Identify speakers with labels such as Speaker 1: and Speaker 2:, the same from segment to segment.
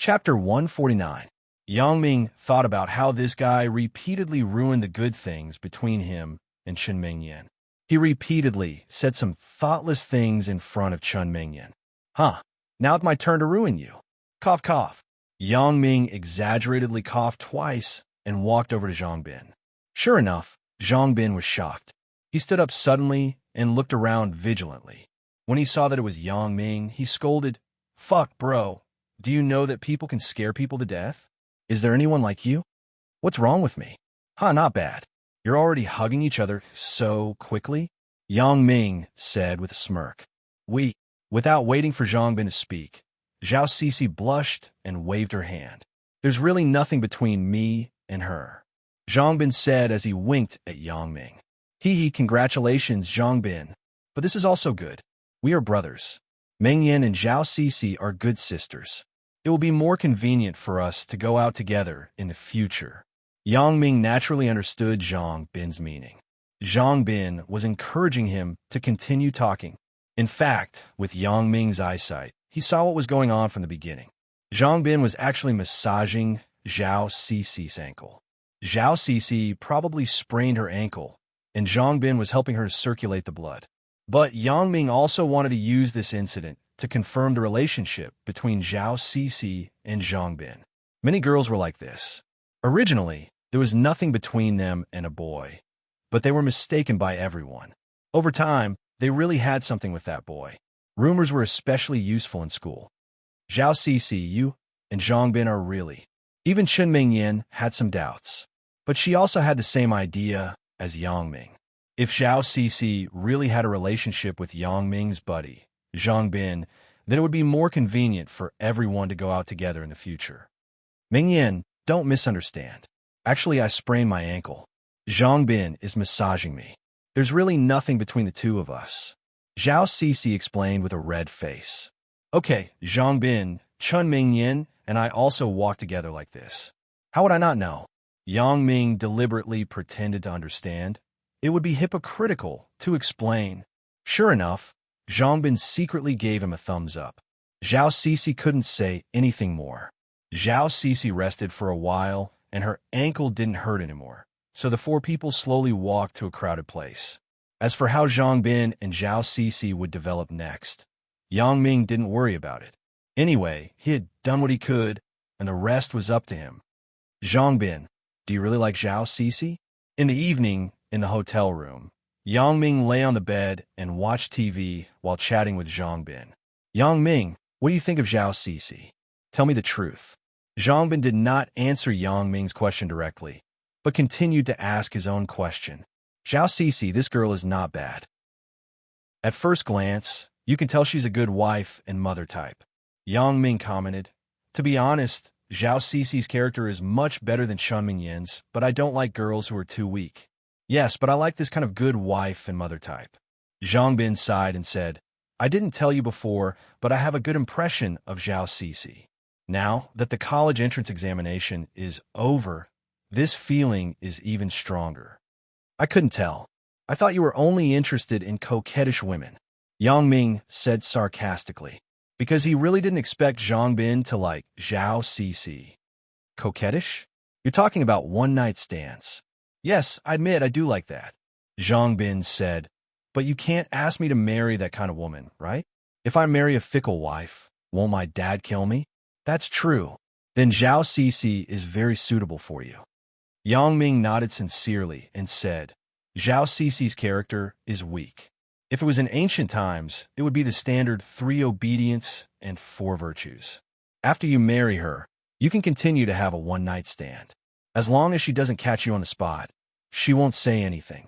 Speaker 1: Chapter 149. Yang Ming thought about how this guy repeatedly ruined the good things between him and Chen Mingyan. He repeatedly said some thoughtless things in front of Chen Mingyan. Huh, now it's my turn to ruin you. Cough, cough. Yang Ming exaggeratedly coughed twice and walked over to Zhang Bin. Sure enough, Zhang Bin was shocked. He stood up suddenly and looked around vigilantly. When he saw that it was Yang Ming, he scolded, "Fuck, bro. Do you know that people can scare people to death? Is there anyone like you? What's wrong with me? Huh, not bad. You're already hugging each other so quickly?" Yang Ming said with a smirk. Without waiting for Zhang Bin to speak, Zhao Sisi blushed and waved her hand. "There's really nothing between me and her," Zhang Bin said as he winked at Yang Ming. Congratulations, Zhang Bin. But this is also good. We are brothers. Meng Yan and Zhao Sisi are good sisters. It will be more convenient for us to go out together in the future." Yang Ming naturally understood Zhang Bin's meaning. Zhang Bin was encouraging him to continue talking. In fact, with Yang Ming's eyesight, he saw what was going on from the beginning. Zhang Bin was actually massaging Zhao Sisi's ankle. Zhao Sisi probably sprained her ankle, and Zhang Bin was helping her to circulate the blood. But Yang Ming also wanted to use this incident to confirm the relationship between Zhao Sisi and Zhang Bin. Many girls were like this. Originally, there was nothing between them and a boy, but they were mistaken by everyone. Over time, they really had something with that boy. Rumors were especially useful in school. Zhao Sisi, you and Zhang Bin are really. Even Chen Mingyan had some doubts, but she also had the same idea as Yang Ming. If Zhao Sisi really had a relationship with Yang Ming's buddy, Zhang Bin, then it would be more convenient for everyone to go out together in the future. Mingyan, don't misunderstand. Actually, I sprained my ankle. Zhang Bin is massaging me. There's really nothing between the two of us, Zhao Sisi explained with a red face. Okay, Zhang Bin, Chen Mingyan, and I also walk together like this. How would I not know? Yang Ming deliberately pretended to understand. It would be hypocritical to explain. Sure enough, Zhang Bin secretly gave him a thumbs up. Zhao Sisi couldn't say anything more. Zhao Sisi rested for a while, and her ankle didn't hurt anymore, so the four people slowly walked to a crowded place. As for how Zhang Bin and Zhao Sisi would develop next, Yang Ming didn't worry about it. Anyway, he had done what he could, and the rest was up to him. Zhang Bin, do you really like Zhao Sisi? In the evening, in the hotel room, Yang Ming lay on the bed and watched TV while chatting with Zhang Bin. Yang Ming, what do you think of Zhao Sisi? Tell me the truth. Zhang Bin did not answer Yang Ming's question directly, but continued to ask his own question. Zhao Sisi, this girl is not bad. At first glance, you can tell she's a good wife and mother type. Yang Ming commented. To be honest, Zhao Sisi's character is much better than Chen Mingyan's, but I don't like girls who are too weak. Yes, but I like this kind of good wife and mother type. Zhang Bin sighed and said, I didn't tell you before, but I have a good impression of Zhao Sisi. Now that the college entrance examination is over, this feeling is even stronger. I couldn't tell. I thought you were only interested in coquettish women, Yang Ming said sarcastically, because he really didn't expect Zhang Bin to like Zhao Sisi. Coquettish? You're talking about one-night stands. Yes, I admit I do like that, Zhang Bin said, but you can't ask me to marry that kind of woman, right? If I marry a fickle wife, won't my dad kill me? That's true. Then Zhao Sisi is very suitable for you. Yang Ming nodded sincerely and said, Zhao Sisi's character is weak. If it was in ancient times, it would be the standard 3 obedience and 4 virtues. After you marry her, you can continue to have a one-night stand. As long as she doesn't catch you on the spot, she won't say anything.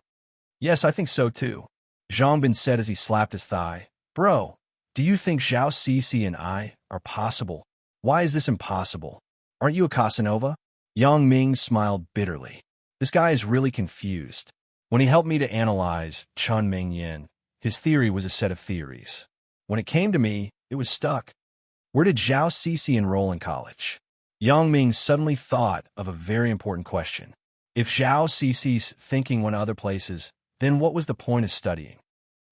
Speaker 1: Yes, I think so too, Zhang Bin said as he slapped his thigh. Bro, do you think Zhao Sisi and I are possible? Why is this impossible? Aren't you a Casanova? Yang Ming smiled bitterly. This guy is really confused. When he helped me to analyze Chen Mingyan, his theory was a set of theories. When it came to me, it was stuck. Where did Zhao Sisi enroll in college? Yang Ming suddenly thought of a very important question. If Zhao Sisi's thinking went other places, then what was the point of studying?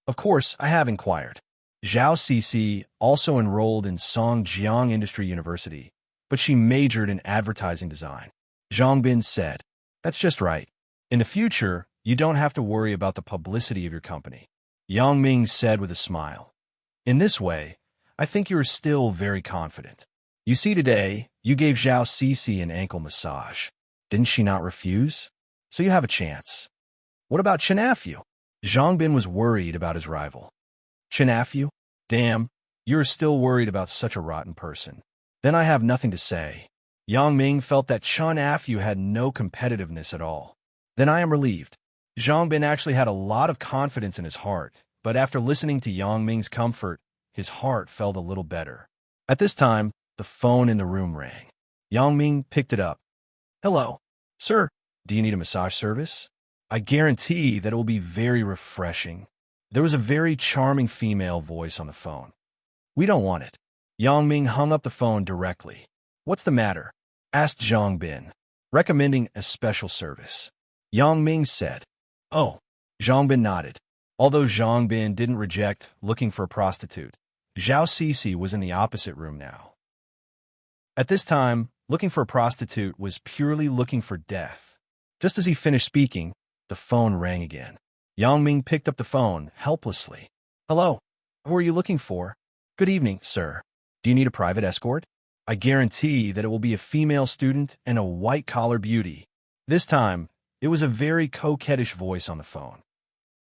Speaker 1: Of course, I have inquired. Zhao Sisi also enrolled in Songjiang Industry University, but she majored in advertising design. Zhang Bin said, "That's just right. In the future, you don't have to worry about the publicity of your company." Yang Ming said with a smile, "In this way, I think you are still very confident. You see, today, you gave Zhao Cece an ankle massage. Didn't she not refuse? So you have a chance." "What about Chenafyu?" Zhang Bin was worried about his rival. "Chenafyu? Damn, you're still worried about such a rotten person. Then I have nothing to say." Yang Ming felt that Chenafyu had no competitiveness at all. "Then I am relieved." Zhang Bin actually had a lot of confidence in his heart, but after listening to Yang Ming's comfort, his heart felt a little better. At this time, the phone in the room rang. Yang Ming picked it up. "Hello, sir. Do you need a massage service? I guarantee that it will be very refreshing." There was a very charming female voice on the phone. "We don't want it." Yang Ming hung up the phone directly. "What's the matter?" asked Zhang Bin, recommending a special service. Yang Ming said, "Oh." Zhang Bin nodded. Although Zhang Bin didn't reject looking for a prostitute, Zhao Cece was in the opposite room now. At this time, looking for a prostitute was purely looking for death. Just as he finished speaking, the phone rang again. Yang Ming picked up the phone helplessly. "Hello, who are you looking for?" "Good evening, sir. Do you need a private escort? I guarantee that it will be a female student and a white-collar beauty." This time, it was a very coquettish voice on the phone.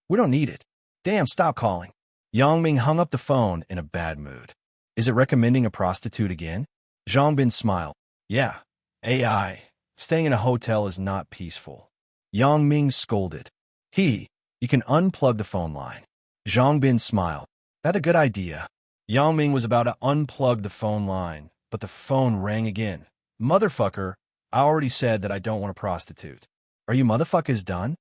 Speaker 1: "We don't need it." "Damn, stop calling." Yang Ming hung up the phone in a bad mood. "Is it recommending a prostitute again?" Zhang Bin smiled. "Yeah, AI. Staying in a hotel is not peaceful." Yang Ming scolded. You can unplug the phone line." Zhang Bin smiled. "That's a good idea." Yang Ming was about to unplug the phone line, but the phone rang again. "Motherfucker, I already said that I don't want a prostitute. Are you motherfuckers done?"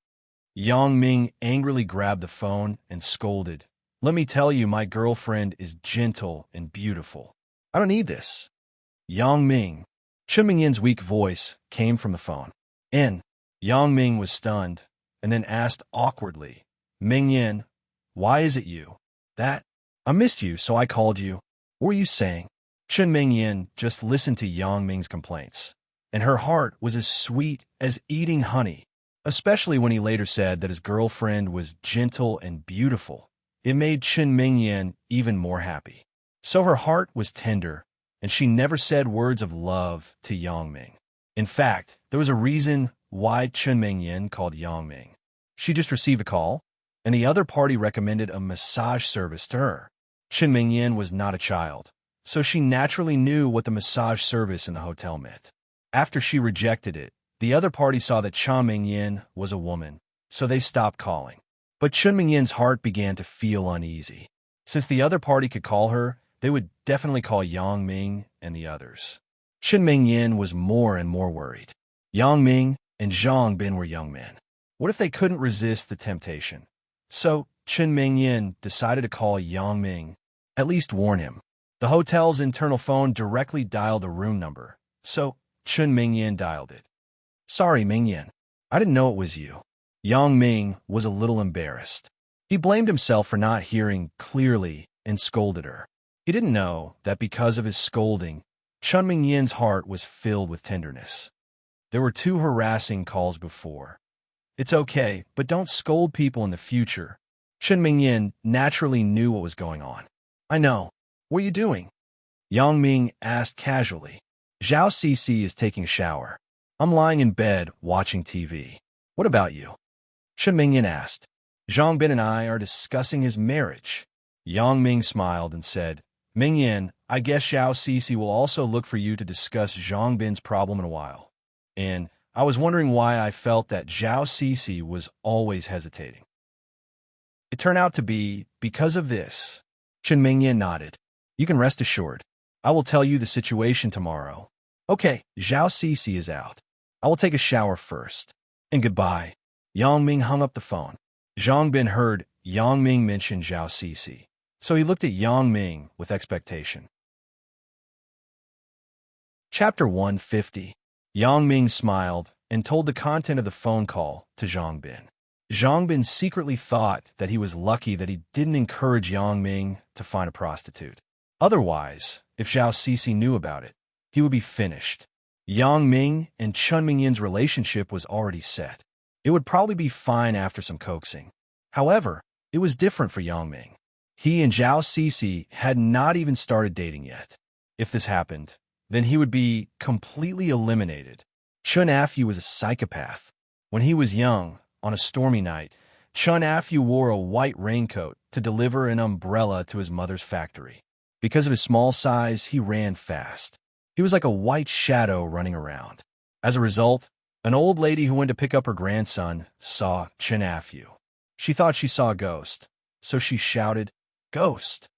Speaker 1: Yang Ming angrily grabbed the phone and scolded. "Let me tell you, my girlfriend is gentle and beautiful. I don't need this." "Yang Ming." Chen Mingyin's weak voice came from the phone. Yang Ming was stunned, and then asked awkwardly, "Mingyin, why is it you?" "That, I missed you, so I called you." "What were you saying?" Chen Mingyin just listened to Yang Ming's complaints, and her heart was as sweet as eating honey, especially when he later said that his girlfriend was gentle and beautiful. It made Chen Mingyin even more happy. So her heart was tender, and she never said words of love to Yang Ming. In fact, there was a reason why Chen Mingyin called Yang Ming. She just received a call, and the other party recommended a massage service to her. Chen Mingyin was not a child, so she naturally knew what the massage service in the hotel meant. After she rejected it, the other party saw that Chen Mingyin was a woman, so they stopped calling. But Chen Mingyin's heart began to feel uneasy. Since the other party could call her, they would definitely call Yang Ming and the others. Chen Mingyin was more and more worried. Yang Ming and Zhang Bin were young men. What if they couldn't resist the temptation? So Chen Mingyin decided to call Yang Ming, at least warn him. The hotel's internal phone directly dialed the room number, so Chen Mingyin dialed it. "Sorry, Mingyin. I didn't know it was you." Yang Ming was a little embarrassed. He blamed himself for not hearing clearly and scolded her. He didn't know that because of his scolding, Chen Mingyin's heart was filled with tenderness. There were 2 harassing calls before. "It's okay, but don't scold people in the future." Chen Mingyin naturally knew what was going on. "I know. What are you doing?" Yang Ming asked casually. "Zhao Cece is taking a shower. I'm lying in bed watching TV. What about you?" Chen Mingyin asked. "Zhang Bin and I are discussing his marriage." Yang Ming smiled and said, "Mingyin, I guess Zhao Cece will also look for you to discuss Zhang Bin's problem in a while. And I was wondering why I felt that Zhao Cece was always hesitating. It turned out to be because of this." Chen Mingyin nodded. "You can rest assured. I will tell you the situation tomorrow." "Okay, Zhao Cece is out. I will take a shower first. And goodbye." Yang Ming hung up the phone. Zhang Bin heard Yang Ming mention Zhao Cece, so he looked at Yang Ming with expectation. Chapter 150. Yang Ming smiled and told the content of the phone call to Zhang Bin. Zhang Bin secretly thought that he was lucky that he didn't encourage Yang Ming to find a prostitute. Otherwise, if Zhao Cece knew about it, he would be finished. Yang Ming and Chun Mingyin's relationship was already set. It would probably be fine after some coaxing. However, it was different for Yang Ming. He and Zhao Cixi had not even started dating yet. If this happened, then he would be completely eliminated. Chun Afu was a psychopath. When he was young, on a stormy night, Chun Afu wore a white raincoat to deliver an umbrella to his mother's factory. Because of his small size, he ran fast. He was like a white shadow running around. As a result, an old lady who went to pick up her grandson saw Chun Afu. She thought she saw a ghost, so she shouted, "Ghost!"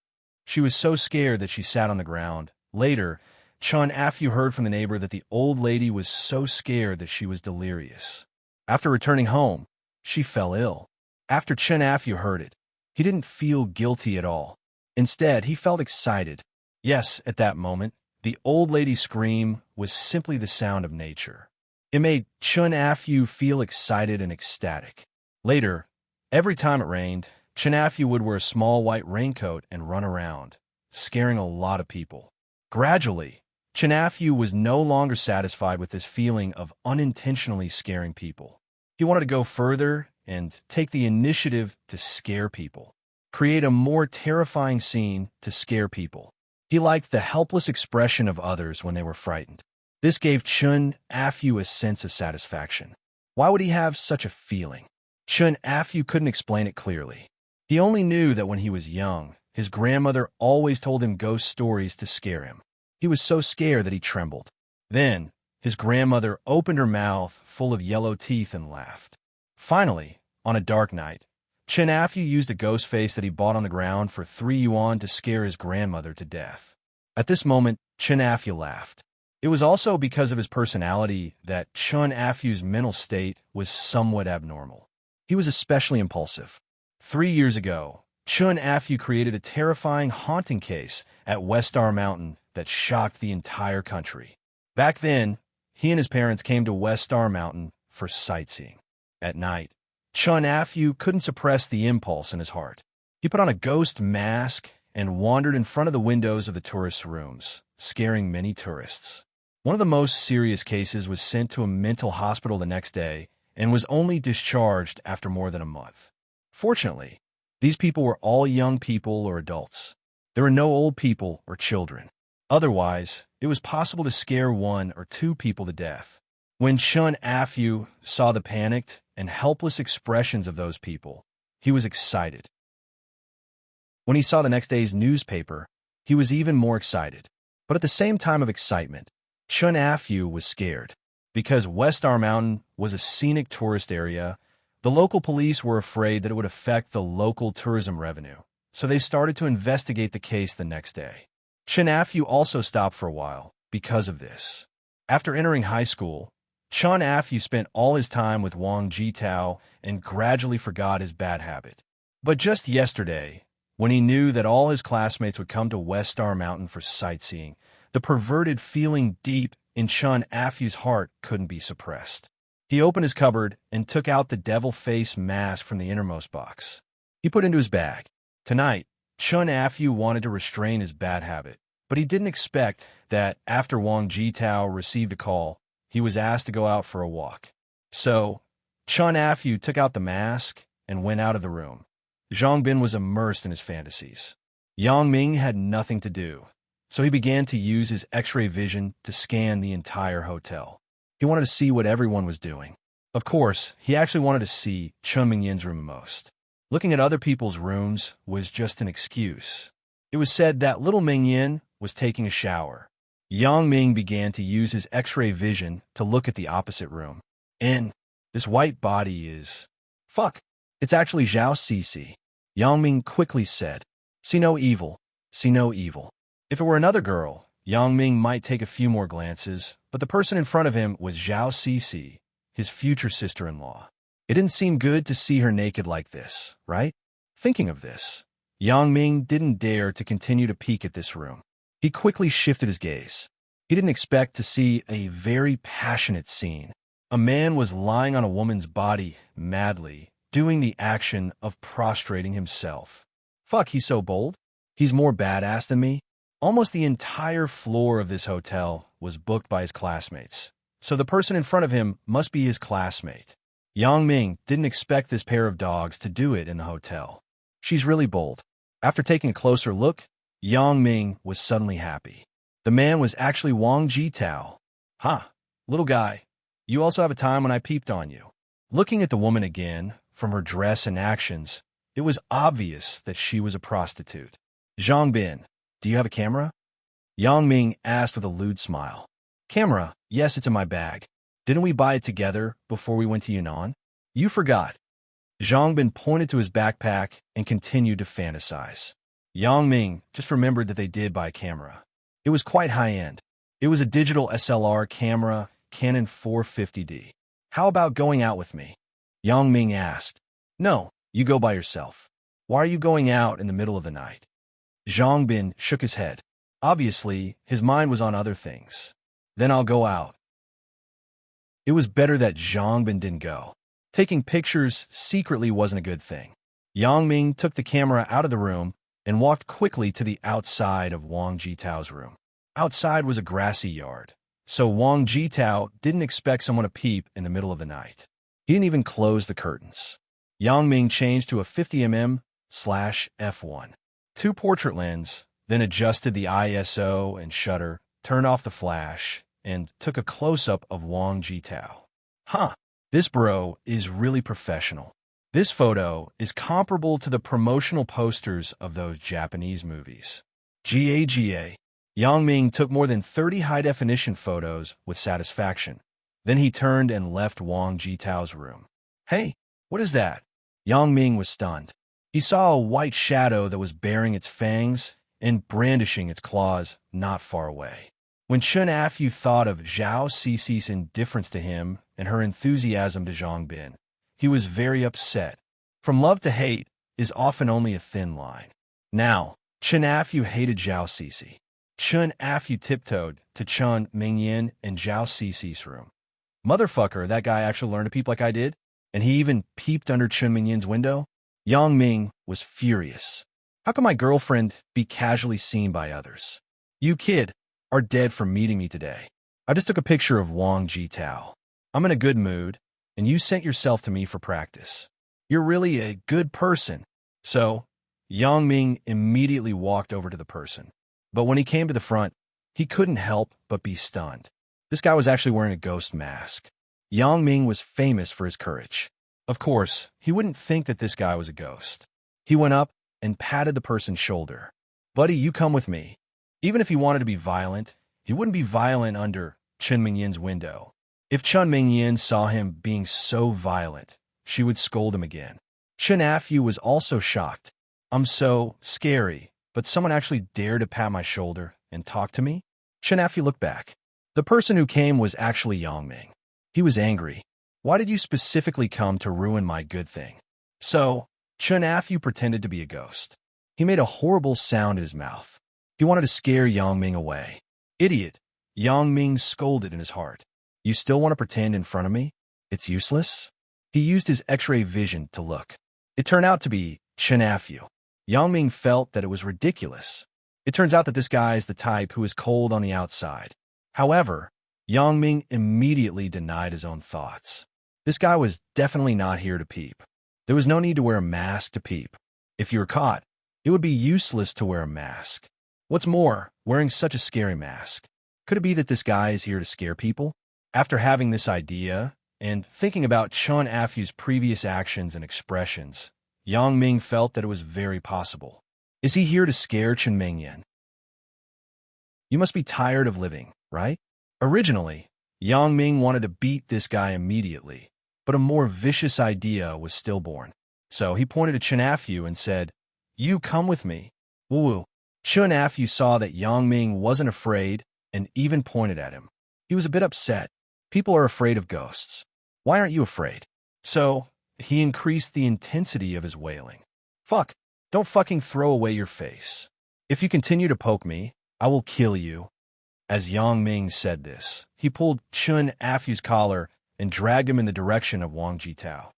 Speaker 1: She was so scared that she sat on the ground. Later, Chun Afu heard from the neighbor that the old lady was so scared that she was delirious. After returning home, she fell ill. After Chun Afu heard it, he didn't feel guilty at all. Instead, he felt excited. Yes, at that moment, the old lady's scream was simply the sound of nature. It made Chun Afu feel excited and ecstatic. Later, every time it rained, Chun Afu would wear a small white raincoat and run around, scaring a lot of people. Gradually, Chun Afu was no longer satisfied with this feeling of unintentionally scaring people. He wanted to go further and take the initiative to scare people, create a more terrifying scene to scare people. He liked the helpless expression of others when they were frightened. This gave Chun Afu a sense of satisfaction. Why would he have such a feeling? Chun Afu couldn't explain it clearly. He only knew that when he was young, his grandmother always told him ghost stories to scare him. He was so scared that he trembled. Then, his grandmother opened her mouth full of yellow teeth and laughed. Finally, on a dark night, Chun Afu used a ghost face that he bought on the ground for 3 yuan to scare his grandmother to death. At this moment, Chun Afu laughed. It was also because of his personality that Chun Afu's mental state was somewhat abnormal. He was especially impulsive. 3 years ago, Chun Afu created a terrifying haunting case at West Star Mountain that shocked the entire country. Back then, he and his parents came to West Star Mountain for sightseeing. At night, Chun Afu couldn't suppress the impulse in his heart. He put on a ghost mask and wandered in front of the windows of the tourist rooms, scaring many tourists. One of the most serious cases was sent to a mental hospital the next day and was only discharged after more than a month. Fortunately, these people were all young people or adults. There were no old people or children. Otherwise, it was possible to scare 1 or 2 people to death. When Chun Afu saw the panicked and helpless expressions of those people, he was excited. When he saw the next day's newspaper, he was even more excited. But at the same time of excitement, Chun Afu was scared. Because West Star Mountain was a scenic tourist area, the local police were afraid that it would affect the local tourism revenue, so they started to investigate the case the next day. Chun Afu also stopped for a while because of this. After entering high school, Chun Afu spent all his time with Wang Jitao and gradually forgot his bad habit. But just yesterday, when he knew that all his classmates would come to West Star Mountain for sightseeing, the perverted feeling deep in Chun Afu's heart couldn't be suppressed. He opened his cupboard and took out the devil face mask from the innermost box. He put it into his bag. Tonight, Chun Afu wanted to restrain his bad habit, but he didn't expect that after Wang Jitao received a call, he was asked to go out for a walk. So, Chun Afu took out the mask and went out of the room. Zhang Bin was immersed in his fantasies. Yang Ming had nothing to do, so he began to use his X-ray vision to scan the entire hotel. He wanted to see what everyone was doing. Of course, he actually wanted to see Chun Mingyin's room most. Looking at other people's rooms was just an excuse. It was said that little Mingyin was taking a shower. Yang Ming began to use his X-ray vision to look at the opposite room. And this white body is... Fuck, it's actually Zhao Cixi. Yang Ming quickly said, "See no evil, see no evil." If it were another girl, Yang Ming might take a few more glances, but the person in front of him was Zhao Cixi, his future sister-in-law. It didn't seem good to see her naked like this, right? Thinking of this, Yang Ming didn't dare to continue to peek at this room. He quickly shifted his gaze. He didn't expect to see a very passionate scene. A man was lying on a woman's body, madly, doing the action of prostrating himself. Fuck, he's so bold. He's more badass than me. Almost the entire floor of this hotel was booked by his classmates, so the person in front of him must be his classmate. Yang Ming didn't expect this pair of dogs to do it in the hotel. She's really bold. After taking a closer look, Yang Ming was suddenly happy. The man was actually Wang Jitao. Huh, little guy, you also have a time when I peeped on you. Looking at the woman again, from her dress and actions, it was obvious that she was a prostitute. Zhang Bin, do you have a camera? Yang Ming asked with a lewd smile. Camera? Yes, it's in my bag. Didn't we buy it together before we went to Yunnan? You forgot. Zhang Bin pointed to his backpack and continued to fantasize. Yang Ming just remembered that they did buy a camera. It was quite high-end. It was a digital SLR camera, Canon 450D. How about going out with me? Yang Ming asked. No, you go by yourself. Why are you going out in the middle of the night? Zhang Bin shook his head. Obviously, his mind was on other things. Then I'll go out. It was better that Zhang Bin didn't go. Taking pictures secretly wasn't a good thing. Yang Ming took the camera out of the room and walked quickly to the outside of Wang Jitao's room. Outside was a grassy yard, so Wang Jitao didn't expect someone to peep in the middle of the night. He didn't even close the curtains. Yang Ming changed to a 50mm/f1. 2 portrait lens, then adjusted the ISO and shutter, turned off the flash, and took a close-up of Wang Jitao. Huh, this bro is really professional. This photo is comparable to the promotional posters of those Japanese movies. GAGA. Yang Ming took more than 30 high-definition photos with satisfaction. Then he turned and left Wang Jitao's room. Hey, what is that? Yang Ming was stunned. He saw a white shadow that was baring its fangs and brandishing its claws not far away. When Chen Afu thought of Zhao Cici's indifference to him and her enthusiasm to Zhang Bin, he was very upset. From love to hate is often only a thin line. Now, Chen Afu hated Zhao Cici. Chen Afu tiptoed to Chen Mingyan and Zhao Cici's room. Motherfucker, that guy actually learned to peep like I did? And he even peeped under Chen Mingyan's window? Yang Ming was furious. How can my girlfriend be casually seen by others? You kid are dead from meeting me today. I just took a picture of Wang Jitao. I'm in a good mood, and you sent yourself to me for practice. You're really a good person. So, Yang Ming immediately walked over to the person. But when he came to the front, he couldn't help but be stunned. This guy was actually wearing a ghost mask. Yang Ming was famous for his courage. Of course, he wouldn't think that this guy was a ghost. He went up and patted the person's shoulder. Buddy, you come with me. Even if he wanted to be violent, he wouldn't be violent under Chen Mingyan's window. If Chen Mingyan saw him being so violent, she would scold him again. Chen Afu was also shocked. I'm so scary, but someone actually dared to pat my shoulder and talk to me? Chen Afu looked back. The person who came was actually Yang Ming. He was angry. Why did you specifically come to ruin my good thing? So, Chen Afu pretended to be a ghost. He made a horrible sound in his mouth. He wanted to scare Yang Ming away. Idiot, Yang Ming scolded in his heart. You still want to pretend in front of me? It's useless? He used his X-ray vision to look. It turned out to be Chen Afu. Yang Ming felt that it was ridiculous. It turns out that this guy is the type who is cold on the outside. However, Yang Ming immediately denied his own thoughts. This guy was definitely not here to peep. There was no need to wear a mask to peep. If you were caught, it would be useless to wear a mask. What's more, wearing such a scary mask? Could it be that this guy is here to scare people? After having this idea, and thinking about Chen Afu's previous actions and expressions, Yang Ming felt that it was very possible. Is he here to scare Chen Mingyan? You must be tired of living, right? Originally, Yang Ming wanted to beat this guy immediately, but a more vicious idea was stillborn. So he pointed to Chen Afu and said, You come with me. Woo-woo. Chen Afu saw that Yang Ming wasn't afraid and even pointed at him. He was a bit upset. People are afraid of ghosts. Why aren't you afraid? So, he increased the intensity of his wailing. Fuck, don't fucking throw away your face. If you continue to poke me, I will kill you. As Yang Ming said this, he pulled Chen Afu's collar and dragged him in the direction of Wang Jitao.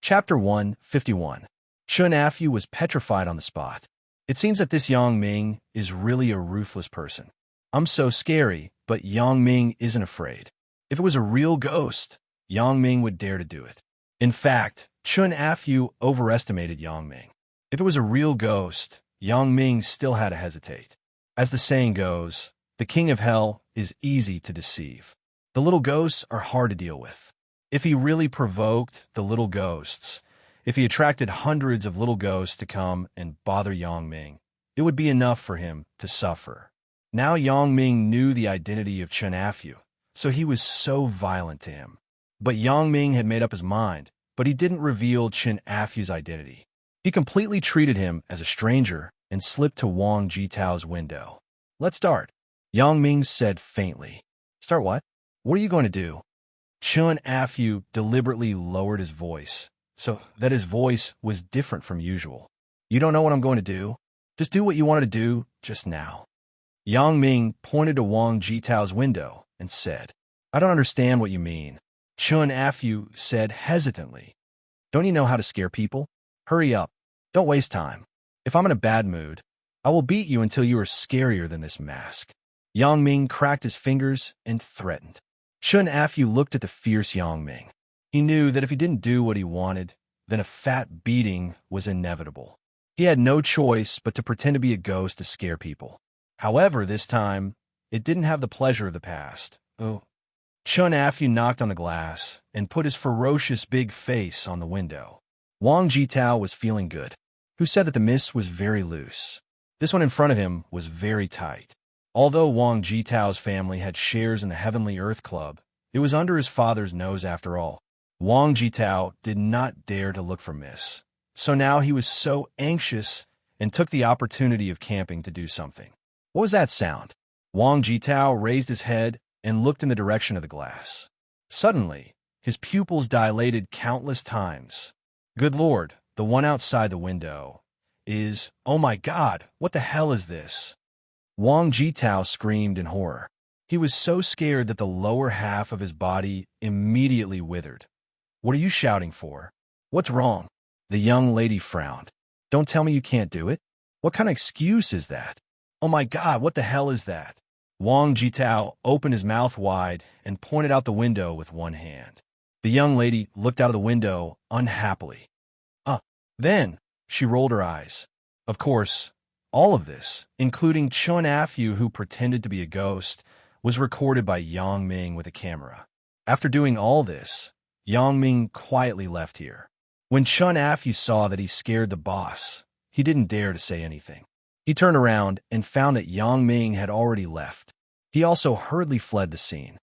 Speaker 1: Chapter 151. Chen Afu was petrified on the spot. It seems that this Yang Ming is really a ruthless person. I'm so scary, but Yang Ming isn't afraid. If it was a real ghost, Yang Ming would dare to do it. In fact, Chun Afu overestimated Yang Ming. If it was a real ghost, Yang Ming still had to hesitate. As the saying goes, the king of hell is easy to deceive. The little ghosts are hard to deal with. If he really provoked the little ghosts, if he attracted hundreds of little ghosts to come and bother Yang Ming, it would be enough for him to suffer. Now Yang Ming knew the identity of Chun Afu, so he was so violent to him. But Yang Ming had made up his mind, but he didn't reveal Chun Afu's identity. He completely treated him as a stranger and slipped to Wang Jitao's window. Let's start, Yang Ming said faintly. Start what? What are you going to do? Chun Afu deliberately lowered his voice, so that his voice was different from usual. You don't know what I'm going to do? Just do what you wanted to do just now. Yang Ming pointed to Wang Jitao's window and said, I don't understand what you mean. Chun Afu said hesitantly. Don't you know how to scare people? Hurry up. Don't waste time. If I'm in a bad mood, I will beat you until you are scarier than this mask. Yang Ming cracked his fingers and threatened. Chun Afu looked at the fierce Yang Ming. He knew that if he didn't do what he wanted, then a fat beating was inevitable. He had no choice but to pretend to be a ghost to scare people. However, this time, it didn't have the pleasure of the past. Oh. Chun Afu knocked on the glass and put his ferocious big face on the window. Wang Jitao was feeling good, who said that the mist was very loose. This one in front of him was very tight. Although Wang Jitao's family had shares in the Heavenly Earth Club, it was under his father's nose after all. Wang Jitao did not dare to look for Miss. So now he was so anxious and took the opportunity of camping to do something. What was that sound? Wang Jitao raised his head and looked in the direction of the glass. Suddenly, his pupils dilated countless times. Good Lord, the one outside the window is, oh my God, what the hell is this? Wang Jitao screamed in horror. He was so scared that the lower half of his body immediately withered. What are you shouting for? What's wrong? The young lady frowned. Don't tell me you can't do it. What kind of excuse is that? Oh my God, what the hell is that? Wang Jitao opened his mouth wide and pointed out the window with one hand. The young lady looked out of the window unhappily. Then she rolled her eyes. Of course, all of this, including Chun Afu who pretended to be a ghost, was recorded by Yang Ming with a camera. After doing all this, Yang Ming quietly left here. When Chun Afu saw that he scared the boss, he didn't dare to say anything. He turned around and found that Yang Ming had already left. He also hurriedly fled the scene.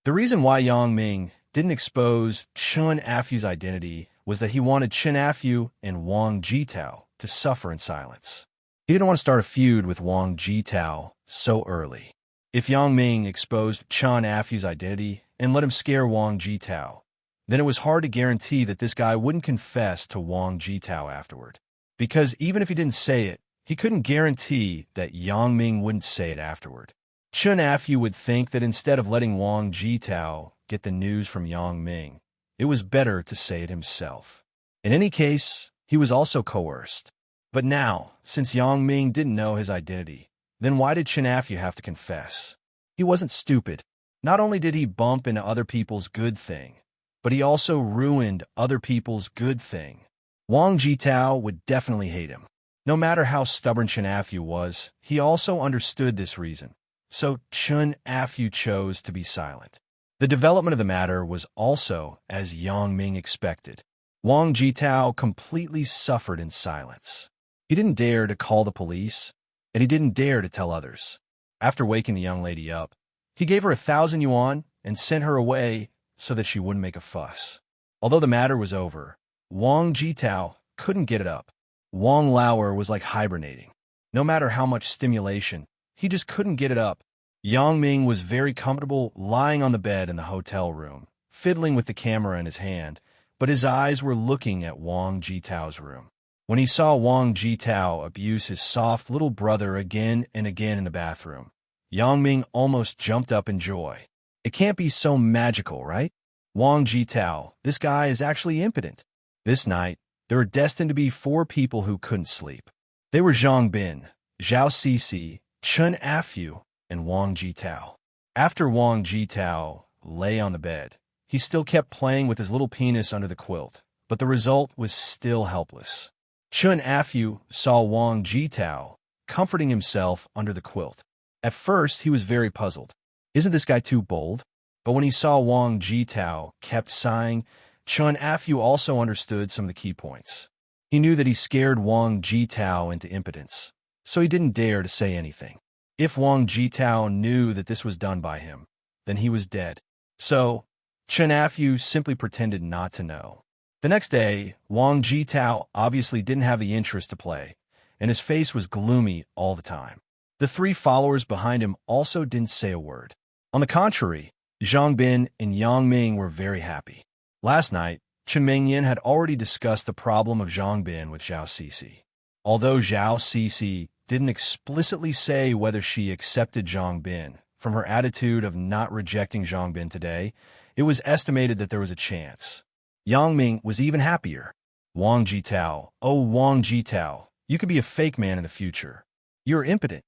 Speaker 1: The reason why Yang Ming didn't expose Chun Afu's identity was that he wanted Chun Afu and Wang Jitao to suffer in silence. He didn't want to start a feud with Wang Jitao so early. If Yang Ming exposed Chun Afu's identity and let him scare Wang Jitao, then it was hard to guarantee that this guy wouldn't confess to Wang Jitao afterward. Because even if he didn't say it, he couldn't guarantee that Yang Ming wouldn't say it afterward. Chun Afu would think that instead of letting Wang Jitao get the news from Yang Ming, it was better to say it himself. In any case, he was also coerced. But now, since Yang Ming didn't know his identity, then why did Chun Afu have to confess? He wasn't stupid. Not only did he bump into other people's good thing, but he also ruined other people's good thing. Wang Jitao would definitely hate him. No matter how stubborn Chun Afu was, he also understood this reason. So Chun Afu chose to be silent. The development of the matter was also as Yang Ming expected. Wang Jitao completely suffered in silence. He didn't dare to call the police, and he didn't dare to tell others. After waking the young lady up, he gave her 1,000 yuan and sent her away so that she wouldn't make a fuss. Although the matter was over, Wang Jitao couldn't get it up. Wang Lauer was like hibernating. No matter how much stimulation, he just couldn't get it up. Yang Ming was very comfortable lying on the bed in the hotel room, fiddling with the camera in his hand, but his eyes were looking at Wang Jitao's room. When he saw Wang Jitao abuse his soft little brother again and again in the bathroom, Yang Ming almost jumped up in joy. It can't be so magical, right? Wang Jitao, this guy is actually impotent. This night, There were destined to be 4 people who couldn't sleep. They were Zhang Bin, Zhao Cixi, Chun Afu, and Wang Jitao. After Wang Jitao lay on the bed, he still kept playing with his little penis under the quilt, but the result was still helpless. Chun Afu saw Wang Jitao comforting himself under the quilt. At first, he was very puzzled. Isn't this guy too bold? But when he saw Wang Jitao kept sighing, Chun Afu also understood some of the key points. He knew that he scared Wang Jitao into impotence, so he didn't dare to say anything. If Wang Jitao knew that this was done by him, then he was dead. So, Chun Afu simply pretended not to know. The next day, Wang Jitao obviously didn't have the interest to play, and his face was gloomy all the time. The 3 followers behind him also didn't say a word. On the contrary, Zhang Bin and Yang Ming were very happy. Last night, Chen Mengyan had already discussed the problem of Zhang Bin with Zhao Cixi. Although Zhao Cixi didn't explicitly say whether she accepted Zhang Bin, from her attitude of not rejecting Zhang Bin today, it was estimated that there was a chance. Yang Ming was even happier. Wang Jitao, oh Wang Jitao, you could be a fake man in the future. You're impotent.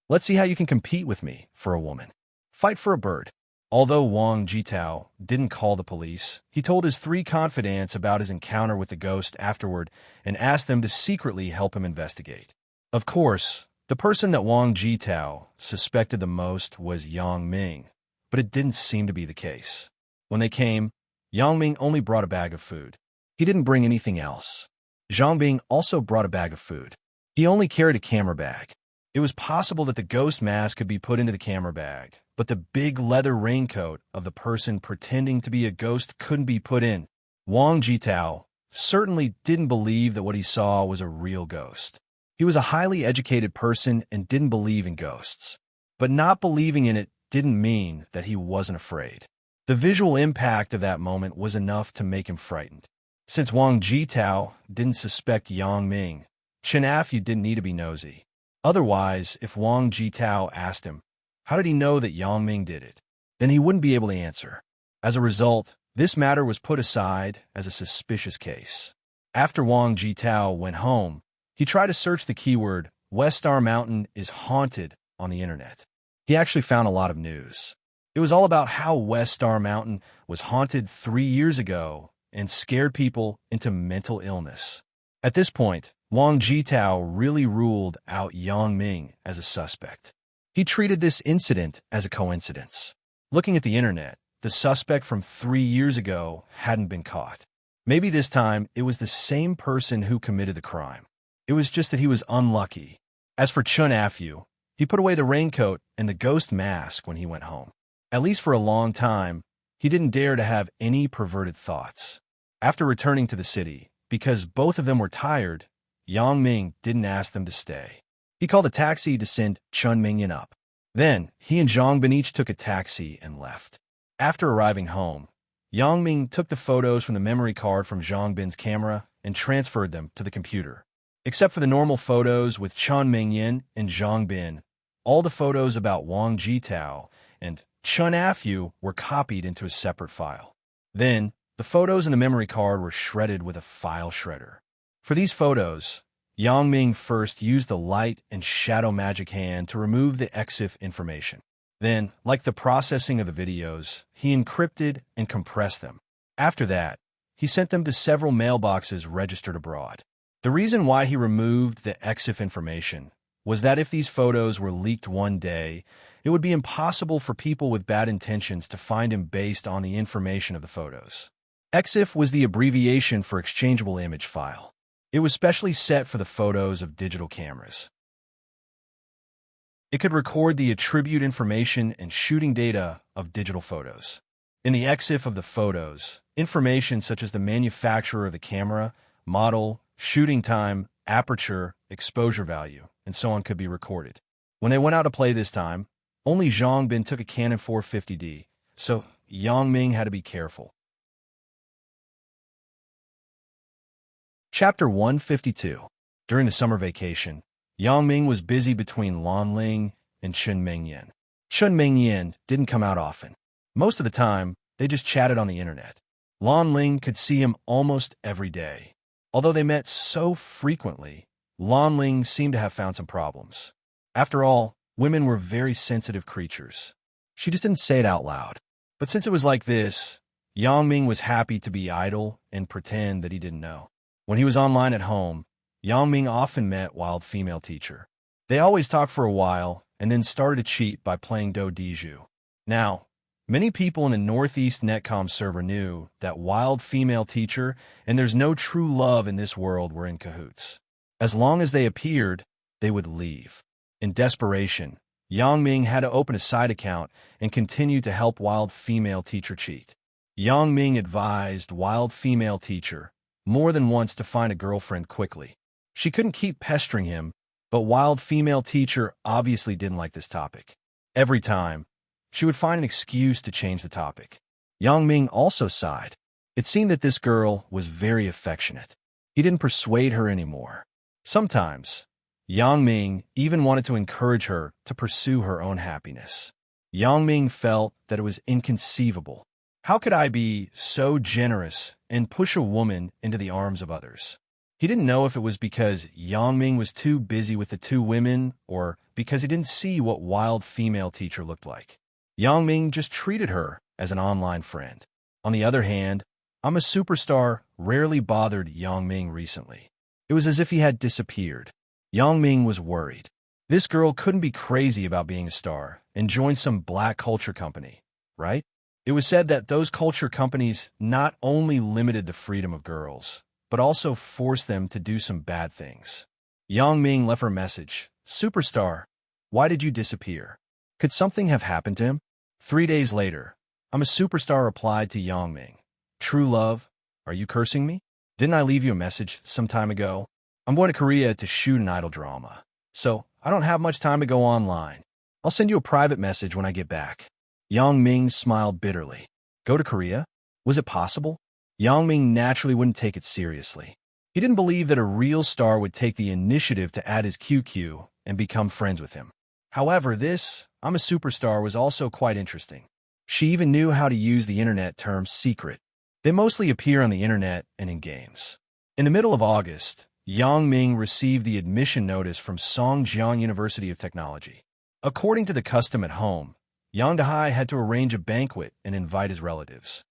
Speaker 1: Let's see how you can compete with me for a woman. Fight for a bird. Although Wang Jitao didn't call the police, he told his 3 confidants about his encounter with the ghost afterward and asked them to secretly help him investigate. Of course, the person that Wang Jitao suspected the most was Yang Ming, but it didn't seem to be the case. When they came, Yang Ming only brought a bag of food. He didn't bring anything else. Zhang Bing also brought a bag of food. He only carried a camera bag. It was possible that the ghost mask could be put into the camera bag, but the big leather raincoat of the person pretending to be a ghost couldn't be put in. Wang Jitao certainly didn't believe that what he saw was a real ghost. He was a highly educated person and didn't believe in ghosts. But not believing in it didn't mean that he wasn't afraid. The visual impact of that moment was enough to make him frightened. Since Wang Jitao didn't suspect Yang Ming, Chen Afu didn't need to be nosy. Otherwise, if Wang Jitao asked him, how did he know that Yang Ming did it? Then he wouldn't be able to answer. As a result, this matter was put aside as a suspicious case. After Wang Jitao went home, he tried to search the keyword, West Star Mountain is haunted, on the internet. He actually found a lot of news. It was all about how West Star Mountain was haunted 3 years ago and scared people into mental illness. At this point, Wang Jitao really ruled out Yang Ming as a suspect. He treated this incident as a coincidence. Looking at the internet, the suspect from 3 years ago hadn't been caught. Maybe this time it was the same person who committed the crime. It was just that he was unlucky. As for Chun Afu, he put away the raincoat and the ghost mask when he went home. At least for a long time, he didn't dare to have any perverted thoughts. After returning to the city, because both of them were tired, Yang Ming didn't ask them to stay. He called a taxi to send Chun Mingyan up. Then, he and Zhang Bin each took a taxi and left. After arriving home, Yang Ming took the photos from the memory card from Zhang Bin's camera and transferred them to the computer. Except for the normal photos with Chun Mingyan and Zhang Bin, all the photos about Wang Jitao and Chun Afu were copied into a separate file. Then, the photos in the memory card were shredded with a file shredder. For these photos, Yang Ming first used the light and shadow magic hand to remove the EXIF information. Then, like the processing of the videos, he encrypted and compressed them. After that, he sent them to several mailboxes registered abroad. The reason why he removed the EXIF information was that if these photos were leaked one day, it would be impossible for people with bad intentions to find him based on the information of the photos. EXIF was the abbreviation for exchangeable image file. It was specially set for the photos of digital cameras. It could record the attribute information and shooting data of digital photos. In the EXIF of the photos, information such as the manufacturer of the camera, model, shooting time, aperture, exposure value, and so on could be recorded. When they went out to play this time, only Zhang Bin took a Canon 450D, so Yang Ming had to be careful. Chapter 152. During the summer vacation, Yang Ming was busy between Lan Ling and Chun Mengyan. Chun Mengyan didn't come out often. Most of the time, they just chatted on the internet. Lan Ling could see him almost every day. Although they met so frequently, Lan Ling seemed to have found some problems. After all, women were very sensitive creatures. She just didn't say it out loud. But since it was like this, Yang Ming was happy to be idle and pretend that he didn't know. When he was online at home, Yang Ming often met Wild Female Teacher. They always talked for a while and then started to cheat by playing Do Diju. Now, many people in the Northeast Netcom server knew that Wild Female Teacher and There's No True Love in This World were in cahoots. As long as they appeared, they would leave. In desperation, Yang Ming had to open a side account and continue to help Wild Female Teacher cheat. Yang Ming advised Wild Female Teacher more than once to find a girlfriend quickly. She couldn't keep pestering him, but Wild Female Teacher obviously didn't like this topic. Every time, she would find an excuse to change the topic. Yang Ming also sighed. It seemed that this girl was very affectionate. He didn't persuade her anymore. Sometimes, Yang Ming even wanted to encourage her to pursue her own happiness. Yang Ming felt that it was inconceivable. How could I be so generous and push a woman into the arms of others? He didn't know if it was because Yang Ming was too busy with the two women or because he didn't see what Wild Female Teacher looked like. Yang Ming just treated her as an online friend. On the other hand, I'm a Superstar rarely bothered Yang Ming recently. It was as if he had disappeared. Yang Ming was worried. This girl couldn't be crazy about being a star and join some black culture company, right? It was said that those culture companies not only limited the freedom of girls, but also forced them to do some bad things. Yang Ming left her a message. Superstar, why did you disappear? Could something have happened to him? 3 days later, I'm a Superstar replied to Yang Ming. True love, are you cursing me? Didn't I leave you a message some time ago? I'm going to Korea to shoot an idol drama, so I don't have much time to go online. I'll send you a private message when I get back. Yang Ming smiled bitterly. Go to Korea? Was it possible? Yang Ming naturally wouldn't take it seriously. He didn't believe that a real star would take the initiative to add his QQ and become friends with him. However, this I'm a Superstar was also quite interesting. She even knew how to use the internet term secret. They mostly appear on the internet and in games. In the middle of August, Yang Ming received the admission notice from Songjiang University of Technology. According to the custom at home, Yang Dahai had to arrange a banquet and invite his relatives.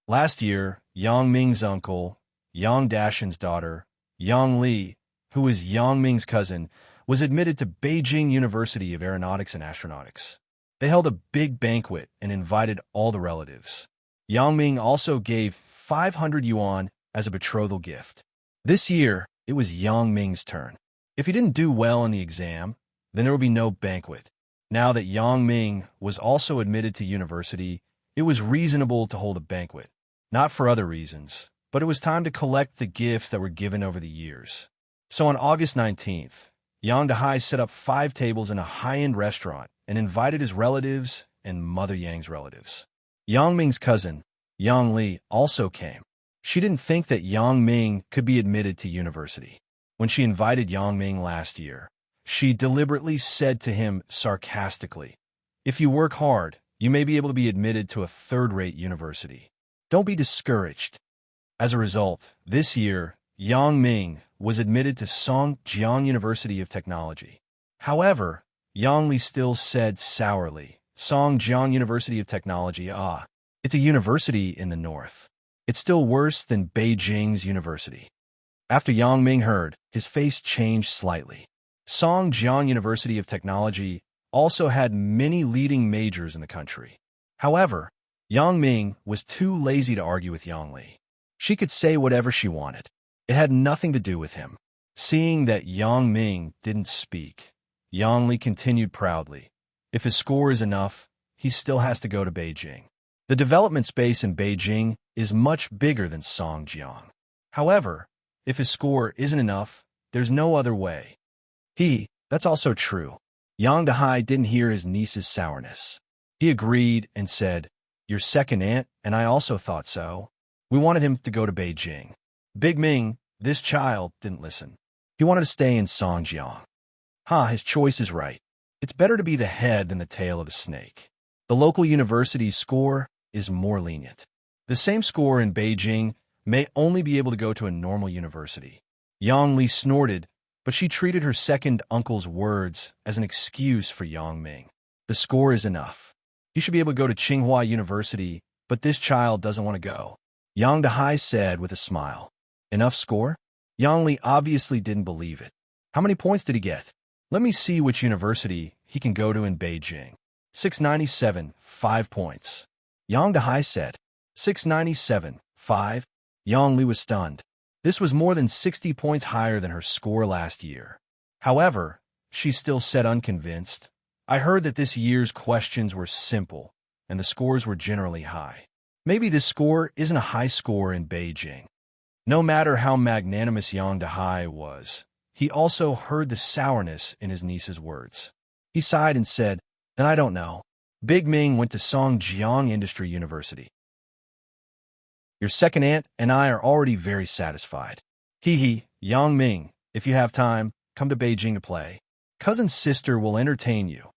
Speaker 1: Last year, Yang Ming's uncle, Yang Dashan's daughter, Yang Li, who was Yang Ming's cousin, was admitted to Beijing University of Aeronautics and Astronautics. They held a big banquet and invited all the relatives. Yang Ming also gave 500 yuan as a betrothal gift. This year, it was Yang Ming's turn. If he didn't do well in the exam, then there would be no banquet. Now that Yang Ming was also admitted to university, it was reasonable to hold a banquet. Not for other reasons, but it was time to collect the gifts that were given over the years. So on August 19th, Yang Dahai set up 5 tables in a high-end restaurant and invited his relatives and Mother Yang's relatives. Yang Ming's cousin, Yang Li, also came. She didn't think that Yang Ming could be admitted to university. When she invited Yang Ming last year, she deliberately said to him sarcastically, if you work hard, you may be able to be admitted to a third-rate university. Don't be discouraged. As a result, this year, Yang Ming was admitted to Songjiang University of Technology. However, Yang Li still said sourly, Songjiang University of Technology, it's a university in the north. It's still worse than Beijing's university. After Yang Ming heard, his face changed slightly. Songjiang University of Technology also had many leading majors in the country. However, Yang Ming was too lazy to argue with Yang Li. She could say whatever she wanted. It had nothing to do with him. Seeing that Yang Ming didn't speak, Yang Li continued proudly. If his score is enough, he still has to go to Beijing. The development space in Beijing is much bigger than Songjiang. However, if his score isn't enough, there's no other way. That's also true. Yang Dahai didn't hear his niece's sourness. He agreed and said, your second aunt, and I also thought so. We wanted him to go to Beijing. Big Ming, this child, didn't listen. He wanted to stay in Songjiang. His choice is right. It's better to be the head than the tail of a snake. The local university's score is more lenient. The same score in Beijing may only be able to go to a normal university. Yang Li snorted, but she treated her second uncle's words as an excuse for Yang Ming. The score is enough. You should be able to go to Tsinghua University, but this child doesn't want to go. Yang Dehai said with a smile. Enough score? Yang Li obviously didn't believe it. How many points did he get? Let me see which university he can go to in Beijing. 697, 5 points. Yang Dehai said. 697, 5? Yang Li was stunned. This was more than 60 points higher than her score last year. However, she still said unconvinced. I heard that this year's questions were simple, and the scores were generally high. Maybe this score isn't a high score in Beijing. No matter how magnanimous Yang Dehai was, he also heard the sourness in his niece's words. He sighed and said, Then I don't know. Big Ming went to Songjiang Industry University. Your second aunt and I are already very satisfied. Hee, Yang Ming, if you have time, come to Beijing to play. Cousin's sister will entertain you.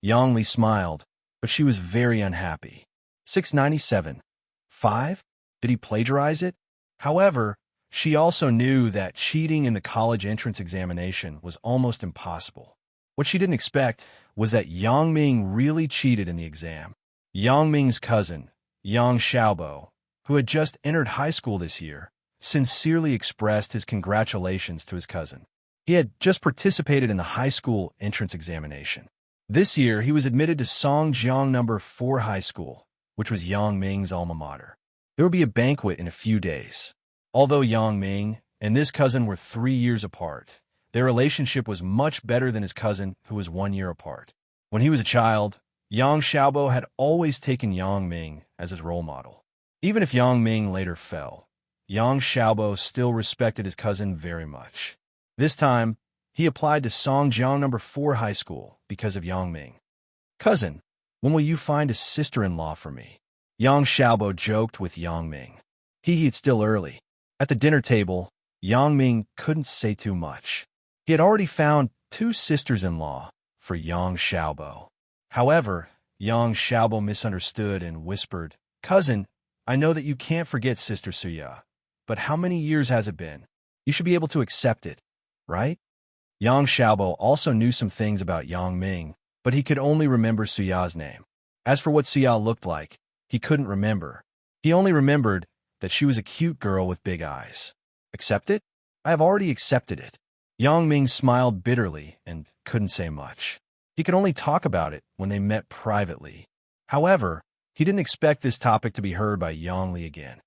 Speaker 1: Yang Li smiled, but she was very unhappy. 697. 5? Did he plagiarize it? However, she also knew that cheating in the college entrance examination was almost impossible. What she didn't expect was that Yang Ming really cheated in the exam. Yang Ming's cousin, Yang Xiaobo, who had just entered high school this year, sincerely expressed his congratulations to his cousin. He had just participated in the high school entrance examination. This year, he was admitted to Songjiang No. 4 High School, which was Yang Ming's alma mater. There would be a banquet in a few days. Although Yang Ming and this cousin were 3 years apart, their relationship was much better than his cousin, who was 1 year apart. When he was a child, Yang Xiaobo had always taken Yang Ming as his role model. Even if Yang Ming later fell, Yang Xiaobo still respected his cousin very much. This time, he applied to Songjiang No. 4 High School because of Yang Ming. Cousin, when will you find a sister-in-law for me? Yang Xiaobo joked with Yang Ming. It's still early. At the dinner table, Yang Ming couldn't say too much. He had already found 2 sisters-in-law for Yang Xiaobo. However, Yang Xiaobo misunderstood and whispered, Cousin, I know that you can't forget Sister Suya, but how many years has it been? You should be able to accept it, right? Yang Xiaobo also knew some things about Yang Ming, but he could only remember Suya's name. As for what Suya looked like, he couldn't remember. He only remembered that she was a cute girl with big eyes. Accept it? I have already accepted it. Yang Ming smiled bitterly and couldn't say much. He could only talk about it when they met privately. However, he didn't expect this topic to be heard by Yang Li again.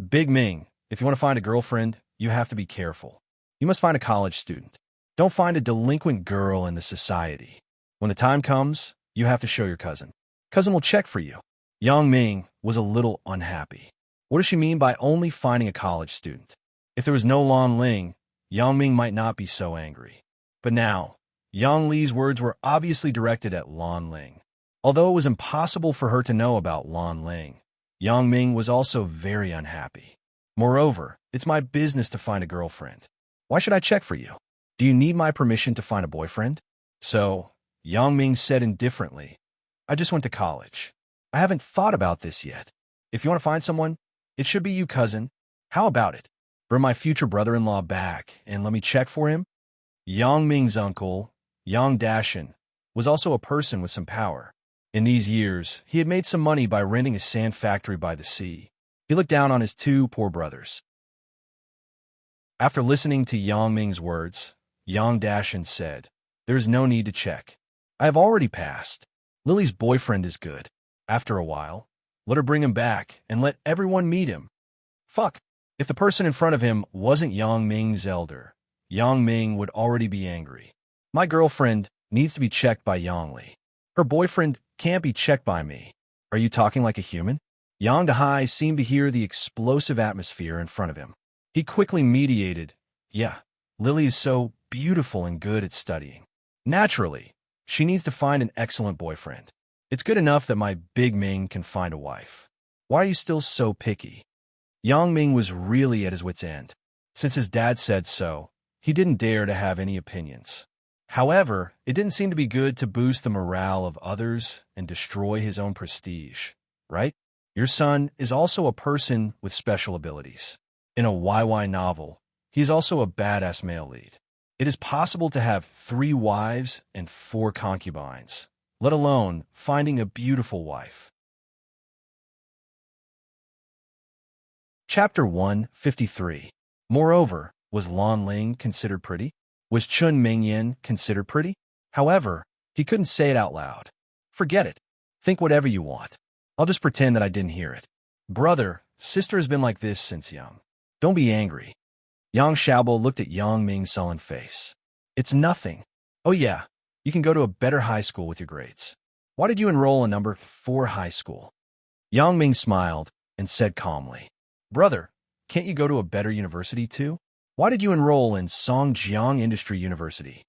Speaker 1: Big Ming, if you want to find a girlfriend, you have to be careful. You must find a college student. Don't find a delinquent girl in the society. When the time comes, you have to show your cousin. Cousin will check for you. Yang Ming was a little unhappy. What does she mean by only finding a college student? If there was no Lan Ling, Yang Ming might not be so angry. But now, Yang Li's words were obviously directed at Lan Ling. Although it was impossible for her to know about Lan Ling, Yang Ming was also very unhappy. Moreover, it's my business to find a girlfriend. Why should I check for you? Do you need my permission to find a boyfriend? So, Yang Ming said indifferently, I just went to college. I haven't thought about this yet. If you want to find someone, it should be you, cousin. How about it? Bring my future brother-in-law back and let me check for him? Yang Ming's uncle, Yang Dashin, was also a person with some power. In these years, he had made some money by renting a sand factory by the sea. He looked down on his 2 poor brothers. After listening to Yang Ming's words, Yang Dashin said, There is no need to check. I have already passed. Lily's boyfriend is good. After a while, let her bring him back and let everyone meet him. Fuck. If the person in front of him wasn't Yang Ming's elder, Yang Ming would already be angry. My girlfriend needs to be checked by Yang Li. Her boyfriend can't be checked by me. Are you talking like a human? Yang Dehai seemed to hear the explosive atmosphere in front of him. He quickly mediated, Yeah, Lily is so beautiful and good at studying. Naturally, she needs to find an excellent boyfriend. It's good enough that my Big Ming can find a wife. Why are you still so picky? Yang Ming was really at his wit's end. Since his dad said so, he didn't dare to have any opinions. However, it didn't seem to be good to boost the morale of others and destroy his own prestige, right? Your son is also a person with special abilities. In a YY novel, he is also a badass male lead. It is possible to have 3 wives and 4 concubines, let alone finding a beautiful wife. Chapter 153. Moreover, was Lan Ling considered pretty? Was Chun Mingyan considered pretty? However, he couldn't say it out loud. Forget it. Think whatever you want. I'll just pretend that I didn't hear it. Brother, sister has been like this since young. Don't be angry. Yang Xiaobo looked at Yang Ming's sullen face. It's nothing. Oh yeah, you can go to a better high school with your grades. Why did you enroll in number 4 high school? Yang Ming smiled and said calmly, Brother, can't you go to a better university too? Why did you enroll in Songjiang Industry University?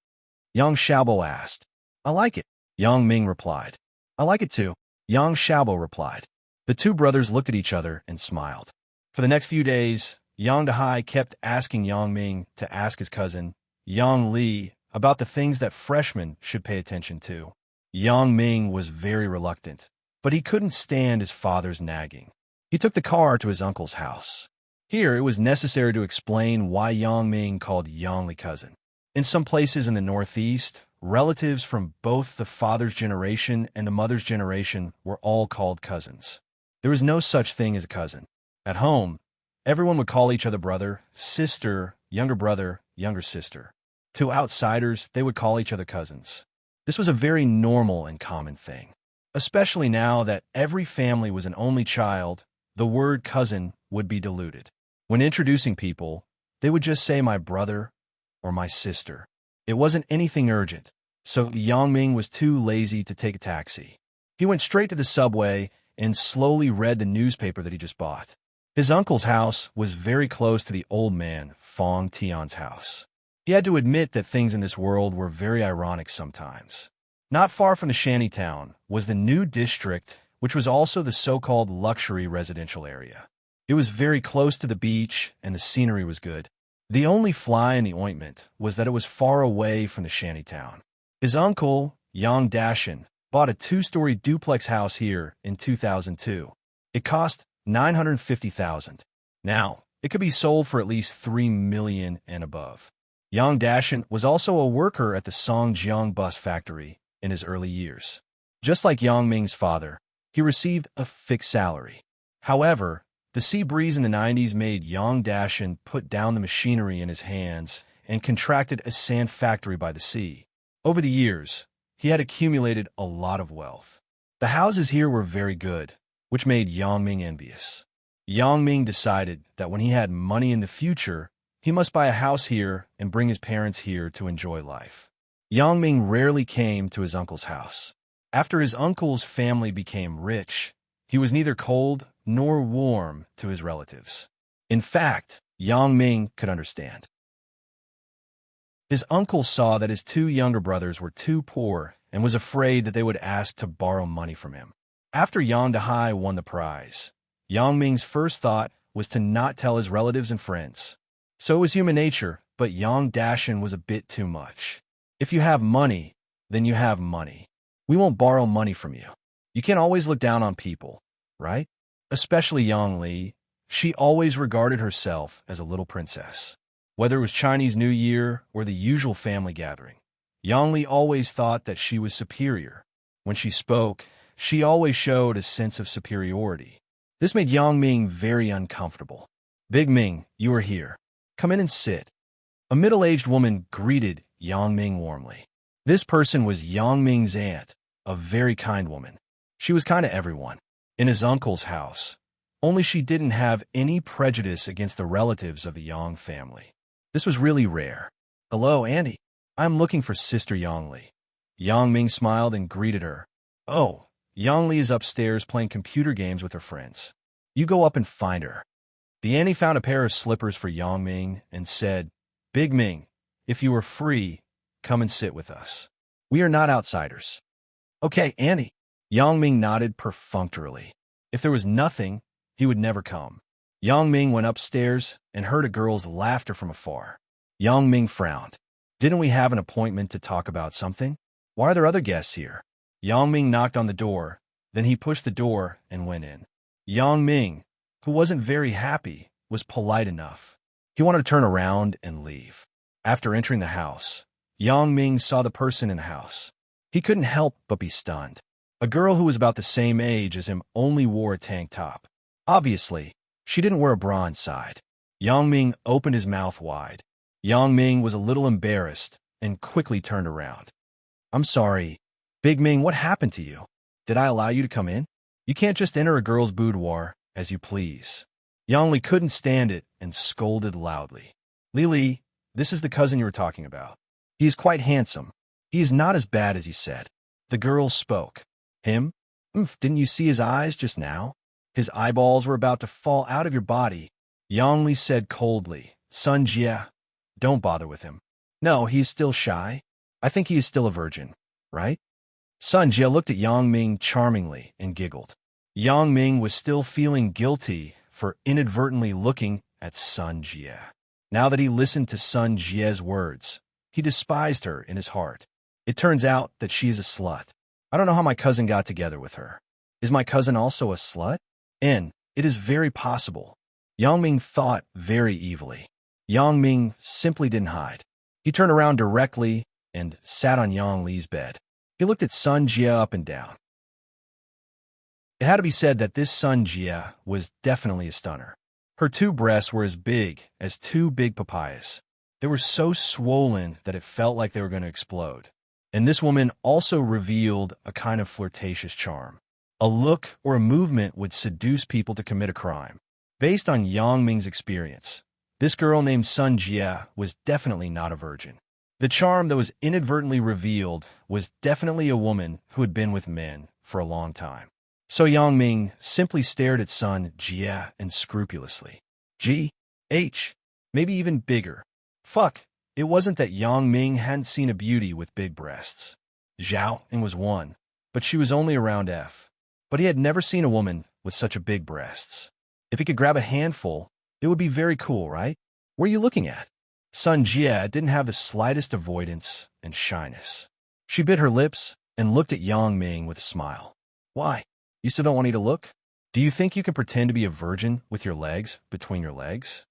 Speaker 1: Yang Xiaobo asked. I like it. Yang Ming replied. I like it too. Yang Xiaobo replied. The 2 brothers looked at each other and smiled. For the next few days, Yang Dehai kept asking Yang Ming to ask his cousin, Yang Li, about the things that freshmen should pay attention to. Yang Ming was very reluctant, but he couldn't stand his father's nagging. He took the car to his uncle's house. Here, it was necessary to explain why Yang Ming called Yang Li cousin. In some places in the Northeast, relatives from both the father's generation and the mother's generation were all called cousins. There was no such thing as a cousin. At home, everyone would call each other brother, sister, younger sister. To outsiders, they would call each other cousins. This was a very normal and common thing. Especially now that every family was an only child, the word cousin would be diluted. When introducing people, they would just say my brother or my sister. It wasn't anything urgent, so Yang Ming was too lazy to take a taxi. He went straight to the subway and slowly read the newspaper that he just bought. His uncle's house was very close to the old man, Fong Tian's house. He had to admit that things in this world were very ironic sometimes. Not far from the shantytown was the new district, which was also the so-called luxury residential area. It was very close to the beach, and the scenery was good. The only fly in the ointment was that it was far away from the shantytown. His uncle, Yang Dashin, bought a 2-story duplex house here in 2002. It cost $950,000. Now, it could be sold for at least $3 million and above. Yang Dashin was also a worker at the Songjiang bus factory in his early years. Just like Yang Ming's father, he received a fixed salary. However, the sea breeze in the 90s made Yang Dashin put down the machinery in his hands and contracted a sand factory by the sea. Over the years, he had accumulated a lot of wealth. The houses here were very good, which made Yang Ming envious. Yang Ming decided that when he had money in the future, he must buy a house here and bring his parents here to enjoy life. Yang Ming rarely came to his uncle's house. After his uncle's family became rich, he was neither cold nor warm to his relatives. In fact, Yang Ming could understand. His uncle saw that his 2 younger brothers were too poor and was afraid that they would ask to borrow money from him. After Yang Dehai won the prize, Yang Ming's first thought was to not tell his relatives and friends. So it was human nature, but Yang Dashin was a bit too much. If you have money, then you have money. We won't borrow money from you. You can't always look down on people, right? Especially Yang Li. She always regarded herself as a little princess. Whether it was Chinese New Year or the usual family gathering, Yang Li always thought that she was superior. When she spoke, she always showed a sense of superiority. This made Yang Ming very uncomfortable. Big Ming, you are here. Come in and sit. A middle-aged woman greeted Yang Ming warmly. This person was Yang Ming's aunt, a very kind woman. She was kind to everyone. In his uncle's house, only she didn't have any prejudice against the relatives of the Yang family. This was really rare. Hello, Auntie. I'm looking for Sister Yang Li. Yang Ming smiled and greeted her. Oh, Yang Li is upstairs playing computer games with her friends. You go up and find her. The auntie found a pair of slippers for Yang Ming and said, Big Ming, if you are free, come and sit with us. We are not outsiders. Okay, Auntie. Yang Ming nodded perfunctorily. If there was nothing, he would never come. Yang Ming went upstairs and heard a girl's laughter from afar. Yang Ming frowned. Didn't we have an appointment to talk about something? Why are there other guests here? Yang Ming knocked on the door, then he pushed the door and went in. Yang Ming, who wasn't very happy, was polite enough. He wanted to turn around and leave. After entering the house, Yang Ming saw the person in the house. He couldn't help but be stunned. A girl who was about the same age as him only wore a tank top. Obviously, she didn't wear a bra inside. Yang Ming opened his mouth wide. Yang Ming was a little embarrassed and quickly turned around. I'm sorry. Big Ming, what happened to you? Did I allow you to come in? You can't just enter a girl's boudoir as you please. Yang Li couldn't stand it and scolded loudly. Li, this is the cousin you were talking about. He is quite handsome. He is not as bad as you said. The girl spoke. Him? Didn't you see his eyes just now? His eyeballs were about to fall out of your body. Yang Li said coldly, Sun Jie, don't bother with him. No, he is still shy. I think he is still a virgin, right? Sun Jie looked at Yang Ming charmingly and giggled. Yang Ming was still feeling guilty for inadvertently looking at Sun Jie. Now that he listened to Sun Jie's words, he despised her in his heart. It turns out that she is a slut. I don't know how my cousin got together with her. Is my cousin also a slut? It is very possible. Yang Ming thought very evilly. Yang Ming simply didn't hide. He turned around directly and sat on Yang Li's bed. He looked at Sun Jie up and down. It had to be said that this Sun Jie was definitely a stunner. Her two breasts were as big as two big papayas. They were so swollen that it felt like they were going to explode. And this woman also revealed a kind of flirtatious charm. A look or a movement would seduce people to commit a crime. Based on Yang Ming's experience, this girl named Sun Jie was definitely not a virgin. The charm that was inadvertently revealed was definitely a woman who had been with men for a long time. So Yang Ming simply stared at Sun Jie and scrupulously. G-H, maybe even bigger. Fuck, it wasn't that Yang Ming hadn't seen a beauty with big breasts. Zhao Ying was one, but she was only around F. But he had never seen a woman with such a big breasts. If he could grab a handful, it would be very cool, right? What are you looking at? Sun Jie didn't have the slightest avoidance and shyness. She bit her lips and looked at Yang Ming with a smile. Why? You still don't want me to look? Do you think you can pretend to be a virgin with your legs between your legs?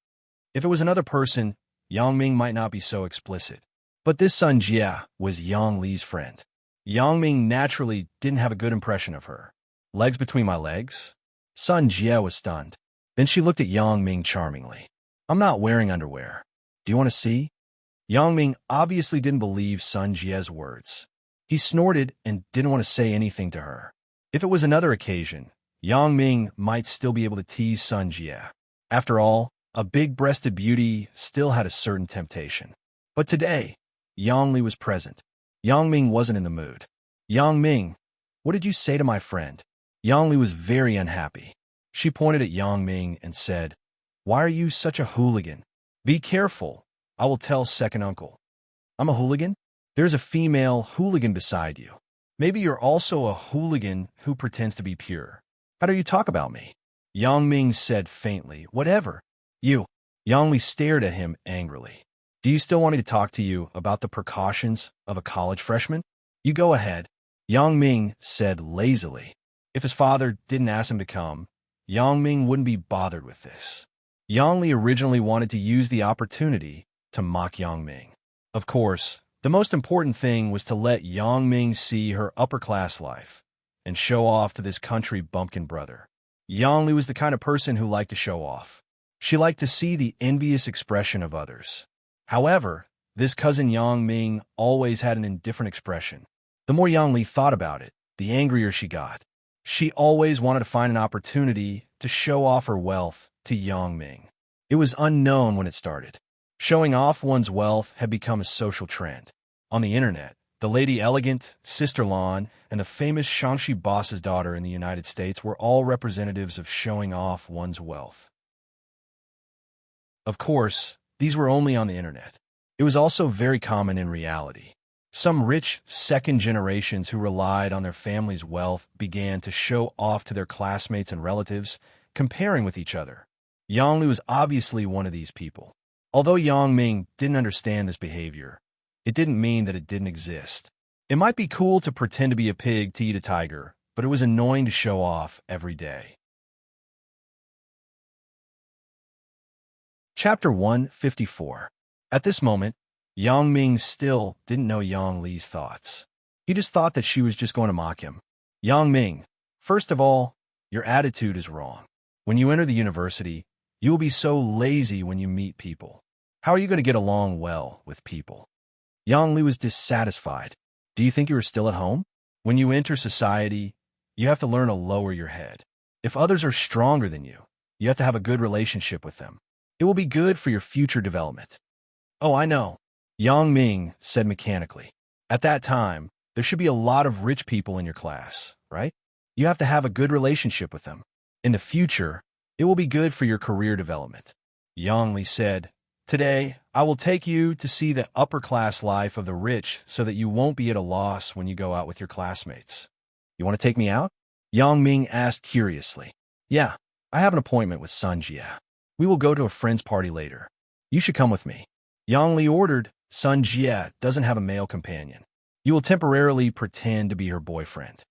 Speaker 1: If it was another person, Yang Ming might not be so explicit. But this Sun Jie was Yang Li's friend. Yang Ming naturally didn't have a good impression of her. Legs between my legs? Sun Jie was stunned. Then she looked at Yang Ming charmingly. I'm not wearing underwear. Do you want to see? Yang Ming obviously didn't believe Sun Jie's words. He snorted and didn't want to say anything to her. If it was another occasion, Yang Ming might still be able to tease Sun Jie. After all, a big-breasted beauty still had a certain temptation. But today, Yang Li was present. Yang Ming wasn't in the mood. Yang Ming, what did you say to my friend? Yang Li was very unhappy. She pointed at Yang Ming and said, Why are you such a hooligan? Be careful. I will tell second uncle. I'm a hooligan? There's a female hooligan beside you. Maybe you're also a hooligan who pretends to be pure. How do you talk about me? Yang Ming said faintly, Whatever. You. Yang Li stared at him angrily. Do you still want me to talk to you about the precautions of a college freshman? You go ahead. Yang Ming said lazily. If his father didn't ask him to come, Yang Ming wouldn't be bothered with this. Yang Li originally wanted to use the opportunity to mock Yang Ming. Of course, the most important thing was to let Yang Ming see her upper-class life and show off to this country bumpkin brother. Yang Li was the kind of person who liked to show off. She liked to see the envious expression of others. However, this cousin Yang Ming always had an indifferent expression. The more Yang Li thought about it, the angrier she got. She always wanted to find an opportunity to show off her wealth to Yang Ming. It was unknown when it started. Showing off one's wealth had become a social trend. On the internet, the Lady Elegant, Sister Lan, and the famous Shangxi boss's daughter in the United States were all representatives of showing off one's wealth. Of course, these were only on the internet. It was also very common in reality. Some rich second generations who relied on their family's wealth began to show off to their classmates and relatives, comparing with each other. Yang Li was obviously one of these people. Although Yang Ming didn't understand this behavior, it didn't mean that it didn't exist. It might be cool to pretend to be a pig to eat a tiger, but it was annoying to show off every day. Chapter 154. At this moment, Yang Ming still didn't know Yang Li's thoughts. He just thought that she was just going to mock him. Yang Ming, first of all, your attitude is wrong. When you enter the university, you will be so lazy when you meet people. How are you going to get along well with people? Yang Li was dissatisfied. Do you think you are still at home? When you enter society, you have to learn to lower your head. If others are stronger than you have to have a good relationship with them. It will be good for your future development. Oh, I know, Yang Ming said mechanically. At that time, there should be a lot of rich people in your class, right? You have to have a good relationship with them. In the future, it will be good for your career development. Yang Li said, today, I will take you to see the upper-class life of the rich so that you won't be at a loss when you go out with your classmates. You want to take me out? Yang Ming asked curiously. Yeah, I have an appointment with Sun Jie. We will go to a friend's party later. You should come with me. Yang Li ordered. Sun Jie doesn't have a male companion. You will temporarily pretend to be her boyfriend.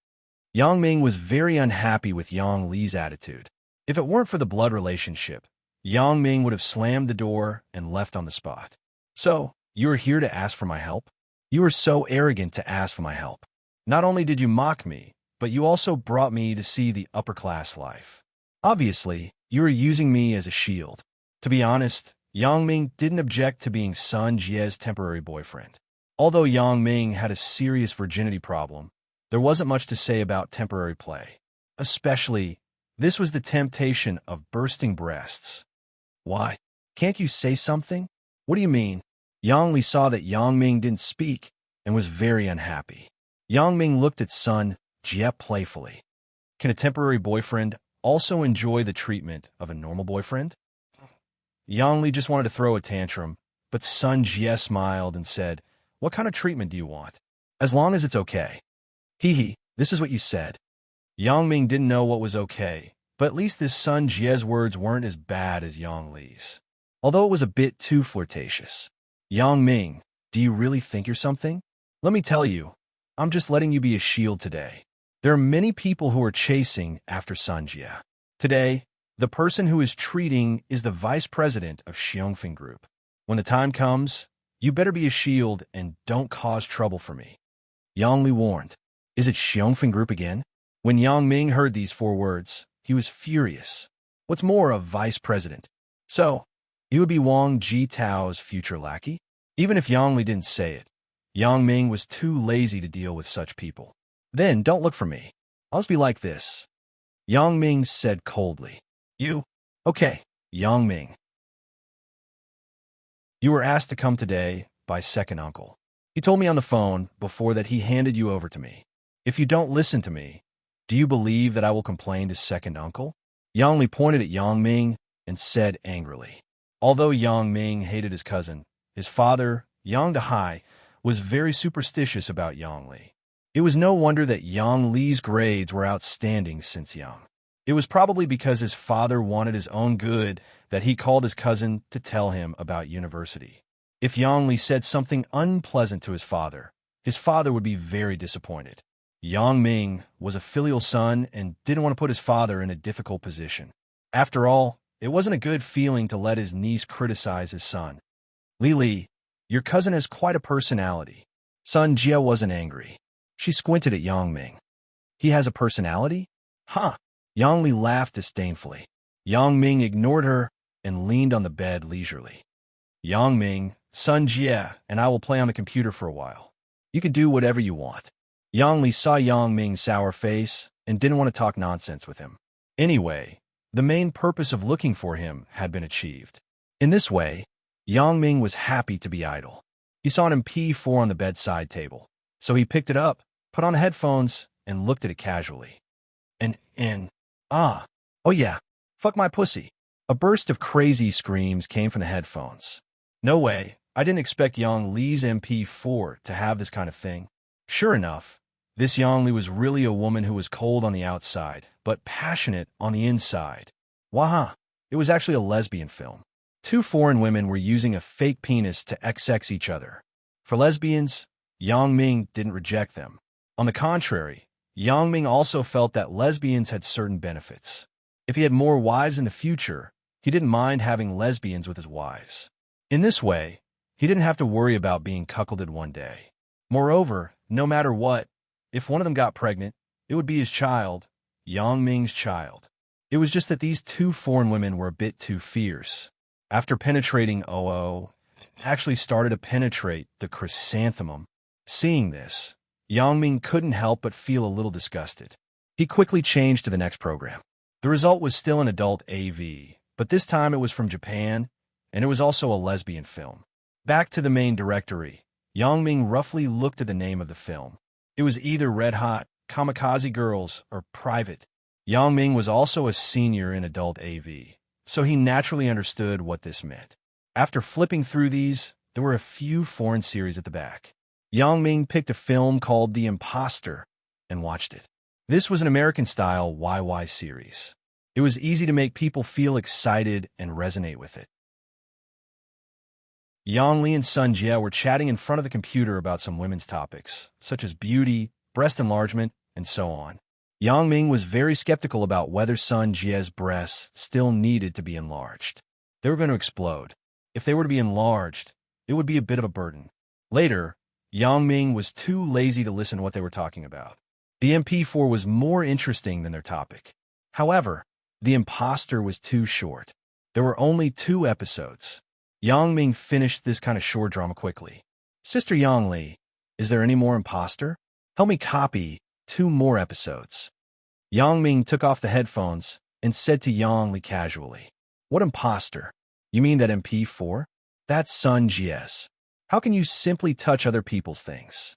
Speaker 1: Yang Ming was very unhappy with Yang Li's attitude. If it weren't for the blood relationship, Yang Ming would have slammed the door and left on the spot. So, you are here to ask for my help? You are so arrogant to ask for my help. Not only did you mock me, but you also brought me to see the upper-class life. Obviously, you are using me as a shield. To be honest, Yang Ming didn't object to being Sun Jie's temporary boyfriend. Although Yang Ming had a serious virginity problem, there wasn't much to say about temporary play. Especially, this was the temptation of bursting breasts. Why? Can't you say something? What do you mean? Yang Li saw that Yang Ming didn't speak and was very unhappy. Yang Ming looked at Sun Jie playfully. Can a temporary boyfriend also enjoy the treatment of a normal boyfriend? Yang Li just wanted to throw a tantrum, but Sun Jie smiled and said, what kind of treatment do you want? As long as it's okay. Hee, this is what you said. Yang Ming didn't know what was okay, but at least this Sun Jie's words weren't as bad as Yang Li's. Although it was a bit too flirtatious. Yang Ming, do you really think you're something? Let me tell you, I'm just letting you be a shield today. There are many people who are chasing after Sun Jie. Today, the person who is treating is the vice president of Xiongfeng Group. When the time comes, you better be a shield and don't cause trouble for me. Yang Li warned. Is it Xiongfeng Group again? When Yang Ming heard these 4 words, he was furious. What's more, a vice president? So, you would be Wang Jitao's future lackey? Even if Yang Li didn't say it, Yang Ming was too lazy to deal with such people. Then don't look for me. I'll just be like this. Yang Ming said coldly. You? Okay, Yang Ming. You were asked to come today by second uncle. He told me on the phone before that he handed you over to me. If you don't listen to me, do you believe that I will complain to second uncle? Yang Li pointed at Yang Ming and said angrily. Although Yang Ming hated his cousin, his father, Yang Dehai, was very superstitious about Yang Li. It was no wonder that Yang Li's grades were outstanding since young. It was probably because his father wanted his own good that he called his cousin to tell him about university. If Yang Li said something unpleasant to his father would be very disappointed. Yang Ming was a filial son and didn't want to put his father in a difficult position. After all, it wasn't a good feeling to let his niece criticize his son. Li, your cousin has quite a personality. Sun Jie wasn't angry. She squinted at Yang Ming. He has a personality? Huh. Yang Li laughed disdainfully. Yang Ming ignored her and leaned on the bed leisurely. Yang Ming, Sun Jie, and I will play on the computer for a while. You can do whatever you want. Yang Li saw Yang Ming's sour face and didn't want to talk nonsense with him. Anyway, the main purpose of looking for him had been achieved. In this way, Yang Ming was happy to be idle. He saw an MP4 on the bedside table, so he picked it up, put on the headphones, and looked at it casually. Oh yeah, fuck my pussy. A burst of crazy screams came from the headphones. No way, I didn't expect Yang Li's MP4 to have this kind of thing. Sure enough, this Yang Li was really a woman who was cold on the outside, but passionate on the inside. Waha, it was actually a lesbian film. 2 foreign women were using a fake penis to XX each other. For lesbians, Yang Ming didn't reject them. On the contrary, Yang Ming also felt that lesbians had certain benefits. If he had more wives in the future, He didn't mind having lesbians with his wives. In this way, he didn't have to worry about being cuckolded one day. Moreover, no matter what, if one of them got pregnant, it would be his child, Yang Ming's child. It was just that these two foreign women were a bit too fierce. After penetrating Oo, actually started to penetrate the chrysanthemum. Seeing this, Yang Ming couldn't help but feel a little disgusted. He quickly changed to the next program. The result was still an adult AV, but this time it was from Japan, and it was also a lesbian film. Back to the main directory, Yang Ming roughly looked at the name of the film. It was either Red Hot, Kamikaze Girls, or Private. Yang Ming was also a senior in adult AV, so he naturally understood what this meant. After flipping through these, there were a few foreign series at the back. Yang Ming picked a film called The Imposter and watched it. This was an American-style YY series. It was easy to make people feel excited and resonate with it. Yang Li and Sun Jie were chatting in front of the computer about some women's topics, such as beauty, breast enlargement, and so on. Yang Ming was very skeptical about whether Sun Jie's breasts still needed to be enlarged. They were going to explode. If they were to be enlarged, it would be a bit of a burden. Later, Yang Ming was too lazy to listen to what they were talking about. The MP4 was more interesting than their topic. However, The Imposter was too short. There were only 2 episodes. Yang Ming finished this kind of short drama quickly. Sister Yang Li, is there any more imposter? Help me copy 2 more episodes. Yang Ming took off the headphones and said to Yang Li casually, "What imposter? You mean that MP4? That's Sun Jie's. How can you simply touch other people's things?"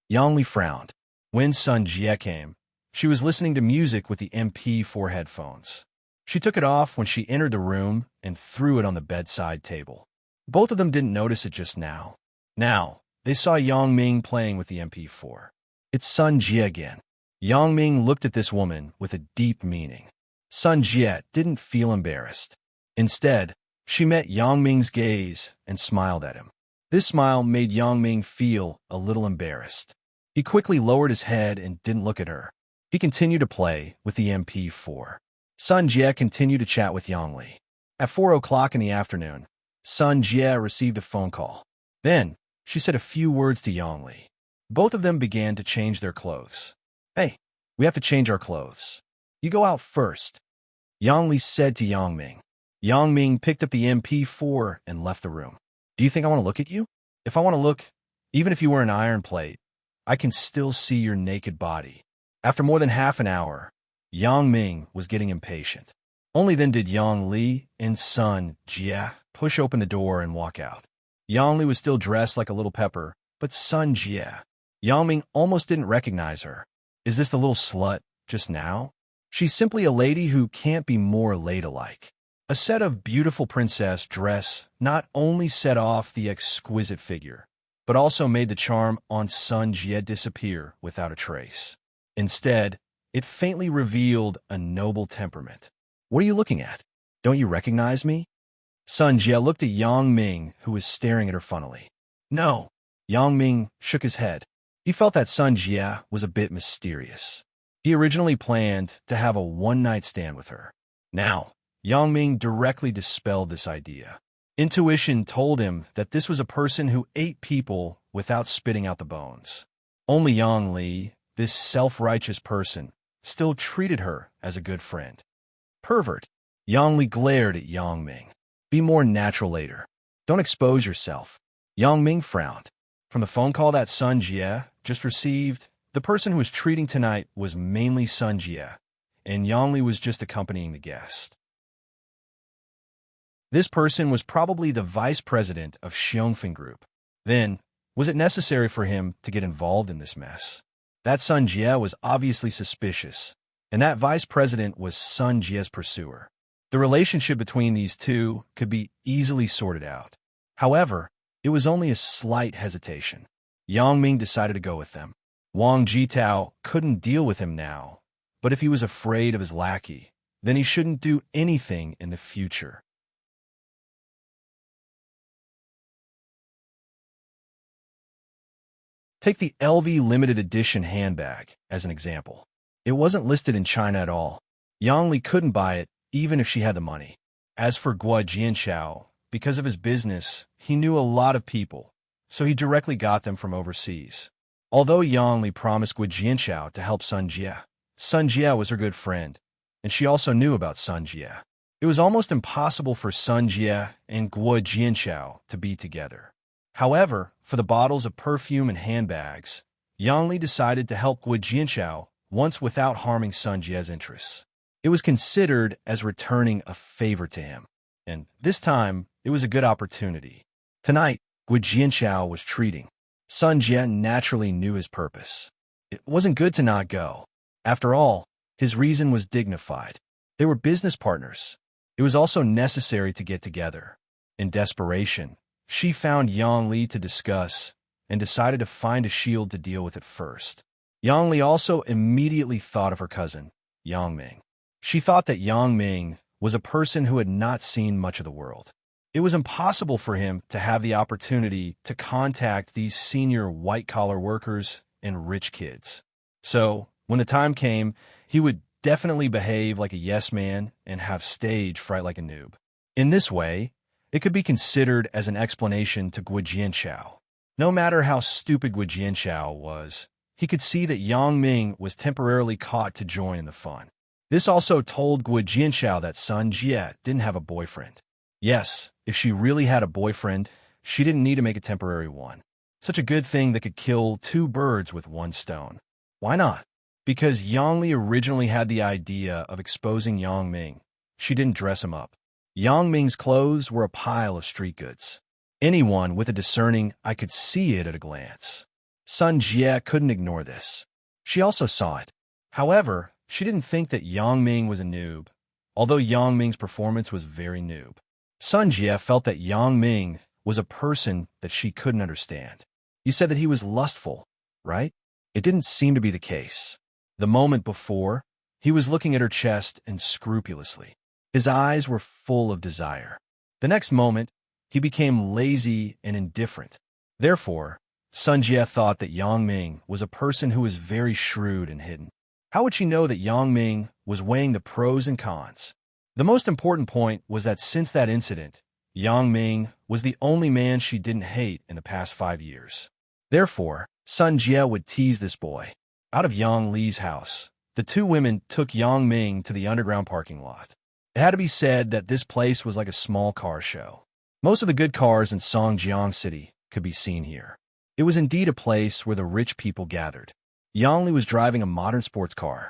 Speaker 1: Yang Li frowned. When Sun Jie came, she was listening to music with the MP4 headphones. She took it off when she entered the room and threw it on the bedside table. Both of them didn't notice it just now. Now, they saw Yang Ming playing with the MP4. It's Sun Jie again. Yang Ming looked at this woman with a deep meaning. Sun Jie didn't feel embarrassed. Instead, she met Yang Ming's gaze and smiled at him. This smile made Yang Ming feel a little embarrassed. He quickly lowered his head and didn't look at her. He continued to play with the MP4. Sun Jie continued to chat with Yang Li. At 4 o'clock in the afternoon, Sun Jie received a phone call. Then, she said a few words to Yang Li. Both of them began to change their clothes. "Hey, we have to change our clothes. You go out first," Yang Li said to Yang Ming. Yang Ming picked up the MP4 and left the room. "Do you think I want to look at you? If I want to look, even if you were an iron plate, I can still see your naked body." After more than half an hour, Yang Ming was getting impatient. Only then did Yang Li and Sun Jie push open the door and walk out. Yang Li was still dressed like a little pepper, but Sun Jie, Yang Ming almost didn't recognize her. Is this the little slut just now? She's simply a lady who can't be more ladylike. A set of beautiful princess dress not only set off the exquisite figure, but also made the charm on Sun Jie disappear without a trace. Instead, it faintly revealed a noble temperament. "What are you looking at? Don't you recognize me?" Sun Jie looked at Yang Ming, who was staring at her funnily. "No." Yang Ming shook his head. He felt that Sun Jie was a bit mysterious. He originally planned to have a one-night stand with her. Now, Yang Ming directly dispelled this idea. Intuition told him that this was a person who ate people without spitting out the bones. Only Yang Li, this self-righteous person, still treated her as a good friend. "Pervert." Yang Li glared at Yang Ming. "Be more natural later. Don't expose yourself." Yang Ming frowned. From the phone call that Sun Jie just received, the person who was treating tonight was mainly Sun Jie, and Yang Li was just accompanying the guest. This person was probably the vice president of Xiongfeng Group. Then, was it necessary for him to get involved in this mess? That Sun Jie was obviously suspicious, and that vice president was Sun Jie's pursuer. The relationship between these two could be easily sorted out. However, it was only a slight hesitation. Yang Ming decided to go with them. Wang Jitao couldn't deal with him now, but if he was afraid of his lackey, then he shouldn't do anything in the future. Take the LV limited edition handbag as an example. It wasn't listed in China at all. Yang Li couldn't buy it even if she had the money. As for Guo Jianchao, because of his business, he knew a lot of people, so he directly got them from overseas. Although Yang Li promised Guo Jianchao to help Sun Jie was her good friend, and she also knew about Sun Jie. It was almost impossible for Sun Jie and Guo Jianchao to be together. However, for the bottles of perfume and handbags, Yang Li decided to help Guo Jianchao once without harming Sun Jie's interests. It was considered as returning a favor to him, and this time it was a good opportunity. Tonight, Guo Jianchao was treating. Sun Jie naturally knew his purpose. It wasn't good to not go. After all, his reason was dignified. They were business partners. It was also necessary to get together. In desperation, she found Yang Li to discuss and decided to find a shield to deal with it first. Yang Li also immediately thought of her cousin, Yang Ming. She thought that Yang Ming was a person who had not seen much of the world. It was impossible for him to have the opportunity to contact these senior white-collar workers and rich kids. So, when the time came, he would definitely behave like a yes man and have stage fright like a noob. In this way, it could be considered as an explanation to Guo Jianchao. No matter how stupid Guo Jianchao was, he could see that Yang Ming was temporarily caught to join in the fun. This also told Guo Jianchao that Sun Jie didn't have a boyfriend. Yes, if she really had a boyfriend, she didn't need to make a temporary one. Such a good thing that could kill two birds with one stone. Why not? Because Yang Li originally had the idea of exposing Yang Ming. She didn't dress him up. Yang Ming's clothes were a pile of street goods. Anyone with a discerning eye could see it at a glance. Sun Jie couldn't ignore this. She also saw it. However, she didn't think that Yang Ming was a noob, although Yang Ming's performance was very noob. Sun Jie felt that Yang Ming was a person that she couldn't understand. You said that he was lustful, right? It didn't seem to be the case. The moment before, he was looking at her chest and scrupulously. His eyes were full of desire. The next moment, he became lazy and indifferent. Therefore, Sun Jie thought that Yang Ming was a person who was very shrewd and hidden. How would she know that Yang Ming was weighing the pros and cons? The most important point was that since that incident, Yang Ming was the only man she didn't hate in the past 5 years. Therefore, Sun Jie would tease this boy. Out of Yang Li's house, the two women took Yang Ming to the underground parking lot. It had to be said that this place was like a small car show. Most of the good cars in Songjiang City could be seen here. It was indeed a place where the rich people gathered. Yang Li was driving a modern sports car.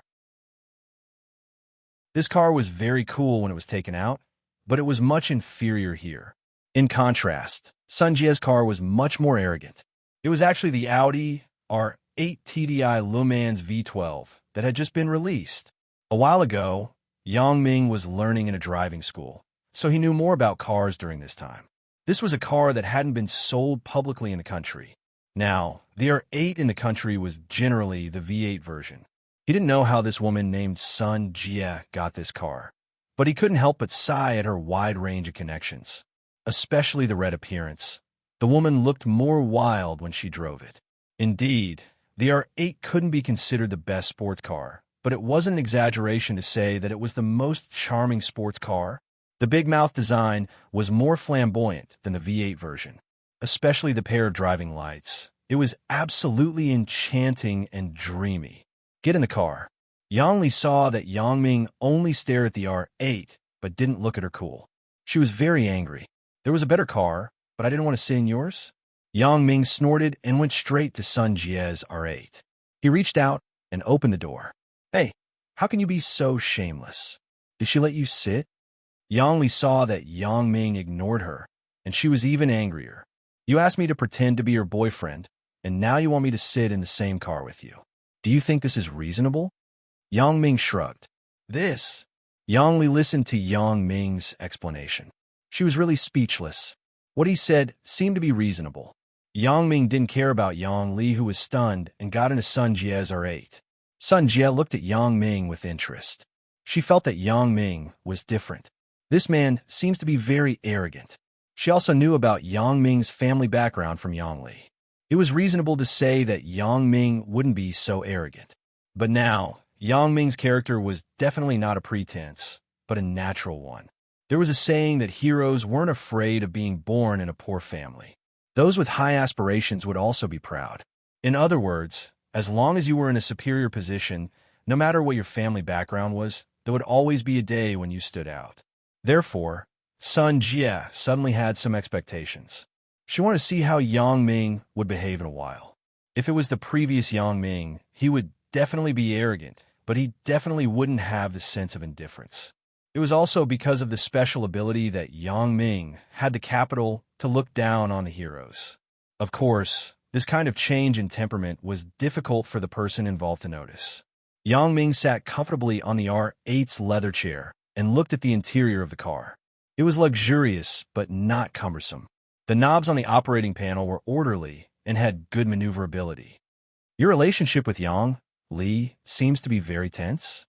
Speaker 1: This car was very cool when it was taken out, but it was much inferior here. In contrast, Sun Jie's car was much more arrogant. It was actually the Audi R8 TDI Le Mans V12 that had just been released. A while ago, Yang Ming was learning in a driving school, so he knew more about cars during this time. This was a car that hadn't been sold publicly in the country. Now, the R8 in the country was generally the V8 version. He didn't know how this woman named Sun Jie got this car, but he couldn't help but sigh at her wide range of connections, especially the red appearance. The woman looked more wild when she drove it. Indeed, the R8 couldn't be considered the best sports car, but it wasn't an exaggeration to say that it was the most charming sports car. The big mouth design was more flamboyant than the V8 version, especially the pair of driving lights. It was absolutely enchanting and dreamy. Get in the car. Yang Li saw that Yang Ming only stared at the R8, but didn't look at her cool. She was very angry. There was a better car, but I didn't want to sit in yours. Yang Ming snorted and went straight to Sun Jie's R8. He reached out and opened the door. Hey, how can you be so shameless? Did she let you sit? Yang Li saw that Yang Ming ignored her, and she was even angrier. You asked me to pretend to be your boyfriend, and now you want me to sit in the same car with you. Do you think this is reasonable? Yang Ming shrugged. Yang Li listened to Yang Ming's explanation. She was really speechless. What he said seemed to be reasonable. Yang Ming didn't care about Yang Li, who was stunned and got into Sun Jie's R8. Sun Jie looked at Yang Ming with interest. She felt that Yang Ming was different. This man seems to be very arrogant. She also knew about Yang Ming's family background from Yang Li. It was reasonable to say that Yang Ming wouldn't be so arrogant. But now, Yang Ming's character was definitely not a pretense, but a natural one. There was a saying that heroes weren't afraid of being born in a poor family. Those with high aspirations would also be proud. In other words, as long as you were in a superior position, no matter what your family background was, there would always be a day when you stood out. Therefore, Sun Jie suddenly had some expectations. She wanted to see how Yang Ming would behave in a while. If it was the previous Yang Ming, he would definitely be arrogant, but he definitely wouldn't have the sense of indifference. It was also because of the special ability that Yang Ming had the capital to look down on the heroes. Of course, this kind of change in temperament was difficult for the person involved to notice. Yang Ming sat comfortably on the R8's leather chair and looked at the interior of the car. It was luxurious, but not cumbersome. The knobs on the operating panel were orderly and had good maneuverability. Your relationship with Yang Li seems to be very tense.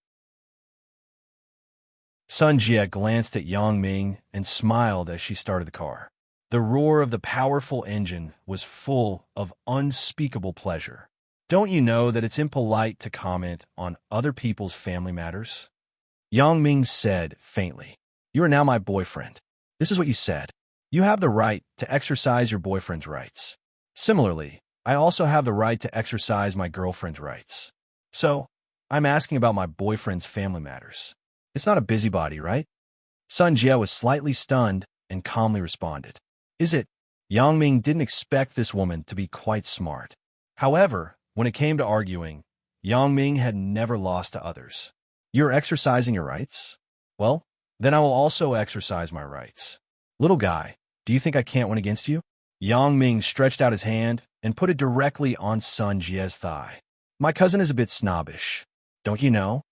Speaker 1: Sun Jie glanced at Yang Ming and smiled as she started the car. The roar of the powerful engine was full of unspeakable pleasure. Don't you know that it's impolite to comment on other people's family matters? Yang Ming said faintly, "You are now my boyfriend. This is what you said. You have the right to exercise your boyfriend's rights. Similarly, I also have the right to exercise my girlfriend's rights. So, I'm asking about my boyfriend's family matters. It's not a busybody, right?" Sun Jie was slightly stunned and calmly responded, "Is it?" Yang Ming didn't expect this woman to be quite smart. However, when it came to arguing, Yang Ming had never lost to others. "You're exercising your rights? Well, then I will also exercise my rights. Little guy, do you think I can't win against you?" Yang Ming stretched out his hand and put it directly on Sun Jie's thigh. "My cousin is a bit snobbish. Don't you know?"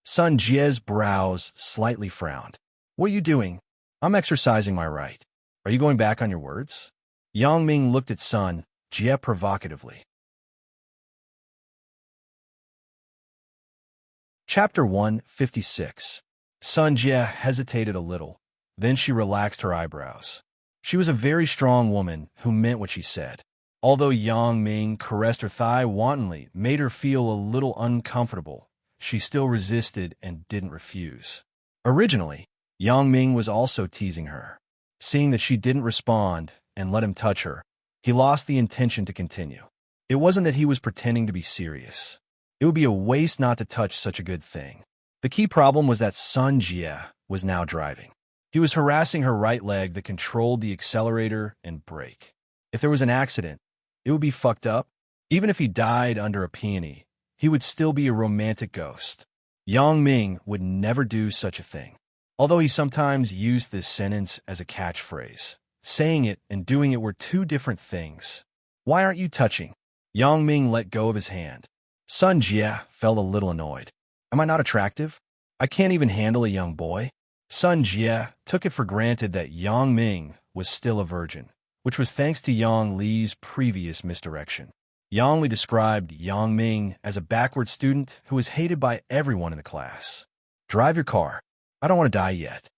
Speaker 1: Sun Jie's brows slightly frowned. "What are you doing?" "I'm exercising my right. Are you going back on your words?" Yang Ming looked at Sun Jie provocatively. Chapter 156. Sun Jie hesitated a little. Then she relaxed her eyebrows. She was a very strong woman who meant what she said. Although Yang Ming caressed her thigh wantonly, made her feel a little uncomfortable, she still resisted and didn't refuse. Originally, Yang Ming was also teasing her. Seeing that she didn't respond and let him touch her, he lost the intention to continue. It wasn't that he was pretending to be serious. It would be a waste not to touch such a good thing. The key problem was that Sun Jie was now driving. He was harassing her right leg that controlled the accelerator and brake. If there was an accident, it would be fucked up. Even if he died under a peony, he would still be a romantic ghost. Yang Ming would never do such a thing. Although he sometimes used this sentence as a catchphrase, saying it and doing it were two different things. "Why aren't you touching?" Yang Ming let go of his hand. Sun Jie felt a little annoyed. "Am I not attractive? I can't even handle a young boy." Sun Jie took it for granted that Yang Ming was still a virgin, which was thanks to Yang Li's previous misdirection. Yang Li described Yang Ming as a backward student who was hated by everyone in the class. "Drive your car. I don't want to die yet."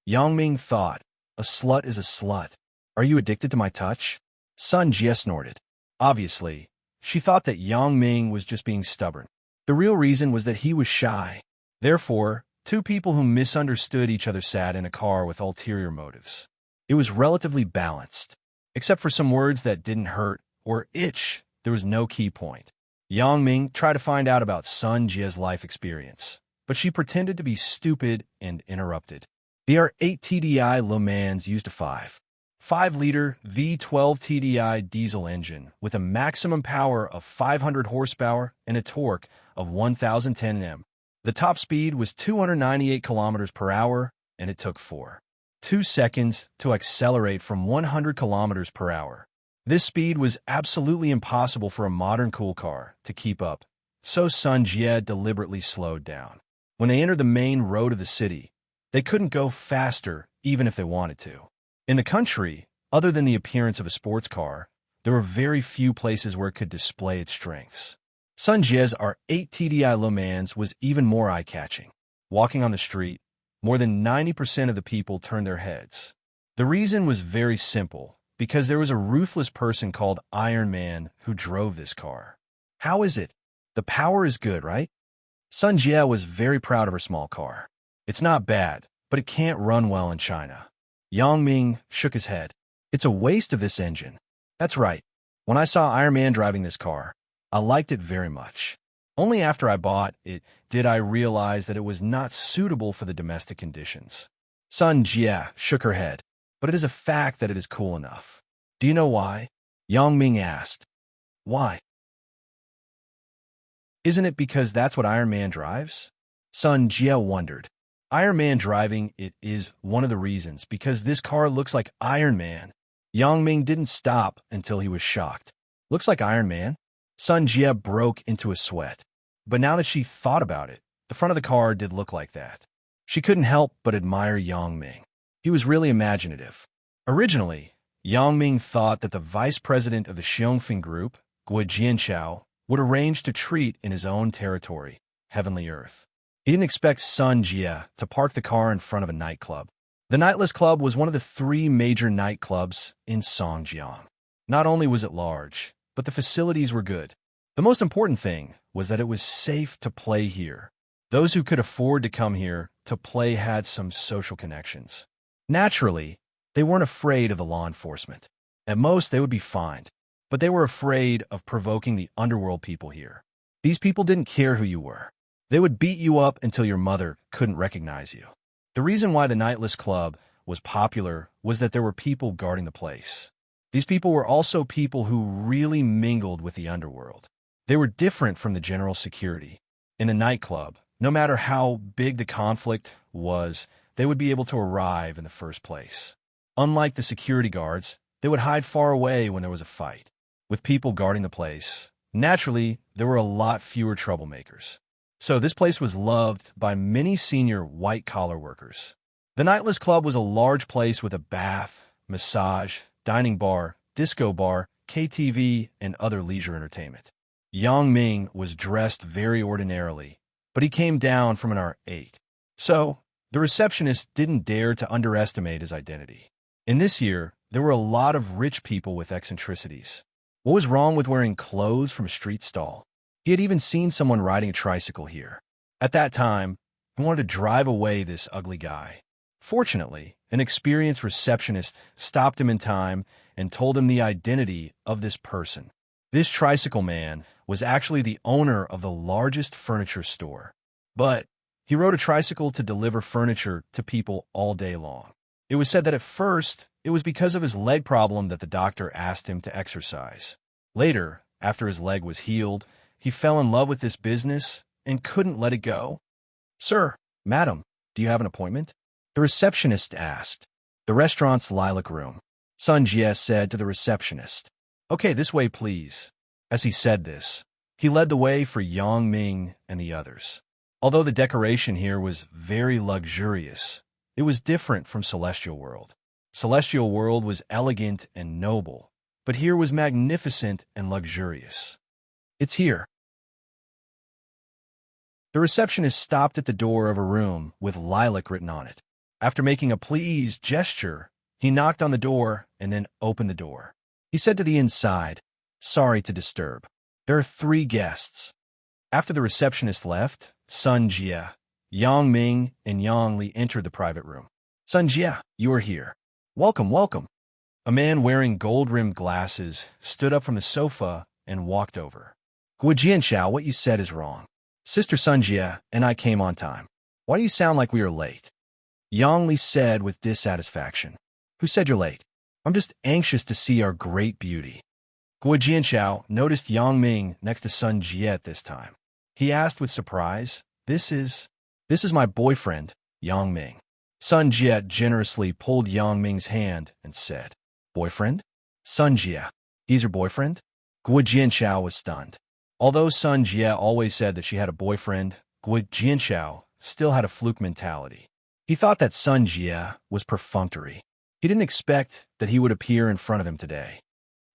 Speaker 1: Yang Ming thought, "A slut is a slut. Are you addicted to my touch?" Sun Jie snorted. Obviously, she thought that Yang Ming was just being stubborn. The real reason was that he was shy. Therefore, two people who misunderstood each other sat in a car with ulterior motives. It was relatively balanced. Except for some words that didn't hurt or itch, there was no key point. Yang Ming tried to find out about Sun Jie's life experience, but she pretended to be stupid and interrupted. The R8 TDI Le Mans used a 5.5-liter V12 TDI diesel engine with a maximum power of 500 horsepower and a torque of 1,010 Nm. The top speed was 298 kilometers per hour, and it took 4.2 seconds to accelerate from 100 kilometers per hour. This speed was absolutely impossible for a modern cool car to keep up, so Sun Jie deliberately slowed down. When they entered the main road of the city, they couldn't go faster even if they wanted to. In the country, other than the appearance of a sports car, there were very few places where it could display its strengths. Sun Jie's R8 TDI Le Mans was even more eye-catching. Walking on the street, more than 90% of the people turned their heads. The reason was very simple, because there was a ruthless person called Iron Man who drove this car. How is it? The power is good, right? Sun Jie was very proud of her small car. It's not bad, but it can't run well in China. Yang Ming shook his head. It's a waste of this engine. That's right. When I saw Iron Man driving this car, I liked it very much. Only after I bought it did I realize that it was not suitable for the domestic conditions. Sun Jie shook her head, but it is a fact that it is cool enough. Do you know why? Yang Ming asked. Why? Isn't it because that's what Iron Man drives? Sun Jie wondered. Iron Man driving it is one of the reasons, because this car looks like Iron Man. Yang Ming didn't stop until he was shocked. Looks like Iron Man? Sun Jie broke into a sweat. But now that she thought about it, the front of the car did look like that. She couldn't help but admire Yang Ming. He was really imaginative. Originally, Yang Ming thought that the vice president of the Xiongfeng Group, Guo Jianchao, would arrange to treat in his own territory, Heavenly Earth. He didn't expect Sun Jie to park the car in front of a nightclub. The Nightless Club was one of the 3 major nightclubs in Songjiang. Not only was it large, but the facilities were good. The most important thing was that it was safe to play here. Those who could afford to come here to play had some social connections. Naturally, they weren't afraid of the law enforcement. At most, they would be fined. But they were afraid of provoking the underworld people here. These people didn't care who you were. They would beat you up until your mother couldn't recognize you. The reason why the Nightless Club was popular was that there were people guarding the place. These people were also people who really mingled with the underworld. They were different from the general security. In a nightclub, no matter how big the conflict was, they would be able to arrive in the first place. Unlike the security guards, they would hide far away when there was a fight. With people guarding the place, naturally, there were a lot fewer troublemakers. So this place was loved by many senior white-collar workers. The Nightless Club was a large place with a bath, massage, dining bar, disco bar, KTV, and other leisure entertainment. Yang Ming was dressed very ordinarily, but he came down from an R8. So, the receptionist didn't dare to underestimate his identity. In this year, there were a lot of rich people with eccentricities. What was wrong with wearing clothes from a street stall? He had even seen someone riding a tricycle here. At that time, he wanted to drive away this ugly guy. Fortunately, an experienced receptionist stopped him in time and told him the identity of this person. This tricycle man was actually the owner of the largest furniture store. But he rode a tricycle to deliver furniture to people all day long. It was said that at first, it was because of his leg problem that the doctor asked him to exercise. Later, after his leg was healed, he fell in love with this business and couldn't let it go. Sir, madam, do you have an appointment? The receptionist asked. The restaurant's lilac room. Sun Jie said to the receptionist. Okay, this way, please. As he said this, he led the way for Yang Ming and the others. Although the decoration here was very luxurious, it was different from Celestial World. Celestial World was elegant and noble, but here was magnificent and luxurious. It's here. The receptionist stopped at the door of a room with lilac written on it. After making a pleased gesture, he knocked on the door and then opened the door. He said to the inside, "Sorry to disturb. There are 3 guests." After the receptionist left, Sun Jie, Yang Ming, and Yang Li entered the private room. Sun Jie, you are here. Welcome, welcome. A man wearing gold-rimmed glasses stood up from the sofa and walked over. Guo Jianchao, what you said is wrong. Sister Sun Jie and I came on time. Why do you sound like we are late? Yang Li said with dissatisfaction. Who said you're late? I'm just anxious to see our great beauty. Guo Jianchao noticed Yang Ming next to Sun Jie at this time. He asked with surprise, This is my boyfriend, Yang Ming. Sun Jie generously pulled Yang Ming's hand and said, Boyfriend? Sun Jie, he's your boyfriend? Guo Jianchao was stunned. Although Sun Jie always said that she had a boyfriend, Guo Jianchao still had a fluke mentality. He thought that Sun Jie was perfunctory. He didn't expect that he would appear in front of him today.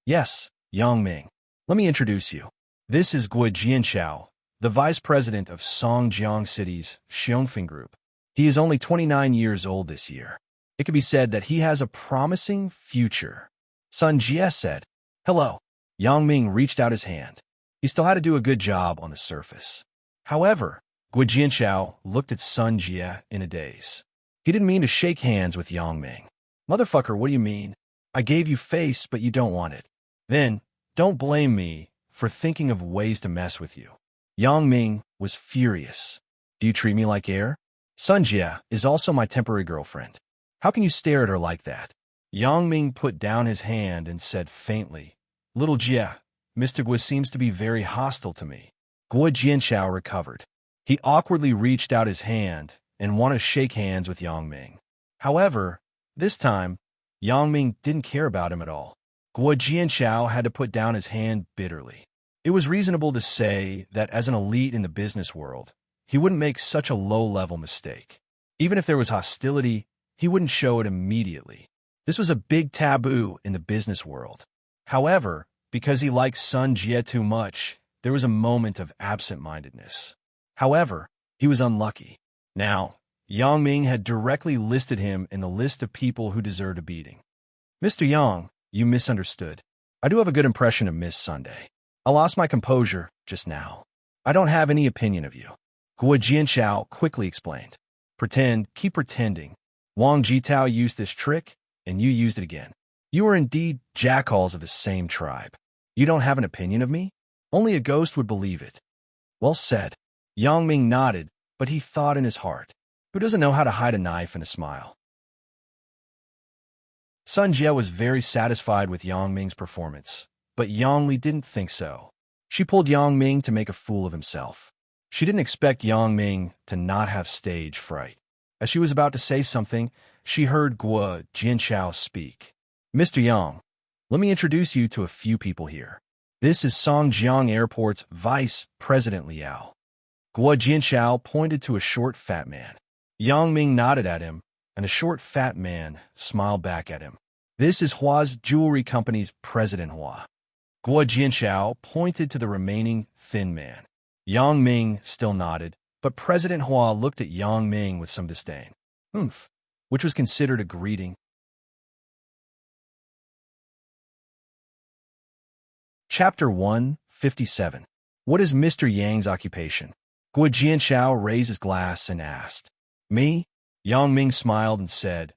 Speaker 1: Yes, Yang Ming. Let me introduce you. This is Guo Jianchao, the vice president of Songjiang City's Xiongfeng Group. He is only 29 years old this year. It could be said that he has a promising future. Sun Jie said, Hello. Yang Ming reached out his hand. He still had to do a good job on the surface. However, Guo Jianchao looked at Sun Jie in a daze. He didn't mean to shake hands with Yang Ming. Motherfucker, what do you mean? I gave you face, but you don't want it. Then, don't blame me for thinking of ways to mess with you. Yang Ming was furious. Do you treat me like air? Sun Jia is also my temporary girlfriend. How can you stare at her like that? Yang Ming put down his hand and said faintly, Little Jia, Mr. Guo seems to be very hostile to me. Guo Jianchao recovered. He awkwardly reached out his hand and wanted to shake hands with Yang Ming. However, this time, Yang Ming didn't care about him at all. Guo Jianchao had to put down his hand bitterly. It was reasonable to say that as an elite in the business world, he wouldn't make such a low-level mistake. Even if there was hostility, he wouldn't show it immediately. This was a big taboo in the business world. However, because he liked Sun Jie too much, there was a moment of absent-mindedness. However, he was unlucky. Now, Yang Ming had directly listed him in the list of people who deserved a beating. Mr. Yang, you misunderstood. I do have a good impression of Miss Sunday. I lost my composure just now. I don't have any opinion of you. Guo Jianchao quickly explained. Keep pretending. Wang Jitao used this trick, and you used it again. You are indeed jackals of the same tribe. You don't have an opinion of me? Only a ghost would believe it. Well said. Yang Ming nodded, but he thought in his heart. Who doesn't know how to hide a knife in a smile? Sun Jie was very satisfied with Yang Ming's performance, but Yang Li didn't think so. She pulled Yang Ming to make a fool of himself. She didn't expect Yang Ming to not have stage fright. As she was about to say something, she heard Guo Jianchao speak. Mr. Yang, let me introduce you to a few people here. This is Songjiang Airport's Vice President Liao. Guo Jianchao pointed to a short, fat man. Yang Ming nodded at him, and the short, fat man smiled back at him. This is Hua's Jewelry Company's President Hua. Guo Jianchao pointed to the remaining thin man. Yang Ming still nodded, but President Hua looked at Yang Ming with some disdain. Which was considered a greeting. Chapter 157. What is Mr. Yang's occupation? Guo Jianchao raised his glass and asked. Me? Yang Ming smiled and said,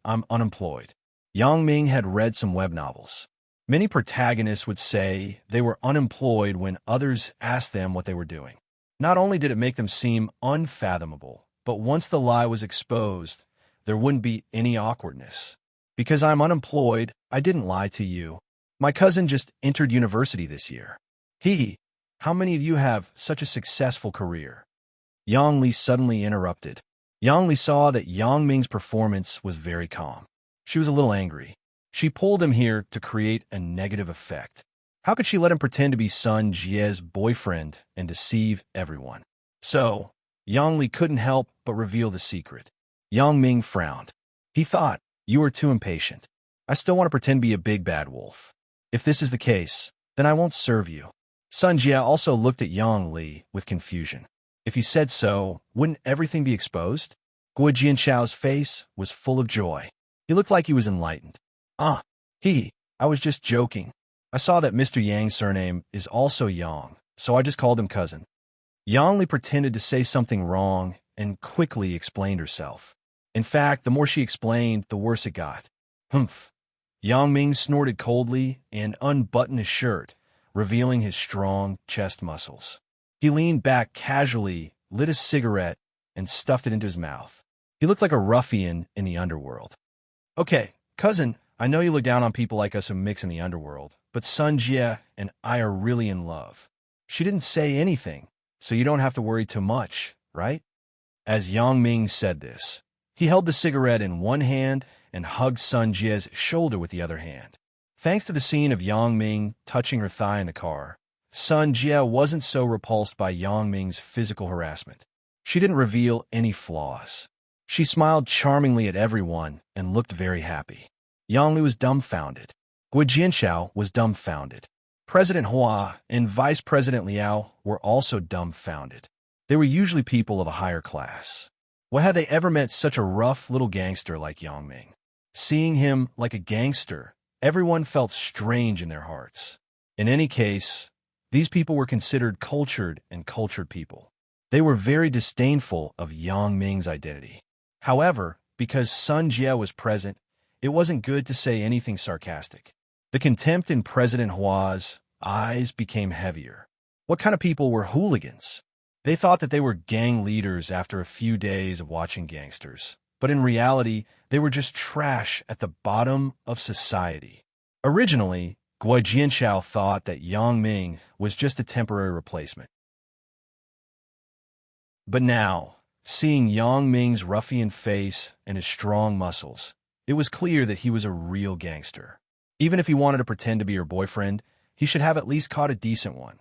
Speaker 1: I'm unemployed. Yang Ming had read some web novels. Many protagonists would say they were unemployed when others asked them what they were doing. Not only did it make them seem unfathomable, but once the lie was exposed, there wouldn't be any awkwardness. Because I'm unemployed, I didn't lie to you. My cousin just entered university this year. How many of you have such a successful career? Yang Li suddenly interrupted. Yang Li saw that Yang Ming's performance was very calm. She was a little angry. She pulled him here to create a negative effect. How could she let him pretend to be Sun Jie's boyfriend and deceive everyone? So, Yang Li couldn't help but reveal the secret. Yang Ming frowned. He thought, you are too impatient. I still want to pretend to be a big bad wolf. If this is the case, then I won't serve you. Sun Jie also looked at Yang Li with confusion. If you said so, wouldn't everything be exposed? Guo Jianchao's face was full of joy. He looked like he was enlightened. I was just joking. I saw that Mr. Yang's surname is also Yang, so I just called him cousin. Yang Li pretended to say something wrong and quickly explained herself. In fact, the more she explained, the worse it got. Yang Ming snorted coldly and unbuttoned his shirt, revealing his strong chest muscles. He leaned back casually, lit a cigarette, and stuffed it into his mouth. He looked like a ruffian in the underworld. Okay, cousin, I know you look down on people like us who mix in the underworld, but Sun Jie and I are really in love. She didn't say anything, so you don't have to worry too much, right? As Yang Ming said this, he held the cigarette in one hand and hugged Sun Jie's shoulder with the other hand. Thanks to the scene of Yang Ming touching her thigh in the car, Sun Jie wasn't so repulsed by Yang Ming's physical harassment. She didn't reveal any flaws. She smiled charmingly at everyone and looked very happy. Yang Li was dumbfounded. Guo Jianchao was dumbfounded. President Hua and Vice President Liao were also dumbfounded. They were usually people of a higher class. Why had they ever met such a rough little gangster like Yang Ming? Seeing him like a gangster, everyone felt strange in their hearts. In any case, these people were considered cultured and cultured people. They were very disdainful of Yang Ming's identity. However, because Sun Jie was present, it wasn't good to say anything sarcastic. The contempt in President Hua's eyes became heavier. What kind of people were hooligans? They thought that they were gang leaders after a few days of watching gangsters. But in reality, they were just trash at the bottom of society. Originally, Guo Jianshao thought that Yang Ming was just a temporary replacement. But now, seeing Yang Ming's ruffian face and his strong muscles, it was clear that he was a real gangster. Even if he wanted to pretend to be her boyfriend, he should have at least caught a decent one,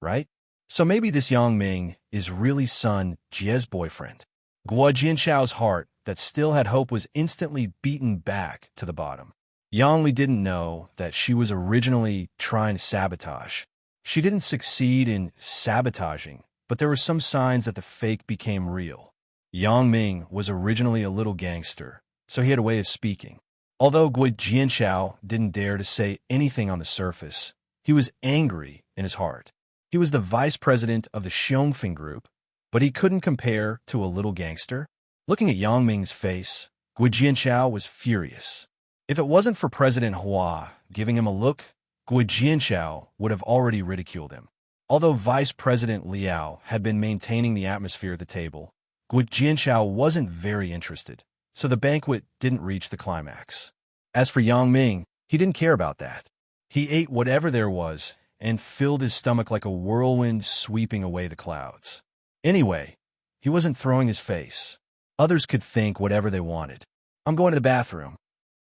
Speaker 1: right? So maybe this Yang Ming is really Sun Jie's boyfriend. Guo Jianshao's heart that still had hope was instantly beaten back to the bottom. Yang Li didn't know that she was originally trying to sabotage. She didn't succeed in sabotaging, but there were some signs that the fake became real. Yang Ming was originally a little gangster, so he had a way of speaking. Although Guo Jianshao didn't dare to say anything on the surface, he was angry in his heart. He was the vice president of the Xiongfeng group, but he couldn't compare to a little gangster. Looking at Yang Ming's face, Guo Jianshao was furious. If it wasn't for President Hua giving him a look, Guo Jianshao would have already ridiculed him. Although Vice President Liao had been maintaining the atmosphere at the table, Guo Jianshao wasn't very interested, so the banquet didn't reach the climax. As for Yang Ming, he didn't care about that. He ate whatever there was and filled his stomach like a whirlwind sweeping away the clouds. Anyway, he wasn't throwing his face. Others could think whatever they wanted. I'm going to the bathroom.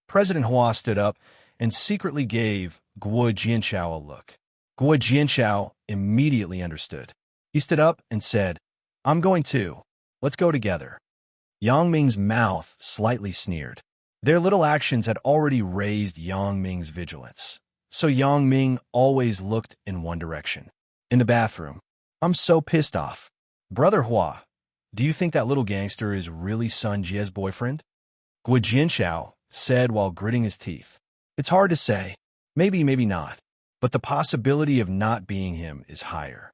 Speaker 1: President Hua stood up and secretly gave Guo Jianshao a look. Guo Jianshao immediately understood. He stood up and said, I'm going too. Let's go together. Yang Ming's mouth slightly sneered. Their little actions had already raised Yang Ming's vigilance. So Yang Ming always looked in one direction. In the bathroom. I'm so pissed off. Brother Hua, do you think that little gangster is really Sun Jie's boyfriend? Guo Jianshao said while gritting his teeth. It's hard to say. Maybe, maybe not. But the possibility of not being him is higher.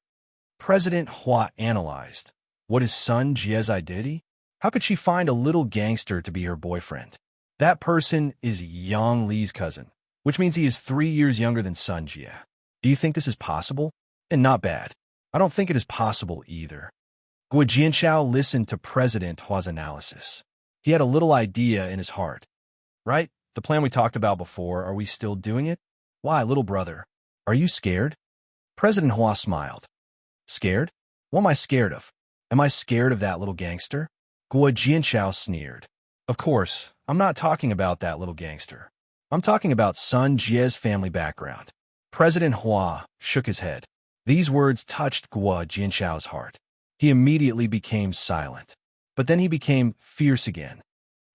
Speaker 1: President Hua analyzed. What is Sun Jie's identity? How could she find a little gangster to be her boyfriend? That person is Yang Li's cousin, which means he is 3 years younger than Sun Jie. Do you think this is possible? And not bad. I don't think it is possible either. Guo Jianshao listened to President Hua's analysis. He had a little idea in his heart. Right? The plan we talked about before, are we still doing it? Why, little brother? Are you scared? President Hua smiled. Scared? What am I scared of? Am I scared of that little gangster? Guo Jianshao sneered. Of course, I'm not talking about that little gangster. I'm talking about Sun Jie's family background. President Hua shook his head. These words touched Guo Jianshao's heart. He immediately became silent. But then he became fierce again.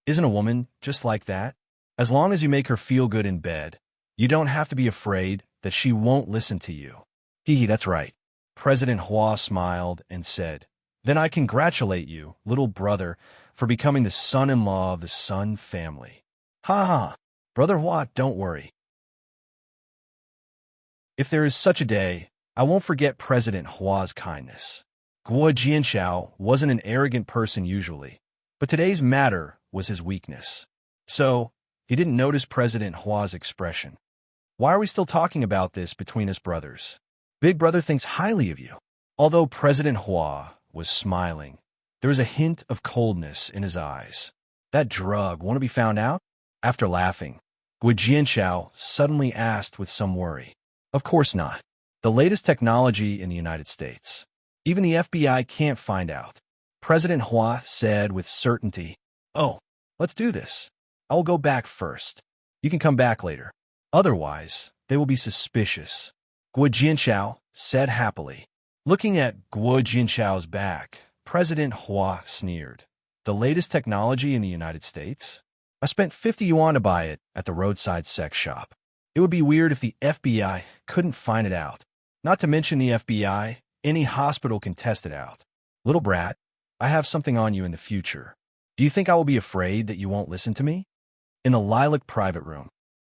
Speaker 1: Isn't a woman just like that? As long as you make her feel good in bed, you don't have to be afraid that she won't listen to you. Hee, that's right. President Hua smiled and said, Then I congratulate you, little brother, for becoming the son-in-law of the Sun family. Ha ha. Brother Hua, don't worry. If there is such a day, I won't forget President Hua's kindness. Guo Jianshao wasn't an arrogant person usually, but today's matter was his weakness. So, he didn't notice President Hua's expression. Why are we still talking about this between us brothers? Big brother thinks highly of you. Although President Hua was smiling, there was a hint of coldness in his eyes. That drug, want to be found out? After laughing, Guo Jianshao suddenly asked with some worry. Of course not. The latest technology in the United States. Even the FBI can't find out. President Hua said with certainty, Oh, let's do this. I will go back first. You can come back later. Otherwise, they will be suspicious. Guo Jianshao said happily. Looking at Guo Jianshao's back, President Hua sneered. The latest technology in the United States? I spent 50 yuan to buy it at the roadside sex shop. It would be weird if the FBI couldn't find it out. Not to mention the FBI, any hospital can test it out. Little brat, I have something on you in the future. Do you think I will be afraid that you won't listen to me? In the lilac private room.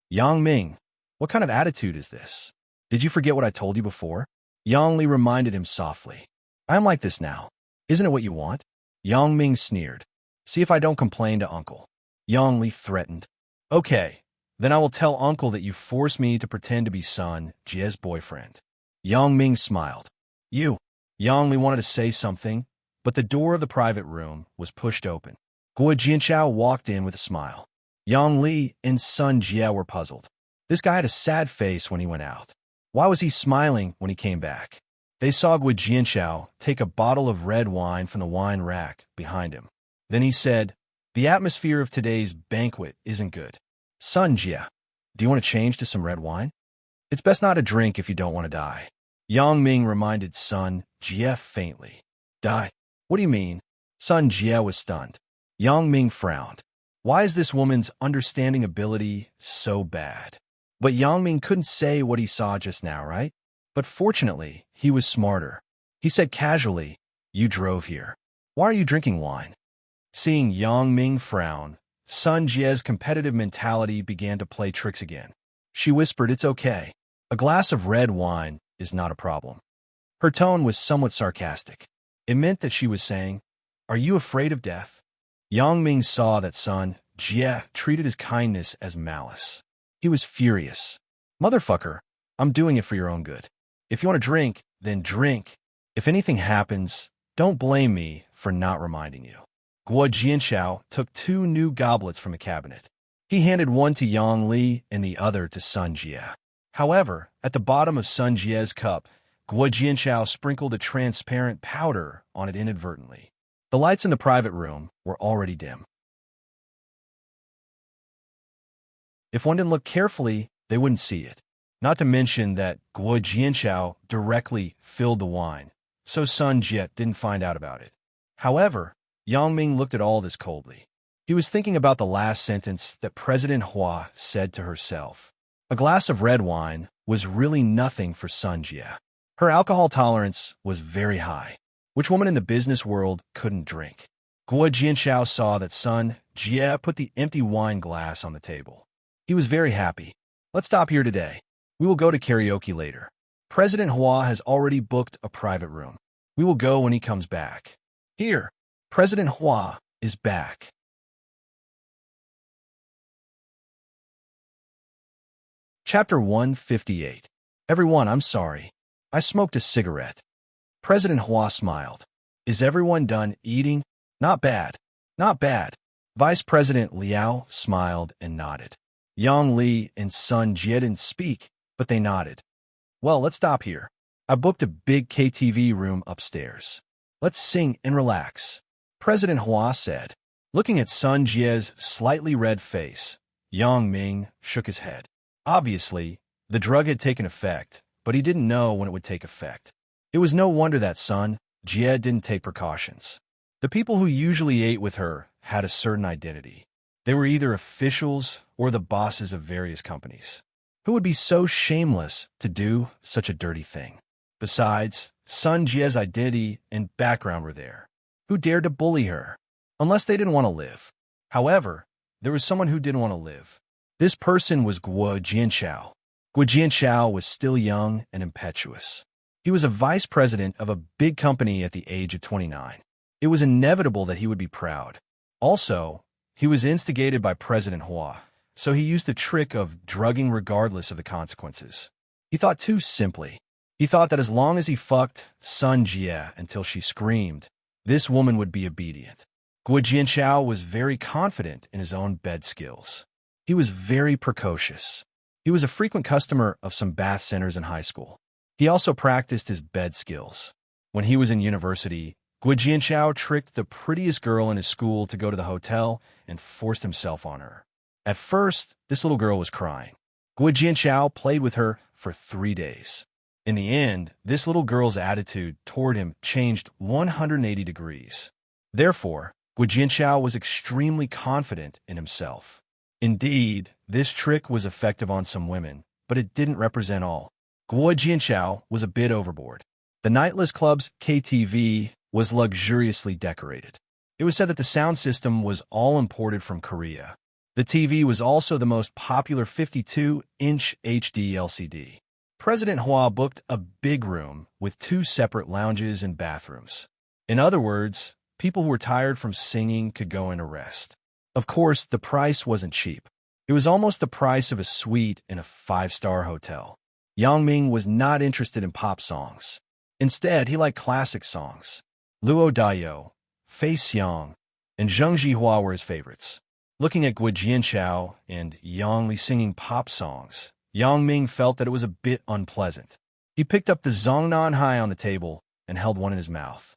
Speaker 1: Yang Ming, what kind of attitude is this? Did you forget what I told you before? Yang Li reminded him softly. I am like this now. Isn't it what you want? Yang Ming sneered. See if I don't complain to Uncle. Yang Li threatened. Okay, then I will tell Uncle that you forced me to pretend to be Sun Jie's boyfriend. Yang Ming smiled. You. Yang Li wanted to say something, but the door of the private room was pushed open. Guo Jianchao walked in with a smile. Yang Li and Sun Jie were puzzled. This guy had a sad face when he went out. Why was he smiling when he came back? They saw Guo Jianchao take a bottle of red wine from the wine rack behind him. Then he said, "The atmosphere of today's banquet isn't good. Sun Jie, do you want to change to some red wine? It's best not to drink if you don't want to die." Yang Ming reminded Sun Jie faintly. Die? What do you mean? Sun Jie was stunned. Yang Ming frowned. Why is this woman's understanding ability so bad? But Yang Ming couldn't say what he saw just now, right? But fortunately, he was smarter. He said casually, "You drove here. Why are you drinking wine?" Seeing Yang Ming frown, Sun Jie's competitive mentality began to play tricks again. She whispered, "It's okay. A glass of red wine is not a problem." Her tone was somewhat sarcastic. It meant that she was saying, "Are you afraid of death?" Yang Ming saw that Sun Jie treated his kindness as malice. He was furious. "Motherfucker, I'm doing it for your own good. If you want to drink, then drink. If anything happens, don't blame me for not reminding you." Guo Jianchao took 2 new goblets from a cabinet. He handed one to Yang Li and the other to Sun Jie. However, at the bottom of Sun Jie's cup, Guo Jianchao sprinkled a transparent powder on it inadvertently. The lights in the private room were already dim. If one didn't look carefully, they wouldn't see it. Not to mention that Guo Jianchao directly filled the wine, so Sun Jie didn't find out about it. However, Yang Ming looked at all this coldly. He was thinking about the last sentence that President Hua said to herself. A glass of red wine was really nothing for Sun Jie. Her alcohol tolerance was very high. Which woman in the business world couldn't drink? Guo Jianchao saw that Sun Jie put the empty wine glass on the table. He was very happy. "Let's stop here today. We will go to karaoke later. President Hua has already booked a private room. We will go when he comes back." Here, President Hua is back. Chapter 158. Everyone, I'm sorry. I smoked a cigarette. President Hua smiled. Is everyone done eating? Not bad. Not bad. Vice President Liao smiled and nodded. Yang Li and Sun Jie didn't speak, but they nodded. Well, let's stop here. I booked a big KTV room upstairs. Let's sing and relax. President Hua said. Looking at Sun Jie's slightly red face, Yang Ming shook his head. Obviously, the drug had taken effect, but he didn't know when it would take effect. It was no wonder that Sun Jie didn't take precautions. The people who usually ate with her had a certain identity. They were either officials or the bosses of various companies. Who would be so shameless to do such a dirty thing? Besides, Sun Jie's identity and background were there. Who dared to bully her? Unless they didn't want to live. However, there was someone who didn't want to live. This person was Guo Jianchao. Guo Jianchao was still young and impetuous. He was a vice president of a big company at the age of 29. It was inevitable that he would be proud. Also, he was instigated by President Hua, so he used the trick of drugging regardless of the consequences. He thought too simply. He thought that as long as he fucked Sun Jie until she screamed, this woman would be obedient. Guo Jianchao was very confident in his own bed skills. He was very precocious. He was a frequent customer of some bath centers in high school. He also practiced his bed skills. When he was in university, Guo Jianchao tricked the prettiest girl in his school to go to the hotel and forced himself on her. At first, this little girl was crying. Guo Jianchao played with her for 3 days. In the end, this little girl's attitude toward him changed 180 degrees. Therefore, Guo Jianchao was extremely confident in himself. Indeed, this trick was effective on some women, but it didn't represent all. Guo Jianchao was a bit overboard. The Nightless Club's KTV was luxuriously decorated. It was said that the sound system was all imported from Korea. The TV was also the most popular 52-inch HD LCD. President Hua booked a big room with 2 separate lounges and bathrooms. In other words, people who were tired from singing could go in to rest. Of course, the price wasn't cheap. It was almost the price of a suite in a five-star hotel. Yang Ming was not interested in pop songs. Instead, he liked classic songs. Luo Daiyou, Fei Xiang, and Zheng Jihua were his favorites. Looking at Guo Jianchao and Yang Li singing pop songs, Yang Ming felt that it was a bit unpleasant. He picked up the Zhongnan Hai on the table and held one in his mouth.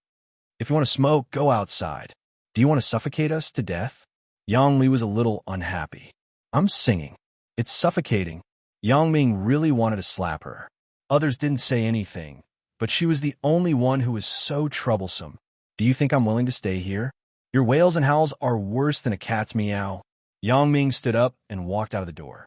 Speaker 1: If you want to smoke, go outside. Do you want to suffocate us to death? Yang Li was a little unhappy. I'm singing. It's suffocating. Yang Ming really wanted to slap her. Others didn't say anything, but she was the only one who was so troublesome. Do you think I'm willing to stay here? Your wails and howls are worse than a cat's meow. Yang Ming stood up and walked out of the door.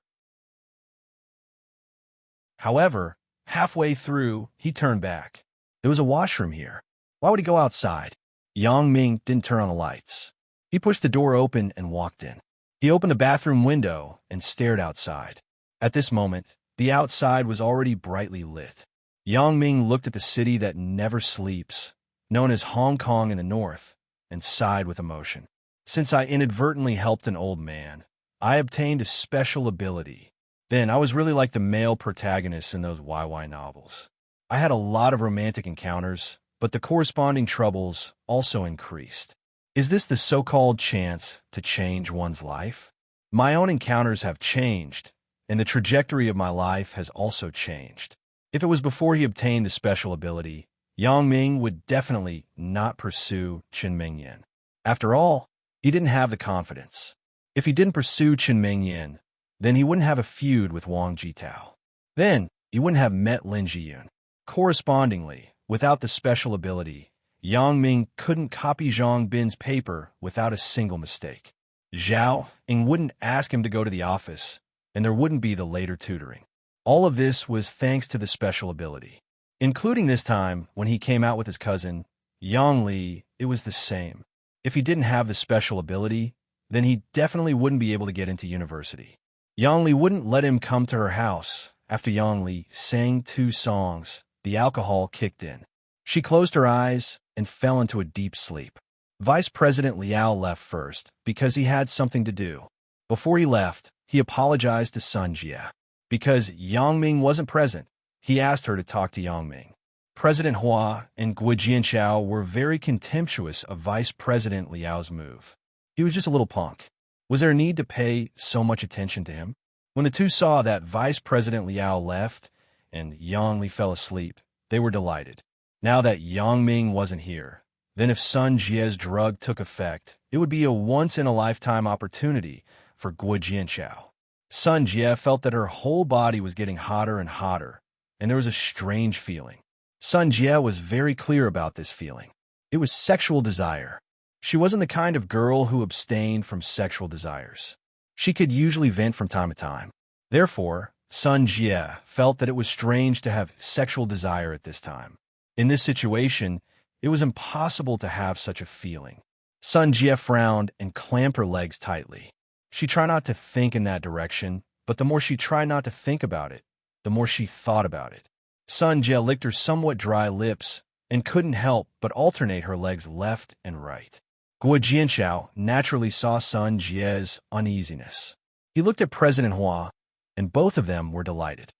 Speaker 1: However, halfway through, he turned back. There was a washroom here. Why would he go outside? Yang Ming didn't turn on the lights. He pushed the door open and walked in. He opened the bathroom window and stared outside. At this moment, the outside was already brightly lit. Yang Ming looked at the city that never sleeps, known as Hong Kong in the north, and sighed with emotion. Since I inadvertently helped an old man, I obtained a special ability. Then I was really like the male protagonists in those YY novels. I had a lot of romantic encounters, but the corresponding troubles also increased. Is this the so-called chance to change one's life? My own encounters have changed, and the trajectory of my life has also changed. If it was before he obtained the special ability, Yang Ming would definitely not pursue Chen Mingyan. After all, he didn't have the confidence. If he didn't pursue Chen Mingyan, then he wouldn't have a feud with Wang Jitao. Then he wouldn't have met Lin Jiyun. Correspondingly, without the special ability, Yang Ming couldn't copy Zhang Bin's paper without a single mistake. Zhao Ying wouldn't ask him to go to the office, and there wouldn't be the later tutoring. All of this was thanks to the special ability. Including this time, when he came out with his cousin, Yang Li, it was the same. If he didn't have the special ability, then he definitely wouldn't be able to get into university. Yang Li wouldn't let him come to her house. After Yang Li sang 2 songs, the alcohol kicked in. She closed her eyes and fell into a deep sleep. Vice President Liao left first because he had something to do. Before he left, he apologized to Sun Jie. Because Yang Ming wasn't present, he asked her to talk to Yang Ming. President Hua and Guo Jianchao were very contemptuous of Vice President Liao's move. He was just a little punk. Was there a need to pay so much attention to him? When the two saw that Vice President Liao left and Yang Li fell asleep, they were delighted. Now that Yang Ming wasn't here, then if Sun Jie's drug took effect, it would be a once-in-a-lifetime opportunity for Guo Jianchao. Sun Jie felt that her whole body was getting hotter and hotter, and there was a strange feeling. Sun Jie was very clear about this feeling. It was sexual desire. She wasn't the kind of girl who abstained from sexual desires. She could usually vent from time to time. Therefore, Sun Jie felt that it was strange to have sexual desire at this time. In this situation, it was impossible to have such a feeling. Sun Jie frowned and clamped her legs tightly. She tried not to think in that direction, but the more she tried not to think about it, the more she thought about it. Sun Jie licked her somewhat dry lips and couldn't help but alternate her legs left and right. Guo Jianchao naturally saw Sun Jie's uneasiness. He looked at President Hua, and both of them were delighted.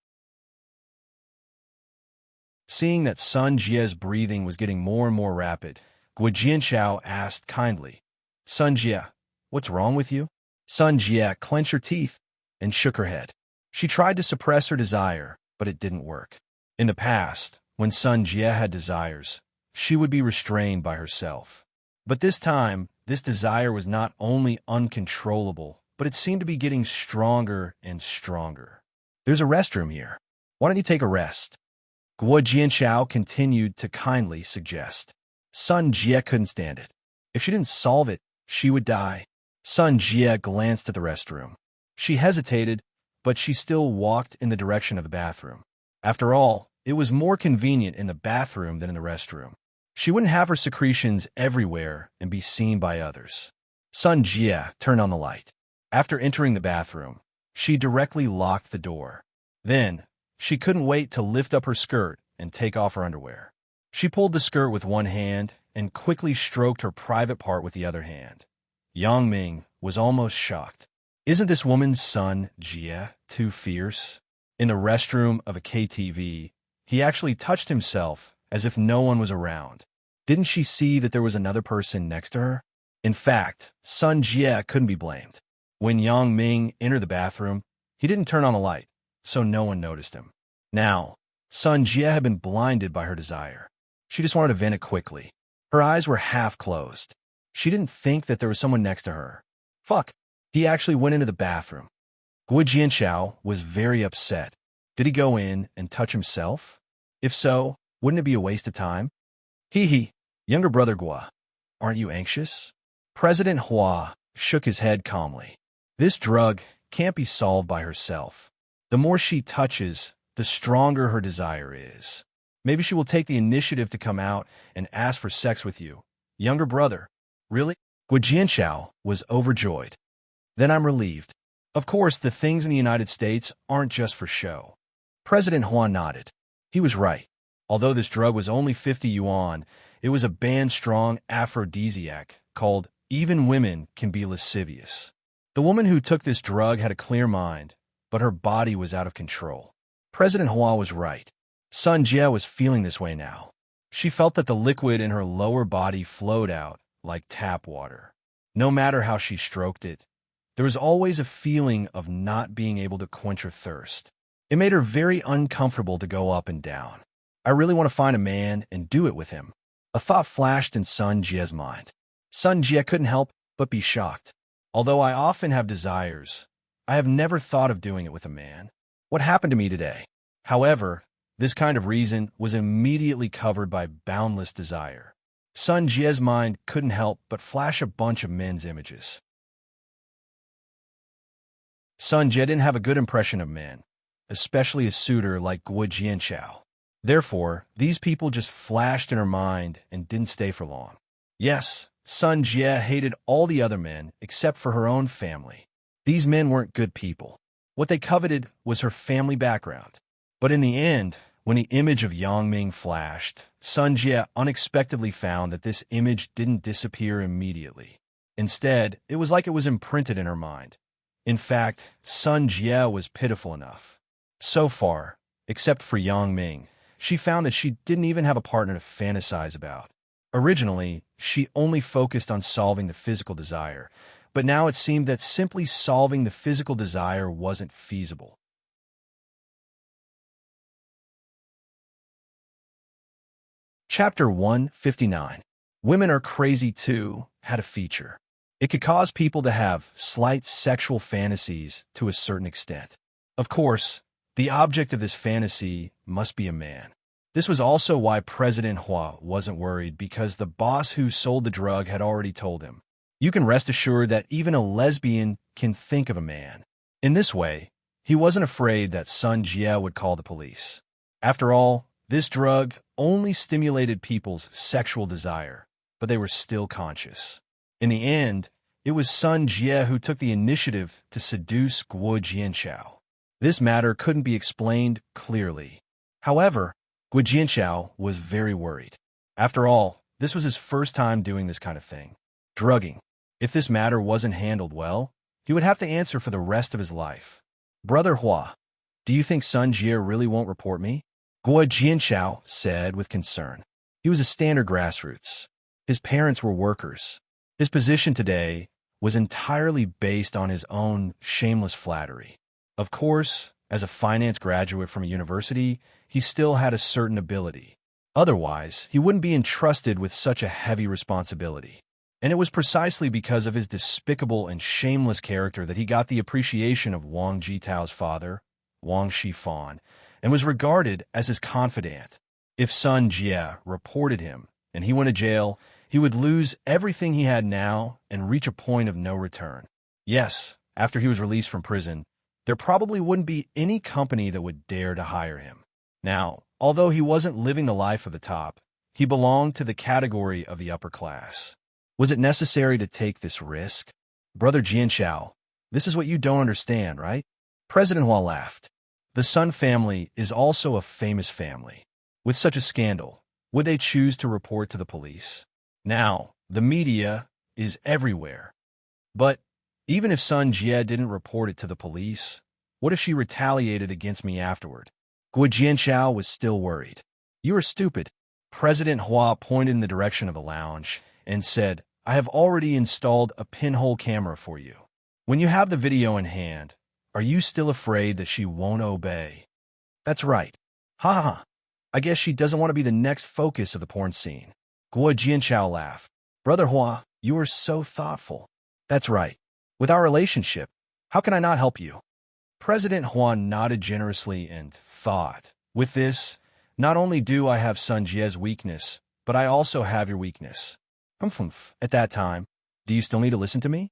Speaker 1: Seeing that Sun Jie's breathing was getting more and more rapid, Guo Jianchao asked kindly, Sun Jie, what's wrong with you? Sun Jie clenched her teeth and shook her head. She tried to suppress her desire, but it didn't work. In the past, when Sun Jie had desires, she would be restrained by herself. But this time, this desire was not only uncontrollable, but it seemed to be getting stronger and stronger. There's a restroom here. Why don't you take a rest? Guo Jianchao continued to kindly suggest. Sun Jie couldn't stand it. If she didn't solve it, she would die. Sun Jie glanced at the restroom. She hesitated, but she still walked in the direction of the bathroom. After all, it was more convenient in the bathroom than in the restroom. She wouldn't have her secretions everywhere and be seen by others. Sun Jie turned on the light. After entering the bathroom, she directly locked the door. Then, she couldn't wait to lift up her skirt and take off her underwear. She pulled the skirt with one hand and quickly stroked her private part with the other hand. Yang Ming was almost shocked. Isn't this woman's son, Jie, too fierce? In the restroom of a KTV, he actually touched himself as if no one was around. Didn't she see that there was another person next to her? In fact, Sun Jie couldn't be blamed. When Yang Ming entered the bathroom, he didn't turn on the light, so no one noticed him. Now, Sun Jie had been blinded by her desire. She just wanted to vent it quickly. Her eyes were half closed. She didn't think that there was someone next to her. Fuck. He actually went into the bathroom. Guo Jianxiao was very upset. Did he go in and touch himself? If so, wouldn't it be a waste of time? Hee. Younger brother Guo, aren't you anxious? President Hua shook his head calmly. This drug can't be solved by herself. The more she touches, the stronger her desire is. Maybe she will take the initiative to come out and ask for sex with you. Younger brother. Really? Guo Jianxiao was overjoyed. Then I'm relieved. Of course, the things in the United States aren't just for show. President Hua nodded. He was right. Although this drug was only 50 yuan, it was a banned-strong aphrodisiac called Even Women Can Be Lascivious. The woman who took this drug had a clear mind, but her body was out of control. President Hua was right. Sun Jie was feeling this way now. She felt that the liquid in her lower body flowed out like tap water. No matter how she stroked it, there was always a feeling of not being able to quench her thirst. It made her very uncomfortable to go up and down. I really want to find a man and do it with him. A thought flashed in Sun Jie's mind. Sun Jie couldn't help but be shocked. Although I often have desires, I have never thought of doing it with a man. What happened to me today? However, this kind of reason was immediately covered by boundless desire. Sun Jie's mind couldn't help but flash a bunch of men's images. Sun Jie didn't have a good impression of men, especially a suitor like Guo Jianxiao. Therefore, these people just flashed in her mind and didn't stay for long. Yes, Sun Jie hated all the other men except for her own family. These men weren't good people. What they coveted was her family background. But in the end, when the image of Yang Ming flashed, Sun Jie unexpectedly found that this image didn't disappear immediately. Instead, it was like it was imprinted in her mind. In fact, Sun Jie was pitiful enough. So far, except for Yang Ming, she found that she didn't even have a partner to fantasize about. Originally, she only focused on solving the physical desire, but now it seemed that simply solving the physical desire wasn't feasible. Chapter 159. Women Are Crazy Too had a feature. It could cause people to have slight sexual fantasies to a certain extent. Of course, the object of this fantasy must be a man. This was also why President Hua wasn't worried, because the boss who sold the drug had already told him, "You can rest assured that even a lesbian can think of a man." In this way, he wasn't afraid that Sun Jie would call the police. After all, this drug only stimulated people's sexual desire, but they were still conscious. In the end, it was Sun Jie who took the initiative to seduce Guo Jianxiao. This matter couldn't be explained clearly. However, Guo Jianxiao was very worried. After all, this was his first time doing this kind of thing. Drugging. If this matter wasn't handled well, he would have to answer for the rest of his life. "Brother Hua, do you think Sun Jie really won't report me?" Guo Jianxiao said with concern. He was a standard grassroots. His parents were workers. His position today was entirely based on his own shameless flattery. Of course, as a finance graduate from a university, he still had a certain ability. Otherwise, he wouldn't be entrusted with such a heavy responsibility. And it was precisely because of his despicable and shameless character that he got the appreciation of Wang Jitao's father, Wang Shifan, and was regarded as his confidant. If Sun Jie reported him and he went to jail, he would lose everything he had now and reach a point of no return. Yes, after he was released from prison, there probably wouldn't be any company that would dare to hire him. Now, although he wasn't living the life of the top, he belonged to the category of the upper class. Was it necessary to take this risk? Brother Jianxiao, this is what you don't understand, right? President Hua laughed. The Sun family is also a famous family. With such a scandal, would they choose to report to the police? Now, the media is everywhere. But even if Sun Jie didn't report it to the police, what if she retaliated against me afterward? Guo Jianchao was still worried. You are stupid. President Hua pointed in the direction of the lounge and said, I have already installed a pinhole camera for you. When you have the video in hand, are you still afraid that she won't obey? That's right. Ha ha ha. I guess she doesn't want to be the next focus of the porn scene. Guo Jianchao laughed. Brother Hua, you are so thoughtful. That's right. With our relationship, how can I not help you? President Huan nodded generously and thought, with this, not only do I have Sun Jie's weakness, but I also have your weakness. At that time, do you still need to listen to me?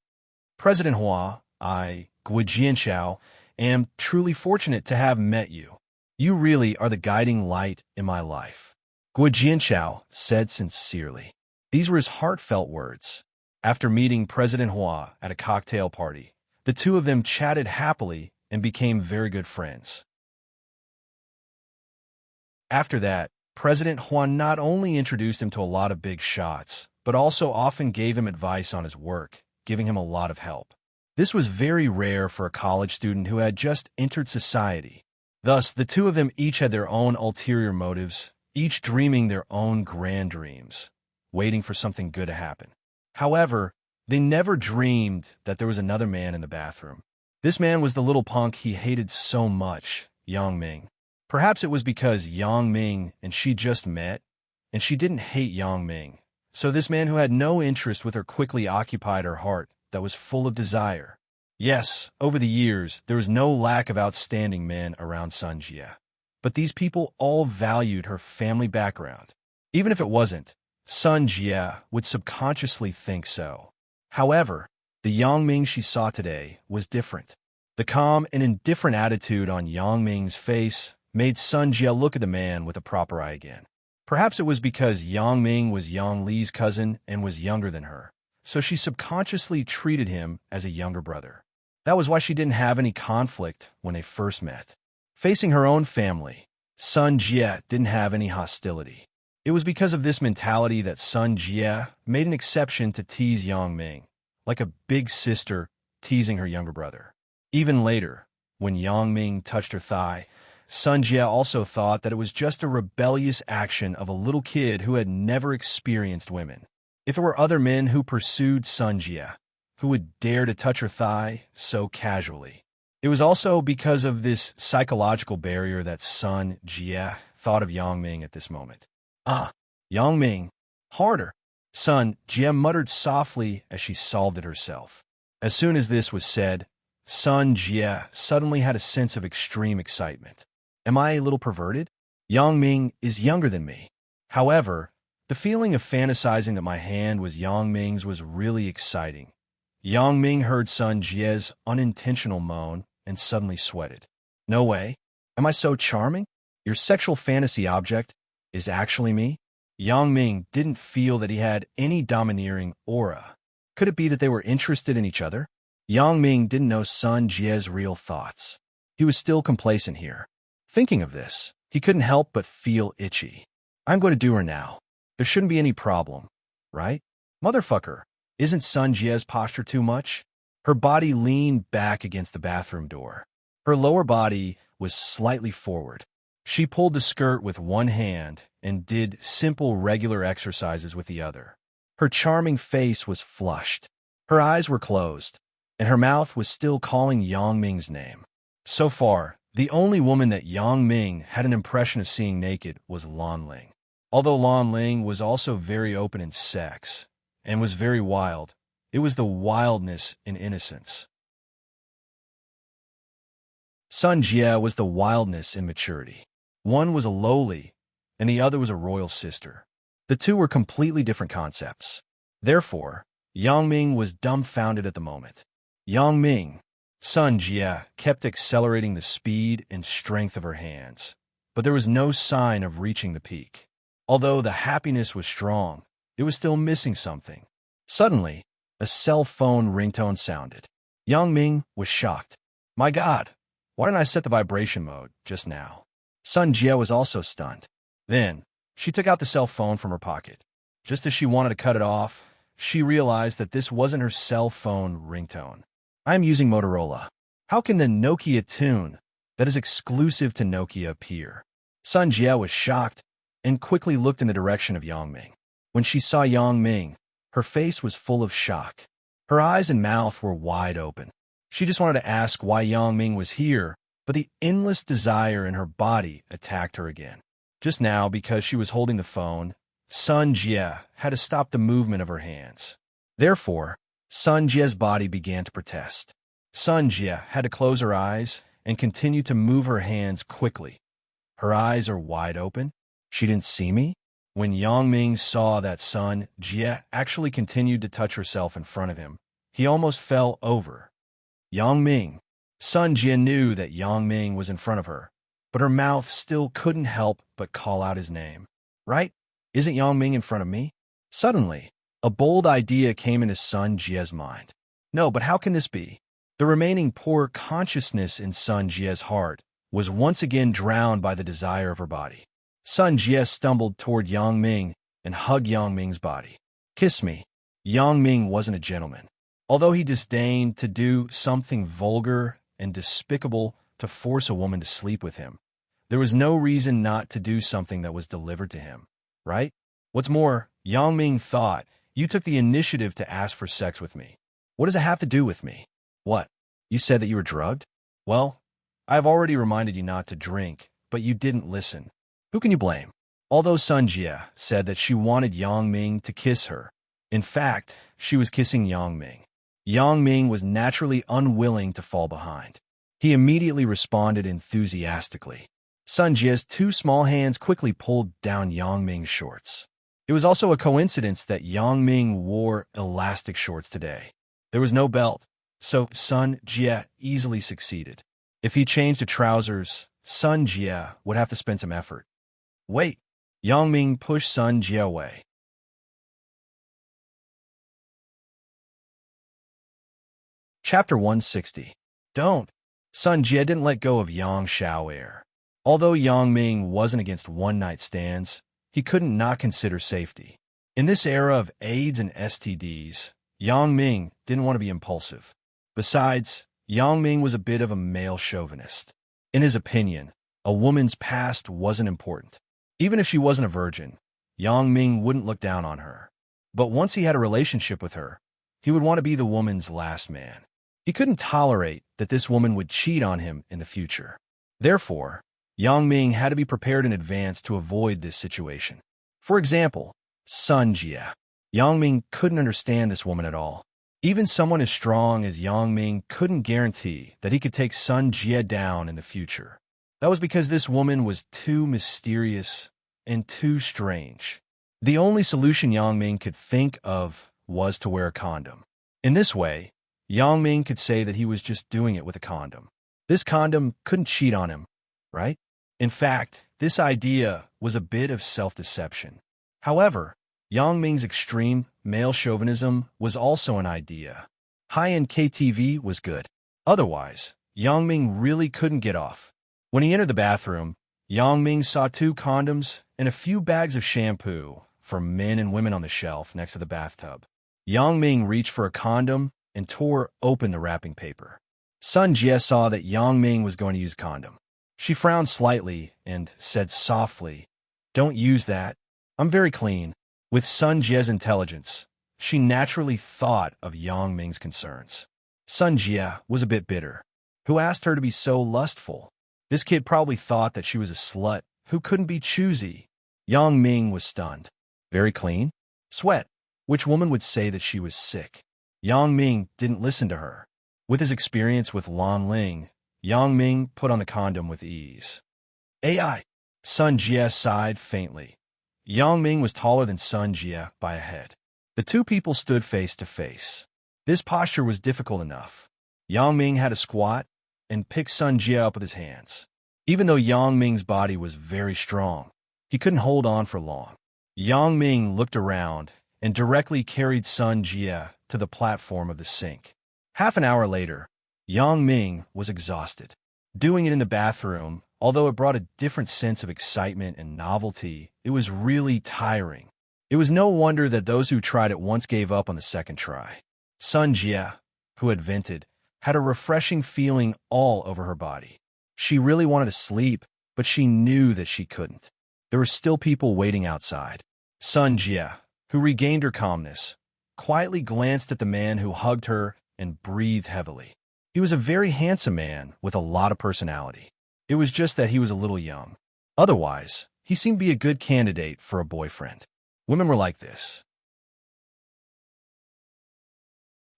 Speaker 1: President Hua, I, Guo Jianchao, am truly fortunate to have met you. You really are the guiding light in my life. Guo Jianchao said sincerely. These were his heartfelt words. After meeting President Hua at a cocktail party, the two of them chatted happily and became very good friends. After that, President Huan not only introduced him to a lot of big shots, but also often gave him advice on his work, giving him a lot of help. This was very rare for a college student who had just entered society. Thus, the two of them each had their own ulterior motives, each dreaming their own grand dreams, waiting for something good to happen. However, they never dreamed that there was another man in the bathroom. This man was the little punk he hated so much, Yang Ming. Perhaps it was because Yang Ming and she just met, and she didn't hate Yang Ming. So this man who had no interest with her quickly occupied her heart that was full of desire. Yes, over the years, there was no lack of outstanding men around Sun Jie. But these people all valued her family background. Even if it wasn't, Sun Jie would subconsciously think so. However, the Yang Ming she saw today was different. The calm and indifferent attitude on Yang Ming's face made Sun Jie look at the man with a proper eye again. Perhaps it was because Yang Ming was Yang Li's cousin and was younger than her, so she subconsciously treated him as a younger brother. That was why she didn't have any conflict when they first met. Facing her own family, Sun Jie didn't have any hostility. It was because of this mentality that Sun Jie made an exception to tease Yang Ming, like a big sister teasing her younger brother. Even later, when Yang Ming touched her thigh, Sun Jie also thought that it was just a rebellious action of a little kid who had never experienced women. If it were other men who pursued Sun Jie, who would dare to touch her thigh so casually? It was also because of this psychological barrier that Sun Jie thought of Yang Ming at this moment. Yang Ming, harder. Sun Jie muttered softly as she solved it herself. As soon as this was said, Sun Jie suddenly had a sense of extreme excitement. Am I a little perverted? Yang Ming is younger than me. However, the feeling of fantasizing that my hand was Yang Ming's was really exciting. Yang Ming heard Sun Jie's unintentional moan and suddenly sweated. No way. Am I so charming? Your sexual fantasy object is actually me? Yang Ming didn't feel that he had any domineering aura. Could it be that they were interested in each other? Yang Ming didn't know Sun Jie's real thoughts. He was still complacent here. Thinking of this, he couldn't help but feel itchy. I'm going to do her now. There shouldn't be any problem, right? Motherfucker, isn't Sun Jie's posture too much? Her body leaned back against the bathroom door. Her lower body was slightly forward. She pulled the skirt with one hand and did simple regular exercises with the other. Her charming face was flushed. Her eyes were closed, and her mouth was still calling Yang Ming's name. So far, the only woman that Yang Ming had an impression of seeing naked was Lan Ling. Although Lan Ling was also very open in sex and was very wild, it was the wildness in innocence. Sun Jie was the wildness in maturity. One was a lowly, and the other was a royal sister. The two were completely different concepts. Therefore, Yang Ming was dumbfounded at the moment. Yang Ming, Sun Jie kept accelerating the speed and strength of her hands, but there was no sign of reaching the peak. Although the happiness was strong, it was still missing something. Suddenly, a cell phone ringtone sounded. Yang Ming was shocked. My God, why didn't I set the vibration mode just now? Sun Jie was also stunned. Then, she took out the cell phone from her pocket. Just as she wanted to cut it off, she realized that this wasn't her cell phone ringtone. "I am using Motorola. How can the Nokia tune that is exclusive to Nokia appear?" Sun Jie was shocked and quickly looked in the direction of Yang Ming. When she saw Yang Ming, her face was full of shock. Her eyes and mouth were wide open. She just wanted to ask why Yang Ming was here, but the endless desire in her body attacked her again. Just now, because she was holding the phone, Sun Jie had to stop the movement of her hands. Therefore, Sun Jie's body began to protest. Sun Jie had to close her eyes and continue to move her hands quickly. Her eyes are wide open. She didn't see me? When Yang Ming saw that Sun Jie actually continued to touch herself in front of him, he almost fell over. Yang Ming. Sun Jie knew that Yang Ming was in front of her, but her mouth still couldn't help but call out his name. Right? Isn't Yang Ming in front of me? Suddenly, a bold idea came into Sun Jie's mind. No, but how can this be? The remaining poor consciousness in Sun Jie's heart was once again drowned by the desire of her body. Sun Jie stumbled toward Yang Ming and hugged Yang Ming's body. "Kiss me." Yang Ming wasn't a gentleman. Although he disdained to do something vulgar and despicable to force a woman to sleep with him, there was no reason not to do something that was delivered to him, right? What's more, Yang Ming thought, "You took the initiative to ask for sex with me. What does it have to do with me?" "What? You said that you were drugged?" "Well, I've already reminded you not to drink, but you didn't listen. Who can you blame?" Although Sun Jie said that she wanted Yang Ming to kiss her, in fact, she was kissing Yang Ming. Yang Ming was naturally unwilling to fall behind. He immediately responded enthusiastically. Sun Jie's two small hands quickly pulled down Yang Ming's shorts. It was also a coincidence that Yang Ming wore elastic shorts today. There was no belt, so Sun Jie easily succeeded. If he changed to trousers, Sun Jie would have to spend some effort. "Wait!" Yang Ming pushed Sun Jie away. Chapter 160. Don't. Sun Jie didn't let go of Yang Xiao'er. Although Yang Ming wasn't against one-night stands, he couldn't not consider safety. In this era of AIDS and STDs, Yang Ming didn't want to be impulsive. Besides, Yang Ming was a bit of a male chauvinist. In his opinion, a woman's past wasn't important. Even if she wasn't a virgin, Yang Ming wouldn't look down on her. But once he had a relationship with her, he would want to be the woman's last man. He couldn't tolerate that this woman would cheat on him in the future. Therefore, Yang Ming had to be prepared in advance to avoid this situation. For example, Sun Jie. Yang Ming couldn't understand this woman at all. Even someone as strong as Yang Ming couldn't guarantee that he could take Sun Jie down in the future. That was because this woman was too mysterious and too strange. The only solution Yang Ming could think of was to wear a condom. In this way, Yang Ming could say that he was just doing it with a condom. This condom couldn't cheat on him, right? In fact, this idea was a bit of self-deception. However, Yang Ming's extreme male chauvinism was also an idea. High-end KTV was good. Otherwise, Yang Ming really couldn't get off. When he entered the bathroom, Yang Ming saw 2 condoms and a few bags of shampoo for men and women on the shelf next to the bathtub. Yang Ming reached for a condom and tore open the wrapping paper. Sun Jie saw that Yang Ming was going to use condom. She frowned slightly and said softly, "Don't use that. I'm very clean." With Sun Jie's intelligence, she naturally thought of Yang Ming's concerns. Sun Jie was a bit bitter. Who asked her to be so lustful? This kid probably thought that she was a slut who couldn't be choosy. Yang Ming was stunned. Very clean? Sweat. Which woman would say that she was sick? Yang Ming didn't listen to her. With his experience with Lan Ling, Yang Ming put on the condom with ease. AI. Sun Jie sighed faintly. Yang Ming was taller than Sun Jie by a head. The two people stood face to face. This posture was difficult enough. Yang Ming had to squat and pick Sun Jie up with his hands. Even though Yang Ming's body was very strong, he couldn't hold on for long. Yang Ming looked around and directly carried Sun Jie to the platform of the sink. Half an hour later, Yang Ming was exhausted. Doing it in the bathroom, although it brought a different sense of excitement and novelty, it was really tiring. It was no wonder that those who tried it once gave up on the second try. Sun Jie, who had vented, had a refreshing feeling all over her body. She really wanted to sleep, but she knew that she couldn't. There were still people waiting outside. Sun Jie, who regained her calmness, quietly glanced at the man who hugged her and breathed heavily. He was a very handsome man with a lot of personality. It was just that he was a little young. Otherwise, he seemed to be a good candidate for a boyfriend. Women were like this.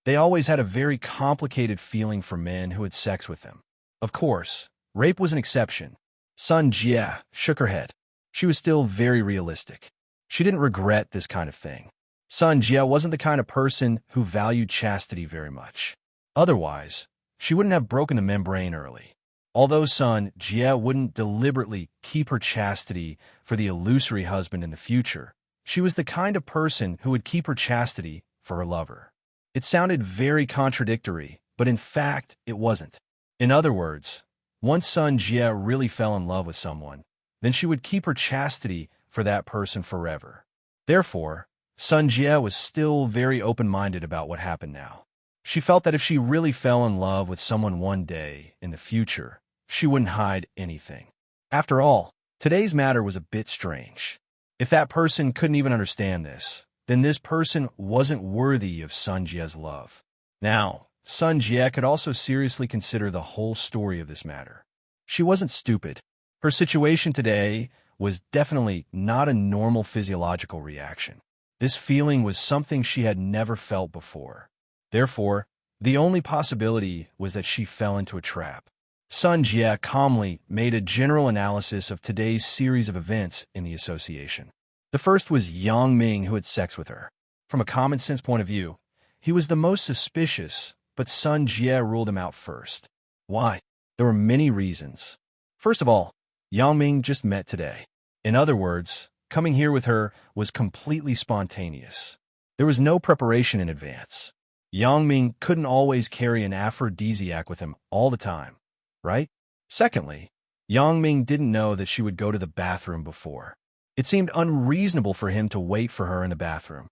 Speaker 1: They always had a very complicated feeling for men who had sex with them. Of course, rape was an exception. Sun Jie shook her head. She was still very realistic. She didn't regret this kind of thing. Sun Jie wasn't the kind of person who valued chastity very much. Otherwise, she wouldn't have broken the membrane early. Although Sun Jie wouldn't deliberately keep her chastity for the illusory husband in the future, she was the kind of person who would keep her chastity for her lover. It sounded very contradictory, but in fact, it wasn't. In other words, once Sun Jie really fell in love with someone, then she would keep her chastity for that person forever. Therefore, Sun Jie was still very open-minded about what happened now. She felt that if she really fell in love with someone one day in the future, she wouldn't hide anything. After all, today's matter was a bit strange. If that person couldn't even understand this, then this person wasn't worthy of Sun Jie's love. Now, Sun Jie could also seriously consider the whole story of this matter. She wasn't stupid. Her situation today was definitely not a normal physiological reaction. This feeling was something she had never felt before. Therefore, the only possibility was that she fell into a trap. Sun Jie calmly made a general analysis of today's series of events in the association. The first was Yang Ming, who had sex with her. From a common-sense point of view, he was the most suspicious, but Sun Jie ruled him out first. Why? There were many reasons. First of all, Yang Ming just met today. In other words, coming here with her was completely spontaneous. There was no preparation in advance. Yang Ming couldn't always carry an aphrodisiac with him all the time, right? Secondly, Yang Ming didn't know that she would go to the bathroom before. It seemed unreasonable for him to wait for her in the bathroom,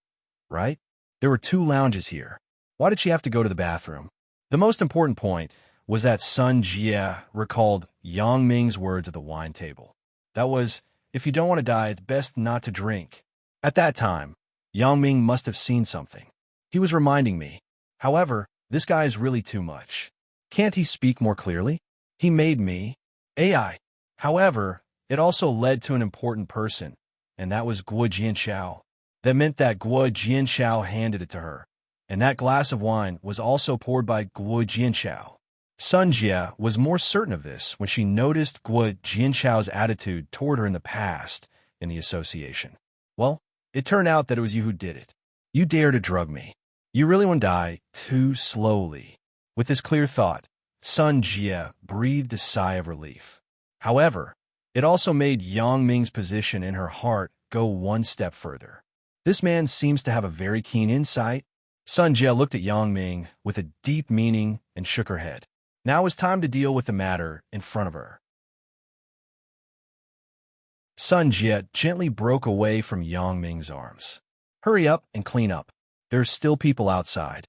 Speaker 1: right? There were 2 lounges here. Why did she have to go to the bathroom? The most important point was that Sun Jie recalled Yang Ming's words at the wine table. That was, if you don't want to die, it's best not to drink. At that time, Yang Ming must have seen something. He was reminding me. However, this guy is really too much. Can't he speak more clearly? He made me AI. However, it also led to an important person, and that was Guo Jianxiao. That meant that Guo Jianxiao handed it to her, and that glass of wine was also poured by Guo Jianxiao. Sun Jie was more certain of this when she noticed Guo Jianxiao's attitude toward her in the past in the association. Well, it turned out that it was you who did it. You dare to drug me. You really want to die too slowly. With this clear thought, Sun Jie breathed a sigh of relief. However, it also made Yang Ming's position in her heart go one step further. This man seems to have a very keen insight. Sun Jie looked at Yang Ming with a deep meaning and shook her head. Now it was time to deal with the matter in front of her. Sun Jie gently broke away from Yang Ming's arms. Hurry up and clean up. There's still people outside.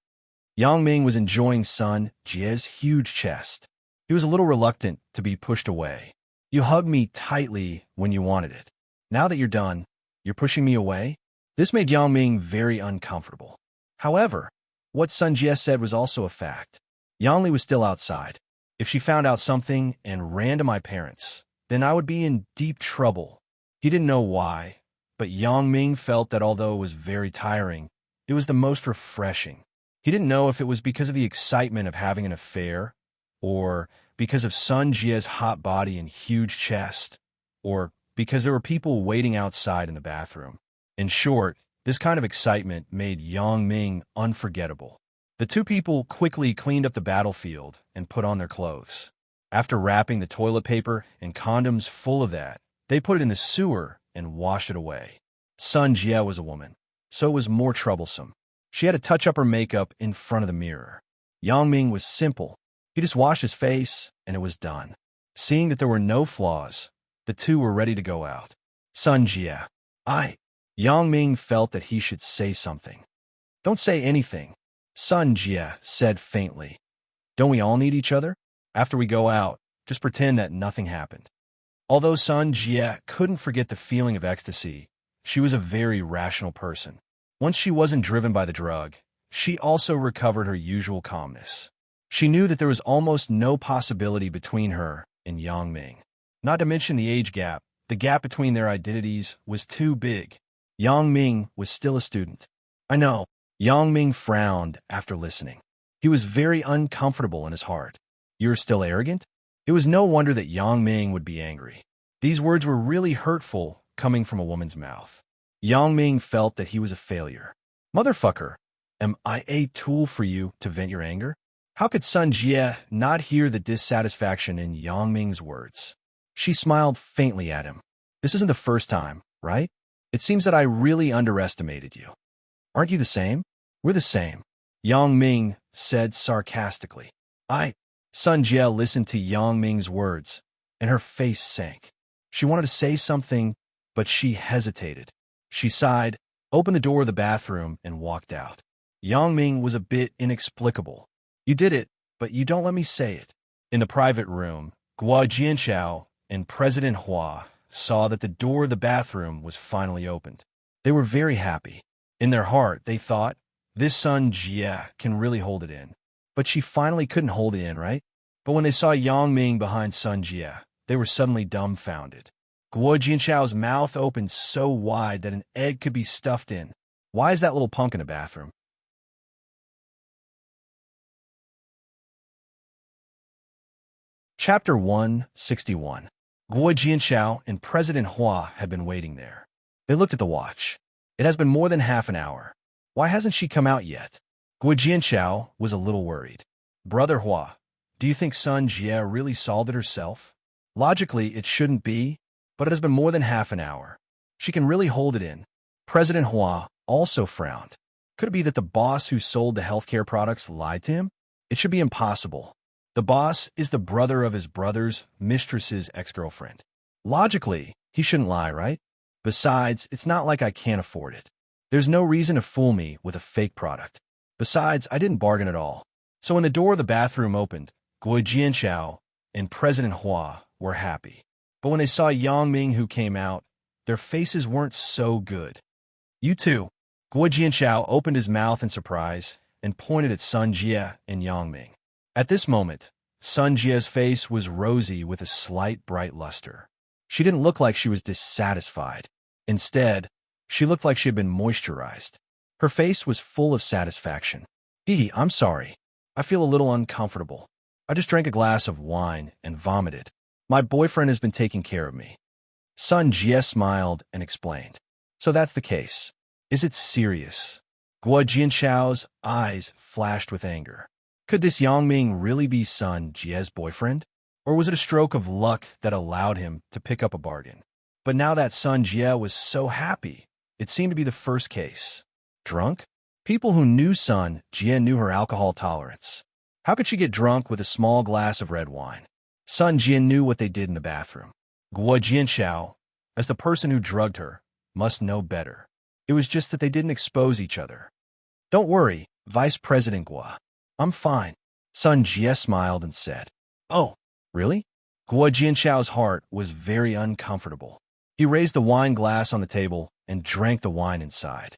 Speaker 1: Yang Ming was enjoying Sun Jie's huge chest. He was a little reluctant to be pushed away. You hugged me tightly when you wanted it. Now that you're done, you're pushing me away? This made Yang Ming very uncomfortable. However, what Sun Jie said was also a fact. Yang Li was still outside. If she found out something and ran to my parents, then I would be in deep trouble. He didn't know why, but Yang Ming felt that although it was very tiring, it was the most refreshing. He didn't know if it was because of the excitement of having an affair, or because of Sun Jie's hot body and huge chest, or because there were people waiting outside in the bathroom. In short, this kind of excitement made Yang Ming unforgettable. The 2 people quickly cleaned up the battlefield and put on their clothes. After wrapping the toilet paper and condoms full of that, they put it in the sewer and washed it away. Sun Jie was a woman, so it was more troublesome. She had to touch up her makeup in front of the mirror. Yang Ming was simple. He just washed his face, and it was done. Seeing that there were no flaws, the 2 were ready to go out. Sun Jie, Yang Ming felt that he should say something. Don't say anything, Sun Jie said faintly. Don't we all need each other? After we go out, just pretend that nothing happened. Although Sun Jie couldn't forget the feeling of ecstasy, she was a very rational person. Once she wasn't driven by the drug, she also recovered her usual calmness. She knew that there was almost no possibility between her and Yang Ming. Not to mention the age gap, the gap between their identities was too big. Yang Ming was still a student. I know. Yang Ming frowned after listening. He was very uncomfortable in his heart. You're still arrogant? It was no wonder that Yang Ming would be angry. These words were really hurtful coming from a woman's mouth. Yang Ming felt that he was a failure. Motherfucker, am I a tool for you to vent your anger? How could Sun Jie not hear the dissatisfaction in Yang Ming's words? She smiled faintly at him. This isn't the first time, right? It seems that I really underestimated you. Aren't you the same? We're the same, Yang Ming said sarcastically. Sun Jie listened to Yang Ming's words, and her face sank. She wanted to say something, but she hesitated. She sighed, opened the door of the bathroom, and walked out. Yang Ming was a bit inexplicable. You did it, but you don't let me say it. In the private room, Guo Jianchao and President Hua saw that the door of the bathroom was finally opened. They were very happy. In their heart, they thought, this Sun Jie can really hold it in. But she finally couldn't hold it in, right? But when they saw Yang Ming behind Sun Jie, they were suddenly dumbfounded. Guo Jianchao's mouth opened so wide that an egg could be stuffed in. Why is that little punk in the bathroom? Chapter 161. Guo Jianchao and President Hua had been waiting there. They looked at the watch. It has been more than half an hour. Why hasn't she come out yet? Guo Jianchao was a little worried. Brother Hua, do you think Sun Jie really solved it herself? Logically, it shouldn't be, but it has been more than half an hour. She can really hold it in. President Hua also frowned. Could it be that the boss who sold the healthcare products lied to him? It should be impossible. The boss is the brother of his brother's mistress's ex-girlfriend. Logically, he shouldn't lie, right? Besides, it's not like I can't afford it. There's no reason to fool me with a fake product. Besides, I didn't bargain at all. So when the door of the bathroom opened, Guo Jianchao and President Hua were happy. But when they saw Yang Ming who came out, their faces weren't so good. You too. Guo Jianchao opened his mouth in surprise and pointed at Sun Jie and Yang Ming. At this moment, Sun Jie's face was rosy with a slight bright luster. She didn't look like she was dissatisfied. Instead, she looked like she had been moisturized. Her face was full of satisfaction. I'm sorry. I feel a little uncomfortable. I just drank a glass of wine and vomited. My boyfriend has been taking care of me. Sun Jie smiled and explained. So that's the case. Is it serious? Guo Jianchao's eyes flashed with anger. Could this Yang Ming really be Sun Jie's boyfriend? Or was it a stroke of luck that allowed him to pick up a bargain? But now that Sun Jie was so happy, it seemed to be the first case. Drunk? People who knew Sun Jie knew her alcohol tolerance. How could she get drunk with a small glass of red wine? Sun Jie knew what they did in the bathroom. Guo Jianchao, as the person who drugged her, must know better. It was just that they didn't expose each other. Don't worry, Vice President Guo. I'm fine. Sun Jie smiled and said. Oh, really? Guo Jianchao's heart was very uncomfortable. He raised the wine glass on the table and drank the wine inside.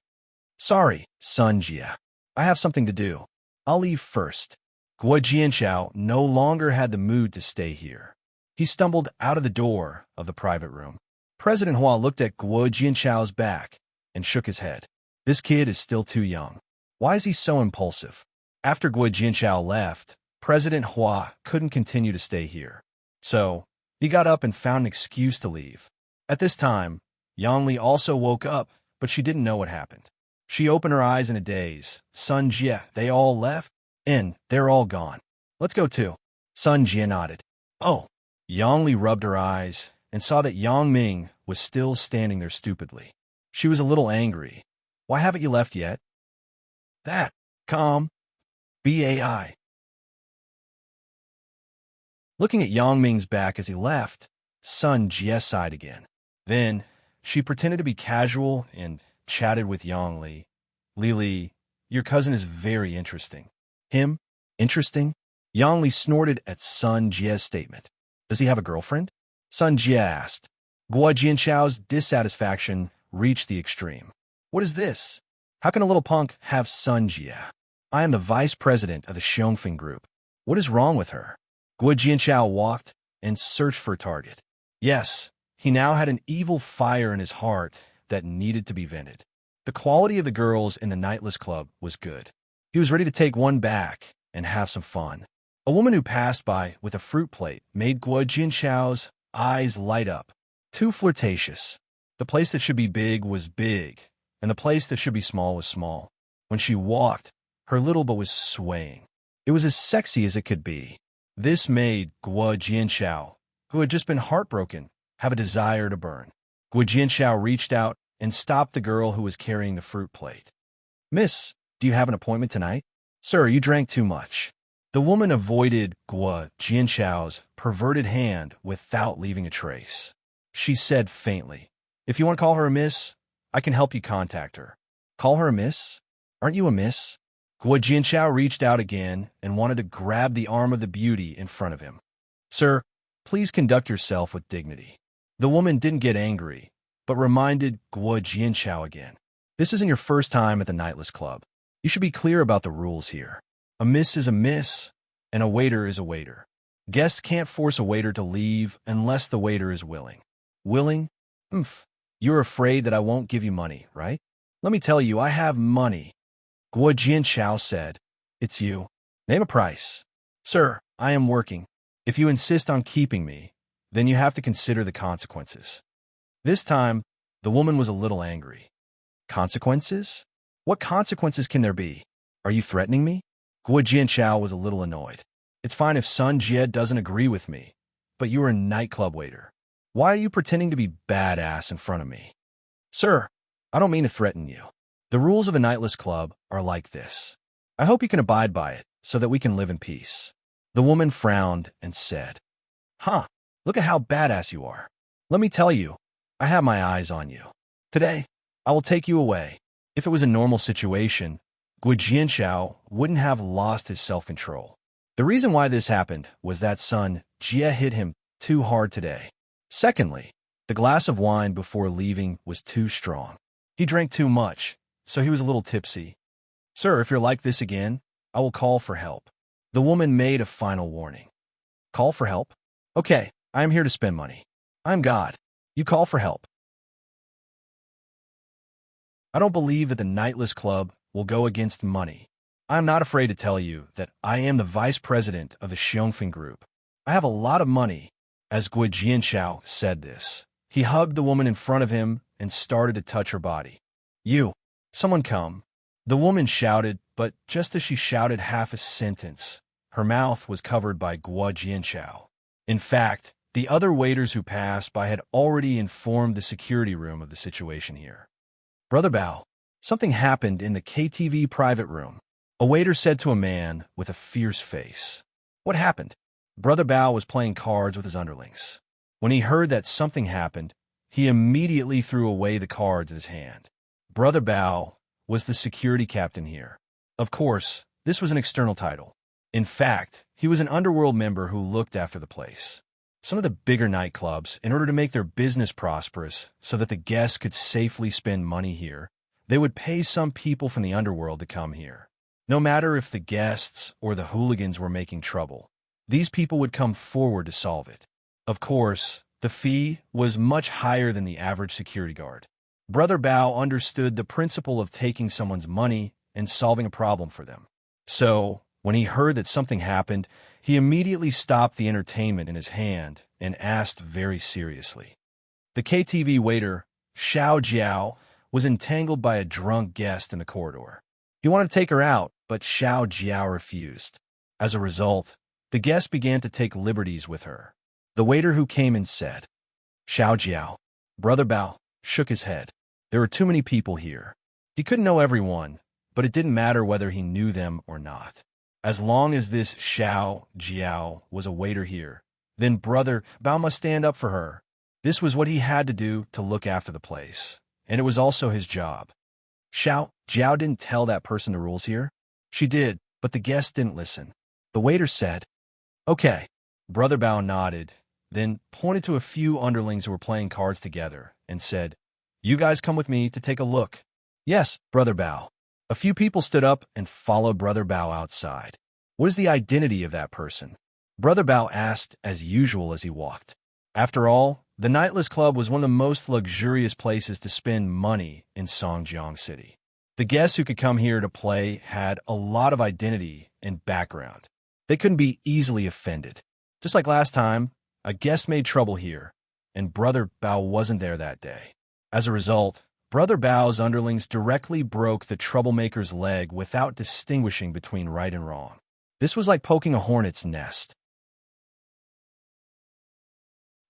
Speaker 1: Sorry, Sun Jie. I have something to do. I'll leave first. Guo Jianchao no longer had the mood to stay here. He stumbled out of the door of the private room. President Hua looked at Guo Jianchao's back and shook his head. This kid is still too young. Why is he so impulsive? After Guo Jianchao left, President Hua couldn't continue to stay here. So, he got up and found an excuse to leave. At this time, Yang Li also woke up, but she didn't know what happened. She opened her eyes in a daze. Sun Jie, they all left? And they're all gone. Let's go too. Sun Jie nodded. Oh. Yang Li rubbed her eyes and saw that Yang Ming was still standing there stupidly. She was a little angry. Why haven't you left yet? That. Calm. BAI. Looking at Yang Ming's back as he left, Sun Jie sighed again. Then, She pretended to be casual and chatted with Yang Li. Li, your cousin is very interesting. Him? Interesting? Yang Li snorted at Sun Jie's statement. Does he have a girlfriend? Sun Jie asked. Guo Jianchao's dissatisfaction reached the extreme. What is this? How can a little punk have Sun Jie? I am the vice president of the Xiongfeng Group. What is wrong with her? Guo Jianchao walked and searched for a target. Yes, he now had an evil fire in his heart that needed to be vented. The quality of the girls in the Nightless Club was good. He was ready to take one back and have some fun. A woman who passed by with a fruit plate made Guo Jianchao's eyes light up. Too flirtatious. The place that should be big was big, and the place that should be small was small. When she walked, her little butt was swaying. It was as sexy as it could be. This made Guo Jianchao, who had just been heartbroken, have a desire to burn. Guo Jianchao reached out and stopped the girl who was carrying the fruit plate. Miss, do you have an appointment tonight? Sir, you drank too much. The woman avoided Guo Jianchao's perverted hand without leaving a trace. She said faintly, if you want to call her a miss, I can help you contact her. Call her a miss? Aren't you a miss? Guo Jianchao reached out again and wanted to grab the arm of the beauty in front of him. Sir, please conduct yourself with dignity. The woman didn't get angry, but reminded Guo Jianchao again. This isn't your first time at the Nightless Club. You should be clear about the rules here. A miss is a miss, and a waiter is a waiter. Guests can't force a waiter to leave unless the waiter is willing. Willing? You're afraid that I won't give you money, right? Let me tell you, I have money. Guo Jianchao said, it's you. Name a price. Sir, I am working. If you insist on keeping me, then you have to consider the consequences. This time, the woman was a little angry. Consequences? What consequences can there be? Are you threatening me? Guo Jianchao was a little annoyed. It's fine if Sun Jie doesn't agree with me, but you are a nightclub waiter. Why are you pretending to be badass in front of me? Sir, I don't mean to threaten you. The rules of a Nightless Club are like this. I hope you can abide by it so that we can live in peace. The woman frowned and said, look at how badass you are. Let me tell you, I have my eyes on you. Today, I will take you away. If it was a normal situation, Guo Jianchao wouldn't have lost his self-control. The reason why this happened was that Sun Jie hit him too hard today. Secondly, the glass of wine before leaving was too strong. He drank too much, so he was a little tipsy. Sir, if you're like this again, I will call for help. The woman made a final warning. Call for help? Okay, I am here to spend money. I'm God. You call for help. I don't believe that the Nightless Club will go against money. I am not afraid to tell you that I am the vice president of the Xiongfeng Group. I have a lot of money. As Guo Jianchao said this, he hugged the woman in front of him and started to touch her body. You, someone come. The woman shouted, but just as she shouted half a sentence, her mouth was covered by Guo Jianchao. In fact, the other waiters who passed by had already informed the security room of the situation here. Brother Bao, something happened in the KTV private room. A waiter said to a man with a fierce face. What happened? Brother Bao was playing cards with his underlings. When he heard that something happened, he immediately threw away the cards in his hand. Brother Bao was the security captain here. Of course, this was an external title. In fact, he was an underworld member who looked after the place. Some of the bigger nightclubs, in order to make their business prosperous so that the guests could safely spend money here, they would pay some people from the underworld to come here. No matter if the guests or the hooligans were making trouble, these people would come forward to solve it. Of course, the fee was much higher than the average security guard. Brother Bao understood the principle of taking someone's money and solving a problem for them. So, when he heard that something happened, he immediately stopped the entertainment in his hand and asked very seriously. The KTV waiter, Xiao Jiao, was entangled by a drunk guest in the corridor. He wanted to take her out, but Xiao Jiao refused. As a result, the guest began to take liberties with her. The waiter who came in said, Xiao Jiao. Brother Bao shook his head. There were too many people here. He couldn't know everyone, but it didn't matter whether he knew them or not. As long as this Xiao Jiao was a waiter here, then Brother Bao must stand up for her. This was what he had to do to look after the place, and it was also his job. Jiao didn't tell that person the rules here? She did, but the guest didn't listen. The waiter said, "Okay." Brother Bao nodded, then pointed to a few underlings who were playing cards together and said, "You guys come with me to take a look." "Yes, Brother Bao." A few people stood up and followed Brother Bao outside. "What is the identity of that person?" Brother Bao asked as usual as he walked. After all, the Nightless Club was one of the most luxurious places to spend money in Songjiang City. The guests who could come here to play had a lot of identity and background. They couldn't be easily offended. Just like last time, a guest made trouble here, and Brother Bao wasn't there that day. As a result, Brother Bao's underlings directly broke the troublemaker's leg without distinguishing between right and wrong. This was like poking a hornet's nest.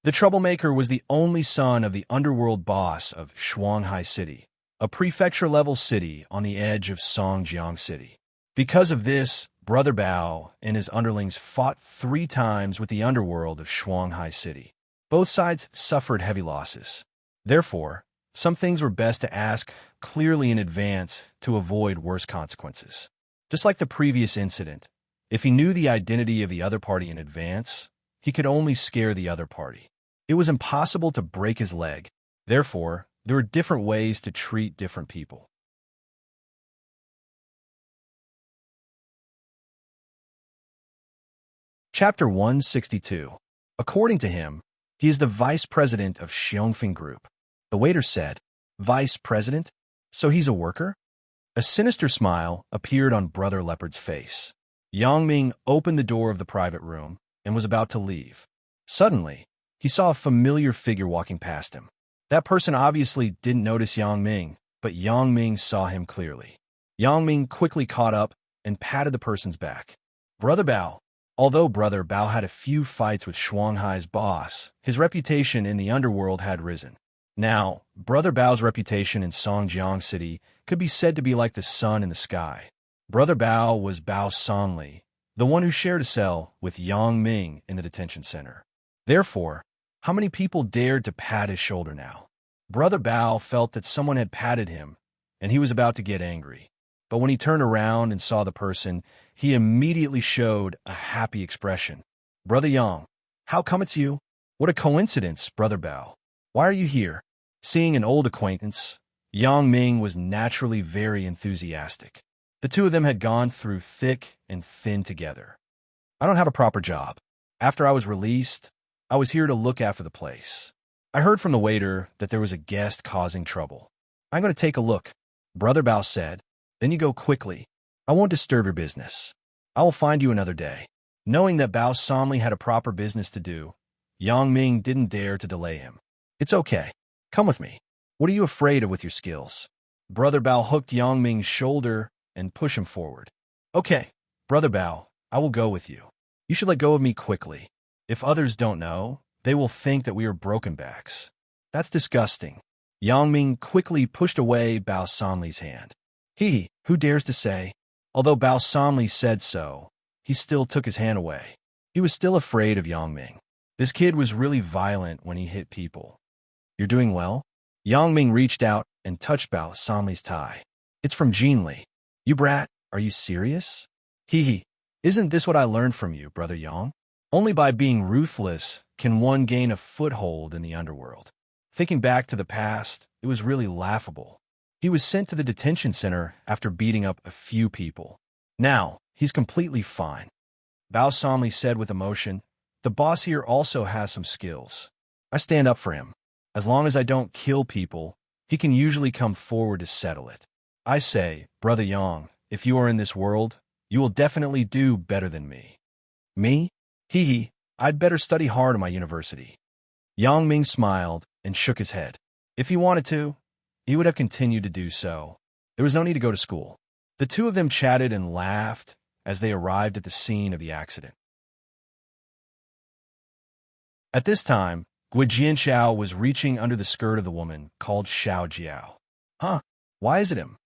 Speaker 1: The troublemaker was the only son of the underworld boss of Shuanghai City, a prefecture-level city on the edge of Songjiang City. Because of this, Brother Bao and his underlings fought 3 times with the underworld of Shuanghai City. Both sides suffered heavy losses. Therefore, some things were best to ask clearly in advance to avoid worse consequences. Just like the previous incident, if he knew the identity of the other party in advance, he could only scare the other party. It was impossible to break his leg. Therefore, there were different ways to treat different people. Chapter 162. According to him, he is the vice president of Xiongfeng Group. The waiter said, "Vice president? So he's a worker?" A sinister smile appeared on Brother Leopard's face. Yang Ming opened the door of the private room and was about to leave. Suddenly, he saw a familiar figure walking past him. That person obviously didn't notice Yang Ming, but Yang Ming saw him clearly. Yang Ming quickly caught up and patted the person's back. Brother Bao. Although Brother Bao had a few fights with Shuanghai's boss, his reputation in the underworld had risen. Now, Brother Bao's reputation in Songjiang City could be said to be like the sun in the sky. Brother Bao was Bao Songli, the one who shared a cell with Yang Ming in the detention center. Therefore, how many people dared to pat his shoulder now? Brother Bao felt that someone had patted him, and he was about to get angry. But when he turned around and saw the person, he immediately showed a happy expression. "Brother Yang, how come it's you?" "What a coincidence, Brother Bao. Why are you here?" Seeing an old acquaintance, Yang Ming was naturally very enthusiastic. The two of them had gone through thick and thin together. "I don't have a proper job. After I was released, I was here to look after the place. I heard from the waiter that there was a guest causing trouble. I'm going to take a look," Brother Bao said. "Then you go quickly. I won't disturb your business. I will find you another day." Knowing that Bao Somli had a proper business to do, Yang Ming didn't dare to delay him. "It's okay. Come with me. What are you afraid of with your skills?" Brother Bao hooked Yang Ming's shoulder and pushed him forward. "Okay, Brother Bao, I will go with you. You should let go of me quickly. If others don't know, they will think that we are broken backs. That's disgusting." Yang Ming quickly pushed away Bao Somli's hand. Who dares to say? Although Bao Somli said so, he still took his hand away. He was still afraid of Yang Ming. This kid was really violent when he hit people. "You're doing well?" Yang Ming reached out and touched Bao Somli's tie. "It's from Jinli." "You brat, are you serious?" Isn't this what I learned from you, Brother Yang? Only by being ruthless can one gain a foothold in the underworld. Thinking back to the past, it was really laughable. He was sent to the detention center after beating up a few people. Now, he's completely fine. Bao Somli said with emotion, "The boss here also has some skills. I stand up for him. As long as I don't kill people, he can usually come forward to settle it. I say, Brother Yang, if you are in this world, you will definitely do better than me." "Me? I'd better study hard in my university." Yang Ming smiled and shook his head. If he wanted to, he would have continued to do so. There was no need to go to school. The two of them chatted and laughed as they arrived at the scene of the accident. At this time, Gui Jianxiao was reaching under the skirt of the woman called Xiao Jiao. "Huh? Why is it him?"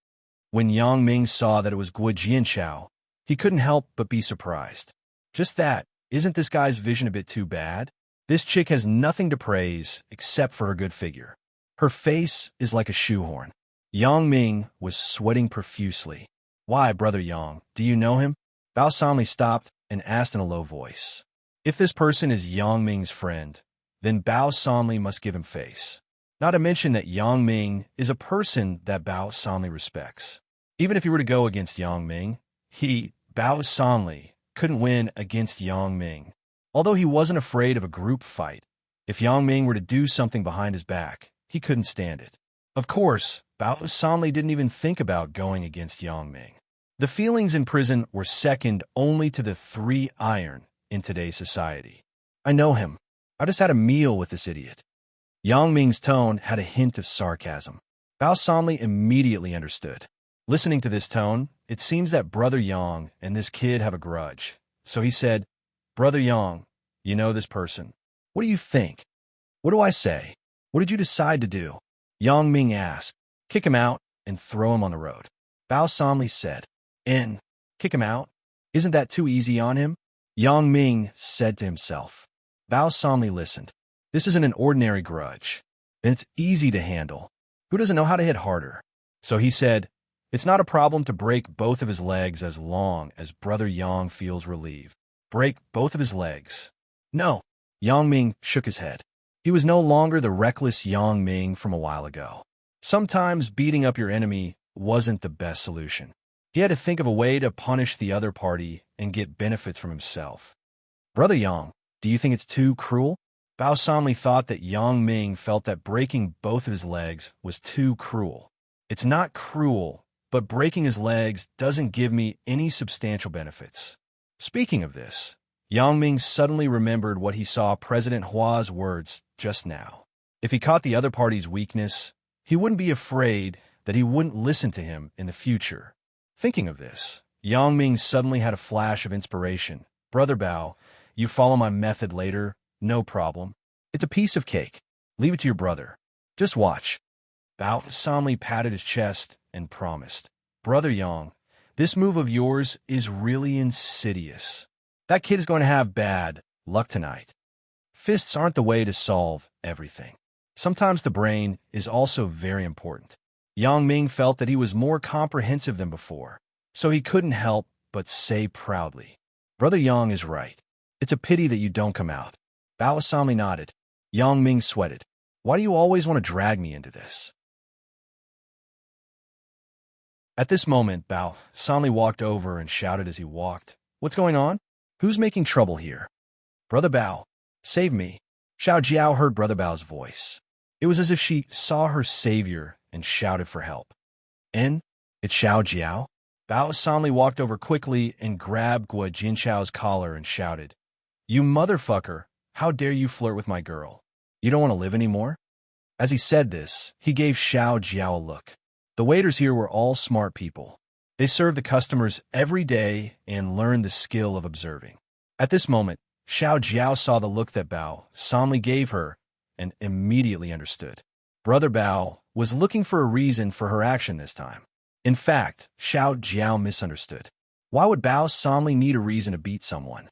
Speaker 1: When Yang Ming saw that it was Gui Jianxiao, he couldn't help but be surprised. "Just that, isn't this guy's vision a bit too bad?" This chick has nothing to praise except for her good figure. Her face is like a shoehorn. Yang Ming was sweating profusely. Why, Brother Yang, do you know him? Bao Sanli stopped and asked in a low voice. If this person is Yang Ming's friend, then Bao Sanli must give him face. Not to mention that Yang Ming is a person that Bao Sanli respects. Even if he were to go against Yang Ming, Bao Sanli, couldn't win against Yang Ming. Although he wasn't afraid of a group fight, if Yang Ming were to do something behind his back, he couldn't stand it. Of course, Bao Sanli didn't even think about going against Yang Ming. The feelings in prison were second only to the 3 iron in today's society. I know him. I just had a meal with this idiot. Yang Ming's tone had a hint of sarcasm. Bao Sanli immediately understood. Listening to this tone, it seems that Brother Yang and this kid have a grudge. So he said, Brother Yang, you know this person. What do you think? What do I say? What did you decide to do? Yang Ming asked. Kick him out and throw him on the road. Bao Sanli said. Kick him out? Isn't that too easy on him? Yang Ming said to himself. Bao Sanli listened. This isn't an ordinary grudge, and it's easy to handle. Who doesn't know how to hit harder? So he said, it's not a problem to break both of his legs as long as Brother Yang feels relieved. Break both of his legs. No. Yang Ming shook his head. He was no longer the reckless Yang Ming from a while ago. Sometimes beating up your enemy wasn't the best solution. He had to think of a way to punish the other party and get benefits from himself. Brother Yang, do you think it's too cruel? Bao Sanli thought that Yang Ming felt that breaking both of his legs was too cruel. It's not cruel, but breaking his legs doesn't give me any substantial benefits. Speaking of this, Yang Ming suddenly remembered what he saw President Hua's words just now. If he caught the other party's weakness, he wouldn't be afraid that he wouldn't listen to him in the future. Thinking of this, Yang Ming suddenly had a flash of inspiration. Brother Bao, you follow my method later, no problem. It's a piece of cake. Leave it to your brother. Just watch. Bao Sanli patted his chest and promised. Brother Yang, this move of yours is really insidious. That kid is going to have bad luck tonight. Fists aren't the way to solve everything. Sometimes the brain is also very important. Yang Ming felt that he was more comprehensive than before, so he couldn't help but say proudly, Brother Yang is right. It's a pity that you don't come out. Bao Sanli nodded. Yang Ming sweated. Why do you always want to drag me into this? At this moment, Bao Sanli walked over and shouted as he walked, What's going on? Who's making trouble here? Brother Bao, save me. Xiao Jiao heard Brother Bao's voice. It was as if she saw her savior and shouted for help. It's Xiao Jiao? Bao Sanli walked over quickly and grabbed Guo Jinchao's collar and shouted, You motherfucker, how dare you flirt with my girl? You don't want to live anymore? As he said this, he gave Xiao Jiao a look. The waiters here were all smart people. They served the customers every day and learned the skill of observing. At this moment, Xiao Jiao saw the look that Bao Sanli gave her and immediately understood. Brother Bao was looking for a reason for her action this time. In fact, Xiao Jiao misunderstood. Why would Bao Sanli need a reason to beat someone?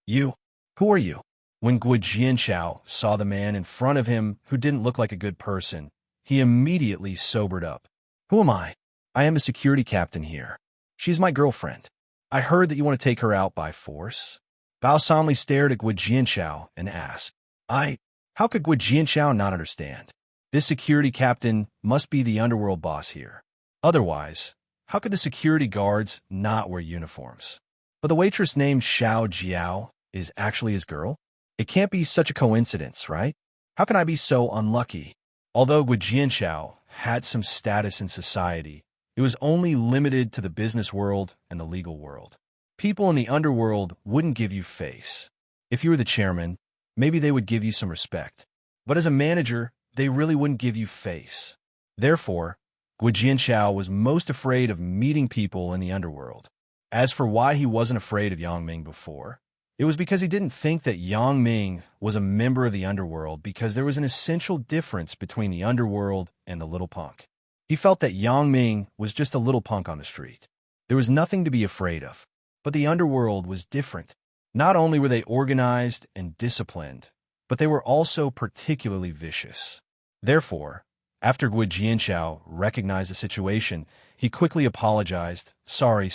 Speaker 1: You? Who are you? When Guo Jinchao saw the man in front of him who didn't look like a good person, he immediately sobered up. Who am I? I am a security captain here. She's my girlfriend. I heard that you want to take her out by force. Bao Sanli stared at Guo Jinchao and asked, How could Guo Jinchao not understand? This security captain must be the underworld boss here. Otherwise, how could the security guards not wear uniforms? But the waitress named Xiao Jiao is actually his girl? It can't be such a coincidence, right? How can I be so unlucky? Although Guo Jinchao had some status in society, it was only limited to the business world and the legal world. People in the underworld wouldn't give you face. If you were the chairman, maybe they would give you some respect. But as a manager, they really wouldn't give you face. Therefore, Guo Jinchao was most afraid of meeting people in the underworld. As for why he wasn't afraid of Yang Ming before, it was because he didn't think that Yang Ming was a member of the underworld because there was an essential difference between the underworld and the little punk. He felt that Yang Ming was just a little punk on the street. There was nothing to be afraid of. But the underworld was different. Not only were they organized and disciplined, but they were also particularly vicious. Therefore, after Guo Jianchao recognized the situation, he quickly apologized. Sorry,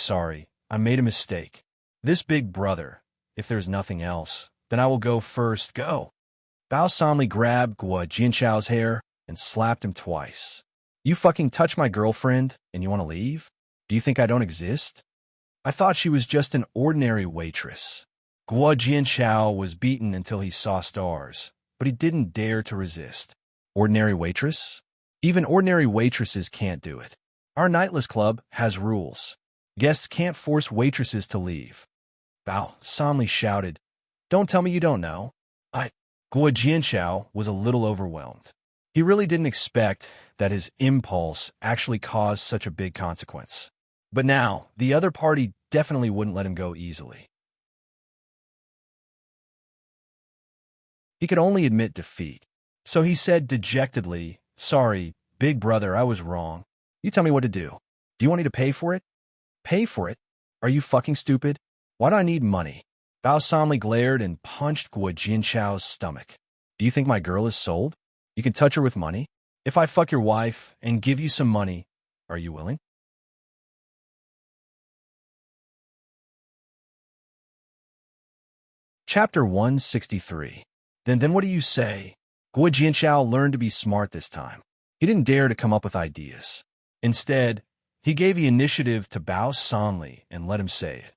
Speaker 1: I made a mistake. This big brother, if there's nothing else, then I will go first. Go. Bao Sanli grabbed Guo Jianchao's hair and slapped him twice. You fucking touch my girlfriend and you want to leave? Do you think I don't exist? I thought she was just an ordinary waitress. Guo Jianchao was beaten until he saw stars, but he didn't dare to resist. Ordinary waitress? Even ordinary waitresses can't do it. Our nightless club has rules. Guests can't force waitresses to leave. Bao Sanli shouted, Don't tell me you don't know. Guo Jianchao was a little overwhelmed. He really didn't expect that his impulse actually caused such a big consequence. But now, the other party definitely wouldn't let him go easily. He could only admit defeat. So he said dejectedly, Sorry, big brother, I was wrong. You tell me what to do. Do you want me to pay for it? Pay for it? Are you fucking stupid? Why do I need money? Bao Sanli glared and punched Guo Jianchao's stomach. Do you think my girl is sold? You can touch her with money? If I fuck your wife and give you some money, are you willing? Chapter 163. Then what do you say? Guo Jianchao learned to be smart this time. He didn't dare to come up with ideas. Instead, he gave the initiative to Bao Sanli and let him say it.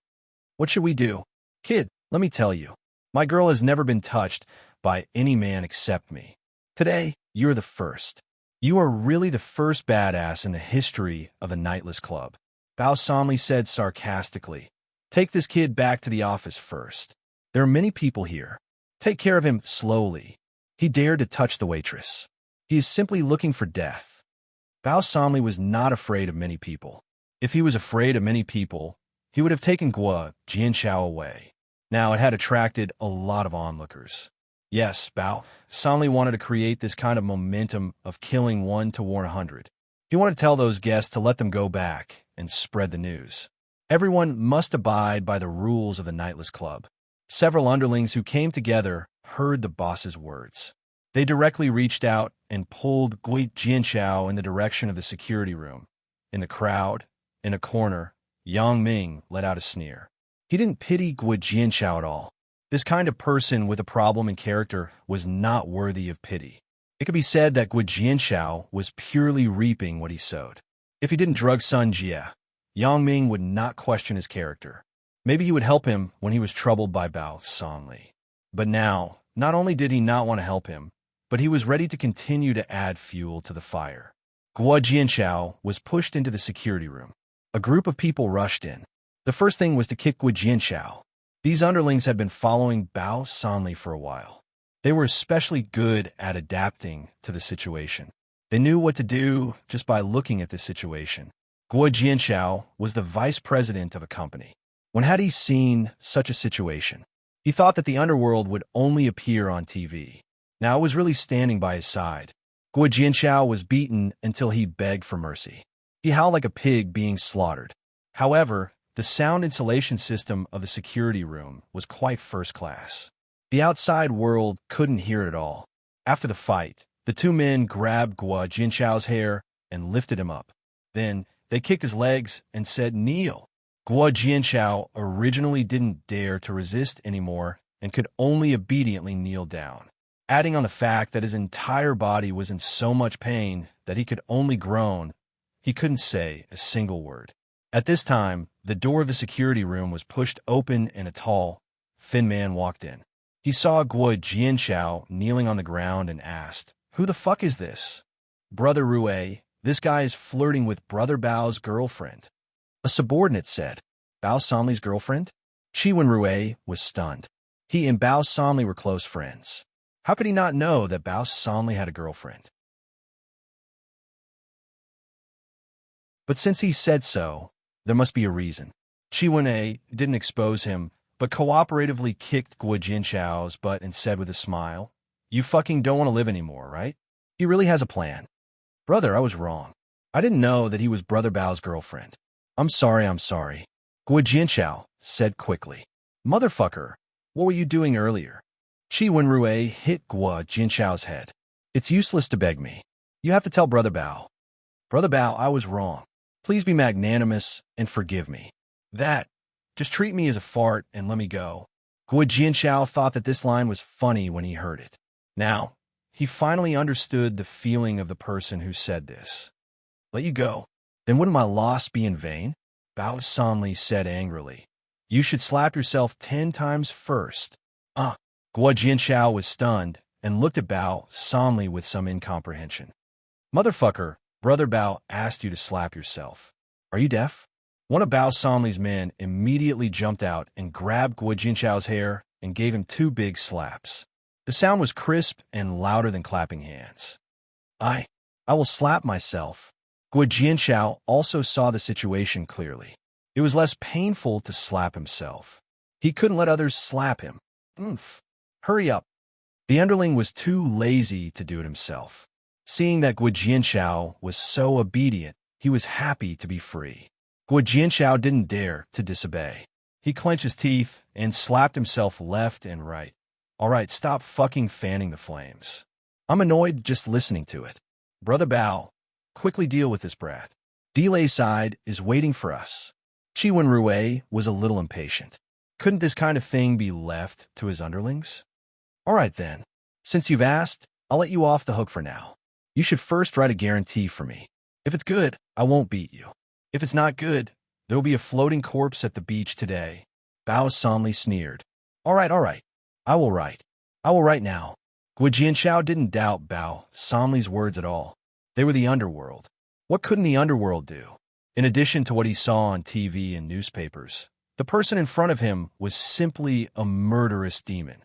Speaker 1: What should we do? Kid, let me tell you. My girl has never been touched by any man except me. Today, you're the first. You are really the first badass in the history of the Nightless Club. Bao Sanli said sarcastically. Take this kid back to the office first. There are many people here. Take care of him slowly. He dared to touch the waitress. He is simply looking for death. Bao Sanli was not afraid of many people. If he was afraid of many people, he would have taken Guo Jianchao away. Now it had attracted a lot of onlookers. Yes, Bao Sanli wanted to create this kind of momentum of killing one to warn 100. He wanted to tell those guests to let them go back and spread the news. Everyone must abide by the rules of the Nightless Club. Several underlings who came together heard the boss's words. They directly reached out and pulled Guo Jianchao in the direction of the security room. In the crowd, in a corner, Yang Ming let out a sneer. He didn't pity Guo Jianchao at all. This kind of person with a problem in character was not worthy of pity. It could be said that Guo Jianchao was purely reaping what he sowed. If he didn't drug Sun Jie, Yang Ming would not question his character. Maybe he would help him when he was troubled by Bao Sanli. But now, not only did he not want to help him, but he was ready to continue to add fuel to the fire. Guo Jianchao was pushed into the security room. A group of people rushed in. The first thing was to kick Guo Jianchao. These underlings had been following Bao Sanli for a while. They were especially good at adapting to the situation. They knew what to do just by looking at the situation. Guo Jianchao was the vice president of a company. When had he seen such a situation? He thought that the underworld would only appear on TV. Now it was really standing by his side. Guo Jianchao was beaten until he begged for mercy. He howled like a pig being slaughtered. However, the sound insulation system of the security room was quite first class. The outside world couldn't hear it at all. After the fight, the two men grabbed Guo Jianchao's hair and lifted him up. Then, they kicked his legs and said, Kneel. Guo Jianchao originally didn't dare to resist anymore and could only obediently kneel down. Adding on the fact that his entire body was in so much pain that he could only groan, he couldn't say a single word. At this time, the door of the security room was pushed open and a tall, thin man walked in. He saw Guo Jianchao kneeling on the ground and asked, Who the fuck is this? Brother Rue, this guy is flirting with Brother Bao's girlfriend. A subordinate said, Bao Sanli's girlfriend? Chi Wen Rue was stunned. He and Bao Sanli were close friends. How could he not know that Bao Sanli had a girlfriend? But since he said so, there must be a reason. Chi Wen didn't expose him, but cooperatively kicked Guo Jianchao's butt and said with a smile, You fucking don't want to live anymore, right? He really has a plan. Brother, I was wrong. I didn't know that he was Brother Bao's girlfriend. I'm sorry. Guo Jianchao said quickly. Motherfucker, what were you doing earlier? Qi Wenrui hit Guo Jinshao's head. It's useless to beg me. You have to tell Brother Bao. Brother Bao, I was wrong. Please be magnanimous and forgive me. Just treat me as a fart and let me go. Guo Jianshao thought that this line was funny when he heard it. Now, he finally understood the feeling of the person who said this. Let you go. Then wouldn't my loss be in vain? Bao Sanli said angrily. You should slap yourself 10 times first. Guo Jianshao was stunned and looked at Bao Sanli with some incomprehension. Motherfucker, Brother Bao asked you to slap yourself. Are you deaf? One of Bao Sanli's men immediately jumped out and grabbed Guo Jinshao's hair and gave him 2 big slaps. The sound was crisp and louder than clapping hands. I will slap myself. Guo Jianshao also saw the situation clearly. It was less painful to slap himself. He couldn't let others slap him. Hurry up. The underling was too lazy to do it himself. Seeing that Guo Jianshao was so obedient, he was happy to be free. Guo Jianshao didn't dare to disobey. He clenched his teeth and slapped himself left and right. All right, stop fucking fanning the flames. I'm annoyed just listening to it. Brother Bao, quickly deal with this brat. Delay side is waiting for us. Qi Wenrui was a little impatient. Couldn't this kind of thing be left to his underlings? All right then. Since you've asked, I'll let you off the hook for now. You should first write a guarantee for me. If it's good, I won't beat you. If it's not good, there will be a floating corpse at the beach today. Bao Sanli sneered. All right. I will write. I will write now. Guo Jianshao didn't doubt Bao Sanli's words at all. They were the underworld. What couldn't the underworld do? In addition to what he saw on TV and newspapers, the person in front of him was simply a murderous demon.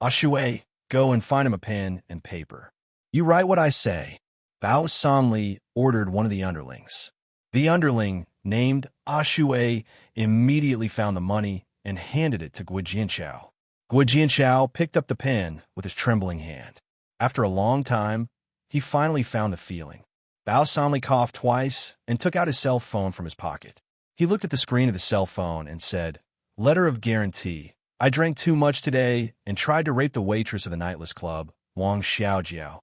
Speaker 1: Shui, go and find him a pen and paper. You write what I say. Bao Sanli ordered one of the underlings. The underling, named Shui, immediately found the money and handed it to Guo Jianshao. Guo Jianshao picked up the pen with his trembling hand. After a long time, he finally found the feeling. Bao Sanli coughed twice and took out his cell phone from his pocket. He looked at the screen of the cell phone and said, Letter of guarantee. I drank too much today and tried to rape the waitress of the nightless club, Wang Xiaojiao.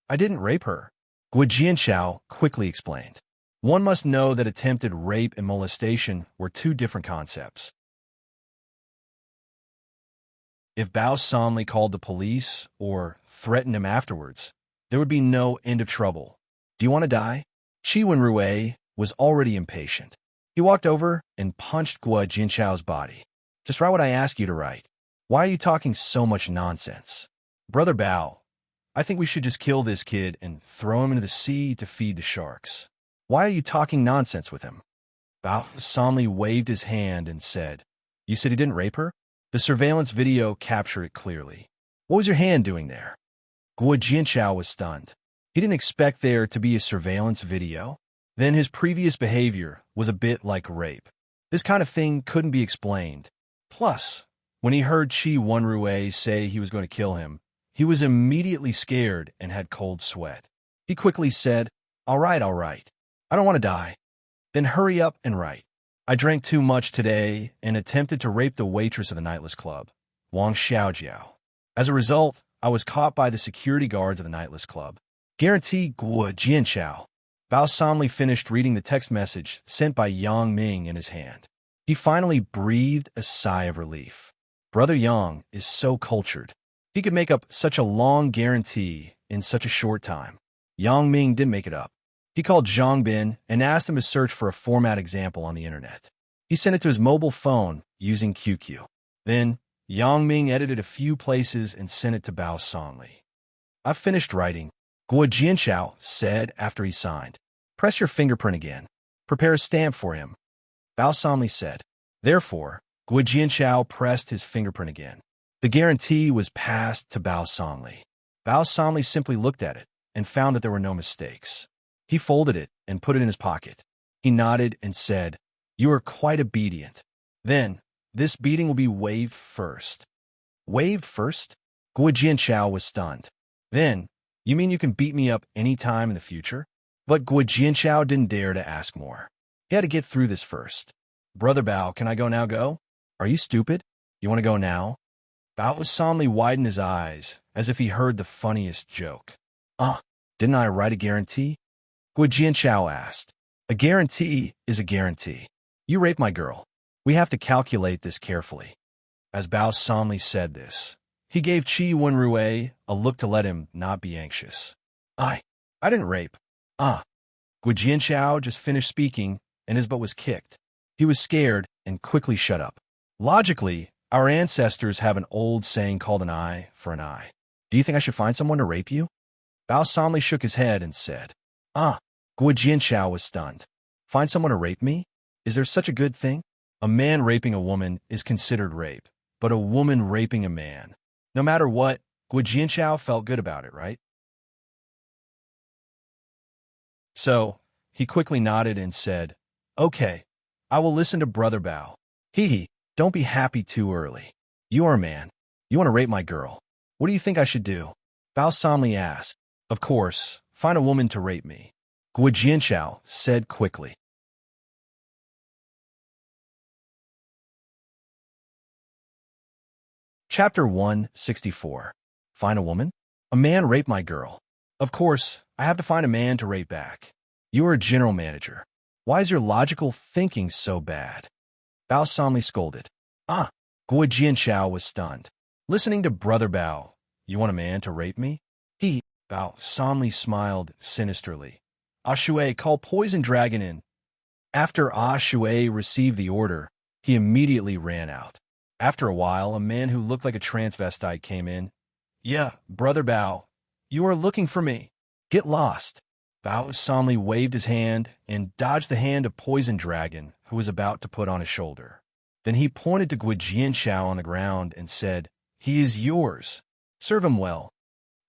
Speaker 1: I didn't rape her. Guo Jianshao quickly explained. One must know that attempted rape and molestation were 2 different concepts. If Bao Sanli called the police or threatened him afterwards, there would be no end of trouble. Do you want to die? Qi Wenrui was already impatient. He walked over and punched Guo Jinshao's body. Just write what I ask you to write. Why are you talking so much nonsense? Brother Bao, I think we should just kill this kid and throw him into the sea to feed the sharks. Why are you talking nonsense with him? Bao Sanli waved his hand and said, You said he didn't rape her? The surveillance video captured it clearly. What was your hand doing there? Guo Jianshao was stunned. He didn't expect there to be a surveillance video. Then his previous behavior was a bit like rape. This kind of thing couldn't be explained. Plus, when he heard Qi Wenrui say he was going to kill him, he was immediately scared and had cold sweat. He quickly said, All right. I don't want to die. Then hurry up and write. I drank too much today and attempted to rape the waitress of the nightless club, Wang Xiaojiao. As a result, I was caught by the security guards of the nightless club. Guarantee Guo Jianshao. Bao Sanli finished reading the text message sent by Yang Ming in his hand. He finally breathed a sigh of relief. Brother Yang is so cultured. He could make up such a long guarantee in such a short time. Yang Ming didn't make it up. He called Zhang Bin and asked him to search for a format example on the internet. He sent it to his mobile phone using QQ. Then, Yang Ming edited a few places and sent it to Bao Sanli. I've finished writing, Guo Jianshao said after he signed. Press your fingerprint again. Prepare a stamp for him. Bao Sanli said. Therefore, Guo Jianshao pressed his fingerprint again. The guarantee was passed to Bao Sanli. Bao Sanli simply looked at it and found that there were no mistakes. He folded it and put it in his pocket. He nodded and said, You are quite obedient. Then, this beating will be waived first. Waived first? Guo Jianshao was stunned. Then, you mean you can beat me up any time in the future? But Guo Jianshao didn't dare to ask more. He had to get through this first. Brother Bao, can I go now? Go? Are you stupid? You want to go now? Bao solemnly widened his eyes, as if he heard the funniest joke. Didn't I write a guarantee? Guo Jianchao asked. A guarantee is a guarantee. You rape my girl. We have to calculate this carefully. As Bao solemnly said this, he gave Qi Wenrui a look to let him not be anxious. I didn't rape. Guo Jianchao just finished speaking, and his butt was kicked. He was scared and quickly shut up. Logically, our ancestors have an old saying called an eye for an eye. Do you think I should find someone to rape you? Bao solemnly shook his head and said, Guo Jianchao was stunned. Find someone to rape me? Is there such a good thing? A man raping a woman is considered rape, but a woman raping a man, no matter what, Guo Jianchao felt good about it, right? So, he quickly nodded and said, Okay, I will listen to Brother Bao. Don't be happy too early. You are a man. You want to rape my girl. What do you think I should do? Bao solemnly asked. Of course, find a woman to rape me, Guo Jianchao said quickly. Chapter 164. Find a woman? A man raped my girl. Of course, I have to find a man to rape back. You are a general manager. Why is your logical thinking so bad? Bao solemnly scolded. Guo Jianchao was stunned. Listening to Brother Bao, you want a man to rape me? Bao solemnly smiled sinisterly. Shui, call Poison Dragon in. After Shui received the order, he immediately ran out. After a while, a man who looked like a transvestite came in. Yeah, Brother Bao, you are looking for me. Get lost. Bao solemnly waved his hand and dodged the hand of Poison Dragon, who was about to put on his shoulder. Then he pointed to Guo Jianchao on the ground and said, He is yours. Serve him well.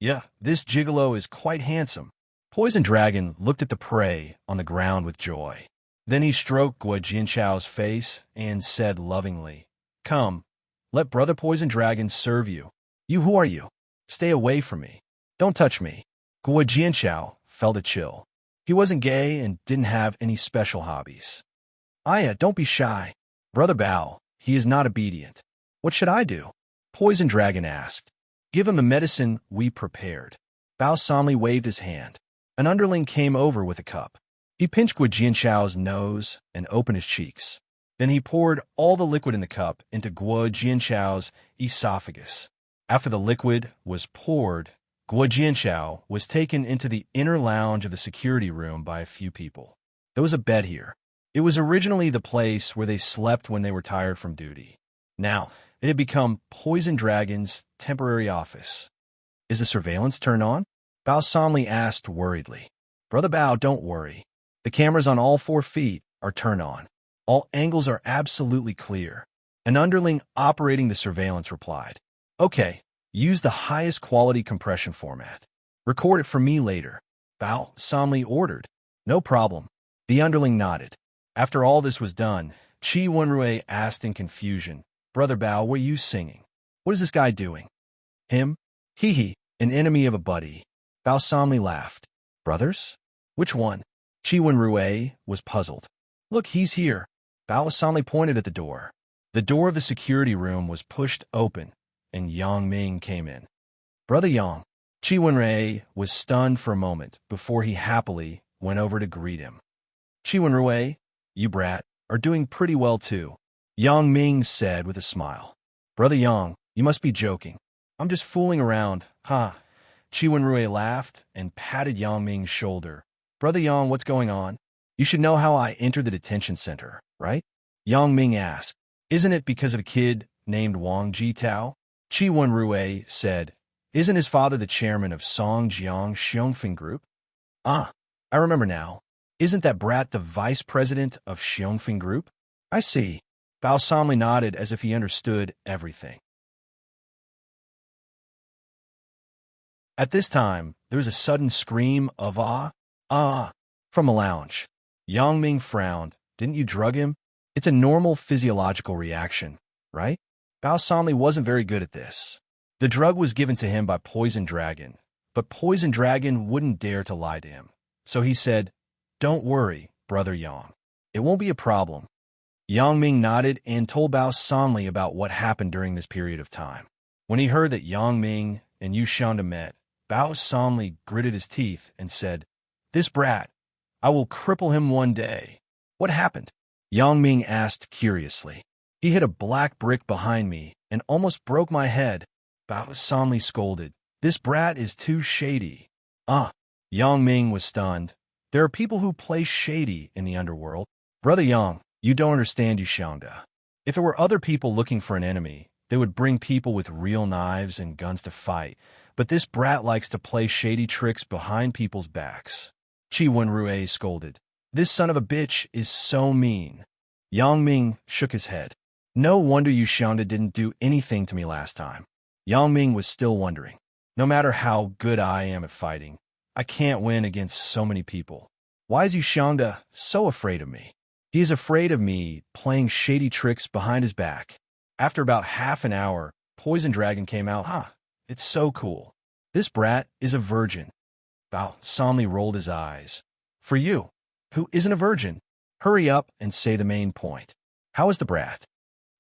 Speaker 1: Yeah, this gigolo is quite handsome. Poison Dragon looked at the prey on the ground with joy. Then he stroked Guo Jianchao's face and said lovingly, Come, let Brother Poison Dragon serve you. You, who are you? Stay away from me. Don't touch me. Guo Jianchao felt a chill. He wasn't gay and didn't have any special hobbies. Aya, don't be shy. Brother Bao, he is not obedient. What should I do? Poison Dragon asked. Give him the medicine we prepared. Bao solemnly waved his hand. An underling came over with a cup. He pinched Guo Jianchao's nose and opened his cheeks. Then he poured all the liquid in the cup into Guo Jianchao's esophagus. After the liquid was poured, Guo Jianchao was taken into the inner lounge of the security room by a few people. There was a bed here. It was originally the place where they slept when they were tired from duty. Now, it had become Poison Dragon's temporary office. Is the surveillance turned on? Bao solemnly asked worriedly. Brother Bao, don't worry. The cameras on all 4 feet are turned on. All angles are absolutely clear. An underling operating the surveillance replied, Okay, use the highest quality compression format. Record it for me later. Bao solemnly ordered. No problem. The underling nodded. After all this was done, Qi Wenrui asked in confusion, Brother Bao, what are you singing? What is this guy doing? Him? An enemy of a buddy. Bao solemnly laughed. Brothers? Which one? Qi Wenrui was puzzled. Look, he's here. Bao solemnly pointed at the door. The door of the security room was pushed open, and Yang Ming came in. Brother Yang. Qi Wenrui was stunned for a moment before he happily went over to greet him. Qi Wenrui, you brat, are doing pretty well too, Yang Ming said with a smile. Brother Yang, you must be joking. I'm just fooling around, huh? Qi Wenrui laughed and patted Yang Ming's shoulder. Brother Yang, what's going on? You should know how I entered the detention center, right? Yang Ming asked. Isn't it because of a kid named Wang Jitao? Qi Wenrui said. Isn't his father the chairman of Songjiang Xiongfeng Group? I remember now. Isn't that brat the vice president of Xiongfeng Group? I see. Bao solemnly nodded as if he understood everything. At this time, there was a sudden scream of from a lounge. Yang Ming frowned. Didn't you drug him? It's a normal physiological reaction, right? Bao solemnly wasn't very good at this. The drug was given to him by Poison Dragon, but Poison Dragon wouldn't dare to lie to him. So he said, Don't worry, Brother Yang. It won't be a problem. Yang Ming nodded and told Bao solemnly about what happened during this period of time. When he heard that Yang Ming and Yu Shanda met, Bao solemnly gritted his teeth and said, "This brat, I will cripple him one day." "What happened?" Yang Ming asked curiously. "He hit a black brick behind me and almost broke my head," Bao solemnly scolded. "This brat is too shady." Yang Ming was stunned. There are people who play shady in the underworld. "Brother Yang, you don't understand Yushanda. If it were other people looking for an enemy, they would bring people with real knives and guns to fight. But this brat likes to play shady tricks behind people's backs." Chi Wenrui scolded. "This son of a bitch is so mean." Yang Ming shook his head. "No wonder Yushanda didn't do anything to me last time." Yang Ming was still wondering. "No matter how good I am at fighting, I can't win against so many people. Why is Yushanda so afraid of me? He is afraid of me playing shady tricks behind his back." After about half an hour, Poison Dragon came out. It's so cool. This brat is a virgin." Bao solemnly rolled his eyes. "For you, who isn't a virgin, hurry up and say the main point. How is the brat?"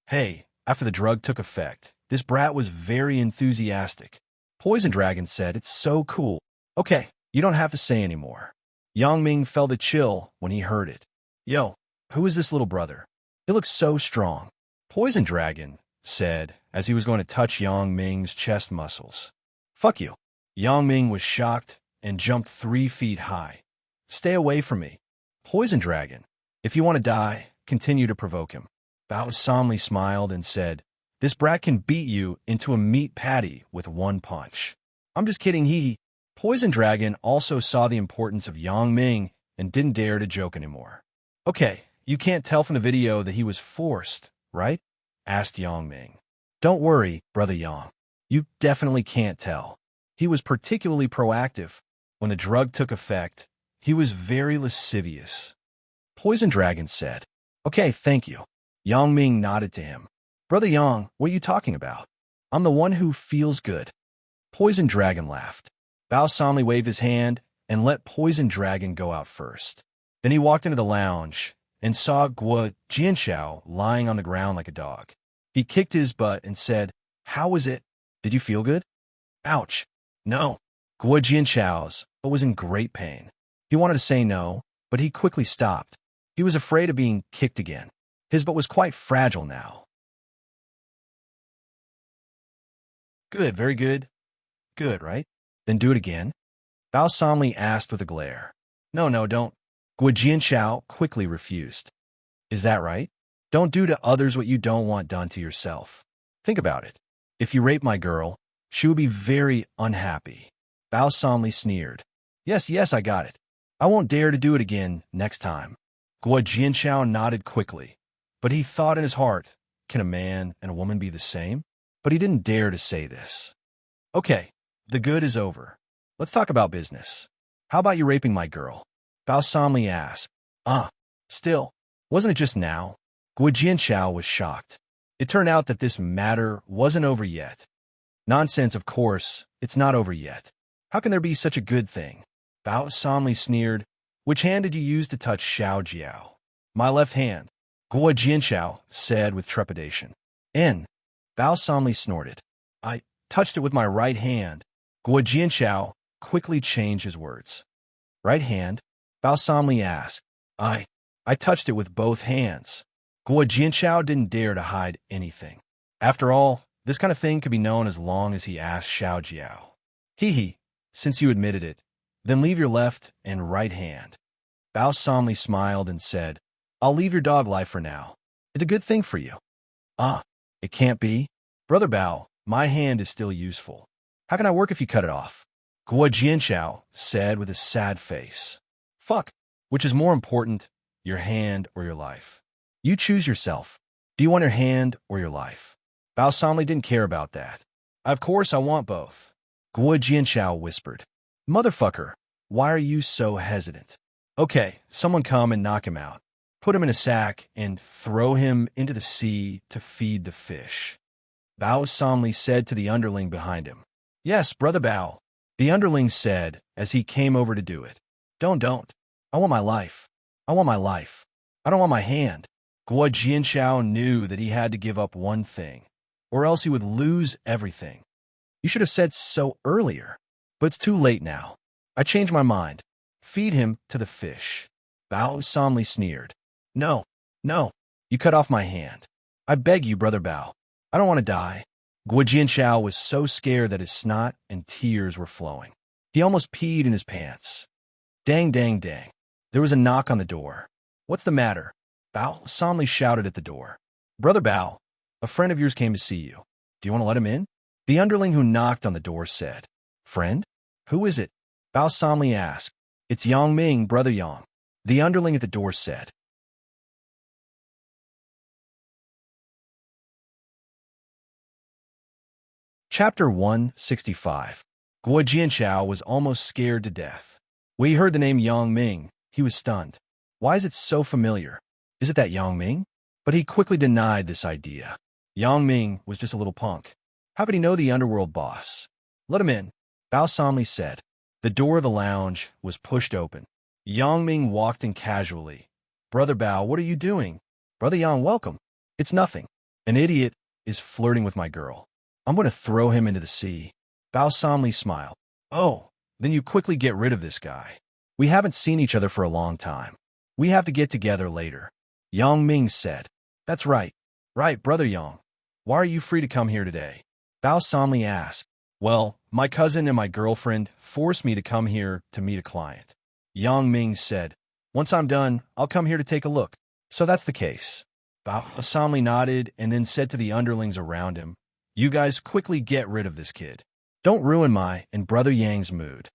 Speaker 1: "Hey, after the drug took effect, this brat was very enthusiastic." Poison Dragon said, "It's so cool." "Okay, you don't have to say anymore." Yang Ming felt a chill when he heard it. "Yo, who is this little brother? He looks so strong." Poison Dragon said as he was going to touch Yang Ming's chest muscles. "Fuck you." Yang Ming was shocked and jumped 3 feet high. "Stay away from me." Poison Dragon, if you want to die, continue to provoke him. Bao solemnly smiled and said, "This brat can beat you into a meat patty with one punch." "I'm just kidding, hee." Poison Dragon also saw the importance of Yang Ming and didn't dare to joke anymore. "Okay, you can't tell from the video that he was forced, right?" asked Yang Ming. "Don't worry, Brother Yang. You definitely can't tell. He was particularly proactive. When the drug took effect, he was very lascivious." Poison Dragon said, "Okay, thank you." Yang Ming nodded to him. "Brother Yang, what are you talking about? I'm the one who feels good." Poison Dragon laughed. Bao solemnly waved his hand and let Poison Dragon go out first. Then he walked into the lounge and saw Guo Jianshao lying on the ground like a dog. He kicked his butt and said, "How was it? Did you feel good?" "Ouch." "No." Guo Jianshao's but was in great pain. He wanted to say no, but he quickly stopped. He was afraid of being kicked again. His butt was quite fragile now. "Good, very good." "Good, right? Then do it again." Bao solemnly asked with a glare. No, don't." Guo Jianshao quickly refused. "Is that right? Don't do to others what you don't want done to yourself. Think about it. If you rape my girl, she would be very unhappy." Bao solemnly sneered. Yes, I got it. I won't dare to do it again next time." Guo Jianshao nodded quickly, but he thought in his heart, can a man and a woman be the same? But he didn't dare to say this. "Okay, the good is over. Let's talk about business. How about you raping my girl?" Bao solemnly asked. Still, wasn't it just now?" Guo Jianshao was shocked. It turned out that this matter wasn't over yet. "Nonsense, of course, it's not over yet. How can there be such a good thing?" Bao solemnly sneered. "Which hand did you use to touch Xiao Jiao?" "My left hand," Guo Jianshao said with trepidation. Bao solemnly snorted. "I touched it with my right hand." Guo Jianshao quickly changed his words. "Right hand?" Bao solemnly asked. I touched it with both hands." Guo Jianshao didn't dare to hide anything. After all, this kind of thing could be known as long as he asked Xiao Jiao. Since you admitted it, then leave your left and right hand." Bao solemnly smiled and said, "I'll leave your dog life for now. It's a good thing for you." It can't be." "Brother Bao, my hand is still useful. How can I work if you cut it off?" Guo Jianshao said with a sad face. "Fuck. Which is more important, your hand or your life? You choose yourself. Do you want your hand or your life?" Bao solemnly didn't care about that. "Of course I want both." Guo Jianshao whispered. "Motherfucker, why are you so hesitant? Okay, someone come and knock him out. Put him in a sack and throw him into the sea to feed the fish." Bao solemnly said to the underling behind him. "Yes, Brother Bao," the underling said as he came over to do it. Don't. I want my life. I want my life. I don't want my hand." Guo Jianshao knew that he had to give up one thing. or else you would lose everything. You should have said so earlier, but it's too late now. I changed my mind. Feed him to the fish. Bao solemnly sneered. No, no, you cut off my hand. I beg you, Brother Bao. I don't want to die. Guo Jianchao was so scared that his snot and tears were flowing. He almost peed in his pants. Dang, dang, dang. There was a knock on the door. What's the matter? Bao solemnly shouted at the door. Brother Bao, a friend of yours came to see you. Do you want to let him in? The underling who knocked on the door said. Friend? Who is it? Bao solemnly asked. It's Yang Ming, Brother Yang. The underling at the door said. Chapter 165. Guo Jianchao was almost scared to death. When he heard the name Yang Ming, he was stunned. Why is it so familiar? Is it that Yang Ming? But he quickly denied this idea. Yang Ming was just a little punk. How could he know the underworld boss? Let him in, Bao solemnly said. The door of the lounge was pushed open. Yang Ming walked in casually. Brother Bao, what are you doing? Brother Yang, welcome. It's nothing. An idiot is flirting with my girl. I'm going to throw him into the sea. Bao solemnly smiled. Oh, then you quickly get rid of this guy. We haven't seen each other for a long time. We have to get together later. Yang Ming said. That's right. Right, Brother Yang. Why are you free to come here today? Bao solemnly asked. Well, my cousin and my girlfriend forced me to come here to meet a client. Yang Ming said. Once I'm done, I'll come here to take a look. So that's the case. Bao solemnly nodded and then said to the underlings around him, You guys quickly get rid of this kid. Don't ruin my and Brother Yang's mood.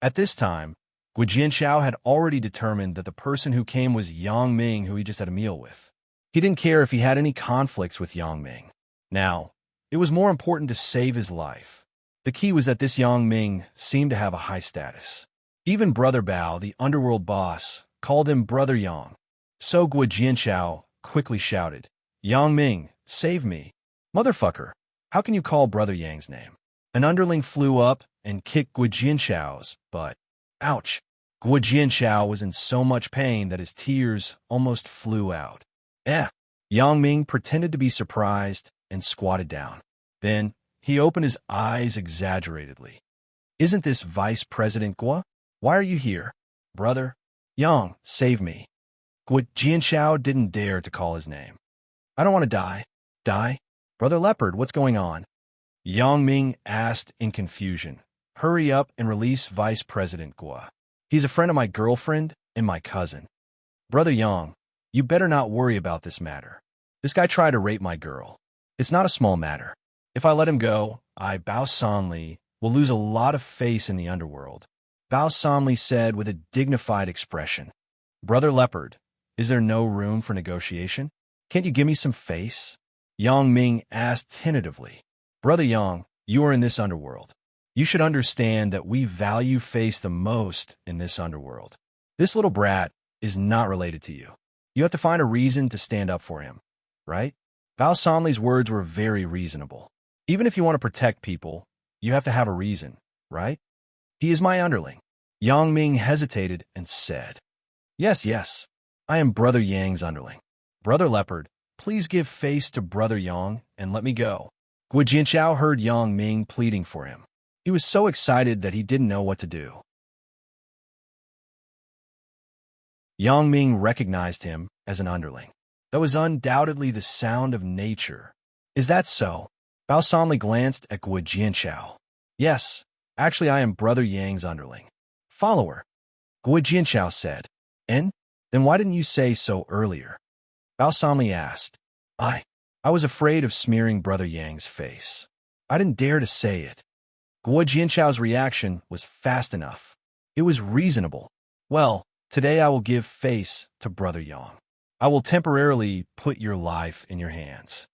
Speaker 1: At this time, Guo Jianchao had already determined that the person who came was Yang Ming, who he just had a meal with. He didn't care if he had any conflicts with Yang Ming. Now, it was more important to save his life. The key was that this Yang Ming seemed to have a high status. Even Brother Bao, the underworld boss, called him Brother Yang. So Guo Jianchao quickly shouted, Yang Ming, save me. Motherfucker, how can you call Brother Yang's name? An underling flew up and kicked Guo Jianchao's butt. Ouch! Guo Jianchao was in so much pain that his tears almost flew out. Yang Ming pretended to be surprised and squatted down. Then, he opened his eyes exaggeratedly. Isn't this Vice President Guo? Why are you here? Brother Yang, save me. Guo Jianchao didn't dare to call his name. I don't want to die. Die? Brother Leopard, what's going on? Yang Ming asked in confusion. Hurry up and release Vice President Guo. He's a friend of my girlfriend and my cousin. Brother Yang, you better not worry about this matter. This guy tried to rape my girl. It's not a small matter. If I let him go, Bao solemnly, will lose a lot of face in the underworld. Bao solemnly said with a dignified expression. Brother Leopard, is there no room for negotiation? Can't you give me some face? Yang Ming asked tentatively. Brother Yang, you are in this underworld. You should understand that we value face the most in this underworld. This little brat is not related to you. You have to find a reason to stand up for him, right? Bao solemnly's words were very reasonable. Even if you want to protect people, you have to have a reason, right? He is my underling. Yang Ming hesitated and said, Yes, yes, I am Brother Yang's underling. Brother Leopard, please give face to Brother Yang and let me go. Guo Jianchao heard Yang Ming pleading for him. He was so excited that he didn't know what to do. Yang Ming recognized him as an underling. That was undoubtedly the sound of nature. Is that so? Bao solemnly glanced at Guo Jianchao. Yes, actually I am Brother Yang's underling. Follower, Guo Jianchao said. And? Then why didn't you say so earlier? Bao solemnly asked. I was afraid of smearing Brother Yang's face. I didn't dare to say it. Guo Jianchao's reaction was fast enough. It was reasonable. Well, today I will give face to Brother Yang. I will temporarily put your life in your hands.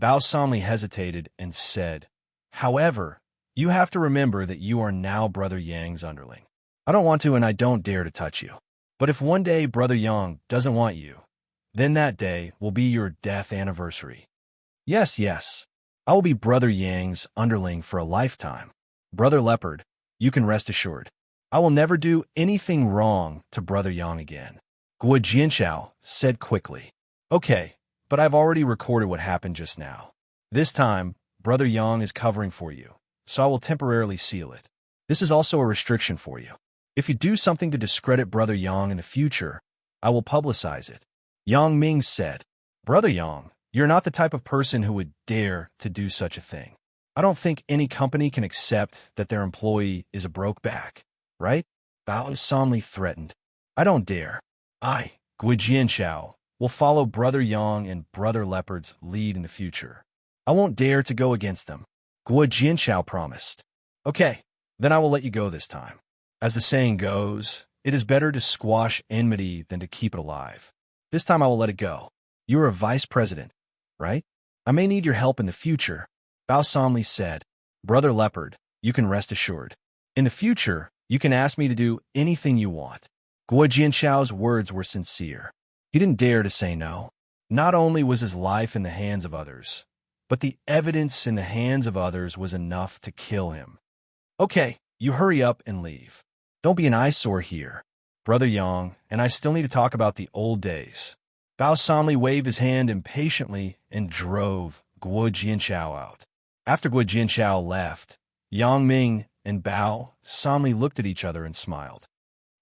Speaker 1: Bao solemnly hesitated and said, However, you have to remember that you are now Brother Yang's underling. I don't want to and I don't dare to touch you. But if one day Brother Yang doesn't want you, then that day will be your death anniversary. Yes, yes, I will be Brother Yang's underling for a lifetime. Brother Leopard, you can rest assured. I will never do anything wrong to Brother Yang again. Guo Jianchao said quickly. Okay, but I've already recorded what happened just now. This time, Brother Yang is covering for you, so I will temporarily seal it. This is also a restriction for you. If you do something to discredit Brother Yang in the future, I will publicize it. Yang Ming said, Brother Yang, you're not the type of person who would dare to do such a thing. I don't think any company can accept that their employee is a broke back, right? Bao solemnly threatened. I don't dare. I, Gui Jianchao, will follow Brother Yang and Brother Leopard's lead in the future. I won't dare to go against them. Gui Jianchao promised. Okay, then I will let you go this time. As the saying goes, it is better to squash enmity than to keep it alive. This time I will let it go. You are a vice president, right? I may need your help in the future. Bao solemnly said, Brother Leopard, you can rest assured. In the future, you can ask me to do anything you want. Gui Jianchao's words were sincere. He didn't dare to say no. Not only was his life in the hands of others, but the evidence in the hands of others was enough to kill him. Okay, you hurry up and leave. Don't be an eyesore here, Brother Yang, and I still need to talk about the old days. Bao solemnly waved his hand impatiently and drove Gui Jianchao out. After Gui Jianchao left, Yang Ming and Bao solemnly looked at each other and smiled.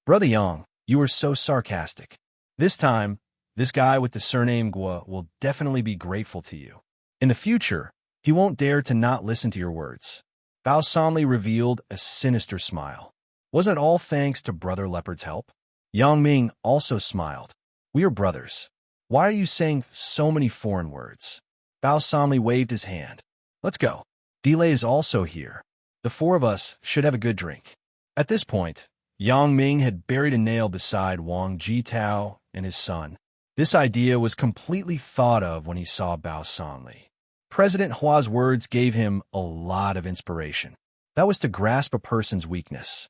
Speaker 1: Brother Yang, you were so sarcastic. This time, this guy with the surname Gua will definitely be grateful to you. In the future, he won't dare to not listen to your words. Bao solemnly revealed a sinister smile. Wasn't it all thanks to Brother Leopard's help? Yang Ming also smiled. We are brothers. Why are you saying so many foreign words? Bao solemnly waved his hand. Let's go. Delay is also here. The four of us should have a good drink. At this point, Yang Ming had buried a nail beside Wang Jitao and his son. This idea was completely thought of when he saw Bao solemnly. President Hua's words gave him a lot of inspiration. That was to grasp a person's weakness.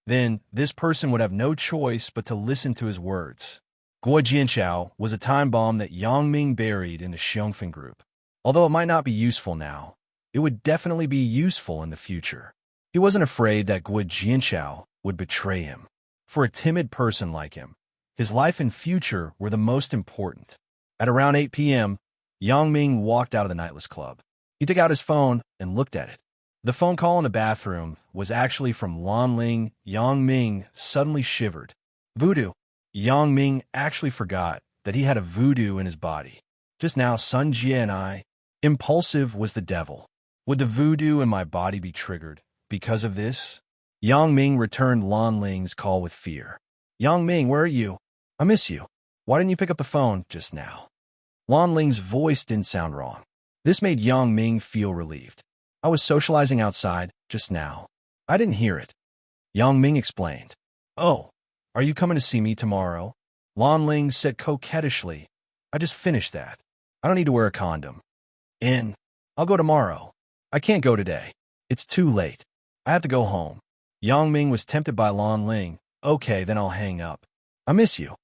Speaker 1: Then, this person would have no choice but to listen to his words. Gui Jianchao was a time bomb that Yang Ming buried in the Xiongfen group. Although it might not be useful now, it would definitely be useful in the future. He wasn't afraid that Gui Jianchao would betray him. For a timid person like him, his life and future were the most important. At around 8 p.m., Yang Ming walked out of the nightless club. He took out his phone and looked at it. The phone call in the bathroom was actually from Lan Ling. Yang Ming suddenly shivered. Voodoo. Yang Ming actually forgot that he had a voodoo in his body. Just now, Sun Jie and I, impulsive was the devil. Would the voodoo in my body be triggered because of this? Yang Ming returned Lan Ling's call with fear. Yang Ming, where are you? I miss you. Why didn't you pick up the phone just now? Lan Ling's voice didn't sound wrong. This made Yang Ming feel relieved. I was socializing outside just now. I didn't hear it. Yang Ming explained. Oh, are you coming to see me tomorrow? Lan Ling said coquettishly. I just finished that. I don't need to wear a condom. I'll go tomorrow. I can't go today. It's too late. I have to go home. Yang Ming was tempted by Lan Ling. Okay, then I'll hang up. I miss you.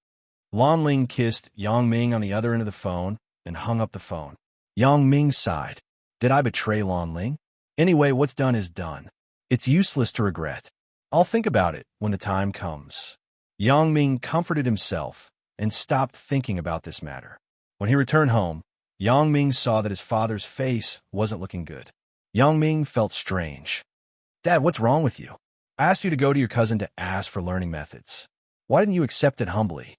Speaker 1: Lan Ling kissed Yang Ming on the other end of the phone and hung up the phone. Yang Ming sighed. Did I betray Lan Ling? Anyway, what's done is done. It's useless to regret. I'll think about it when the time comes. Yang Ming comforted himself and stopped thinking about this matter. When he returned home, Yang Ming saw that his father's face wasn't looking good. Yang Ming felt strange. Dad, what's wrong with you? I asked you to go to your cousin to ask for learning methods. Why didn't you accept it humbly?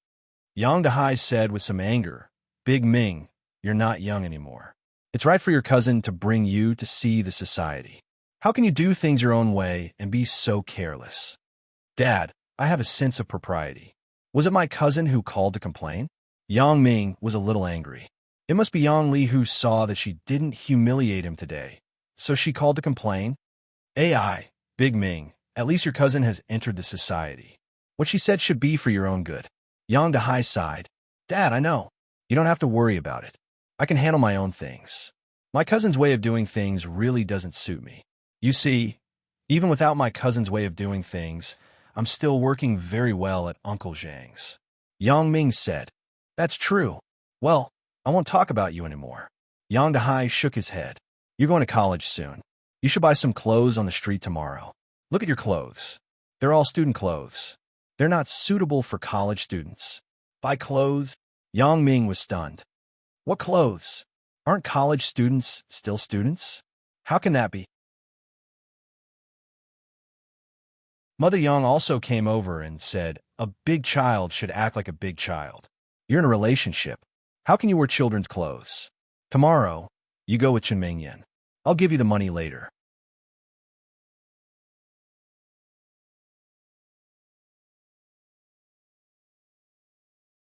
Speaker 1: Yang Dehai said with some anger, Big Ming, you're not young anymore. It's right for your cousin to bring you to see the society. How can you do things your own way and be so careless? Dad, I have a sense of propriety. Was it my cousin who called to complain? Yang Ming was a little angry. It must be Yang Li who saw that she didn't humiliate him today, so she called to complain. AI, Big Ming, at least your cousin has entered the society. What she said should be for your own good. Yang Dehai sighed. Dad, I know. You don't have to worry about it. I can handle my own things. My cousin's way of doing things really doesn't suit me. You see, even without my cousin's way of doing things, I'm still working very well at Uncle Zhang's. Yang Ming said, That's true. Well, I won't talk about you anymore. Yang Dehai shook his head. You're going to college soon. You should buy some clothes on the street tomorrow. Look at your clothes. They're all student clothes. They're not suitable for college students. Buy clothes? Yang Ming was stunned. What clothes? Aren't college students still students? How can that be? Mother Young also came over and said, a big child should act like a big child. You're in a relationship. How can you wear children's clothes? Tomorrow, you go with Chen Mingyan. I'll give you the money later.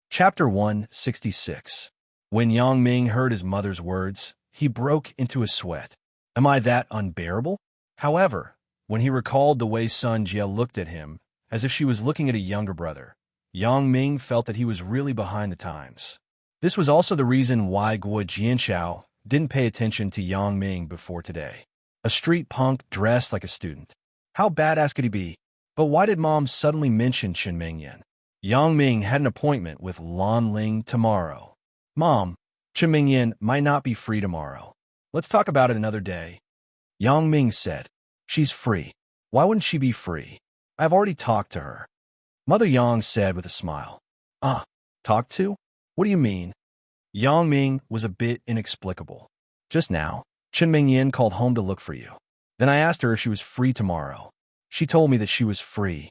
Speaker 1: Chapter 166. When Yang Ming heard his mother's words, he broke into a sweat. Am I that unbearable? However, when he recalled the way Sun Jie looked at him, as if she was looking at a younger brother, Yang Ming felt that he was really behind the times. This was also the reason why Guo Jianxiao didn't pay attention to Yang Ming before today. A street punk dressed like a student. How badass could he be? But why did Mom suddenly mention Chen Mingyan? Yang Ming had an appointment with Lan Ling tomorrow. Mom, Chen Mingyan might not be free tomorrow. Let's talk about it another day. Yang Ming said, she's free. Why wouldn't she be free? I've already talked to her. Mother Yang said with a smile. Talked to? What do you mean? Yang Ming was a bit inexplicable. Just now, Chen Mingyan called home to look for you. Then I asked her if she was free tomorrow. She told me that she was free.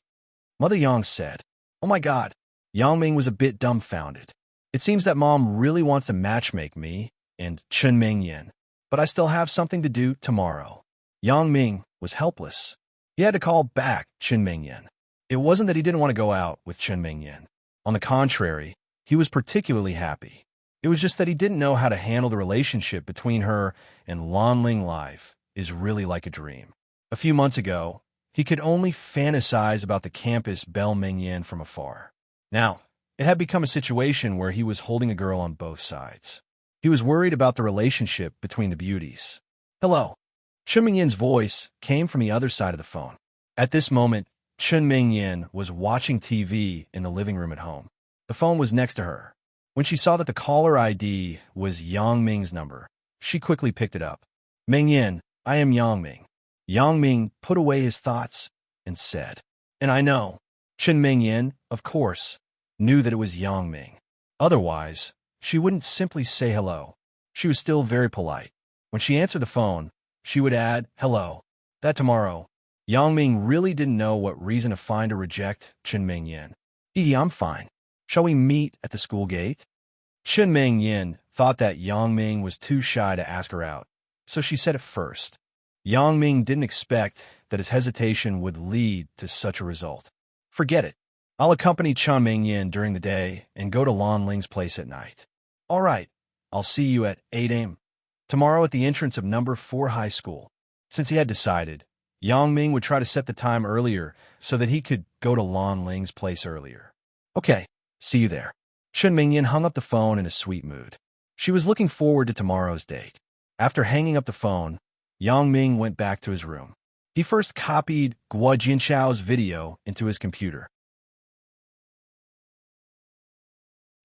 Speaker 1: Mother Yang said, oh my God. Yang Ming was a bit dumbfounded. It seems that Mom really wants to matchmake me and Chen Mingyan, but I still have something to do tomorrow. Yang Ming was helpless. He had to call back Chen Mingyan. It wasn't that he didn't want to go out with Chen Mingyan. On the contrary, he was particularly happy. It was just that he didn't know how to handle the relationship between her and Lan Ling. Life is really like a dream. A few months ago, he could only fantasize about the campus Belle Mingyan from afar. Now, it had become a situation where he was holding a girl on both sides. He was worried about the relationship between the beauties. Hello. Chen Mingyan's voice came from the other side of the phone. At this moment, Chen Mingyan was watching TV in the living room at home. The phone was next to her. When she saw that the caller ID was Yang Ming's number, she quickly picked it up. Mingyan, I am Yang Ming. Yang Ming put away his thoughts and said, and I know. Chen Mingyan, of course, knew that it was Yang Ming. Otherwise, she wouldn't simply say hello. She was still very polite. When she answered the phone, she would add, hello. That tomorrow, Yang Ming really didn't know what reason to find or reject Chen Mingyan. I'm fine. Shall we meet at the school gate? Chen Mingyan thought that Yang Ming was too shy to ask her out, so she said it first. Yang Ming didn't expect that his hesitation would lead to such a result. Forget it. I'll accompany Chen Mingyan during the day and go to Lan Ling's place at night. All right, I'll see you at 8 a.m. tomorrow at the entrance of number 4 high school. Since he had decided, Yang Ming would try to set the time earlier so that he could go to Lan Ling's place earlier. Okay, see you there. Chen Mingyan hung up the phone in a sweet mood. She was looking forward to tomorrow's date. After hanging up the phone, Yang Ming went back to his room. He first copied Guo Jianxiao's video into his computer.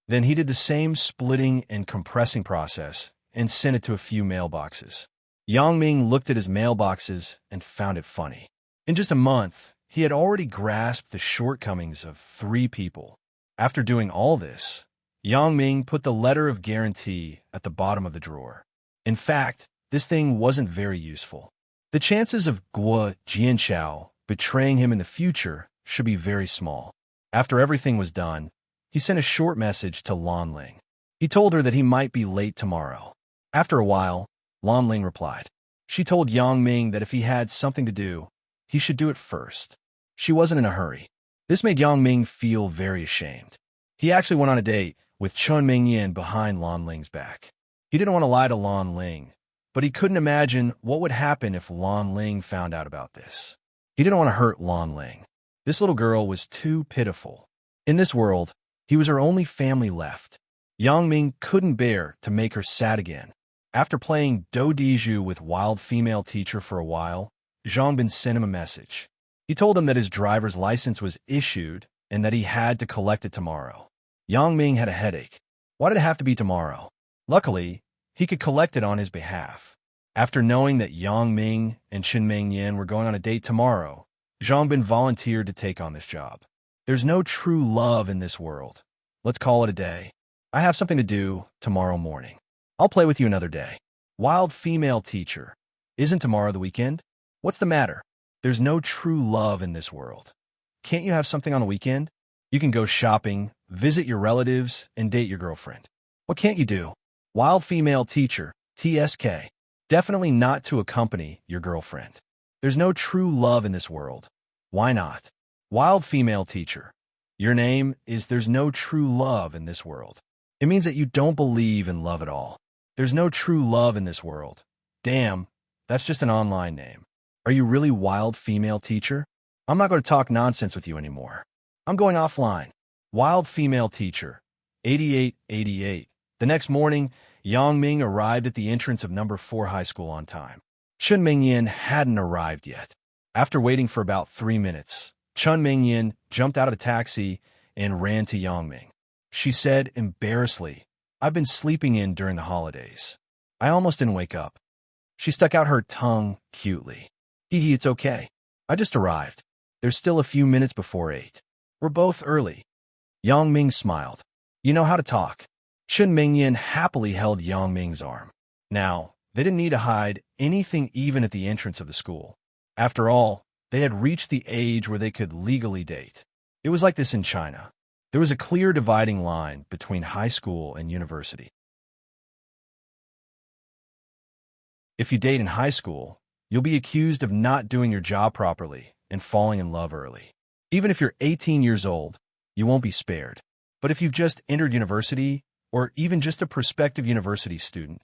Speaker 1: Then he did the same splitting and compressing process and sent it to a few mailboxes. Yang Ming looked at his mailboxes and found it funny. In just a month, he had already grasped the shortcomings of 3 people. After doing all this, Yang Ming put the letter of guarantee at the bottom of the drawer. In fact, this thing wasn't very useful. The chances of Guo Jianxiao betraying him in the future should be very small. After everything was done, he sent a short message to Lan Ling. He told her that he might be late tomorrow. After a while, Lan Ling replied. She told Yang Ming that if he had something to do, he should do it first. She wasn't in a hurry. This made Yang Ming feel very ashamed. He actually went on a date with Chen Mingyan behind Lan Ling's back. He didn't want to lie to Lan Ling, but he couldn't imagine what would happen if Lan Ling found out about this. He didn't want to hurt Lan Ling. This little girl was too pitiful. In this world, he was her only family left. Yang Ming couldn't bear to make her sad again. After playing Do Diju with Wild Female Teacher for a while, Zhang Bin sent him a message. He told him that his driver's license was issued and that he had to collect it tomorrow. Yang Ming had a headache. Why did it have to be tomorrow? Luckily, he could collect it on his behalf. After knowing that Yang Ming and Chen Mingyan were going on a date tomorrow, Zhang Bin volunteered to take on this job. There's no true love in this world. Let's call it a day. I have something to do tomorrow morning. I'll play with you another day. Wild female teacher. Isn't tomorrow the weekend? What's the matter? There's no true love in this world. Can't you have something on the weekend? You can go shopping, visit your relatives, and date your girlfriend. What can't you do? Wild female teacher. TSK. Definitely not to accompany your girlfriend. There's no true love in this world. Why not? Wild female teacher. Your name is There's no true love in this world. It means that you don't believe in love at all. There's no true love in this world. Damn, that's just an online name. Are you really wild female teacher? I'm not going to talk nonsense with you anymore. I'm going offline. Wild female teacher. 8888. The next morning, Yang Ming arrived at the entrance of number 4 high school on time. Chun Mingyan hadn't arrived yet. After waiting for about 3 minutes, Chun Mingyan jumped out of the taxi and ran to Yang Ming. She said embarrassedly, "I've been sleeping in during the holidays. I almost didn't wake up." She stuck out her tongue cutely. "Hee, it's okay. I just arrived. There's still a few minutes before 8. We're both early." Yang Ming smiled. "You know how to talk." Chun Mingyan happily held Yang Ming's arm. Now, they didn't need to hide anything even at the entrance of the school. After all, they had reached the age where they could legally date. It was like this in China. There was a clear dividing line between high school and university. If you date in high school, you'll be accused of not doing your job properly and falling in love early. Even if you're 18 years old, you won't be spared. But if you've just entered university, or even just a prospective university student,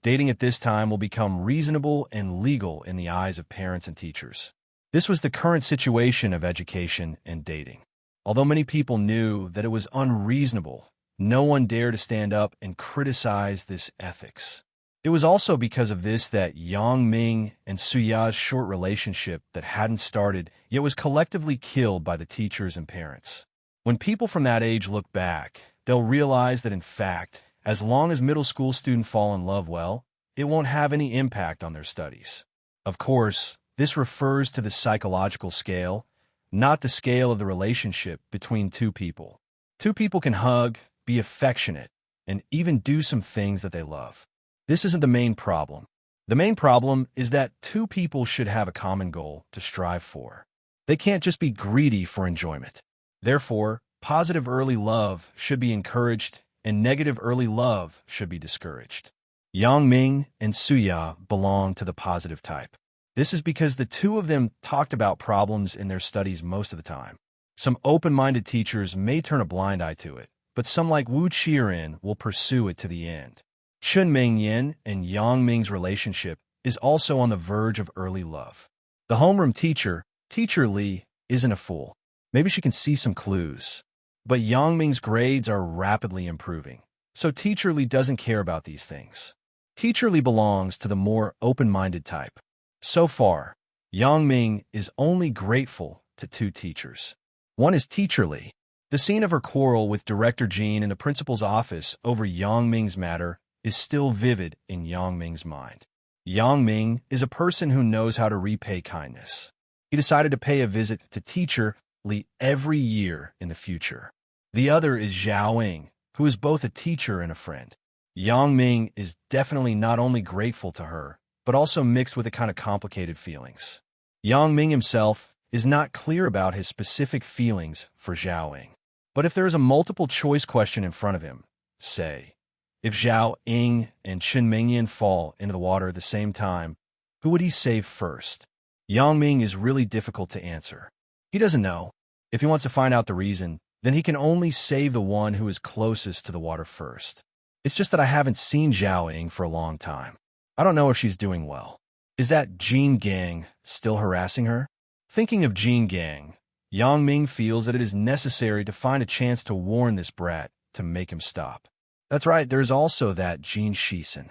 Speaker 1: dating at this time will become reasonable and legal in the eyes of parents and teachers. This was the current situation of education and dating. Although many people knew that it was unreasonable, no one dared to stand up and criticize this ethics. It was also because of this that Yang Ming and Suya's short relationship that hadn't started yet was collectively killed by the teachers and parents. When people from that age look back, they'll realize that in fact, as long as middle school students fall in love well, it won't have any impact on their studies. Of course, this refers to the psychological scale, not the scale of the relationship between two people. Two people can hug, be affectionate, and even do some things that they love. This isn't the main problem. The main problem is that two people should have a common goal to strive for. They can't just be greedy for enjoyment. Therefore, positive early love should be encouraged and negative early love should be discouraged. Yang Ming and Suya belong to the positive type. This is because the two of them talked about problems in their studies most of the time. Some open-minded teachers may turn a blind eye to it, but some like Wu Qiren will pursue it to the end. Chun Mingyan and Yang Ming's relationship is also on the verge of early love. The homeroom teacher, Teacher Li, isn't a fool. Maybe she can see some clues. But Yang Ming's grades are rapidly improving, so Teacher Li doesn't care about these things. Teacher Li belongs to the more open-minded type. So far, Yang Ming is only grateful to two teachers. One is Teacher Li. The scene of her quarrel with Director Jean in the principal's office over Yang Ming's matter is still vivid in Yang Ming's mind. Yang Ming is a person who knows how to repay kindness. He decided to pay a visit to Teacher Li every year in the future. The other is Zhao Ying, who is both a teacher and a friend. Yang Ming is definitely not only grateful to her, but also mixed with a kind of complicated feelings. Yang Ming himself is not clear about his specific feelings for Zhao Ying. But if there is a multiple-choice question in front of him, say, if Zhao Ying and Chun Mingyan fall into the water at the same time, who would he save first? Yang Ming is really difficult to answer. He doesn't know. If he wants to find out the reason, then he can only save the one who is closest to the water first. It's just that I haven't seen Zhao Ying for a long time. I don't know if she's doing well. Is that Jean Gang still harassing her? Thinking of Jean Gang, Yang Ming feels that it is necessary to find a chance to warn this brat to make him stop. That's right, there's also that Jean Shisen.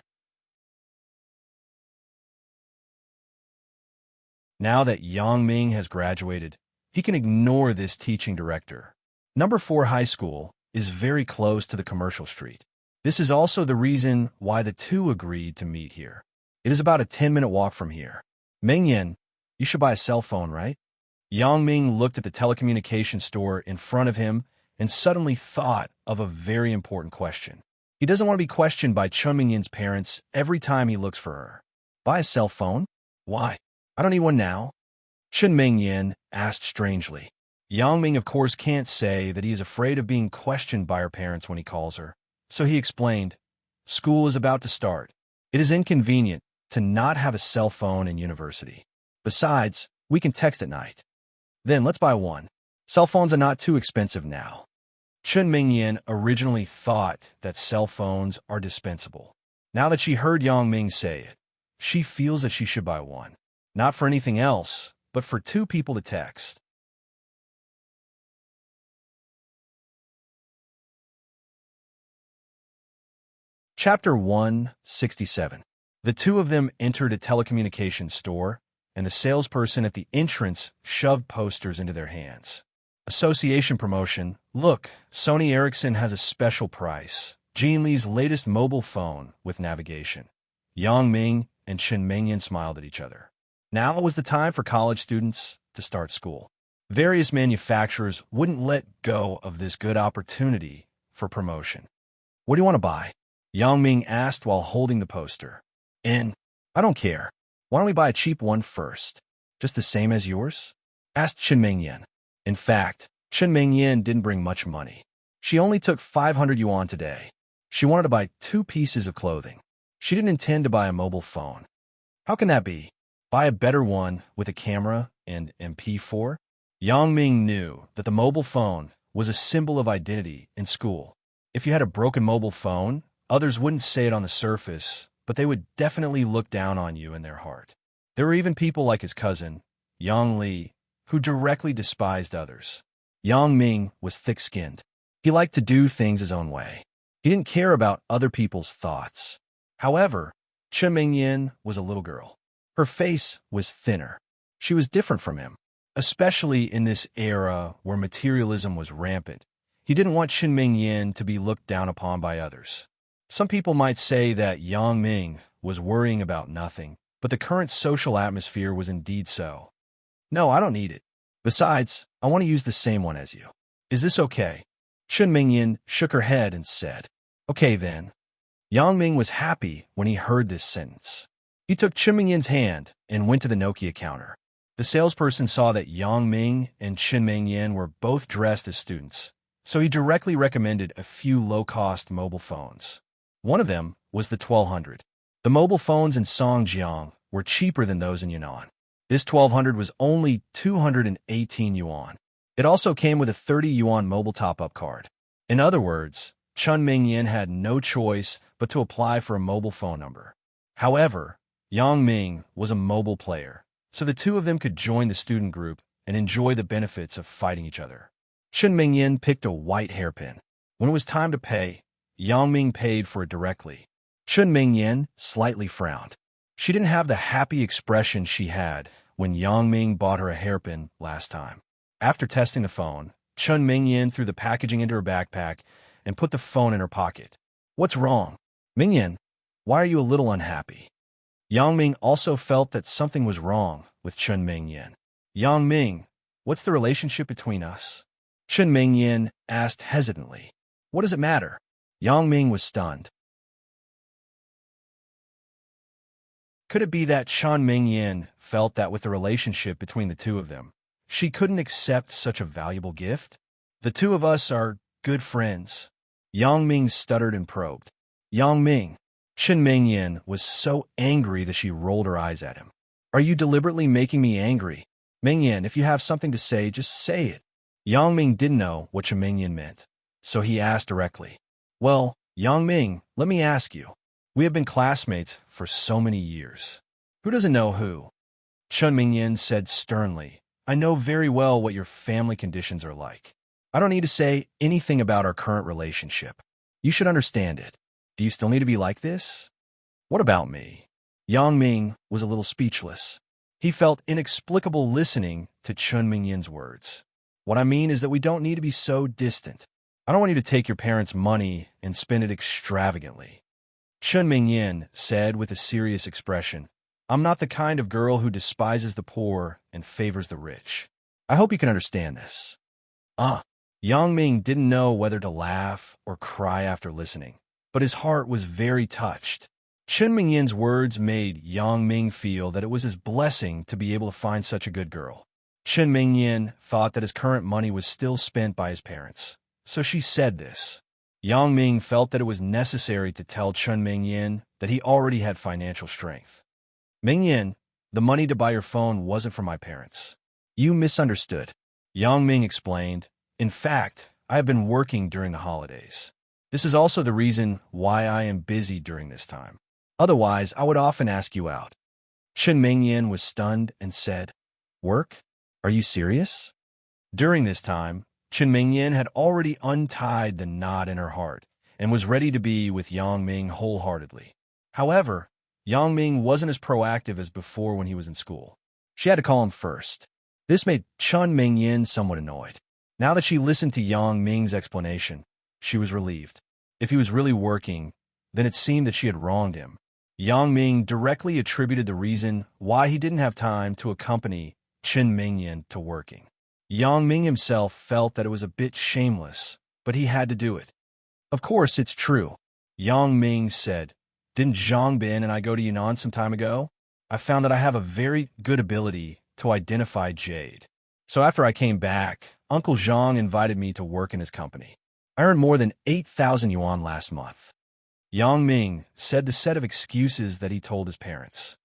Speaker 1: Now that Yang Ming has graduated, he can ignore this teaching director. Number 4 high school is very close to the commercial street. This is also the reason why the two agreed to meet here. It is about a 10-minute walk from here. Mingyan, you should buy a cell phone, right? Yang Ming looked at the telecommunications store in front of him and suddenly thought of a very important question. He He doesn't want to be questioned by Chun Mingyin's parents every time he looks for her. Buy a cell phone? Why? I don't need one now. Chun Mingyin asked strangely. Yang Ming, of course, can't say that he is afraid of being questioned by her parents when he calls her. So he explained, school is about to start. It is inconvenient to not have a cell phone in university. Besides, we can text at night. Then let's buy one. Cell phones are not too expensive now. Chun Mingyin originally thought that cell phones are dispensable. Now that she heard Yang Ming say it, she feels that she should buy one. Not for anything else, but for two people to text. Chapter 167. The two of them entered a telecommunications store, and the salesperson at the entrance shoved posters into their hands. Association promotion. Look, Sony Ericsson has a special price. Jean Lee's latest mobile phone with navigation. Yang Ming and Chun Mingyin smiled at each other. Now was the time for college students to start school. Various manufacturers wouldn't let go of this good opportunity for promotion. What do you want to buy? Yang Ming asked while holding the poster. I don't care. Why don't we buy a cheap one first? Just the same as yours? Asked Chun Mingyin. In fact, Chun Mingyin didn't bring much money. She only took 500 yuan today. She wanted to buy 2 pieces of clothing. She didn't intend to buy a mobile phone. How can that be? Buy a better one with a camera and MP4? Yang Ming knew that the mobile phone was a symbol of identity in school. If you had a broken mobile phone, others wouldn't say it on the surface, but they would definitely look down on you in their heart. There were even people like his cousin, Yang Li, who directly despised others. Yang Ming was thick-skinned. He liked to do things his own way. He didn't care about other people's thoughts. However, Chun Mingyin was a little girl. Her face was thinner. She was different from him, especially in this era where materialism was rampant. He didn't want Chun Mingyin to be looked down upon by others. Some people might say that Yang Ming was worrying about nothing, but the current social atmosphere was indeed so. No, I don't need it. Besides, I want to use the same one as you. Is this okay? Chun Mingyin shook her head and said, Okay then. Yang Ming was happy when he heard this sentence. He took Chun Mingyin's hand and went to the Nokia counter. The salesperson saw that Yang Ming and Chun Mingyin were both dressed as students, so he directly recommended a few low-cost mobile phones. One of them was the 1200. The mobile phones in Songjiang were cheaper than those in Yunnan. This 1200 was only 218 yuan. It also came with a 30 yuan mobile top-up card. In other words, Chun Mingyin had no choice but to apply for a mobile phone number. However, Yang Ming was a mobile player, so the two of them could join the student group and enjoy the benefits of fighting each other. Chun Mingyin picked a white hairpin. When it was time to pay, Yang Ming paid for it directly. Chun Mingyin slightly frowned. She didn't have the happy expression she had when Yang Ming bought her a hairpin last time. After testing the phone, Chun Mingyin threw the packaging into her backpack and put the phone in her pocket. What's wrong? Mingyin, why are you a little unhappy? Yang Ming also felt that something was wrong with Chun Mingyin. Yang Ming, what's the relationship between us? Chun Mingyin asked hesitantly. What does it matter? Yang Ming was stunned. Could it be that Chun Mingyin felt that with the relationship between the two of them, she couldn't accept such a valuable gift? The two of us are good friends. Yang Ming stuttered and probed. Yang Ming. Chun Mingyin was so angry that she rolled her eyes at him. Are you deliberately making me angry? Mingyin, if you have something to say, just say it. Yang Ming didn't know what Chun Mingyin meant, so he asked directly. Well, Yang Ming, let me ask you. We have been classmates for so many years. Who doesn't know who? Chun Mingyin said sternly, I know very well what your family conditions are like. I don't need to say anything about our current relationship. You should understand it. Do you still need to be like this? What about me? Yang Ming was a little speechless. He felt inexplicable listening to Chun Mingyin's words. What I mean is that we don't need to be so distant. I don't want you to take your parents' money and spend it extravagantly. Chun Mingyin said with a serious expression, I'm not the kind of girl who despises the poor and favors the rich. I hope you can understand this. Yang Ming didn't know whether to laugh or cry after listening. but his heart was very touched. Chen Mingyin's words made Yang Ming feel that it was his blessing to be able to find such a good girl. Chen Mingyin thought that his current money was still spent by his parents, so she said this. Yang Ming felt that it was necessary to tell Chen Mingyin that he already had financial strength. Mingyin, the money to buy your phone wasn't from my parents. You misunderstood. Yang Ming explained. In fact, I have been working during the holidays. This is also the reason why I am busy during this time. Otherwise, I would often ask you out. Chen Mingyin was stunned and said, Work? Are you serious? During this time, Chen Mingyin had already untied the knot in her heart and was ready to be with Yang Ming wholeheartedly. However, Yang Ming wasn't as proactive as before when he was in school. She had to call him first. This made Chen Mingyin somewhat annoyed. Now that she listened to Yang Ming's explanation, she was relieved. If he was really working, then it seemed that she had wronged him. Yang Ming directly attributed the reason why he didn't have time to accompany Chen Mingyin to working. Yang Ming himself felt that it was a bit shameless, but he had to do it. Of course, it's true. Yang Ming said, Didn't Zhang Bin and I go to Yunnan some time ago? I found that I have a very good ability to identify jade. So after I came back, Uncle Zhang invited me to work in his company. I earned more than 8,000 yuan last month. Yang Ming said the set of excuses that he told his parents.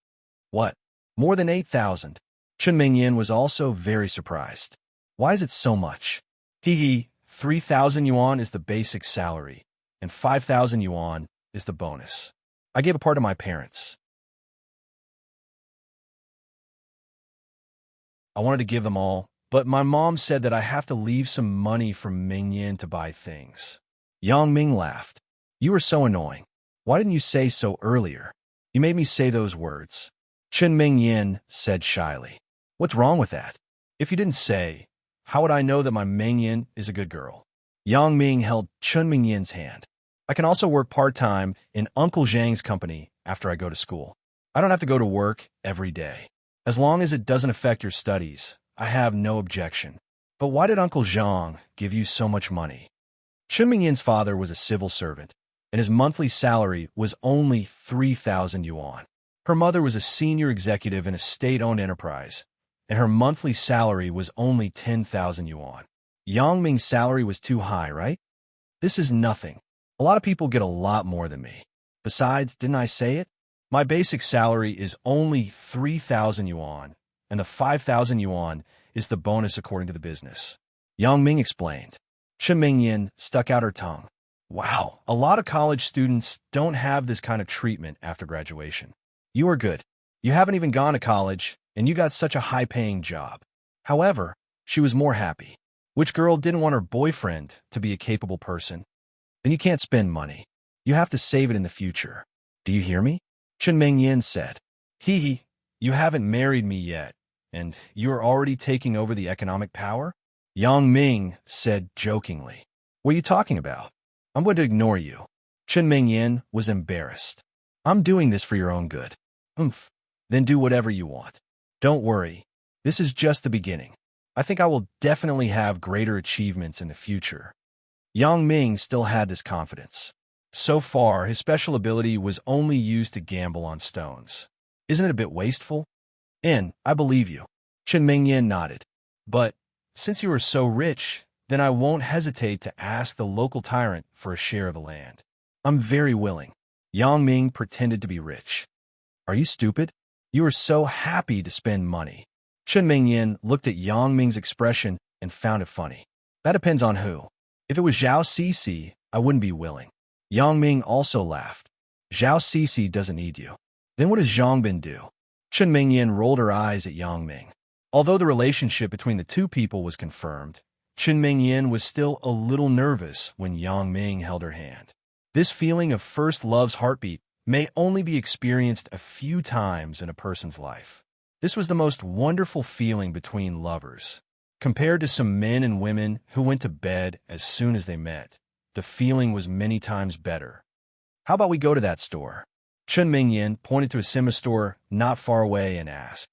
Speaker 1: What? More than 8,000? Chen Mingyin was also very surprised. Why is it so much? 3,000 yuan is the basic salary, and 5,000 yuan is the bonus. I gave a part to my parents. I wanted to give them all, but my mom said that I have to leave some money for Mingyin to buy things. Yang Ming laughed. You were so annoying. Why didn't you say so earlier? You made me say those words. Chen Mingyin said shyly. What's wrong with that? If you didn't say, how would I know that my Mingyin is a good girl? Yang Ming held Chen Mingyin's hand. I can also work part-time in Uncle Zhang's company after I go to school. I don't have to go to work every day. As long as it doesn't affect your studies, I have no objection. But why did Uncle Zhang give you so much money? Chen Mingyin's father was a civil servant, and his monthly salary was only 3,000 yuan. Her mother was a senior executive in a state-owned enterprise, and her monthly salary was only 10,000 yuan. Yang Ming's salary was too high, right? This is nothing. A lot of people get a lot more than me. Besides, didn't I say it? My basic salary is only 3,000 yuan, and the 5,000 yuan is the bonus according to the business. Yang Ming explained. Chen Mingyin stuck out her tongue. Wow, a lot of college students don't have this kind of treatment after graduation. You are good. You haven't even gone to college, and you got such a high-paying job. However, she was more happy. Which girl didn't want her boyfriend to be a capable person? Then you can't spend money. You have to save it in the future. Do you hear me? Chen Mingyin said. You haven't married me yet, and you are already taking over the economic power? Yang Ming said jokingly. What are you talking about? I'm going to ignore you. Chen Mingyin was embarrassed. I'm doing this for your own good. Then do whatever you want. Don't worry. This is just the beginning. I think I will definitely have greater achievements in the future. Yang Ming still had this confidence. So far, his special ability was only used to gamble on stones. Isn't it a bit wasteful? I believe you. Chen Mingyin nodded. But since you are so rich, then I won't hesitate to ask the local tyrant for a share of the land. I'm very willing. Yang Ming pretended to be rich. Are you stupid? You are so happy to spend money. Chen Mingyin looked at Yang Ming's expression and found it funny. That depends on who. If it was Zhao Cece, I wouldn't be willing. Yang Ming also laughed. Zhao Cece doesn't need you. Then what does Zhang Bin do? Chen Mingyin rolled her eyes at Yang Ming. Although the relationship between the two people was confirmed, Chen Mingyin was still a little nervous when Yang Ming held her hand. This feeling of first love's heartbeat may only be experienced a few times in a person's life. This was the most wonderful feeling between lovers. Compared to some men and women who went to bed as soon as they met, the feeling was many times better. How about we go to that store? Chen Mingyin pointed to a cinema store not far away and asked.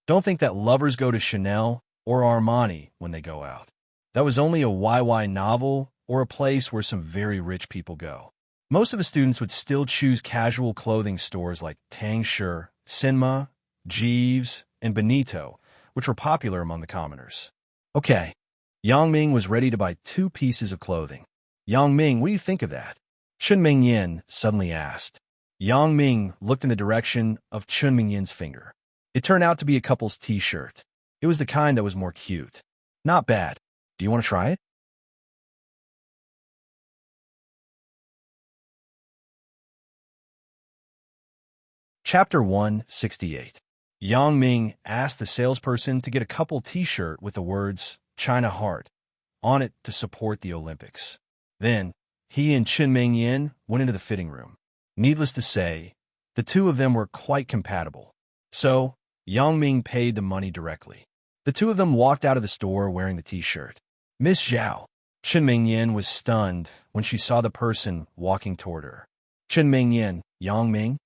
Speaker 1: Don't think that lovers go to Chanel or Armani when they go out. That was only a YY novel or a place where some very rich people go. Most of the students would still choose casual clothing stores like Tangshi, Sinma, Jeeves, and Benito, which were popular among the commoners. Okay, Yang Ming was ready to buy 2 pieces of clothing. Yang Ming, what do you think of that? Chun Mingyan suddenly asked. Yang Ming looked in the direction of Chun Mingyan's finger. It turned out to be a couple's t-shirt. It was the kind that was more cute. Not bad. Do you want to try it? Chapter 168. Yang Ming asked the salesperson to get a couple t-shirt with the words China Heart on it to support the Olympics. Then, he and Chen Mingyan went into the fitting room. Needless to say, the two of them were quite compatible. So, Yang Ming paid the money directly. The two of them walked out of the store wearing the t-shirt. Miss Zhao. Chen Mingyan was stunned when she saw the person walking toward her. Chen Mingyan, Yang Ming?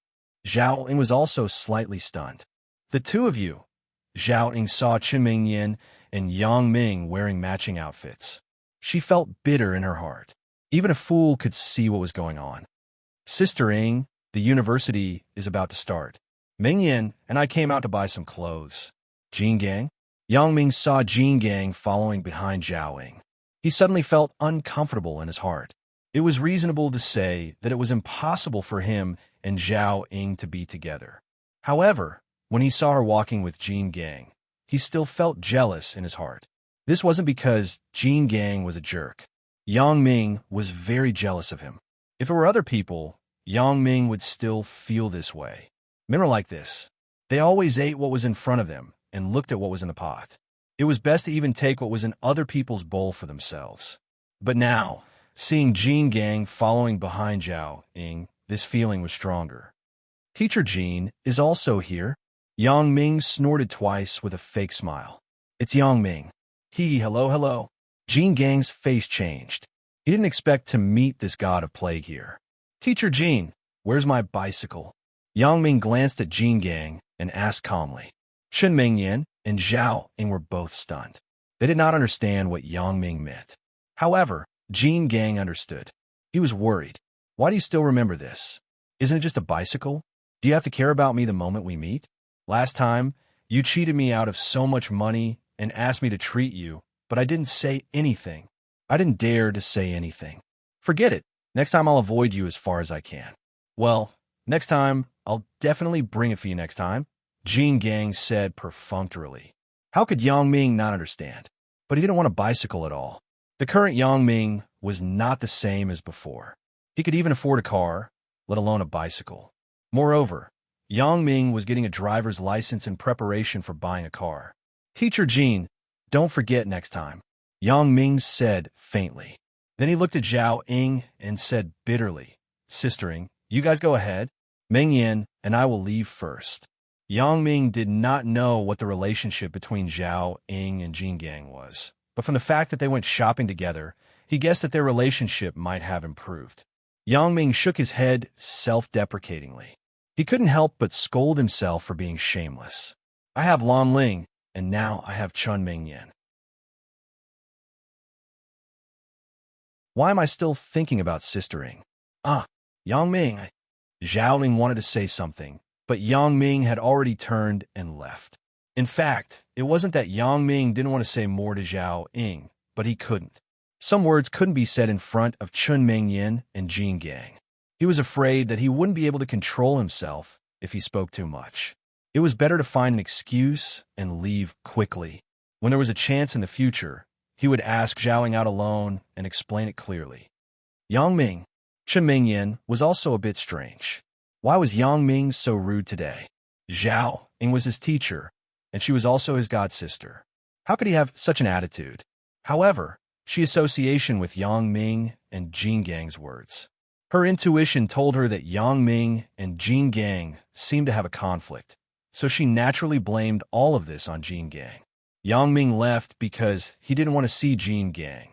Speaker 1: Zhao Ying was also slightly stunned. The two of you. Zhao Ying saw Chen Mingyan and Yang Ming wearing matching outfits. She felt bitter in her heart. Even a fool could see what was going on. Sister Ying, the university is about to start. Mingyan and I came out to buy some clothes. Jin Gang? Yang Ming saw Jin Gang following behind Zhao Ying. He suddenly felt uncomfortable in his heart. It was reasonable to say that it was impossible for him and Zhao Ying to be together. However, when he saw her walking with Jin Gang, he still felt jealous in his heart. This wasn't because Jin Gang was a jerk. Yang Ming was very jealous of him. If it were other people, Yang Ming would still feel this way. Men were like this. They always ate what was in front of them and looked at what was in the pot. It was best to even take what was in other people's bowl for themselves. But now, seeing Jin Gang following behind Zhao Ying, this feeling was stronger. Teacher Jean is also here. Yang Ming snorted twice with a fake smile. It's Yang Ming. Hello. Jin Gang's face changed. He didn't expect to meet this god of plague here. Teacher Jean, where's my bicycle? Yang Ming glanced at Jin Gang and asked calmly. Chen Mingyan and Zhao Ying were both stunned. They did not understand what Yang Ming meant. However, Jin Gang understood. He was worried. Why do you still remember this? Isn't it just a bicycle? Do you have to care about me the moment we meet? Last time, you cheated me out of so much money and asked me to treat you, but I didn't say anything. I didn't dare to say anything. Forget it. Next time I'll avoid you as far as I can. Well, next time, I'll definitely bring it for you next time, Jin Gang said perfunctorily. How could Yang Ming not understand? But he didn't want a bicycle at all. The current Yang Ming was not the same as before. He could even afford a car, let alone a bicycle. Moreover, Yang Ming was getting a driver's license in preparation for buying a car. Teacher Jean, don't forget next time, Yang Ming said faintly. Then he looked at Zhao Ying and said bitterly, Sister Ying, you guys go ahead. Mingyan and I will leave first. Yang Ming did not know what the relationship between Zhao Ying and Jin Gang was, but from the fact that they went shopping together, he guessed that their relationship might have improved. Yang Ming shook his head self-deprecatingly. He couldn't help but scold himself for being shameless. I have Lan Ling, and now I have Chun Mingyan. Why am I still thinking about Sister Ying? Yang Ming. Zhao Ling wanted to say something, but Yang Ming had already turned and left. In fact, it wasn't that Yang Ming didn't want to say more to Zhao Ying, but he couldn't. Some words couldn't be said in front of Chun Mingyan and Jin Gang. He was afraid that he wouldn't be able to control himself if he spoke too much. It was better to find an excuse and leave quickly. When there was a chance in the future, he would ask Zhao Ying out alone and explain it clearly. Yang Ming. Chen Mingyan was also a bit strange. Why was Yang Ming so rude today? Zhao Ying was his teacher, and she was also his godsister. How could he have such an attitude? However, she association with Yang Ming and Jin Gang's words. Her intuition told her that Yang Ming and Jin Gang seemed to have a conflict, so she naturally blamed all of this on Jin Gang. Yang Ming left because he didn't want to see Jin Gang.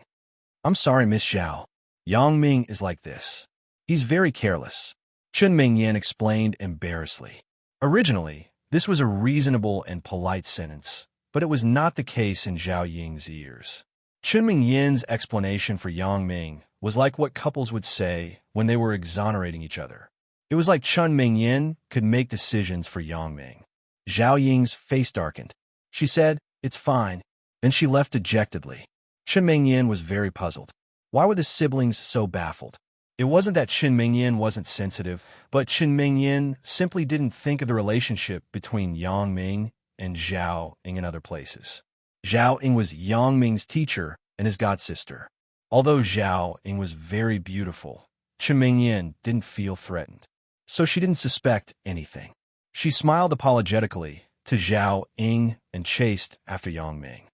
Speaker 1: I'm sorry, Miss Zhao. Yang Ming is like this. He's very careless. Chen Mingyan explained embarrassedly. Originally, this was a reasonable and polite sentence, but it was not the case in Zhao Ying's ears. Chun Ming-yin's explanation for Yang Ming was like what couples would say when they were exonerating each other. It was like Chun Ming-yin could make decisions for Yang Ming. Zhao Ying's face darkened. She said, "It's fine." Then she left dejectedly. Chun Ming-yin was very puzzled. Why were the siblings so baffled? It wasn't that Chun Ming-yin wasn't sensitive, but Chun Ming-yin simply didn't think of the relationship between Yang Ming and Zhao Ying in other places. Zhao Ying was Yang Ming's teacher and his godsister. Although Zhao Ying was very beautiful, Chun Ming-yin didn't feel threatened, so she didn't suspect anything. She smiled apologetically to Zhao Ying and chased after Yang Ming.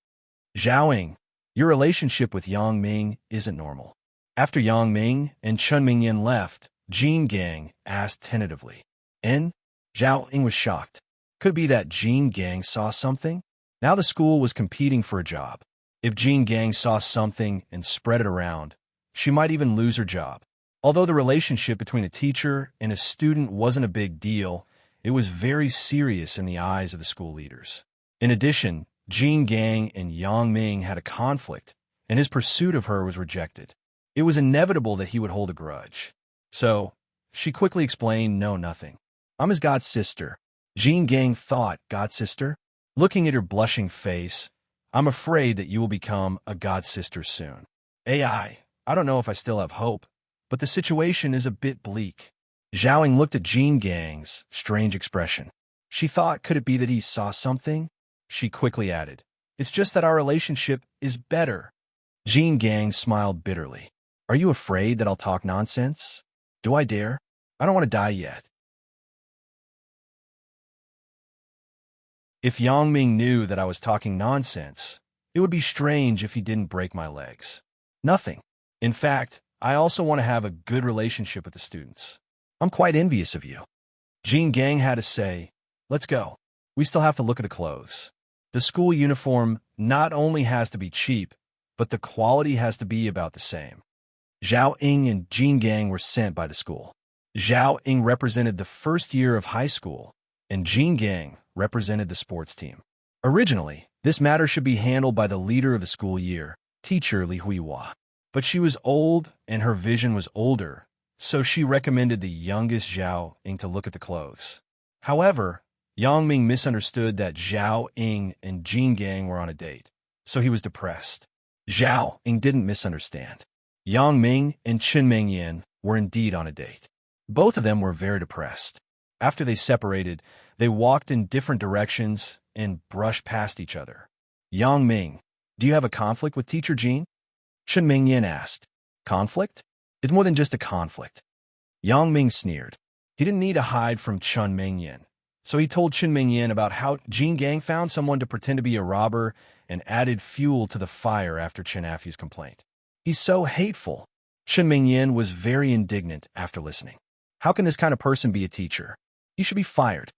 Speaker 1: "Zhao Ying, your relationship with Yang Ming isn't normal." After Yang Ming and Chun Ming-yin left, Jean Gang asked tentatively. And Zhao Ying was shocked. Could be that Jean Gang saw something? Now the school was competing for a job. If Jean Gang saw something and spread it around, she might even lose her job. Although the relationship between a teacher and a student wasn't a big deal, it was very serious in the eyes of the school leaders. In addition, Jean Gang and Yang Ming had a conflict, and his pursuit of her was rejected. It was inevitable that he would hold a grudge. So, she quickly explained, "No, nothing. I'm his godsister." Jean Gang thought, "Godsister?" Looking at her blushing face, "I'm afraid that you will become a godsister soon." I don't know if I still have hope, but the situation is a bit bleak." Zhao Ying looked at Jean Gang's strange expression. She thought, could it be that he saw something? She quickly added, "It's just that our relationship is better." Jean Gang smiled bitterly. "Are you afraid that I'll talk nonsense? Do I dare? I don't want to die yet." If Yang Ming knew that I was talking nonsense, it would be strange if he didn't break my legs. Nothing. In fact, I also want to have a good relationship with the students. I'm quite envious of you." Jean Gang had to say, "Let's go. We still have to look at the clothes. The school uniform not only has to be cheap, but the quality has to be about the same." Zhao Ying and Jean Gang were sent by the school. Zhao Ying represented the first year of high school, and Jean Gang represented the sports team. Originally, this matter should be handled by the leader of the school year, teacher Li Huihua. But she was old, and her vision was older, so she recommended the youngest Zhao Ying to look at the clothes. However, Yang Ming misunderstood that Zhao Ying and Jean Gang were on a date, so he was depressed. Zhao Ying didn't misunderstand. Yang Ming and Chun Ming-yin were indeed on a date. Both of them were very depressed. After they separated, they walked in different directions and brushed past each other. "Yang Ming, do you have a conflict with Teacher Jean?" Chun Ming-yin asked. "Conflict? It's more than just a conflict." Yang Ming sneered. He didn't need to hide from Chun Ming-yin, so he told Chun Ming-yin about how Jean Gang found someone to pretend to be a robber and added fuel to the fire after Chen Afyu's complaint. "He's so hateful." Chun Ming-yin was very indignant after listening. How can this kind of person be a teacher? He should be fired.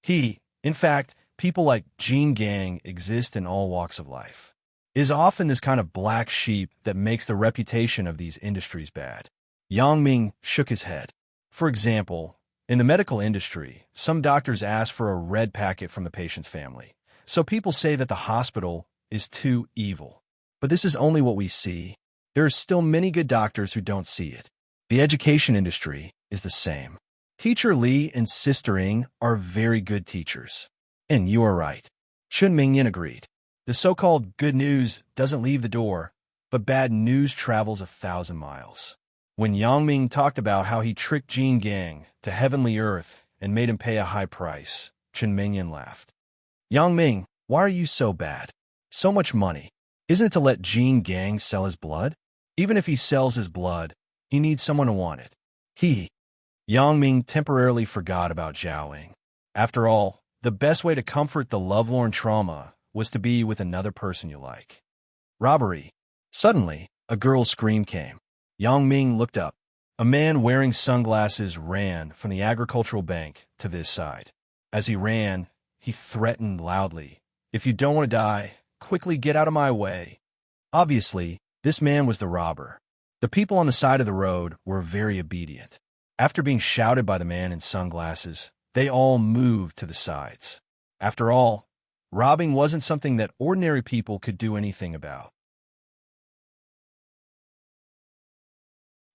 Speaker 1: In fact, people like Jean Gang exist in all walks of life. It is often this kind of black sheep that makes the reputation of these industries bad. Yang Ming shook his head. For example, in the medical industry, some doctors ask for a red packet from the patient's family. So people say that the hospital is too evil. But this is only what we see. There are still many good doctors who don't see it. The education industry is the same. Teacher Li and Sister Ying are very good teachers. And you are right. Chun Ming-yin agreed. The so-called good news doesn't leave the door, but bad news travels 1,000 miles. When Yang Ming talked about how he tricked Jean Gang to heavenly earth and made him pay a high price, Chun Ming-yin laughed. "Yang Ming, why are you so bad? So much money. Isn't it to let Jean Gang sell his blood? Even if he sells his blood, he needs someone to want it." Yang Ming temporarily forgot about Zhao Ying. After all, the best way to comfort the lovelorn trauma was to be with another person you like. Robbery. Suddenly, a girl's scream came. Yang Ming looked up. A man wearing sunglasses ran from the agricultural bank to this side. As he ran, he threatened loudly, "If you don't want to die, quickly get out of my way." Obviously, this man was the robber. The people on the side of the road were very obedient. After being shouted by the man in sunglasses, they all moved to the sides. After all, robbing wasn't something that ordinary people could do anything about.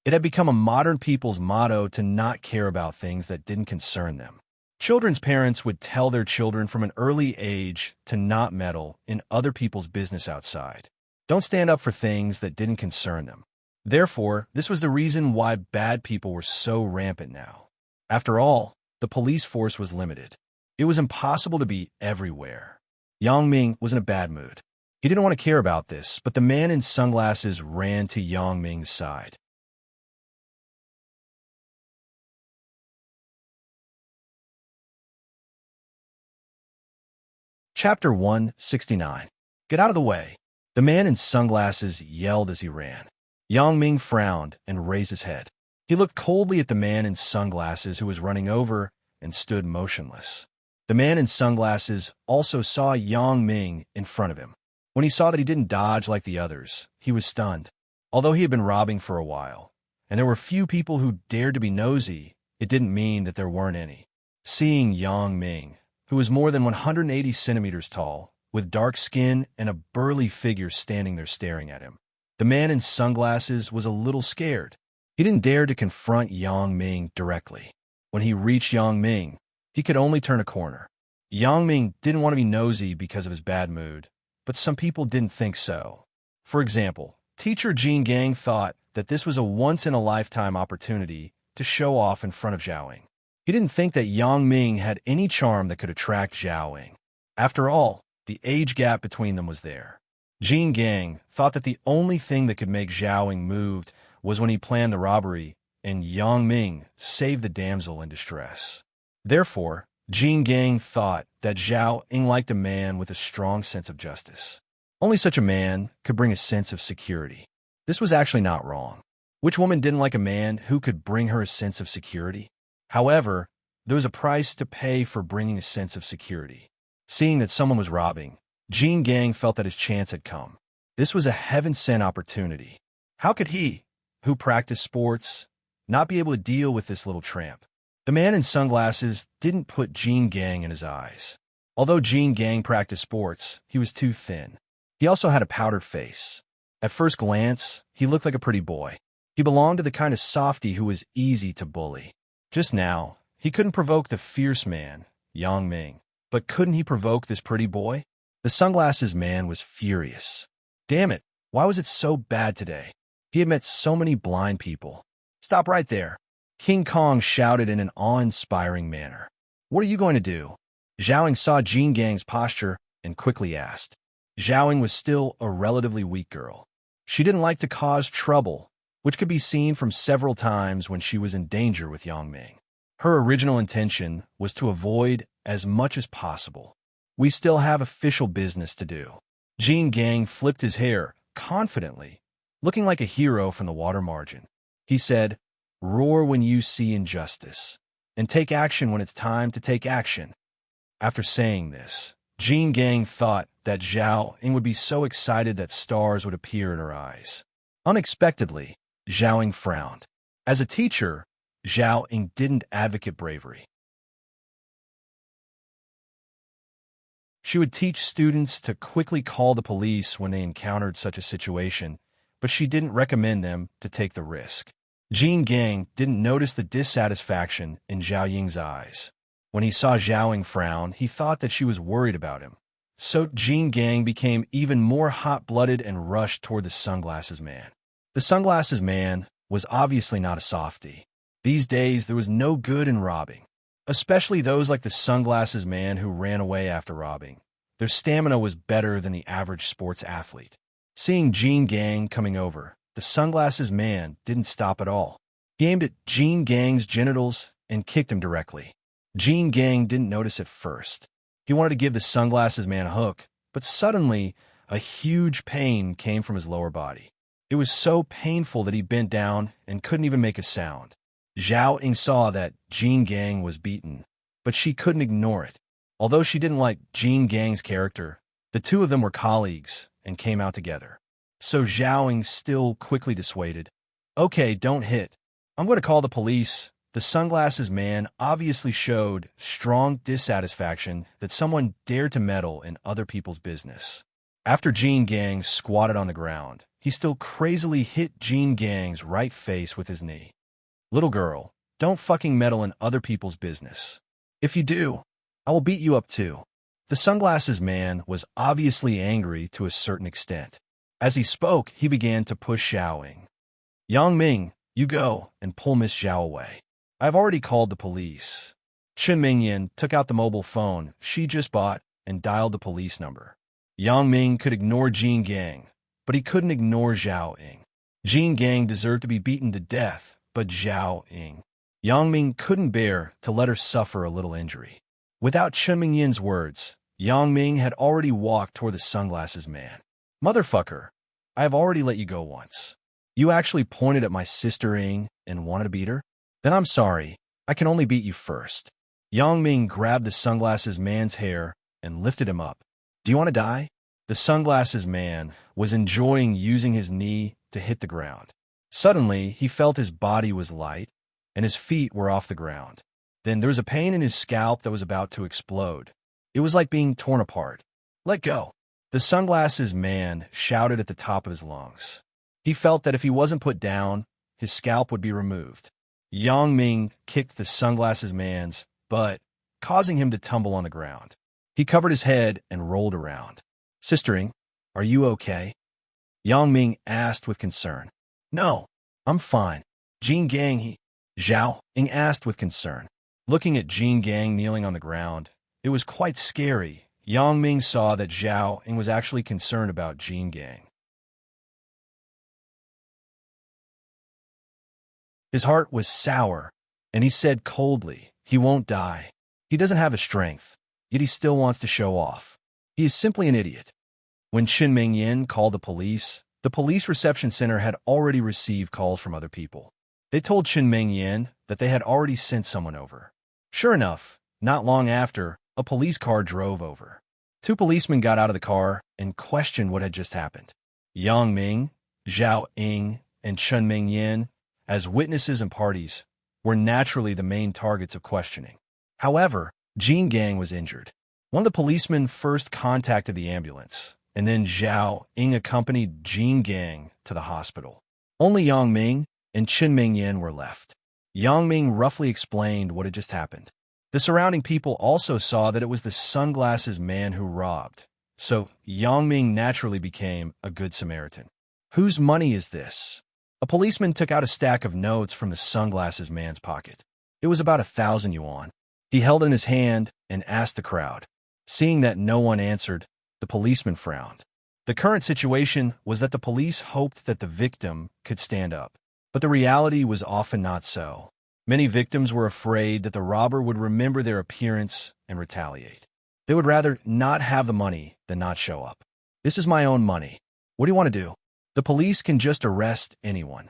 Speaker 1: It had become a modern people's motto to not care about things that didn't concern them. Children's parents would tell their children from an early age to not meddle in other people's business outside. Don't stand up for things that didn't concern them. Therefore, this was the reason why bad people were so rampant now. After all, the police force was limited. It was impossible to be everywhere. Yang Ming was in a bad mood. He didn't want to care about this, but the man in sunglasses ran to Yang Ming's side. Chapter 169. Get out of the way. The man in sunglasses yelled as he ran. Yang Ming frowned and raised his head. He looked coldly at the man in sunglasses who was running over and stood motionless. The man in sunglasses also saw Yang Ming in front of him. When he saw that he didn't dodge like the others, he was stunned. Although he had been robbing for a while, and there were few people who dared to be nosy, it didn't mean that there weren't any. Seeing Yang Ming, who was more than 180 centimeters tall, with dark skin and a burly figure standing there staring at him, the man in sunglasses was a little scared. He didn't dare to confront Yang Ming directly. When he reached Yang Ming, he could only turn a corner. Yang Ming didn't want to be nosy because of his bad mood, but some people didn't think so. For example, teacher Jean Gang thought that this was a once-in-a-lifetime opportunity to show off in front of Zhaoying. He didn't think that Yang Ming had any charm that could attract Zhaoying. After all, the age gap between them was there. Jean Gang thought that the only thing that could make Zhaoying moved was when he planned the robbery, and Yang Ming saved the damsel in distress. Therefore, Jean Gang thought that Zhaoying liked a man with a strong sense of justice. Only such a man could bring a sense of security. This was actually not wrong. Which woman didn't like a man who could bring her a sense of security? However, there was a price to pay for bringing a sense of security. Seeing that someone was robbing, Jean Gang felt that his chance had come. This was a heaven-sent opportunity. How could he, who practiced sports, not be able to deal with this little tramp? The man in sunglasses didn't put Jean Gang in his eyes. Although Jean Gang practiced sports, he was too thin. He also had a powdered face. At first glance, he looked like a pretty boy. He belonged to the kind of softy who was easy to bully. Just now, he couldn't provoke the fierce man, Yang Ming. But couldn't he provoke this pretty boy? The sunglasses man was furious. Damn it, why was it so bad today? He had met so many blind people. Stop right there. King Kong shouted in an awe-inspiring manner. What are you going to do? Zhaoying saw Jean Gang's posture and quickly asked. Zhaoying was still a relatively weak girl. She didn't like to cause trouble, which could be seen from several times when she was in danger with Yang Ming. Her original intention was to avoid as much as possible. We still have official business to do. Jean Gang flipped his hair confidently, looking like a hero from the water margin. He said, roar when you see injustice, and take action when it's time to take action. After saying this, Jean Gang thought that Zhaoying would be so excited that stars would appear in her eyes. Unexpectedly, Zhaoying frowned. As a teacher, Zhaoying didn't advocate bravery. She would teach students to quickly call the police when they encountered such a situation, but she didn't recommend them to take the risk. Jean Gang didn't notice the dissatisfaction in Zhaoying's eyes. When he saw Zhaoying frown, he thought that she was worried about him. So Jean Gang became even more hot-blooded and rushed toward the sunglasses man. The sunglasses man was obviously not a softie. These days, there was no good in robbing, especially those like the sunglasses man who ran away after robbing. Their stamina was better than the average sports athlete. Seeing Jean Gang coming over, the sunglasses man didn't stop at all. He aimed at Jean Gang's genitals and kicked him directly. Jean Gang didn't notice at first. He wanted to give the sunglasses man a hook, but suddenly, a huge pain came from his lower body. It was so painful that he bent down and couldn't even make a sound. Zhaoying saw that Jean Gang was beaten, but she couldn't ignore it. Although she didn't like Jean Gang's character, the two of them were colleagues and came out together. So Zhaoying still quickly dissuaded. Okay, don't hit. I'm going to call the police. The sunglasses man obviously showed strong dissatisfaction that someone dared to meddle in other people's business. After Jean Gang squatted on the ground, he still crazily hit Jean Gang's right face with his knee. "Little girl, don't fucking meddle in other people's business. If you do, I will beat you up too." The sunglasses man was obviously angry to a certain extent. As he spoke, he began to push Zhao Ying. "Yang Ming, you go and pull Miss Zhao away. I've already called the police." Chen Mingyan took out the mobile phone she just bought and dialed the police number. Yang Ming could ignore Jean Gang, but he couldn't ignore Zhao Ying. Jean Gang deserved to be beaten to death, but Zhao Ying. Yang Ming couldn't bear to let her suffer a little injury. Without Chen Mingyan's words, Yang Ming had already walked toward the sunglasses man. "Motherfucker, I have already let you go once. You actually pointed at my sister Ying and wanted to beat her? Then I'm sorry, I can only beat you first." Yang Ming grabbed the sunglasses man's hair and lifted him up. "Do you want to die?" The sunglasses man was enjoying using his knee to hit the ground. Suddenly, he felt his body was light, and his feet were off the ground. Then there was a pain in his scalp that was about to explode. It was like being torn apart. "Let go!" The sunglasses man shouted at the top of his lungs. He felt that if he wasn't put down, his scalp would be removed. Yang Ming kicked the sunglasses man's butt, causing him to tumble on the ground. He covered his head and rolled around. "Sister Ying, are you okay?" Yang Ming asked with concern. "No, I'm fine." Jean Gang, Zhao Ying asked with concern. Looking at Jean Gang kneeling on the ground, it was quite scary. Yang Ming saw that Zhao Ying was actually concerned about Jean Gang. His heart was sour, and he said coldly, "He won't die. He doesn't have a strength, yet he still wants to show off. He is simply an idiot." When Chen Mingyan called the police reception center had already received calls from other people. They told Chen Mingyan that they had already sent someone over. Sure enough, not long after, a police car drove over. Two policemen got out of the car and questioned what had just happened. Yang Ming, Zhao Ying, and Chen Mingyan, as witnesses and parties, were naturally the main targets of questioning. However, Jean Gang was injured. One of the policemen first contacted the ambulance, and then Zhao Ying accompanied Jean Gang to the hospital. Only Yang Ming and Chen Mingyan were left. Yang Ming roughly explained what had just happened. The surrounding people also saw that it was the sunglasses man who robbed, so Yang Ming naturally became a good Samaritan. "Whose money is this?" A policeman took out a stack of notes from the sunglasses man's pocket. It was about 1,000 yuan. He held it in his hand and asked the crowd. Seeing that no one answered, the policeman frowned. The current situation was that the police hoped that the victim could stand up, but the reality was often not so. Many victims were afraid that the robber would remember their appearance and retaliate. They would rather not have the money than not show up. "This is my own money. What do you want to do? The police can just arrest anyone."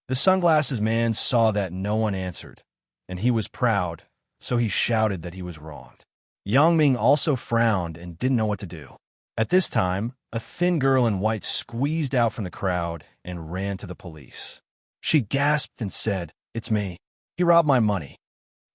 Speaker 1: The sunglasses man saw that no one answered, and he was proud, so he shouted that he was wronged. Yang Ming also frowned and didn't know what to do. At this time, a thin girl in white squeezed out from the crowd and ran to the police. She gasped and said, "It's me. He robbed my money."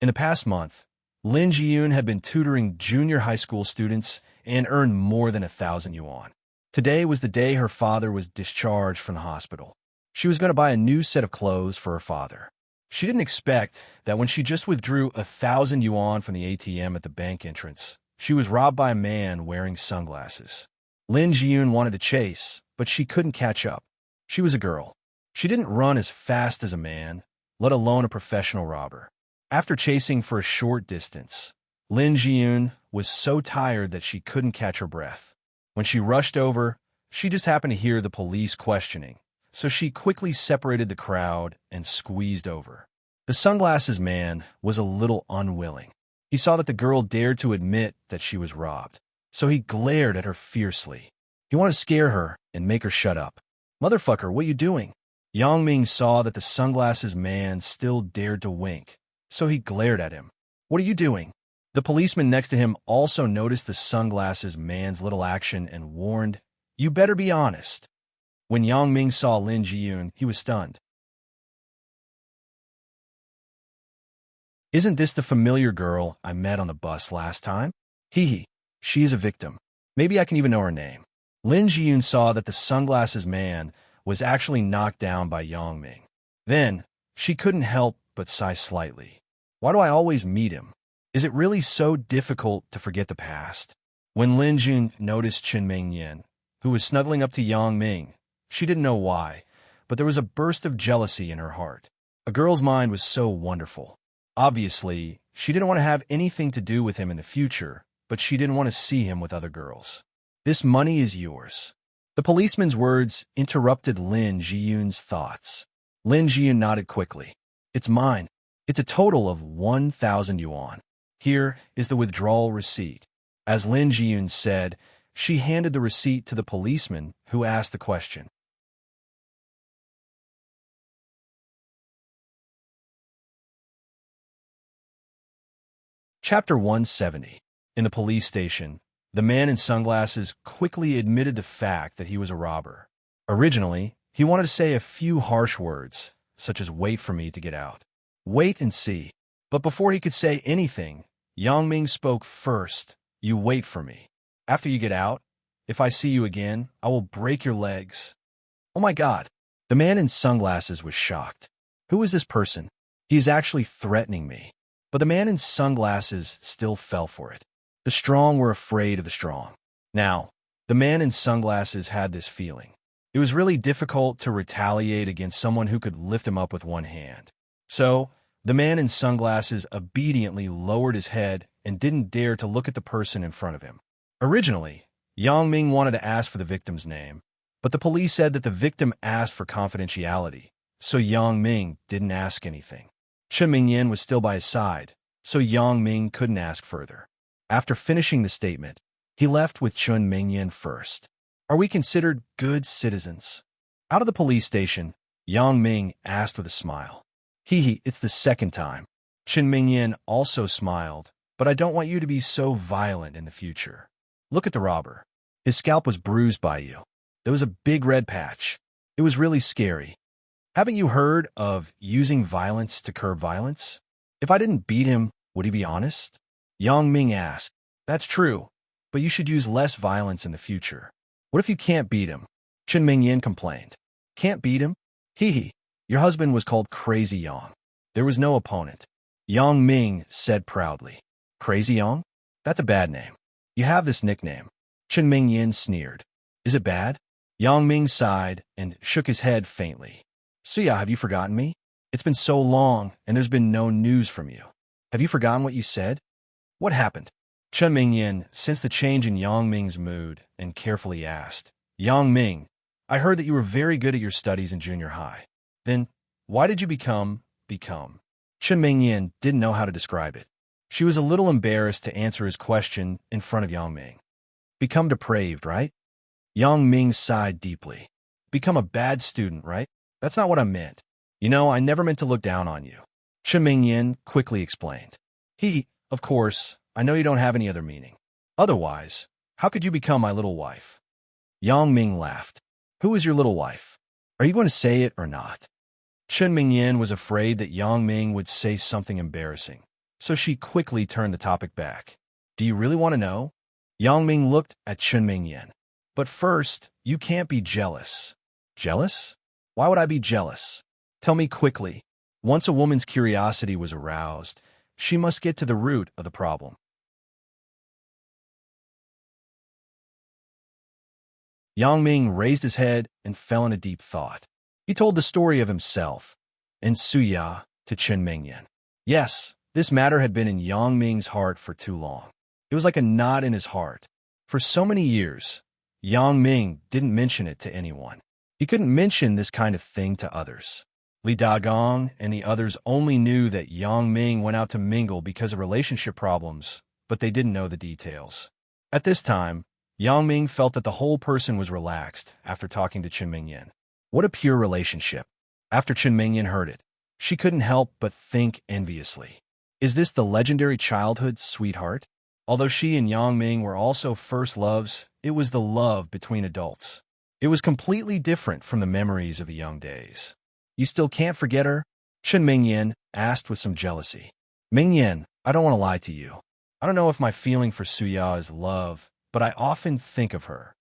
Speaker 1: In the past month, Lin Jiyun had been tutoring junior high school students and earned more than 1,000 yuan. Today was the day her father was discharged from the hospital. She was going to buy a new set of clothes for her father. She didn't expect that when she just withdrew 1,000 yuan from the ATM at the bank entrance, she was robbed by a man wearing sunglasses. Lin Jiyun wanted to chase, but she couldn't catch up. She was a girl. She didn't run as fast as a man, let alone a professional robber. After chasing for a short distance, Lin Jiyun was so tired that she couldn't catch her breath. When she rushed over, she just happened to hear the police questioning, so she quickly separated the crowd and squeezed over. The sunglasses man was a little unwilling. He saw that the girl dared to admit that she was robbed, so he glared at her fiercely. He wanted to scare her and make her shut up. "Motherfucker, what you doing?" Yang Ming saw that the sunglasses man still dared to wink, so he glared at him. "What are you doing?" The policeman next to him also noticed the sunglasses man's little action and warned, "You better be honest." When Yang Ming saw Lin Jiyun, he was stunned. "Isn't this the familiar girl I met on the bus last time? Hee hee, she is a victim. Maybe I can even know her name." Lin Jiyun saw that the sunglasses man was actually knocked down by Yang Ming. Then, she couldn't help but sigh slightly. Why do I always meet him? Is it really so difficult to forget the past? When Lin Jun noticed Chen Mingyan, who was snuggling up to Yang Ming, she didn't know why, but there was a burst of jealousy in her heart. A girl's mind was so wonderful. Obviously, she didn't want to have anything to do with him in the future, but she didn't want to see him with other girls. This money is yours. The policeman's words interrupted Lin Jiyun's thoughts. Lin Jiyun nodded quickly. It's mine. It's a total of 1,000 yuan. Here is the withdrawal receipt. As Lin Jiyun said, she handed the receipt to the policeman who asked the question. Chapter 170. In the police station, the man in sunglasses quickly admitted the fact that he was a robber. Originally, he wanted to say a few harsh words, such as wait for me to get out. Wait and see. But before he could say anything, Yang Ming spoke first. You wait for me. After you get out, if I see you again, I will break your legs. Oh my God. The man in sunglasses was shocked. Who is this person? He is actually threatening me. But the man in sunglasses still fell for it. The strong were afraid of the strong. Now, the man in sunglasses had this feeling. It was really difficult to retaliate against someone who could lift him up with one hand. So, the man in sunglasses obediently lowered his head and didn't dare to look at the person in front of him. Originally, Yang Ming wanted to ask for the victim's name, but the police said that the victim asked for confidentiality, so Yang Ming didn't ask anything. Chen Mingyan was still by his side, so Yang Ming couldn't ask further. After finishing the statement, he left with Chen Mingyan first. Are we considered good citizens? Out of the police station, Yang Ming asked with a smile. Hee, it's the second time. Chen Mingyan also smiled, but I don't want you to be so violent in the future. Look at the robber. His scalp was bruised by you. There was a big red patch. It was really scary. Haven't you heard of using violence to curb violence? If I didn't beat him, would he be honest? Yang Ming asked. That's true, but you should use less violence in the future. What if you can't beat him? Chen Mingyan complained. Can't beat him? Hee, your husband was called Crazy Yang. There was no opponent. Yang Ming said proudly. Crazy Yang? That's a bad name. You have this nickname. Chen Mingyan sneered. Is it bad? Yang Ming sighed and shook his head faintly. Suya, have you forgotten me? It's been so long, and there's been no news from you. Have you forgotten what you said? What happened? Chen Mingyan sensed the change in Yang Ming's mood and carefully asked, Yang Ming, I heard that you were very good at your studies in junior high. Then, why did you become? Chen Mingyan didn't know how to describe it. She was a little embarrassed to answer his question in front of Yang Ming. Become depraved, right? Yang Ming sighed deeply. Become a bad student, right? That's not what I meant. You know, I never meant to look down on you. Chen Mingyan quickly explained. Of course, I know you don't have any other meaning. Otherwise, how could you become my little wife? Yang Ming laughed. Who is your little wife? Are you going to say it or not? Chen Mingyan was afraid that Yang Ming would say something embarrassing, so she quickly turned the topic back. Do you really want to know? Yang Ming looked at Chen Mingyan. But first, you can't be jealous. Jealous? Why would I be jealous? Tell me quickly. Once a woman's curiosity was aroused, she must get to the root of the problem. Yang Ming raised his head and fell in a deep thought. He told the story of himself and Suya to Chen Mingyan. Yes, this matter had been in Yang Ming's heart for too long. It was like a knot in his heart. For so many years, Yang Ming didn't mention it to anyone. He couldn't mention this kind of thing to others. Li Dagong and the others only knew that Yang Ming went out to mingle because of relationship problems, but they didn't know the details. At this time, Yang Ming felt that the whole person was relaxed after talking to Chen Mingyan. What a pure relationship. After Chen Mingyan heard it, she couldn't help but think enviously. Is this the legendary childhood sweetheart? Although she and Yang Ming were also first loves, it was the love between adults. It was completely different from the memories of the young days. You still can't forget her? Chen Mingyan asked with some jealousy. Mingyan, I don't want to lie to you. I don't know if my feeling for Suya is love, but I often think of her.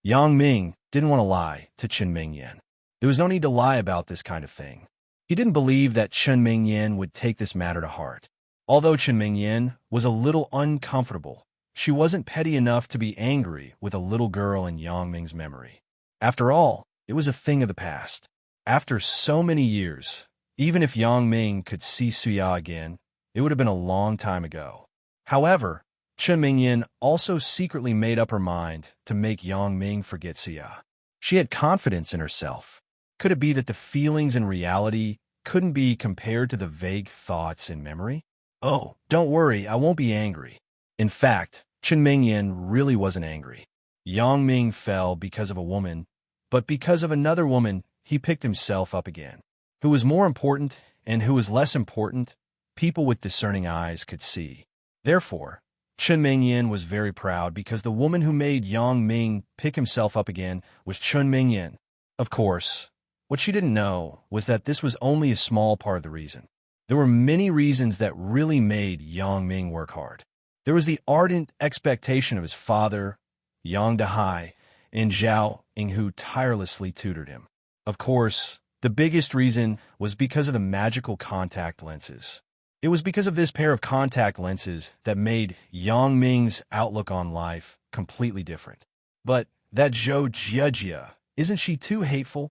Speaker 1: Yang Ming didn't want to lie to Chen Mingyan. There was no need to lie about this kind of thing. He didn't believe that Chen Mingyan would take this matter to heart. Although Chen Mingyan was a little uncomfortable, she wasn't petty enough to be angry with a little girl in Yang Ming's memory. After all, it was a thing of the past. After so many years, even if Yang Ming could see Suya again, it would have been a long time ago. However, Chen Mingyan also secretly made up her mind to make Yang Ming forget Suya. She had confidence in herself. Could it be that the feelings in reality couldn't be compared to the vague thoughts in memory? Oh, don't worry, I won't be angry. In fact, Chen Mingyan really wasn't angry. Yang Ming fell because of a woman, but because of another woman, he picked himself up again. Who was more important and who was less important, people with discerning eyes could see. Therefore, Chen Mingyan was very proud because the woman who made Yang Ming pick himself up again was Chen Mingyan. Of course, what she didn't know was that this was only a small part of the reason. There were many reasons that really made Yang Ming work hard. There was the ardent expectation of his father, Yang Dahai, and Zhao Ying, who tirelessly tutored him. Of course, the biggest reason was because of the magical contact lenses. It was because of this pair of contact lenses that made Yang Ming's outlook on life completely different. But that Zhou Jiejia, isn't she too hateful?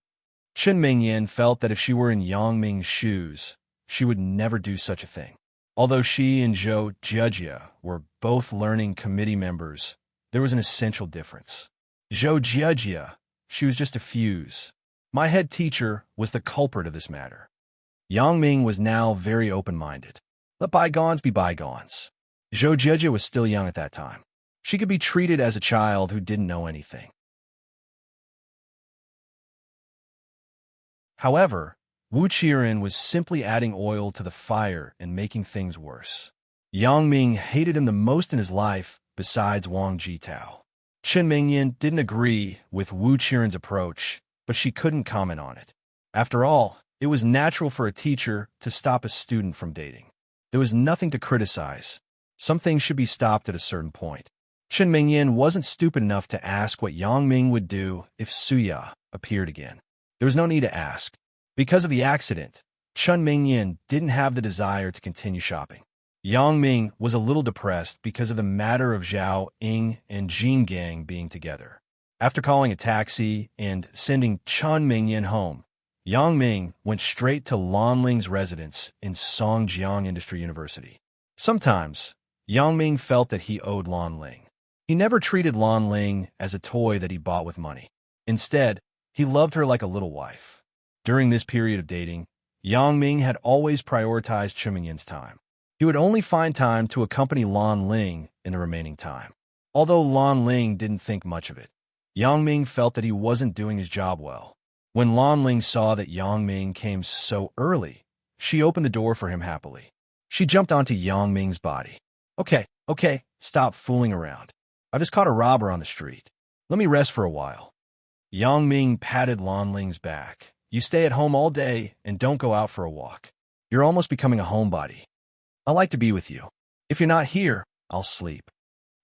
Speaker 1: Chen Mingyan felt that if she were in Yang Ming's shoes, she would never do such a thing. Although she and Zhou Jiejia were both learning committee members, there was an essential difference. Zhou Jiejia, she was just a fuse. My head teacher was the culprit of this matter. Yang Ming was now very open-minded. Let bygones be bygones. Zhou Jiejia was still young at that time. She could be treated as a child who didn't know anything. However, Wu Qiren was simply adding oil to the fire and making things worse. Yang Ming hated him the most in his life, besides Wang Jitao. Chen Mingyan didn't agree with Wu Qiren's approach, but she couldn't comment on it. After all, it was natural for a teacher to stop a student from dating. There was nothing to criticize. Some things should be stopped at a certain point. Chen Mingyan wasn't stupid enough to ask what Yang Ming would do if Suya appeared again. There was no need to ask. Because of the accident, Chen Mingyan didn't have the desire to continue shopping. Yang Ming was a little depressed because of the matter of Zhao Ying and Jin Gang being together. After calling a taxi and sending Chen Mingyan home, Yang Ming went straight to Lan Ling's residence in Songjiang Industry University. Sometimes, Yang Ming felt that he owed Lan Ling. He never treated Lan Ling as a toy that he bought with money. Instead, he loved her like a little wife. During this period of dating, Yang Ming had always prioritized Chen Mingyan's time. He would only find time to accompany Lan Ling in the remaining time. Although Lan Ling didn't think much of it, Yang Ming felt that he wasn't doing his job well. When Lan Ling saw that Yang Ming came so early, she opened the door for him happily. She jumped onto Yang Ming's body. Okay, stop fooling around. I just caught a robber on the street. Let me rest for a while. Yang Ming patted Lan Ling's back. You stay at home all day and don't go out for a walk. You're almost becoming a homebody. I like to be with you. If you're not here, I'll sleep.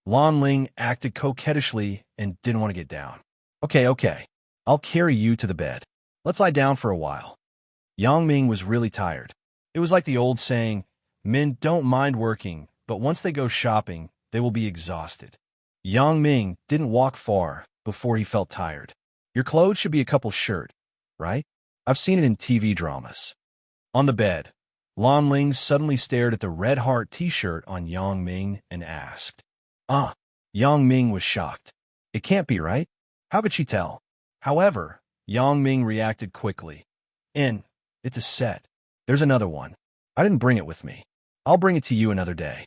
Speaker 1: Lan Ling acted coquettishly and didn't want to get down. Okay. I'll carry you to the bed. Let's lie down for a while. Yang Ming was really tired. It was like the old saying, men don't mind working, but once they go shopping, they will be exhausted. Yang Ming didn't walk far before he felt tired. Your clothes should be a couple shirt, right? I've seen it in TV dramas. On the bed, Lan Ling suddenly stared at the red heart t-shirt on Yang Ming and asked. Yang Ming was shocked. It can't be right. How could she tell? However, Yang Ming reacted quickly. It's a set. There's another one. I didn't bring it with me. I'll bring it to you another day.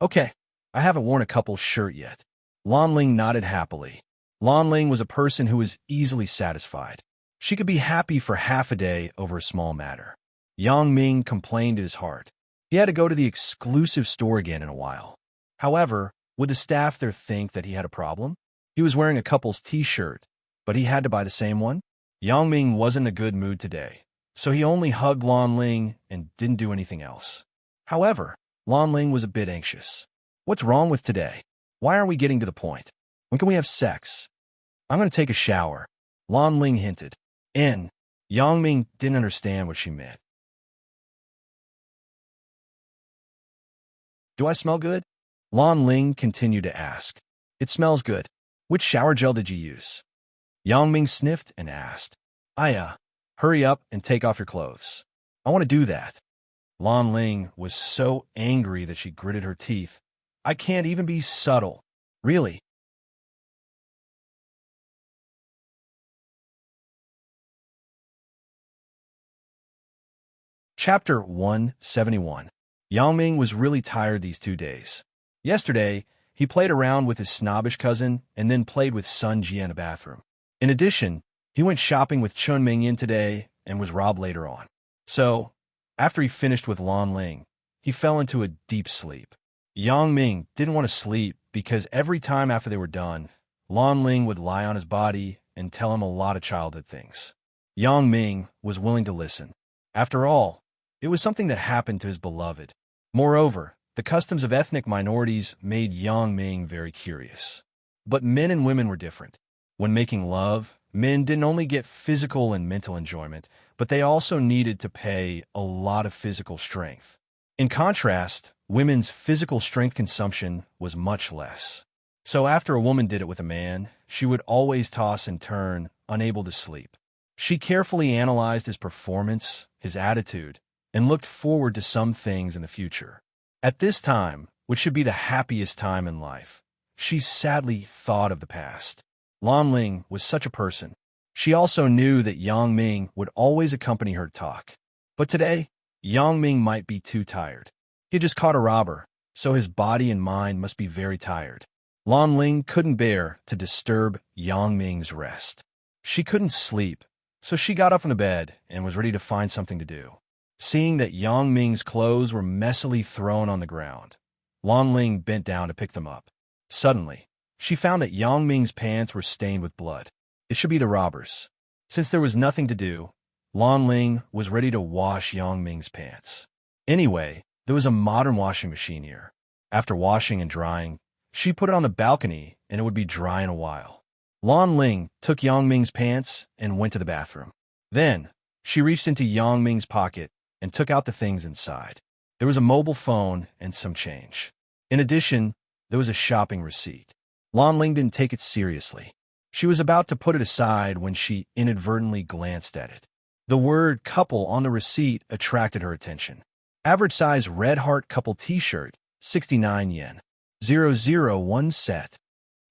Speaker 1: Okay, I haven't worn a couple shirt yet. Lan Ling nodded happily. Lan Ling was a person who was easily satisfied. She could be happy for half a day over a small matter. Yang Ming complained in his heart. He had to go to the exclusive store again in a while. However, would the staff there think that he had a problem? He was wearing a couple's t-shirt, but he had to buy the same one? Yang Ming wasn't in a good mood today, so he only hugged Lan Ling and didn't do anything else. However, Lan Ling was a bit anxious. What's wrong with today? Why aren't we getting to the point? When can we have sex? I'm going to take a shower, Lan Ling hinted. In. Yang Ming didn't understand what she meant. Do I smell good? Lan Ling continued to ask. It smells good. Which shower gel did you use? Yang Ming sniffed and asked. Hurry up and take off your clothes. I want to do that. Lan Ling was so angry that she gritted her teeth. I can't even be subtle. Really? Chapter 171. Yang Ming was really tired these 2 days. Yesterday, he played around with his snobbish cousin and then played with Sun Jie in a bathroom. In addition, he went shopping with Chun Mingyan today and was robbed later on. So, after he finished with Lan Ling, he fell into a deep sleep. Yang Ming didn't want to sleep because every time after they were done, Lan Ling would lie on his body and tell him a lot of childhood things. Yang Ming was willing to listen. After all, it was something that happened to his beloved. Moreover, the customs of ethnic minorities made Yang Ming very curious. But men and women were different. When making love, men didn't only get physical and mental enjoyment, but they also needed to pay a lot of physical strength. In contrast, women's physical strength consumption was much less. So after a woman did it with a man, she would always toss and turn, unable to sleep. She carefully analyzed his performance, his attitude, and looked forward to some things in the future. At this time, which should be the happiest time in life, she sadly thought of the past. Lan Ling was such a person. She also knew that Yang Ming would always accompany her to talk. But today, Yang Ming might be too tired. He had just caught a robber, so his body and mind must be very tired. Lan Ling couldn't bear to disturb Yang Ming's rest. She couldn't sleep, so she got up from the bed and was ready to find something to do. Seeing that Yang Ming's clothes were messily thrown on the ground, Lan Ling bent down to pick them up. Suddenly, she found that Yang Ming's pants were stained with blood. It should be the robbers. Since there was nothing to do, Lan Ling was ready to wash Yang Ming's pants. Anyway, there was a modern washing machine here. After washing and drying, she put it on the balcony and it would be dry in a while. Lan Ling took Yang Ming's pants and went to the bathroom. Then, she reached into Yang Ming's pocket and took out the things inside. There was a mobile phone and some change. In addition, there was a shopping receipt. Lan Ling didn't take it seriously. She was about to put it aside when she inadvertently glanced at it. The word couple on the receipt attracted her attention. Average size red heart couple t-shirt, 69 yen. 001 set.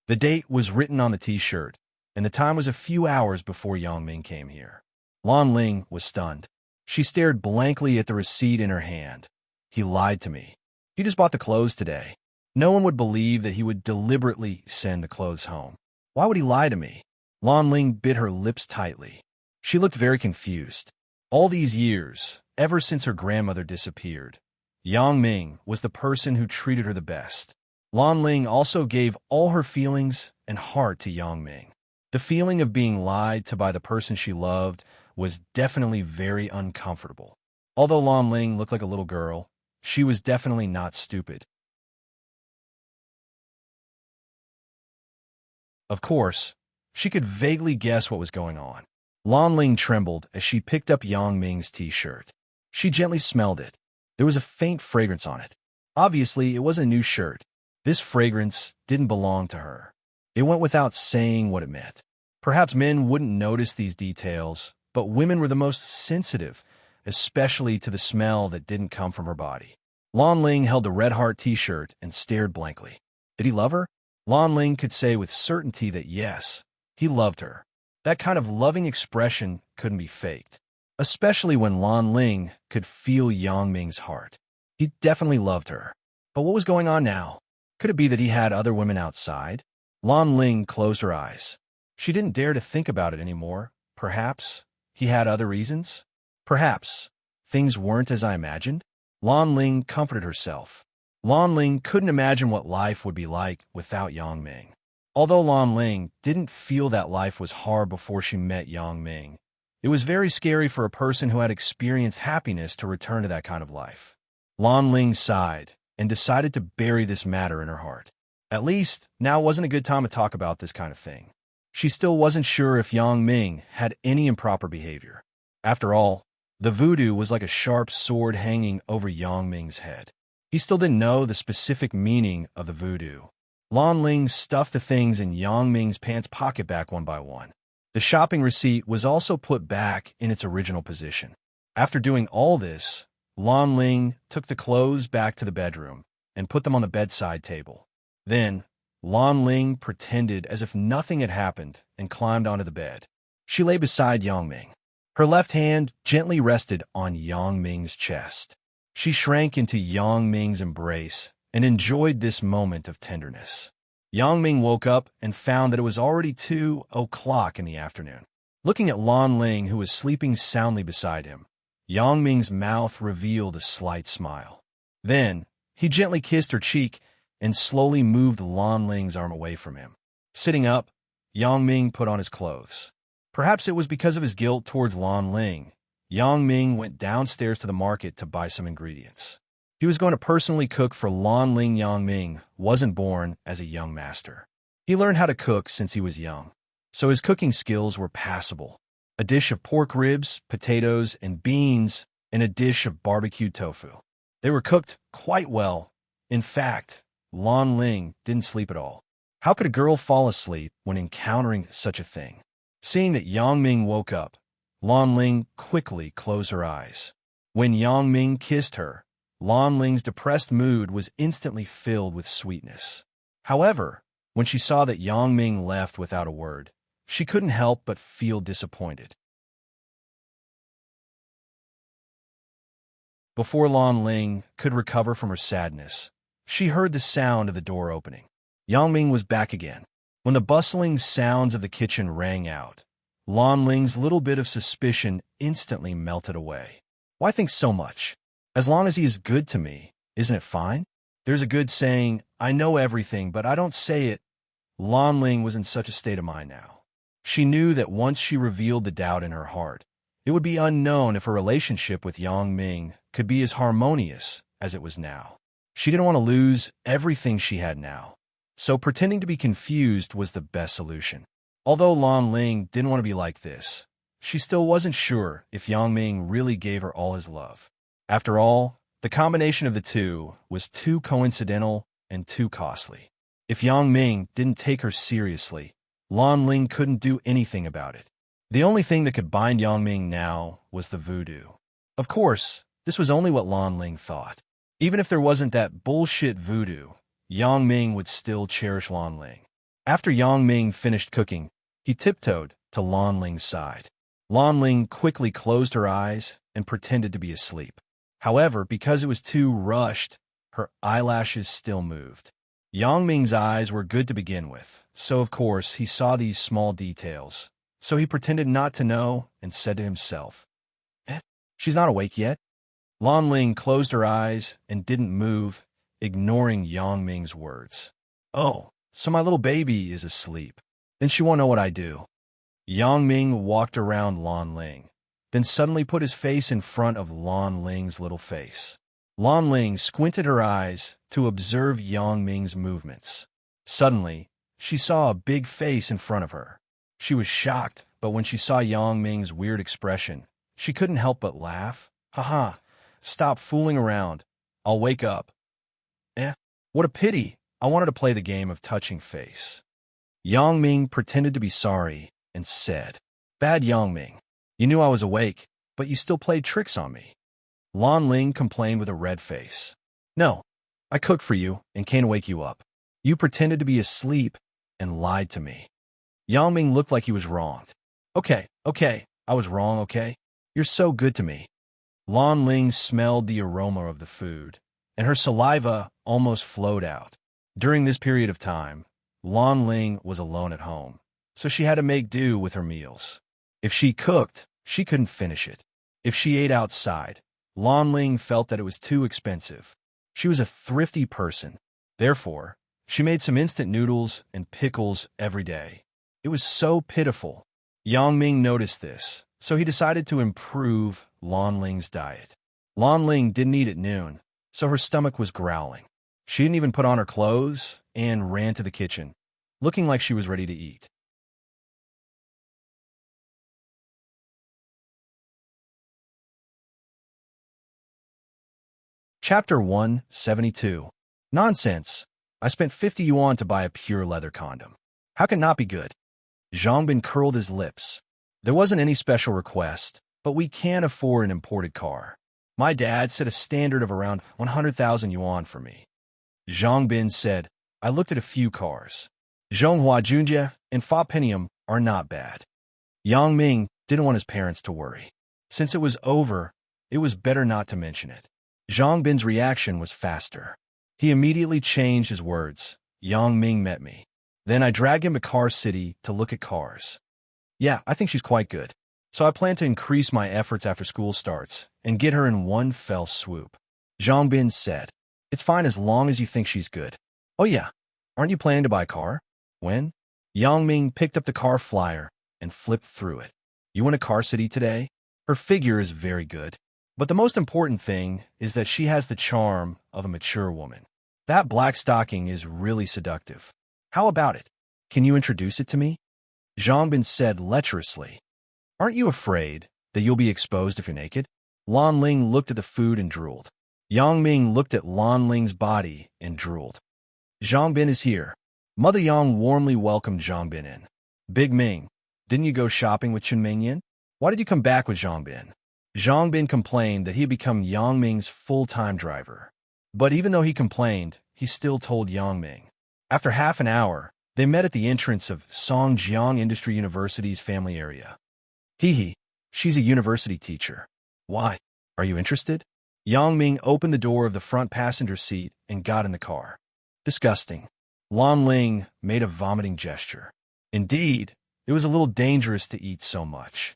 Speaker 1: The date was written on the t-shirt, and the time was a few hours before Yang Ming came here. Lan Ling was stunned. She stared blankly at the receipt in her hand. He lied to me. He just bought the clothes today. No one would believe that he would deliberately send the clothes home. Why would he lie to me? Lan Ling bit her lips tightly. She looked very confused. All these years, ever since her grandmother disappeared, Yang Ming was the person who treated her the best. Lan Ling also gave all her feelings and heart to Yang Ming. The feeling of being lied to by the person she loved was definitely very uncomfortable. Although Lan Ling looked like a little girl, she was definitely not stupid. Of course, she could vaguely guess what was going on. Lan Ling trembled as she picked up Yang Ming's t-shirt. She gently smelled it. There was a faint fragrance on it. Obviously, it wasn't a new shirt. This fragrance didn't belong to her. It went without saying what it meant. Perhaps men wouldn't notice these details, but women were the most sensitive, especially to the smell that didn't come from her body. Lan Ling held the red heart t-shirt and stared blankly. Did he love her? Lan Ling could say with certainty that yes, he loved her. That kind of loving expression couldn't be faked, especially when Lan Ling could feel Yang Ming's heart. He definitely loved her. But what was going on now? Could it be that he had other women outside? Lan Ling closed her eyes. She didn't dare to think about it anymore. Perhaps he had other reasons? Perhaps things weren't as I imagined? Lan Ling comforted herself. Lan Ling couldn't imagine what life would be like without Yang Ming. Although Lan Ling didn't feel that life was hard before she met Yang Ming, it was very scary for a person who had experienced happiness to return to that kind of life. Lan Ling sighed and decided to bury this matter in her heart. At least, now wasn't a good time to talk about this kind of thing. She still wasn't sure if Yang Ming had any improper behavior. After all, the voodoo was like a sharp sword hanging over Yang Ming's head. He still didn't know the specific meaning of the voodoo. Lan Ling stuffed the things in Yang Ming's pants pocket back one by one. The shopping receipt was also put back in its original position. After doing all this, Lan Ling took the clothes back to the bedroom and put them on the bedside table. Then, Lan Ling pretended as if nothing had happened and climbed onto the bed. She lay beside Yang Ming. Her left hand gently rested on Yang Ming's chest. She shrank into Yang Ming's embrace and enjoyed this moment of tenderness. Yang Ming woke up and found that it was already 2 o'clock in the afternoon. Looking at Lan Ling, who was sleeping soundly beside him, Yang Ming's mouth revealed a slight smile. Then, he gently kissed her cheek and slowly moved Lan Ling's arm away from him. Sitting up, Yang Ming put on his clothes. Perhaps it was because of his guilt towards Lan Ling. Yang Ming went downstairs to the market to buy some ingredients. He was going to personally cook for Lan Ling. Yang Ming wasn't born as a young master. He learned how to cook since he was young, so his cooking skills were passable. A dish of pork ribs, potatoes, and beans, and a dish of barbecued tofu. They were cooked quite well. In fact, Lan Ling didn't sleep at all. How could a girl fall asleep when encountering such a thing? Seeing that Yang Ming woke up, Lan Ling quickly closed her eyes. When Yang Ming kissed her, Lan Ling's depressed mood was instantly filled with sweetness. However, when she saw that Yang Ming left without a word, she couldn't help but feel disappointed. Before Lan Ling could recover from her sadness, she heard the sound of the door opening. Yang Ming was back again. When the bustling sounds of the kitchen rang out, Lan Ling's little bit of suspicion instantly melted away. Why think so much? As long as he is good to me, isn't it fine? There's a good saying, I know everything, but I don't say it. Lan Ling was in such a state of mind now. She knew that once she revealed the doubt in her heart, it would be unknown if her relationship with Yang Ming could be as harmonious as it was now. She didn't want to lose everything she had now, so pretending to be confused was the best solution. Although Lan Ling didn't want to be like this, she still wasn't sure if Yang Ming really gave her all his love. After all, the combination of the two was too coincidental and too costly. If Yang Ming didn't take her seriously, Lan Ling couldn't do anything about it. The only thing that could bind Yang Ming now was the voodoo. Of course, this was only what Lan Ling thought. Even if there wasn't that bullshit voodoo, Yang Ming would still cherish Lan Ling. After Yang Ming finished cooking, he tiptoed to Lan Ling's side. Lan Ling quickly closed her eyes and pretended to be asleep. However, because it was too rushed, her eyelashes still moved. Yang Ming's eyes were good to begin with, so of course he saw these small details. So he pretended not to know and said to himself, she's not awake yet? Lan Ling closed her eyes and didn't move, ignoring Yang Ming's words. Oh, so my little baby is asleep. Then she won't know what I do. Yang Ming walked around Lan Ling, then suddenly put his face in front of Lan Ling's little face. Lan Ling squinted her eyes to observe Yang Ming's movements. Suddenly, she saw a big face in front of her. She was shocked, but when she saw Yang Ming's weird expression, she couldn't help but laugh. Haha, stop fooling around. I'll wake up. What a pity. I wanted to play the game of touching face. Yang Ming pretended to be sorry and said, Bad Yang Ming. You knew I was awake, but you still played tricks on me. Lan Ling complained with a red face. No, I cooked for you and can't wake you up. You pretended to be asleep and lied to me. Yang Ming looked like he was wronged. Okay, I was wrong, okay? You're so good to me. Lan Ling smelled the aroma of the food, and her saliva almost flowed out. During this period of time, Lan Ling was alone at home, so she had to make do with her meals. If she cooked, she couldn't finish it. If she ate outside, Lan Ling felt that it was too expensive. She was a thrifty person. Therefore, she made some instant noodles and pickles every day. It was so pitiful. Yang Ming noticed this, so he decided to improve Lan Ling's diet. Lan Ling didn't eat at noon, so her stomach was growling. She didn't even put on her clothes and ran to the kitchen, looking like she was ready to eat. Chapter 172. Nonsense. I spent 50 yuan to buy a pure leather condom. How can not be good? Zhangbin curled his lips. There wasn't any special request, but we can't afford an imported car. My dad set a standard of around 100,000 yuan for me. Zhangbin said, I looked at a few cars. Zhonghua Junjie and Fa Penium are not bad. Yang Ming didn't want his parents to worry. Since it was over, it was better not to mention it. Zhangbin's reaction was faster. He immediately changed his words. Yang Ming met me. Then I dragged him to Car City to look at cars. Yeah, I think she's quite good. So I plan to increase my efforts after school starts and get her in one fell swoop. Zhangbin said, It's fine as long as you think she's good. Oh yeah, aren't you planning to buy a car? When? Yang Ming picked up the car flyer and flipped through it. You went to Car City today? Her figure is very good. But the most important thing is that she has the charm of a mature woman. That black stocking is really seductive. How about it? Can you introduce it to me? Zhangbin said lecherously. Aren't you afraid that you'll be exposed if you're naked? Lan Ling looked at the food and drooled. Yang Ming looked at Lan Ling's body and drooled. Zhangbin is here. Mother Yang warmly welcomed Zhangbin in. Big Ming, didn't you go shopping with Chen Mingyan? Why did you come back with Zhangbin? Zhangbin complained that he had become Yang Ming's full-time driver. But even though he complained, he still told Yang Ming. After half an hour, they met at the entrance of Songjiang Industry University's family area. Hee, she's a university teacher. Why? Are you interested? Yang Ming opened the door of the front passenger seat and got in the car. Disgusting. Lan Ling made a vomiting gesture. Indeed, it was a little dangerous to eat so much.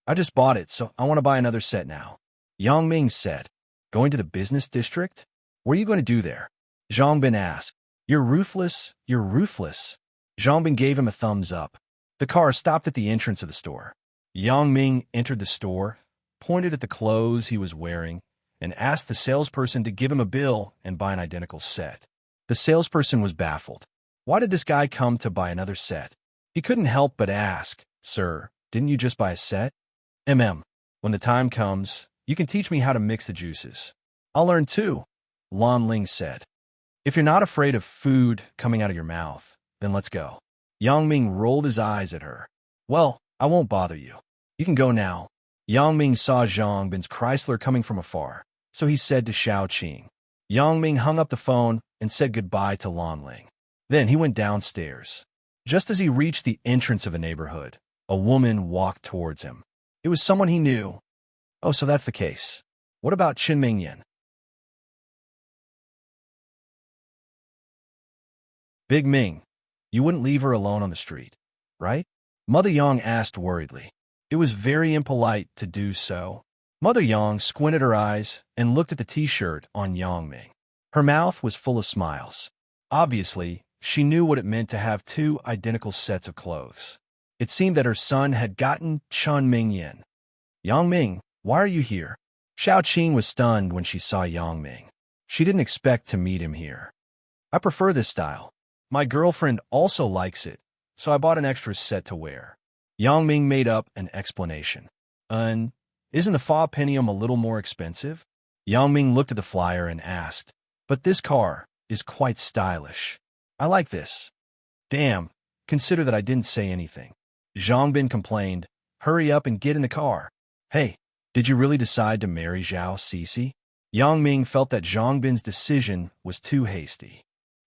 Speaker 1: I just bought it, so I want to buy another set now. Yang Ming said, Going to the business district? What are you going to do there? Zhangbin asked. You're ruthless, you're ruthless. Zhangbin gave him a thumbs up. The car stopped at the entrance of the store. Yang Ming entered the store, pointed at the clothes he was wearing, and asked the salesperson to give him a bill and buy an identical set. The salesperson was baffled. Why did this guy come to buy another set? He couldn't help but ask, Sir, didn't you just buy a set? When the time comes, you can teach me how to mix the juices. I'll learn too, Lan Ling said. If you're not afraid of food coming out of your mouth, then let's go. Yang Ming rolled his eyes at her. Well, I won't bother you. You can go now. Yang Ming saw Zhangbin's Chrysler coming from afar, so he said to Xiao Qing. Yang Ming hung up the phone and said goodbye to Lan Ling. Then he went downstairs. Just as he reached the entrance of a neighborhood, a woman walked towards him. It was someone he knew. Oh, so that's the case. What about Chen Mingyan? Big Ming, you wouldn't leave her alone on the street, right? Mother Yang asked worriedly. It was very impolite to do so. Mother Yang squinted her eyes and looked at the t-shirt on Yang Ming. Her mouth was full of smiles. Obviously, she knew what it meant to have two identical sets of clothes. It seemed that her son had gotten Chen Mingyan. Yang Ming, why are you here? Xiao Qing was stunned when she saw Yang Ming. She didn't expect to meet him here. I prefer this style. My girlfriend also likes it, so I bought an extra set to wear. Yang Ming made up an explanation. Isn't the Fa Penium a little more expensive? Yang Ming looked at the flyer and asked, But this car is quite stylish. I like this. Damn, consider that I didn't say anything. Zhangbin complained, Hurry up and get in the car. Hey, did you really decide to marry Zhao Cece? Yang Ming felt that Zhangbin's decision was too hasty.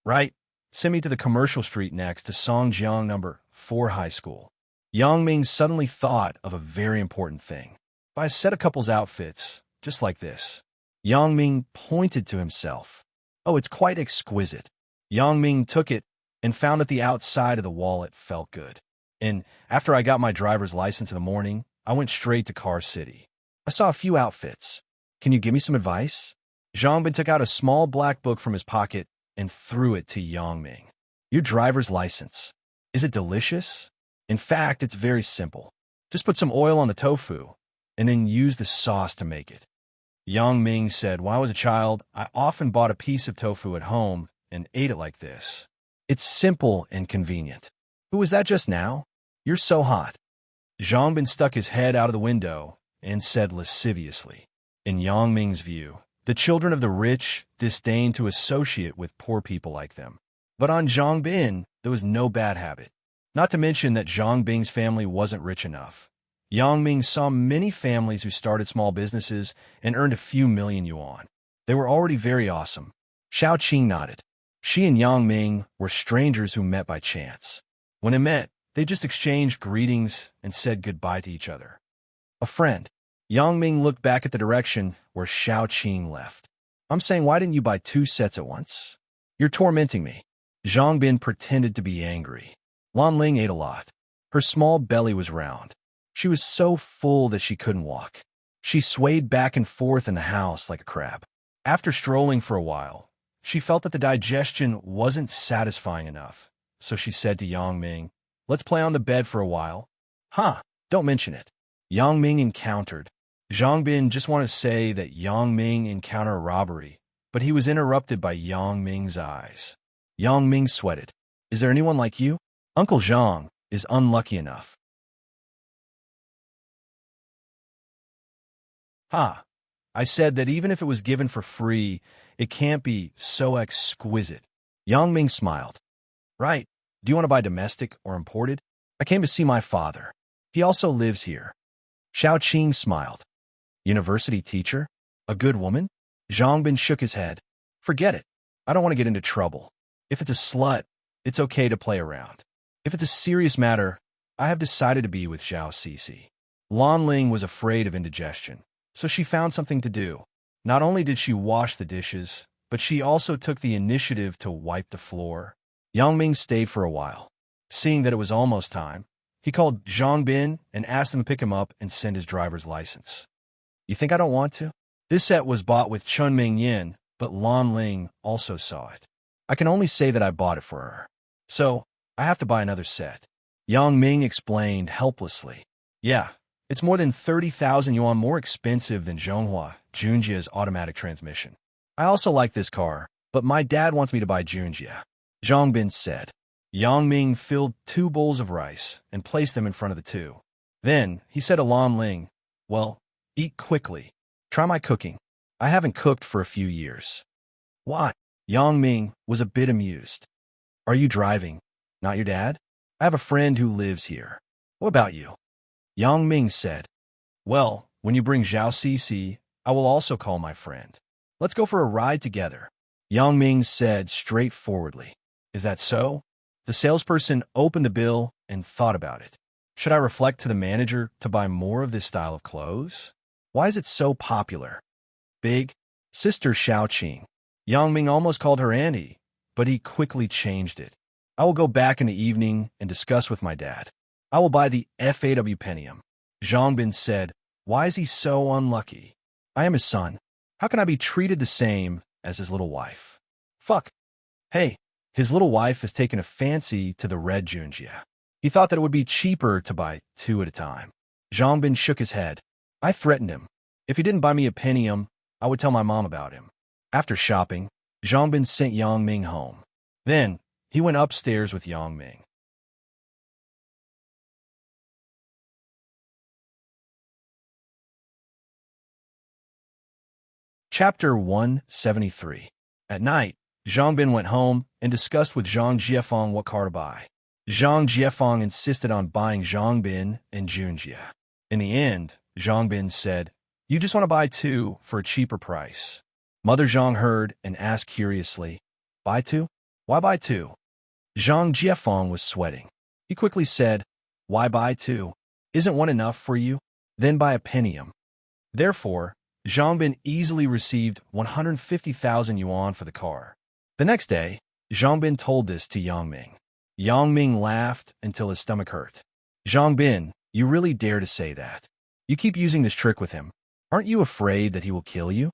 Speaker 1: Right, send me to the commercial street next to Songjiang No. 4 High School. Yang Ming suddenly thought of a very important thing. Buy a set of couples' outfits, just like this. Yang Ming pointed to himself. Oh, it's quite exquisite. Yang Ming took it and found that the outside of the wallet felt good. And after I got my driver's license in the morning, I went straight to Car City. I saw a few outfits. Can you give me some advice? Zhangbin took out a small black book from his pocket and threw it to Yang Ming. Your driver's license. Is it delicious? In fact, it's very simple. Just put some oil on the tofu, and then use the sauce to make it. Yang Ming said, When I was a child, I often bought a piece of tofu at home and ate it like this. It's simple and convenient. Who was that just now? You're so hot. Zhangbin stuck his head out of the window and said lasciviously. In Yang Ming's view, The children of the rich disdain to associate with poor people like them. But on Zhang Bin, there was no bad habit. Not to mention that Zhang Bing's family wasn't rich enough. Yang Ming saw many families who started small businesses and earned a few million yuan. They were already very awesome. Xiao Qing nodded. She and Yang Ming were strangers who met by chance. When they met, they just exchanged greetings and said goodbye to each other. A friend. Yang Ming looked back at the direction where Xiao Qing left. I'm saying, why didn't you buy 2 sets at once? You're tormenting me. Zhang Bin pretended to be angry. Lan Ling ate a lot. Her small belly was round. She was so full that she couldn't walk. She swayed back and forth in the house like a crab. After strolling for a while, she felt that the digestion wasn't satisfying enough. So she said to Yang Ming, let's play on the bed for a while. Huh, don't mention it. Yang Ming encountered. Zhang Bin just wanted to say that Yang Ming encountered a robbery, but he was interrupted by Yang Ming's eyes. Yang Ming sweated. Is there anyone like you? Uncle Zhang is unlucky enough. Ha! I said that even if it was given for free, it can't be so exquisite. Yang Ming smiled. Right. Do you want to buy domestic or imported? I came to see my father. He also lives here. Xiao Qing smiled. University teacher? A good woman? Zhang Bin shook his head. Forget it. I don't want to get into trouble. If it's a slut, it's okay to play around. If it's a serious matter, I have decided to be with Zhao Cece. Lan Ling was afraid of indigestion, so she found something to do. Not only did she wash the dishes, but she also took the initiative to wipe the floor. Yang Ming stayed for a while. Seeing that it was almost time, he called Zhang Bin and asked him to pick him up and send his driver's license. You think I don't want to? This set was bought with Chun Ming Yin, but Lan Ling also saw it. I can only say that I bought it for her. So, I have to buy another set. Yang Ming explained helplessly. Yeah, it's more than 30,000 yuan more expensive than Zhonghua, Junjia's automatic transmission. I also like this car, but my dad wants me to buy Junjia. Zhang Bin said. Yang Ming filled 2 bowls of rice and placed them in front of the 2. Then, he said to Lan Ling, well, eat quickly. Try my cooking. I haven't cooked for a few years. Why? Yang Ming was a bit amused. Are you driving? Not your dad? I have a friend who lives here. What about you? Yang Ming said, well, when you bring Zhao Cece, I will also call my friend. Let's go for a ride together. Yang Ming said straightforwardly. Is that so? The salesperson opened the bill and thought about it. Should I reflect to the manager to buy more of this style of clothes? Why is it so popular? Big Sister Xiao Qing. Yang Ming almost called her auntie, but he quickly changed it. I will go back in the evening and discuss with my dad. I will buy the FAW Pentium. Zhang Bin said, why is he so unlucky? I am his son. How can I be treated the same as his little wife? Fuck. Hey, his little wife has taken a fancy to the red Junjia. He thought that it would be cheaper to buy 2 at a time. Zhang Bin shook his head. I threatened him. If he didn't buy me a Pentium, I would tell my mom about him. After shopping, Zhang Bin sent Yang Ming home. Then, he went upstairs with Yang Ming. Chapter 173. At night, Zhang Bin went home and discussed with Zhang Jiefeng what car to buy. Zhang Jiefeng insisted on buying Zhang Bin and Junjia. In the end, Zhang Bin said, you just want to buy 2 for a cheaper price. Mother Zhang heard and asked curiously, buy 2? Why buy 2? Zhang Jiefeng was sweating. He quickly said, why buy 2? Isn't one enough for you? Then buy a Pentium. Therefore, Zhang Bin easily received 150,000 yuan for the car. The next day, Zhang Bin told this to Yang Ming. Yang Ming laughed until his stomach hurt. Zhang Bin, you really dare to say that? You keep using this trick with him. Aren't you afraid that he will kill you?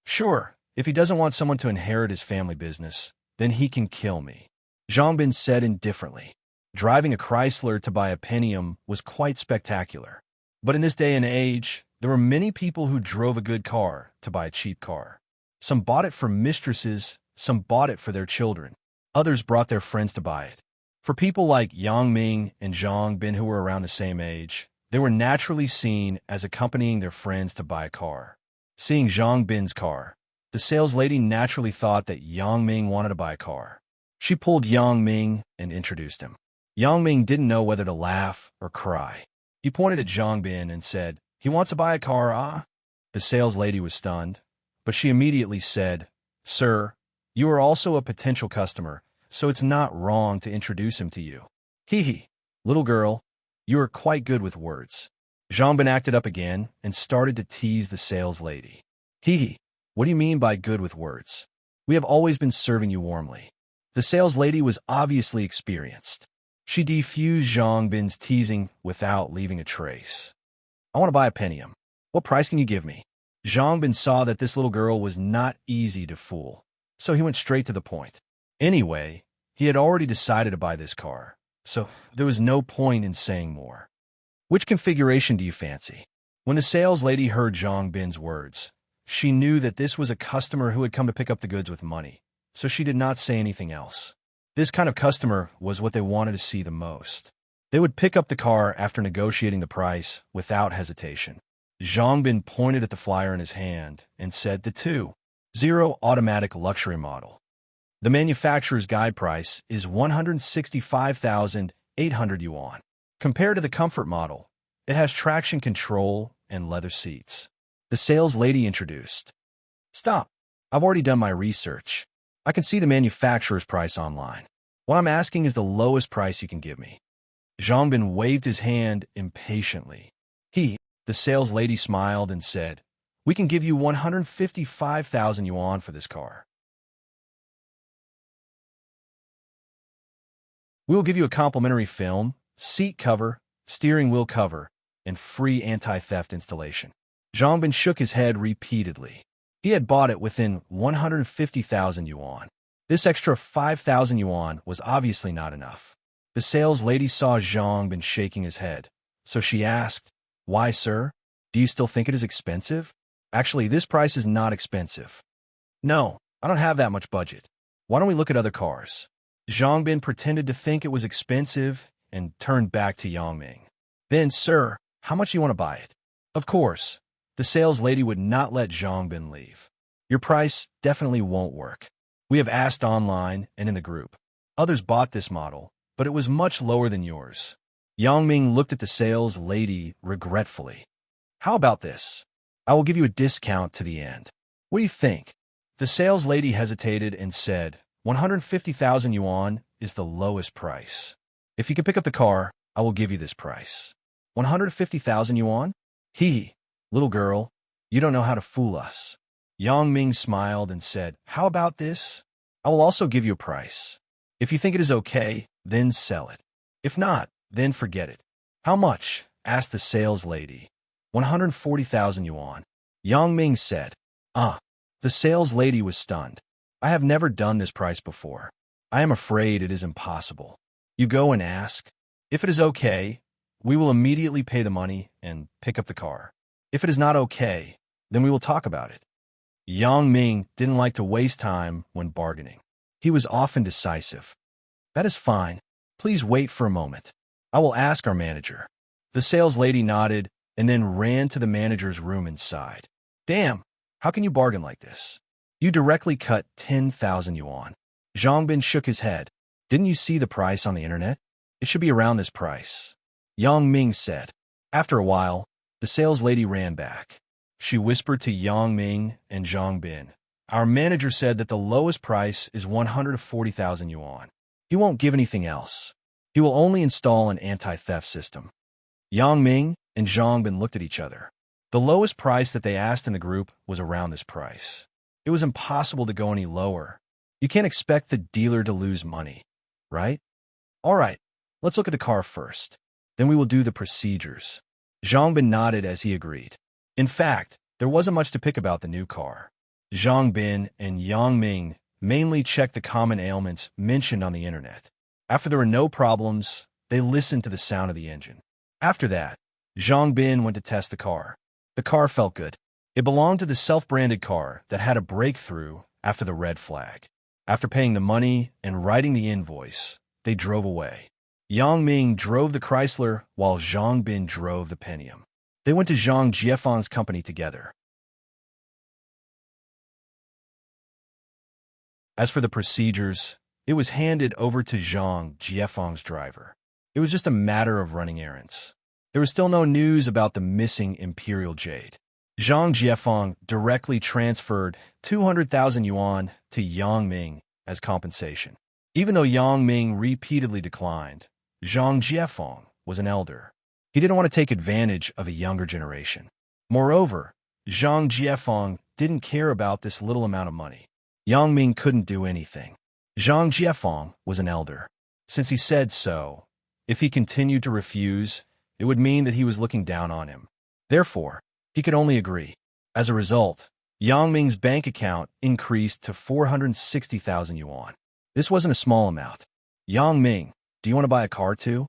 Speaker 1: Sure, if he doesn't want someone to inherit his family business, then he can kill me. Zhang Bin said indifferently. Driving a Chrysler to buy a Pentium was quite spectacular. But in this day and age, there were many people who drove a good car to buy a cheap car. Some bought it for mistresses, some bought it for their children. Others brought their friends to buy it. For people like Yang Ming and Zhang Bin who were around the same age, they were naturally seen as accompanying their friends to buy a car. Seeing Zhang Bin's car, The sales lady naturally thought that Yang Ming wanted to buy a car. She pulled Yang Ming and introduced him. Yang Ming didn't know whether to laugh or cry. He pointed at Zhang Bin and said, "He wants to buy a car, ah?" The sales lady was stunned, but she immediately said, "Sir, you are also a potential customer, so it's not wrong to introduce him to you." Hee hee. Little girl, you are quite good with words. Zhang Bin acted up again and started to tease the sales lady. Hee hee. What do you mean by good with words? We have always been serving you warmly. The sales lady was obviously experienced. She defused Zhang Bin's teasing without leaving a trace. "I want to buy a Pentium. What price can you give me?" Zhang Bin saw that this little girl was not easy to fool, so he went straight to the point. Anyway, he had already decided to buy this car, so there was no point in saying more. "Which configuration do you fancy?" When the sales lady heard Zhang Bin's words, she knew that this was a customer who had come to pick up the goods with money, so she did not say anything else. This kind of customer was what they wanted to see the most. They would pick up the car after negotiating the price without hesitation. Zhang Bin pointed at the flyer in his hand and said the 2.0 automatic luxury model. The manufacturer's guide price is 165,800 yuan. Compared to the comfort model, it has traction control and leather seats. The sales lady introduced. "Stop. I've already done my research. I can see the manufacturer's price online. What I'm asking is the lowest price you can give me." Zhang Bin waved his hand impatiently. The sales lady smiled and said, "We can give you 155,000 yuan for this car. We will give you a complimentary film, seat cover, steering wheel cover, and free anti-theft installation." Zhang Bin shook his head repeatedly. He had bought it within 150,000 yuan. This extra 5,000 yuan was obviously not enough. The sales lady saw Zhang Bin shaking his head, so she asked, "Why, sir? Do you still think it is expensive?" "Actually, this price is not expensive." "No, I don't have that much budget. Why don't we look at other cars?" Zhang Bin pretended to think it was expensive and turned back to Yang Ming. "Then, sir, how much do you want to buy it?" Of course, the sales lady would not let Zhang Bin leave. "Your price definitely won't work. We have asked online and in the group. Others bought this model, but it was much lower than yours." Yang Ming looked at the sales lady regretfully. "How about this? I will give you a discount to the end. What do you think?" The sales lady hesitated and said, 150,000 yuan is the lowest price. If you can pick up the car, I will give you this price. 150,000 yuan? Little girl, you don't know how to fool us. Yang Ming smiled and said, "How about this? I will also give you a price. If you think it is okay, then sell it. If not, then forget it." "How much?" asked the sales lady. 140,000 yuan. Yang Ming said. The sales lady was stunned. "I have never done this price before. I am afraid it is impossible. You go and ask. If it is okay, we will immediately pay the money and pick up the car. If it is not okay, then we will talk about it." Yang Ming didn't like to waste time when bargaining. He was often decisive. "That is fine. Please wait for a moment. I will ask our manager." The sales lady nodded and then ran to the manager's room inside. "Damn, how can you bargain like this? You directly cut 10,000 yuan. Zhang Bin shook his head. "Didn't you see the price on the internet? It should be around this price," Yang Ming said. After a while, the sales lady ran back. She whispered to Yang Ming and Zhang Bin, "Our manager said that the lowest price is 140,000 yuan. He won't give anything else. He will only install an anti-theft system." Yang Ming and Zhang Bin looked at each other. The lowest price that they asked in the group was around this price. It was impossible to go any lower. You can't expect the dealer to lose money, right? "All right, let's look at the car first. Then we will do the procedures." Zhang Bin nodded as he agreed. In fact, there wasn't much to pick about the new car. Zhang Bin and Yang Ming mainly checked the common ailments mentioned on the internet. After there were no problems, they listened to the sound of the engine. After that, Zhang Bin went to test the car. The car felt good. It belonged to the self-branded car that had a breakthrough after the red flag. After paying the money and writing the invoice, they drove away. Yang Ming drove the Chrysler while Zhang Bin drove the Pentium. They went to Zhang Jiefan's company together. As for the procedures, it was handed over to Zhang Jiefeng's driver. It was just a matter of running errands. There was still no news about the missing imperial jade. Zhang Jiefeng directly transferred 200,000 yuan to Yang Ming as compensation. Even though Yang Ming repeatedly declined, Zhang Jiefeng was an elder. He didn't want to take advantage of a younger generation. Moreover, Zhang Jiefeng didn't care about this little amount of money. Yang Ming couldn't do anything. Zhang Jiefeng was an elder. Since he said so, if he continued to refuse, it would mean that he was looking down on him. Therefore, he could only agree. As a result, Yang Ming's bank account increased to 460,000 yuan. This wasn't a small amount. Yang Ming, do you want to buy a car too?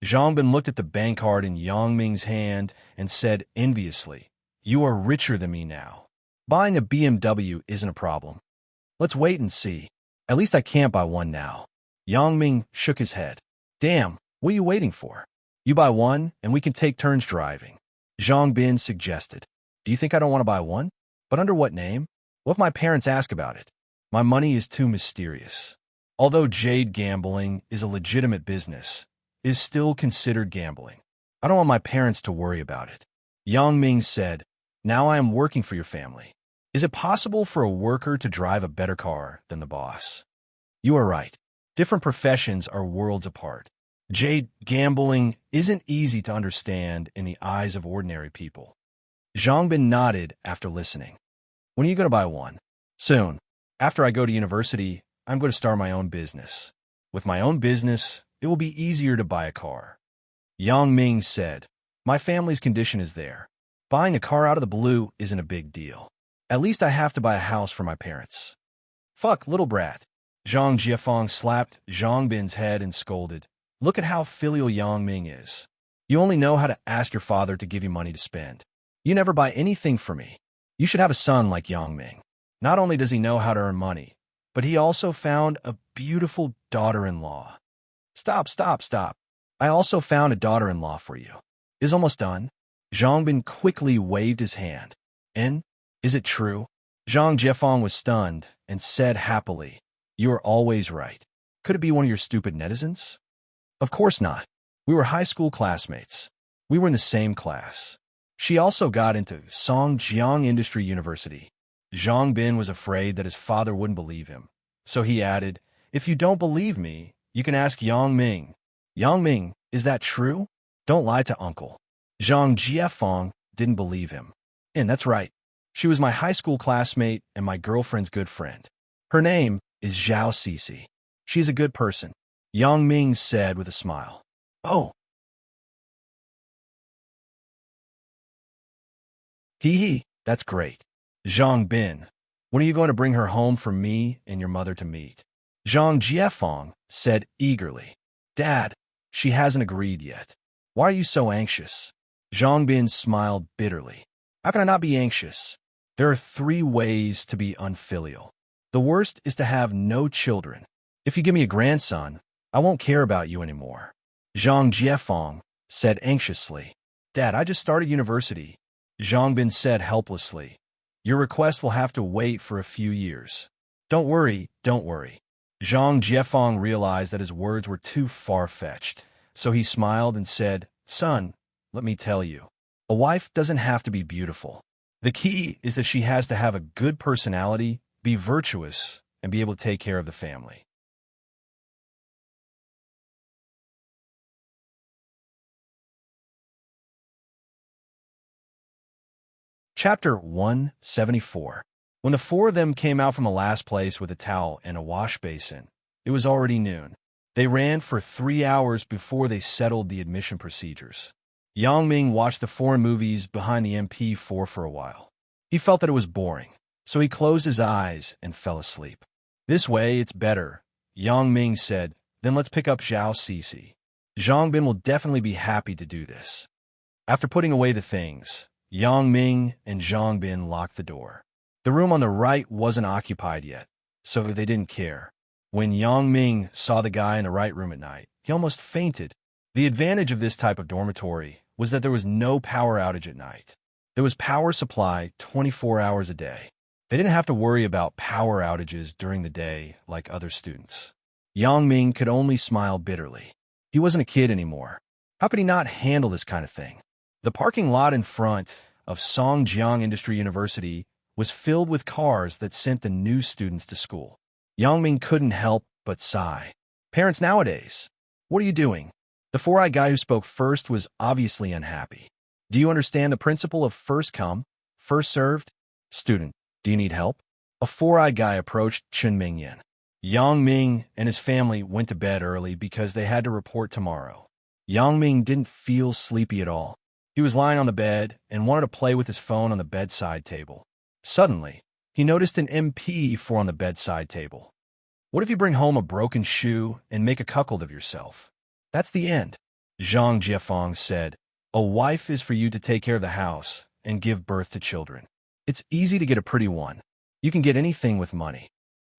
Speaker 1: Zhang Bin looked at the bank card in Yang Ming's hand and said enviously, "You are richer than me now. Buying a BMW isn't a problem. Let's wait and see. At least I can't buy one now." Yang Ming shook his head. "Damn, what are you waiting for? You buy one and we can take turns driving." Zhang Bin suggested. "Do you think I don't want to buy one? But under what name? What if my parents ask about it? My money is too mysterious." Although jade gambling is a legitimate business, it is still considered gambling. I don't want my parents to worry about it. Yang Ming said, "Now I am working for your family. Is it possible for a worker to drive a better car than the boss?" You are right. Different professions are worlds apart. Jade gambling isn't easy to understand in the eyes of ordinary people. Zhang Bin nodded after listening. "When are you going to buy one?" "Soon. After I go to university, I'm going to start my own business. With my own business, it will be easier to buy a car." Yang Ming said, "My family's condition is there. Buying a car out of the blue isn't a big deal. At least I have to buy a house for my parents." "Fuck, little brat." Zhang Jiefeng slapped Zhang Bin's head and scolded, "Look at how filial Yang Ming is. You only know how to ask your father to give you money to spend. You never buy anything for me. You should have a son like Yang Ming. Not only does he know how to earn money, but he also found a beautiful daughter-in-law." Stop. I also found a daughter-in-law for you. It is almost done." Zhang Bin quickly waved his hand. "And is it true?" Zhang Jiefeng was stunned and said happily, "You are always right. Could it be one of your stupid netizens?" "Of course not. We were high school classmates. We were in the same class. She also got into Songjiang Industry University." Zhang Bin was afraid that his father wouldn't believe him, so he added, "If you don't believe me, you can ask Yang Ming." "Yang Ming, is that true? Don't lie to uncle." Zhang Jiefeng didn't believe him. "And that's right. She was my high school classmate and my girlfriend's good friend. Her name is Zhao Cece. She's a good person," Yang Ming said with a smile. "Oh. Hee, that's great. Zhang Bin, when are you going to bring her home for me and your mother to meet?" Zhang Jiefeng said eagerly. "Dad, she hasn't agreed yet. Why are you so anxious?" Zhang Bin smiled bitterly. "How can I not be anxious? There are 3 ways to be unfilial. The worst is to have no children. If you give me a grandson, I won't care about you anymore." Zhang Jiefeng said anxiously. "Dad, I just started university." Zhang Bin said helplessly, "Your request will have to wait for a few years." Don't worry. Zhang Jiefeng realized that his words were too far-fetched, so he smiled and said, "Son, let me tell you, a wife doesn't have to be beautiful. The key is that she has to have a good personality, be virtuous, and be able to take care of the family." Chapter 174. When the 4 of them came out from the last place with a towel and a wash basin, it was already noon. They ran for 3 hours before they settled the admission procedures. Yang Ming watched the foreign movies behind the MP4 for a while. He felt that it was boring, so he closed his eyes and fell asleep. "This way, it's better," Yang Ming said. "Then let's pick up Zhao Cece. Zhang Bin will definitely be happy to do this." After putting away the things, Yang Ming and Zhang Bin locked the door. The room on the right wasn't occupied yet, so they didn't care. When Yang Ming saw the guy in the right room at night, he almost fainted. The advantage of this type of dormitory was that there was no power outage at night. There was power supply 24 hours a day. They didn't have to worry about power outages during the day like other students. Yang Ming could only smile bitterly. He wasn't a kid anymore. How could he not handle this kind of thing? The parking lot in front of Songjiang Industry University was filled with cars that sent the new students to school. Yang Ming couldn't help but sigh. Parents nowadays, what are you doing? The four-eyed guy who spoke first was obviously unhappy. Do you understand the principle of first come, first served? Student, do you need help? A four-eyed guy approached Chen Mingyan. Yang Ming and his family went to bed early because they had to report tomorrow. Yang Ming didn't feel sleepy at all. He was lying on the bed and wanted to play with his phone on the bedside table. Suddenly, he noticed an MP4 on the bedside table. What if you bring home a broken shoe and make a cuckold of yourself? That's the end. Zhang Jiefeng said, a wife is for you to take care of the house and give birth to children. It's easy to get a pretty one. You can get anything with money.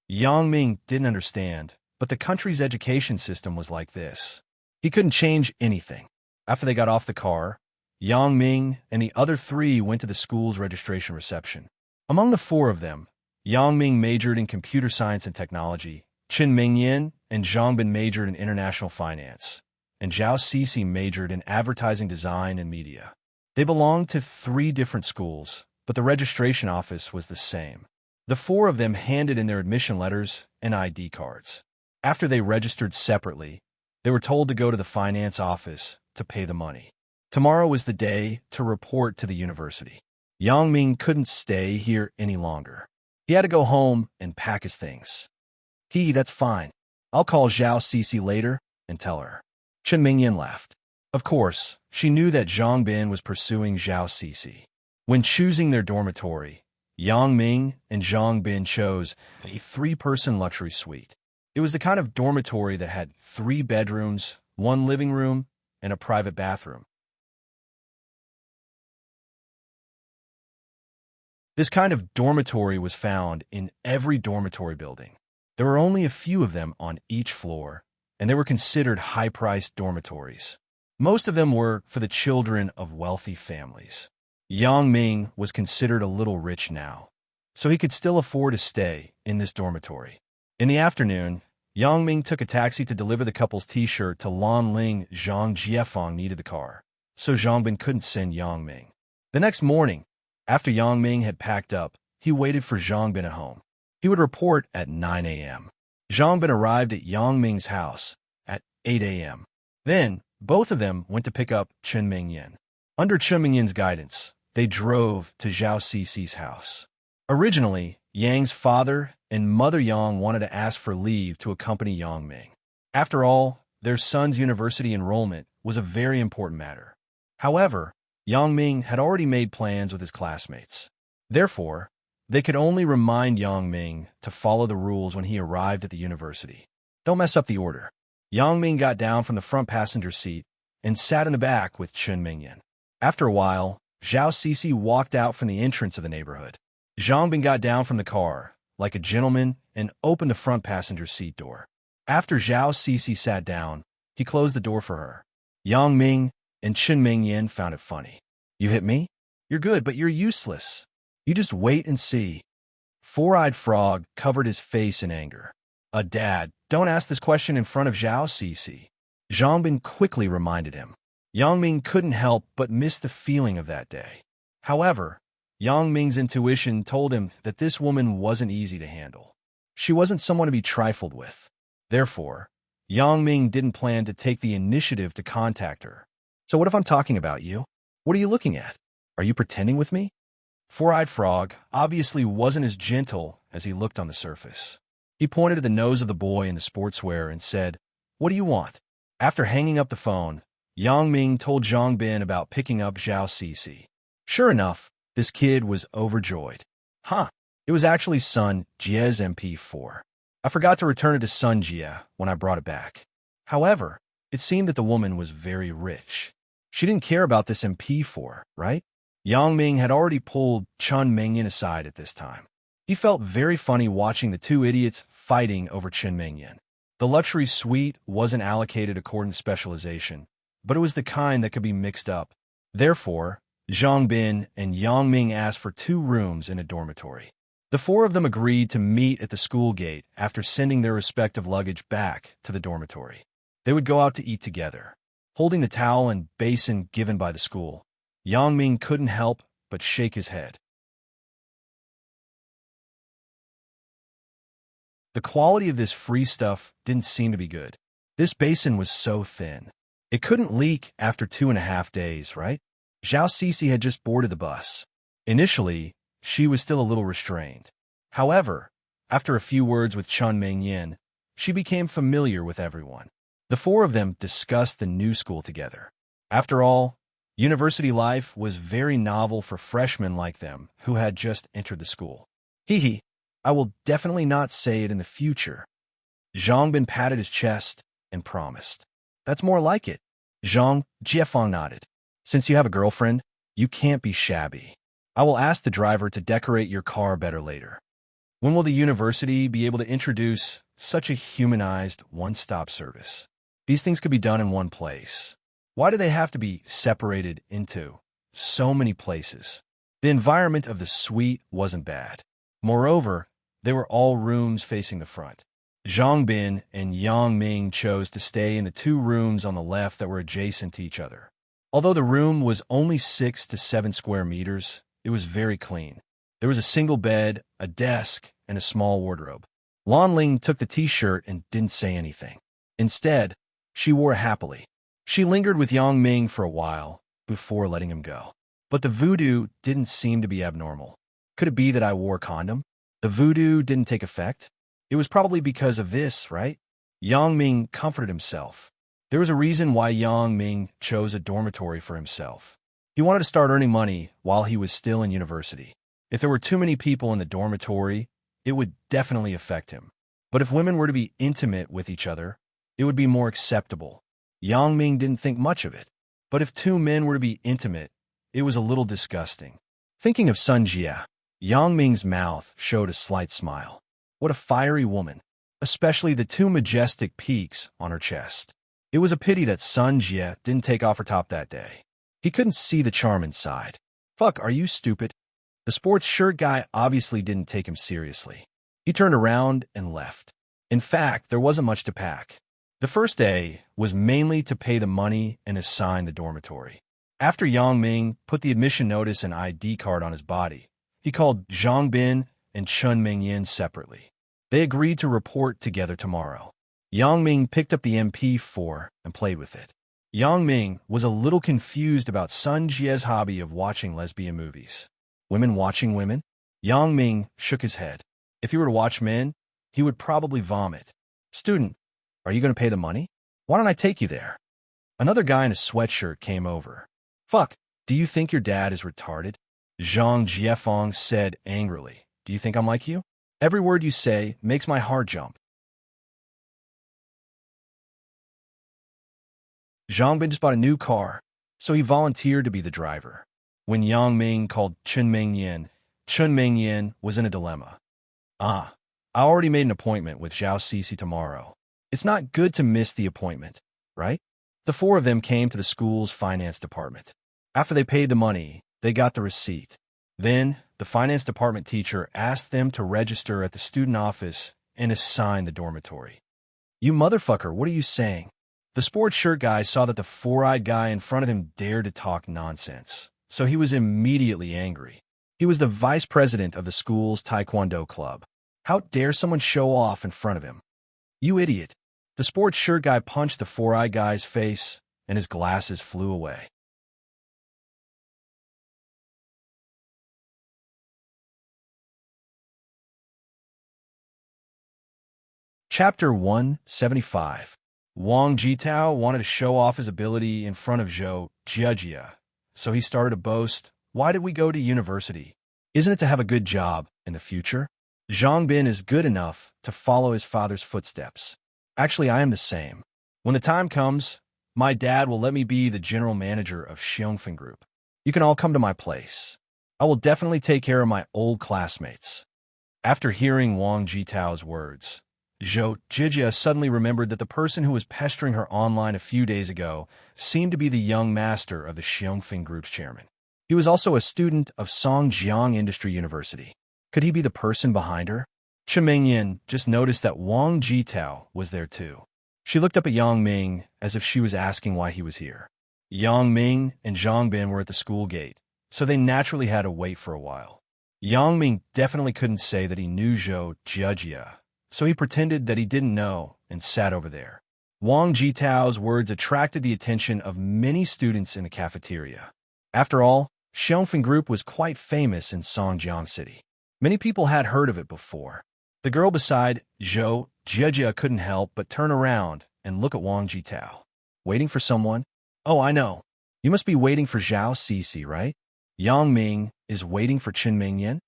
Speaker 1: Yang Ming didn't understand, but the country's education system was like this. He couldn't change anything. After they got off the car, Yang Ming and the other three went to the school's registration reception. Among the four of them, Yang Ming majored in computer science and technology, Chen Mingyan and Zhang Bin majored in international finance, and Zhao Cixi majored in advertising design and media. They belonged to three different schools, but the registration office was the same. The four of them handed in their admission letters and ID cards. After they registered separately, they were told to go to the finance office to pay the money. Tomorrow was the day to report to the university. Yang Ming couldn't stay here any longer. He had to go home and pack his things. That's fine. I'll call Zhao Cixi later and tell her. Chen Mingyan laughed. Of course, she knew that Zhang Bin was pursuing Zhao Cixi. When choosing their dormitory, Yang Ming and Zhang Bin chose a three-person luxury suite. It was the kind of dormitory that had 3 bedrooms, 1 living room, and a private bathroom. This kind of dormitory was found in every dormitory building. There were only a few of them on each floor, and they were considered high-priced dormitories. Most of them were for the children of wealthy families. Yang Ming was considered a little rich now, so he could still afford to stay in this dormitory. In the afternoon, Yang Ming took a taxi to deliver the couple's T-shirt to Lanling. Zhang Jiefeng needed the car, so Zhang Bin couldn't send Yang Ming. The next morning, after Yang Ming had packed up, he waited for Zhang Bin at home. He would report at 9 a.m. Zhang Bin arrived at Yang Ming's house at 8 a.m. Then, both of them went to pick up Chen Mingyan. Under Chen Mingyan's guidance, they drove to Zhao Cixi's house. Originally, Yang's father and mother Yang wanted to ask for leave to accompany Yang Ming. After all, their son's university enrollment was a very important matter. However, Yang Ming had already made plans with his classmates. Therefore, they could only remind Yang Ming to follow the rules when he arrived at the university. Don't mess up the order. Yang Ming got down from the front passenger seat and sat in the back with Chen Mingyan. After a while, Zhao Cixi walked out from the entrance of the neighborhood. Zhang Bin got down from the car, like a gentleman, and opened the front passenger seat door. After Zhao Cixi sat down, he closed the door for her. Yang Ming and Chen Mingyan found it funny. You hit me? You're good, but you're useless. You just wait and see. Four-eyed Frog covered his face in anger. Dad, don't ask this question in front of Zhao Cixi. Zhang Bin quickly reminded him. Yang Ming couldn't help but miss the feeling of that day. However, Yang Ming's intuition told him that this woman wasn't easy to handle. She wasn't someone to be trifled with. Therefore, Yang Ming didn't plan to take the initiative to contact her. So what if I'm talking about you? What are you looking at? Are you pretending with me? Four-eyed Frog obviously wasn't as gentle as he looked on the surface. He pointed to the nose of the boy in the sportswear and said, What do you want? After hanging up the phone, Yang Ming told Zhang Bin about picking up Zhao Cixi. Sure enough, this kid was overjoyed. It was actually Sun Jie's MP4. I forgot to return it to Sun Jie when I brought it back. However, it seemed that the woman was very rich. She didn't care about this MP4, right? Yang Ming had already pulled Chen Mingyan aside at this time. He felt very funny watching the two idiots fighting over Chen Mingyan. The luxury suite wasn't allocated according to specialization, but it was the kind that could be mixed up. Therefore, Zhang Bin and Yang Ming asked for 2 rooms in a dormitory. The four of them agreed to meet at the school gate after sending their respective luggage back to the dormitory. They would go out to eat together. Holding the towel and basin given by the school, Yang Ming couldn't help but shake his head. The quality of this free stuff didn't seem to be good. This basin was so thin. It couldn't leak after 2.5 days, right? Zhao Cece had just boarded the bus. Initially, she was still a little restrained. However, after a few words with Chun Mingyan, she became familiar with everyone. The four of them discussed the new school together. After all, university life was very novel for freshmen like them who had just entered the school. Hee, I will definitely not say it in the future. Zhang Bin patted his chest and promised. That's more like it. Zhang Jiefeng nodded. Since you have a girlfriend, you can't be shabby. I will ask the driver to decorate your car better later. When will the university be able to introduce such a humanized one-stop service? These things could be done in one place. Why do they have to be separated into so many places? The environment of the suite wasn't bad. Moreover, they were all rooms facing the front. Zhang Bin and Yang Ming chose to stay in the 2 rooms on the left that were adjacent to each other. Although the room was only 6 to 7 square meters, it was very clean. There was a single bed, a desk, and a small wardrobe. Lan Ling took the t-shirt and didn't say anything. Instead, she wore it happily. She lingered with Yang Ming for a while before letting him go. But the voodoo didn't seem to be abnormal. Could it be that I wore a condom? The voodoo didn't take effect? It was probably because of this, right? Yang Ming comforted himself. There was a reason why Yang Ming chose a dormitory for himself. He wanted to start earning money while he was still in university. If there were too many people in the dormitory, it would definitely affect him. But if women were to be intimate with each other, it would be more acceptable. Yang Ming didn't think much of it. But if 2 men were to be intimate, it was a little disgusting. Thinking of Sun Jia, Yang Ming's mouth showed a slight smile. What a fiery woman, especially the 2 majestic peaks on her chest. It was a pity that Sun Jia didn't take off her top that day. He couldn't see the charm inside. Fuck, are you stupid? The sports shirt guy obviously didn't take him seriously. He turned around and left. In fact, there wasn't much to pack. The first day was mainly to pay the money and assign the dormitory. After Yang Ming put the admission notice and ID card on his body, he called Zhang Bin and Chun Mingyan separately. They agreed to report together tomorrow. Yang Ming picked up the MP4 and played with it. Yang Ming was a little confused about Sun Jia's hobby of watching lesbian movies. Women watching women? Yang Ming shook his head. If he were to watch men, he would probably vomit. Student, are you going to pay the money? Why don't I take you there? Another guy in a sweatshirt came over. Fuck, do you think your dad is retarded? Zhang Jiefeng said angrily. Do you think I'm like you? Every word you say makes my heart jump. Zhang Bin just bought a new car, so he volunteered to be the driver. When Yang Ming called Chun Mingyan was in a dilemma. I already made an appointment with Zhao Cece tomorrow. It's not good to miss the appointment, right? The four of them came to the school's finance department. After they paid the money, they got the receipt. Then, the finance department teacher asked them to register at the student office and assign the dormitory. You motherfucker, what are you saying? The sports shirt guy saw that the four-eyed guy in front of him dared to talk nonsense, so he was immediately angry. He was the vice president of the school's taekwondo club. How dare someone show off in front of him? You idiot. The sports shirt guy punched the four-eyed guy's face, and his glasses flew away. Chapter 175. Wang Jitao wanted to show off his ability in front of Zhou Jiajia, so he started to boast, "Why did we go to university? Isn't it to have a good job in the future? Zhang Bin is good enough to follow his father's footsteps. Actually, I am the same. When the time comes, my dad will let me be the general manager of Xiongfen Group. You can all come to my place. I will definitely take care of my old classmates." After hearing Wang Jitao's words, Zhou Jijia suddenly remembered that the person who was pestering her online a few days ago seemed to be the young master of the Xiongfen Group's chairman. He was also a student of Songjiang Industry University. Could he be the person behind her? Chen Mingyan just noticed that Wang Jitao was there too. She looked up at Yang Ming as if she was asking why he was here. Yang Ming and Zhang Bin were at the school gate, so they naturally had to wait for a while. Yang Ming definitely couldn't say that he knew Zhou Jiajia, so he pretended that he didn't know and sat over there. Wang Jitao's words attracted the attention of many students in the cafeteria. After all, Xiongfen Group was quite famous in Songjiang City. Many people had heard of it before. The girl beside Zhou Jiajia couldn't help but turn around and look at Wang Jitao. Waiting for someone? Oh, I know. You must be waiting for Zhao Cixi, right? Yang Ming is waiting for Chen Mingyan?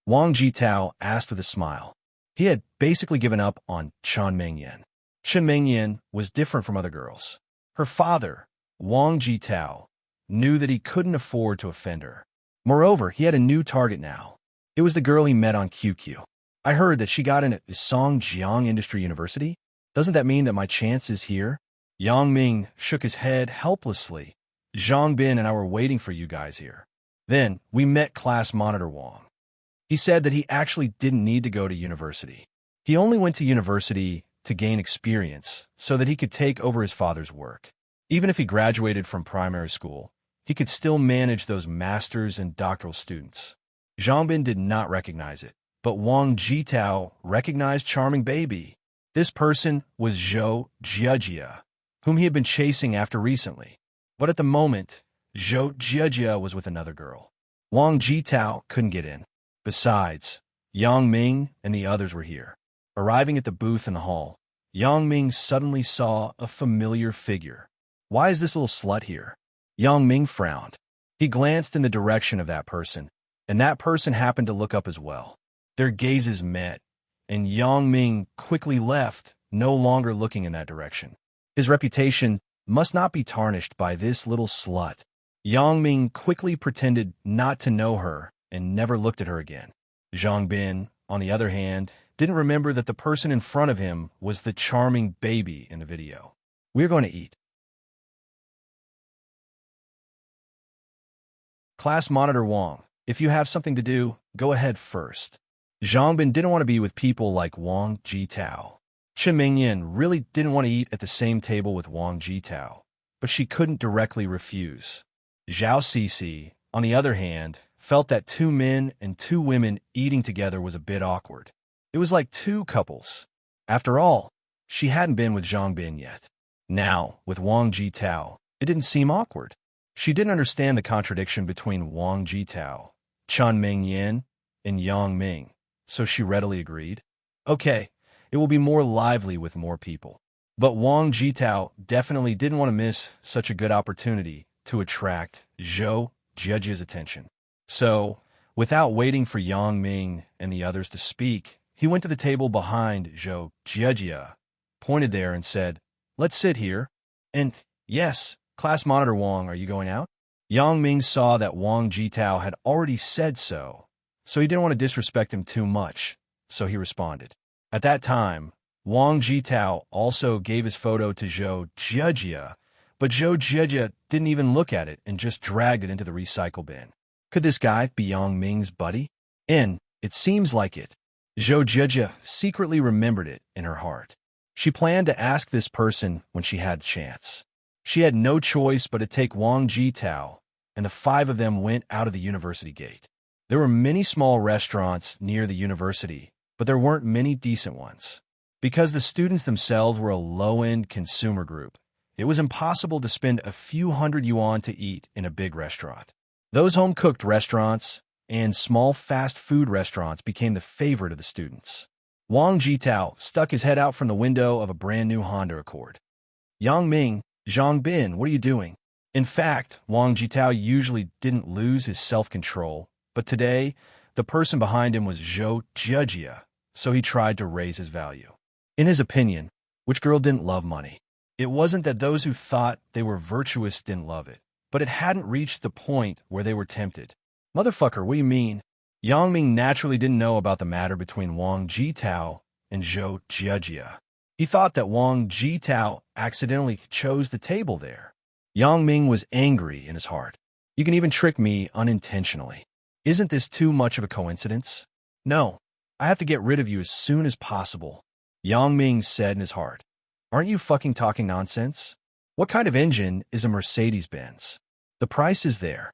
Speaker 1: Wang Jitao asked with a smile. He had basically given up on Chen Mingyan. Chen Mingyan was different from other girls. Her father, Wang Jitao, knew that he couldn't afford to offend her. Moreover, he had a new target now. It was the girl he met on QQ. I heard that she got in at Songjiang Industry University. Doesn't that mean that my chance is here? Yang Ming shook his head helplessly. Zhang Bin and I were waiting for you guys here. Then, we met class monitor Wang. He said that he actually didn't need to go to university. He only went to university to gain experience so that he could take over his father's work. Even if he graduated from primary school, he could still manage those master's and doctoral students. Zhang Bin did not recognize it, but Wang Jitao recognized Charming Baby. This person was Zhou Jiajia, whom he had been chasing after recently. But at the moment, Zhou Jiajia was with another girl. Wang Jitao couldn't get in. Besides, Yang Ming and the others were here. Arriving at the booth in the hall, Yang Ming suddenly saw a familiar figure. Why is this little slut here? Yang Ming frowned. He glanced in the direction of that person, and that person happened to look up as well. Their gazes met, and Yang Ming quickly left, no longer looking in that direction. His reputation must not be tarnished by this little slut. Yang Ming quickly pretended not to know her and never looked at her again. Zhang Bin, on the other hand, didn't remember that the person in front of him was the charming baby in the video. We're going to eat. Class monitor Wang, if you have something to do, go ahead first. Zhang Bin didn't want to be with people like Wang Jitao. Chen Mingyan really didn't want to eat at the same table with Wang Jitao, but she couldn't directly refuse. Zhao Cixi, on the other hand, felt that two men and two women eating together was a bit awkward. It was like two couples. After all, she hadn't been with Zhang Bin yet. Now, with Wang Jitao, it didn't seem awkward. She didn't understand the contradiction between Wang Jitao, Chen Mingyan, and Yang Ming, so she readily agreed. Okay, it will be more lively with more people. But Wang Jitao definitely didn't want to miss such a good opportunity to attract Zhou Jiajia's attention. So, without waiting for Yang Ming and the others to speak, he went to the table behind Zhou Jiajia, pointed there and said, "Let's sit here." And, yes, class monitor Wang, are you going out? Yang Ming saw that Wang Jitao had already said so he didn't want to disrespect him too much, so he responded. At that time, Wang Jitao also gave his photo to Zhou Jiajia, but Zhou Jiajia didn't even look at it and just dragged it into the recycle bin. Could this guy be Yang Ming's buddy? And it seems like it. Zhou Jiajia secretly remembered it in her heart. She planned to ask this person when she had the chance. She had no choice but to take Wang Jitao, and the five of them went out of the university gate. There were many small restaurants near the university, but there weren't many decent ones. Because the students themselves were a low-end consumer group, it was impossible to spend a few hundred yuan to eat in a big restaurant. Those home-cooked restaurants and small fast food restaurants became the favorite of the students. Wang Jitao stuck his head out from the window of a brand-new Honda Accord. Yang Ming, Zhang Bin, what are you doing? In fact, Wang Jitao usually didn't lose his self-control, but today, the person behind him was Zhou Jiajia, so he tried to raise his value. In his opinion, which girl didn't love money? It wasn't that those who thought they were virtuous didn't love it, but it hadn't reached the point where they were tempted. Motherfucker, what do you mean? Yang Ming naturally didn't know about the matter between Wang Jitao and Zhou Jiajia. He thought that Wang Jitao accidentally chose the table there. Yang Ming was angry in his heart. You can even trick me unintentionally. Isn't this too much of a coincidence? No, I have to get rid of you as soon as possible, Yang Ming said in his heart. Aren't you fucking talking nonsense? What kind of engine is a Mercedes-Benz? The price is there.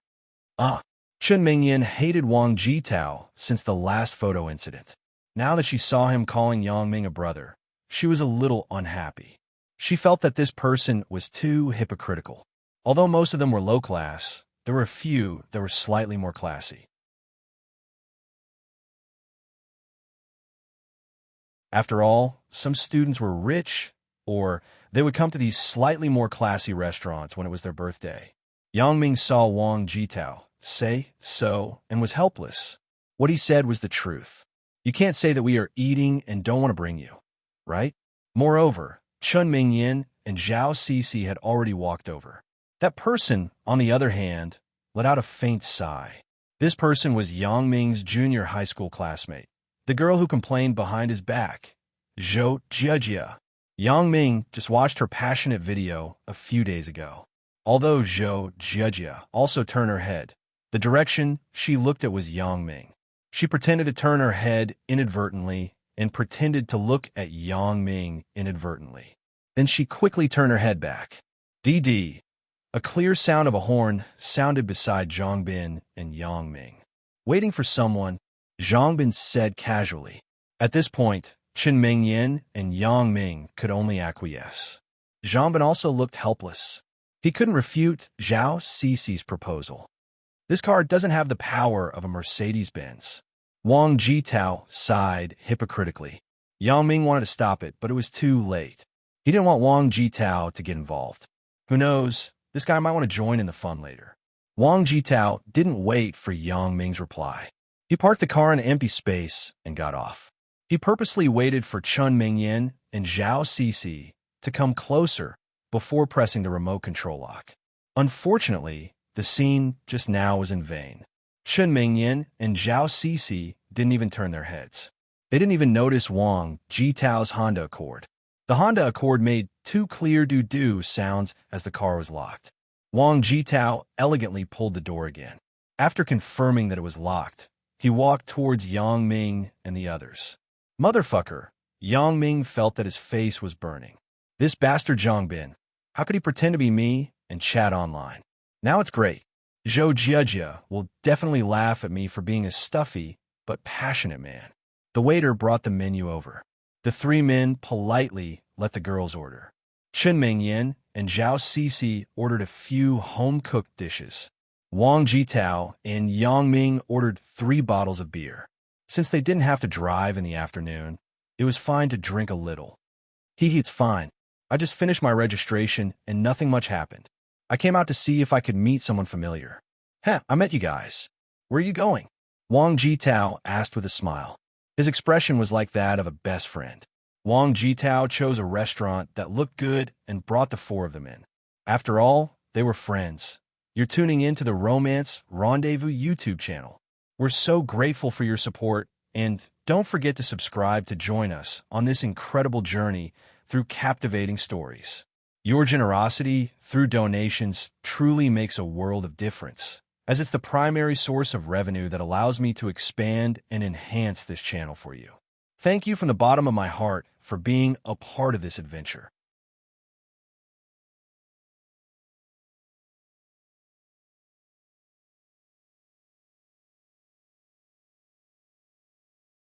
Speaker 1: Chen Mingyan hated Wang Jitao since the last photo incident. Now that she saw him calling Yang Ming a brother, she was a little unhappy. She felt that this person was too hypocritical. Although most of them were low class, there were a few that were slightly more classy. After all, some students were rich, or they would come to these slightly more classy restaurants when it was their birthday. Yang Ming saw Wang Jitao say so and was helpless. What he said was the truth. You can't say that we are eating and don't want to bring you, right? Moreover, Chun Mingyan and Zhao Cixi had already walked over. That person, on the other hand, let out a faint sigh. This person was Yang Ming's junior high school classmate, the girl who complained behind his back, Zhou Jiejia. Yang Ming just watched her passionate video a few days ago. Although Zhou Jiejia also turned her head, the direction she looked at was Yang Ming. She pretended to turn her head inadvertently and pretended to look at Yang Ming inadvertently. Then she quickly turned her head back. DD. A clear sound of a horn sounded beside Zhang Bin and Yang Ming. Waiting for someone, Zhang Bin said casually. At this point, Chen Mingyan and Yang Ming could only acquiesce. Zhang Bin also looked helpless. He couldn't refute Zhao Cixi's proposal. This car doesn't have the power of a Mercedes-Benz. Wang Jitao sighed hypocritically. Yang Ming wanted to stop it, but it was too late. He didn't want Wang Jitao to get involved. Who knows, this guy might want to join in the fun later. Wang Jitao didn't wait for Yang Ming's reply. He parked the car in an empty space and got off. He purposely waited for Chun Mingyan and Zhao Cixi to come closer before pressing the remote control lock. Unfortunately, the scene just now was in vain. Chun Mingyan and Zhao Cixi didn't even turn their heads. They didn't even notice Wang Jitao's Honda Accord. The Honda Accord made two clear doo-doo sounds as the car was locked. Wang Jitao elegantly pulled the door again. After confirming that it was locked, he walked towards Yang Ming and the others. Motherfucker, Yang Ming felt that his face was burning. This bastard Zhang Bin, how could he pretend to be me and chat online? Now it's great. Zhou Jiejia will definitely laugh at me for being a stuffy but passionate man. The waiter brought the menu over. The three men politely let the girls order. Chen Mingyan and Zhao Cixi ordered a few home-cooked dishes. Wang Jitao and Yang Ming ordered 3 bottles of beer. Since they didn't have to drive in the afternoon, it was fine to drink a little. It's fine. I just finished my registration and nothing much happened. I came out to see if I could meet someone familiar. I met you guys. Where are you going? Wang Jitao asked with a smile. His expression was like that of a best friend. Wang Jitao chose a restaurant that looked good and brought the 4 of them in. After all, they were friends. You're tuning in to the Romance Rendezvous YouTube channel. We're so grateful for your support, and don't forget to subscribe to join us on this incredible journey through captivating stories. Your generosity through donations truly makes a world of difference, as it's the primary source of revenue that allows me to expand and enhance this channel for you. Thank you from the bottom of my heart for being a part of this adventure.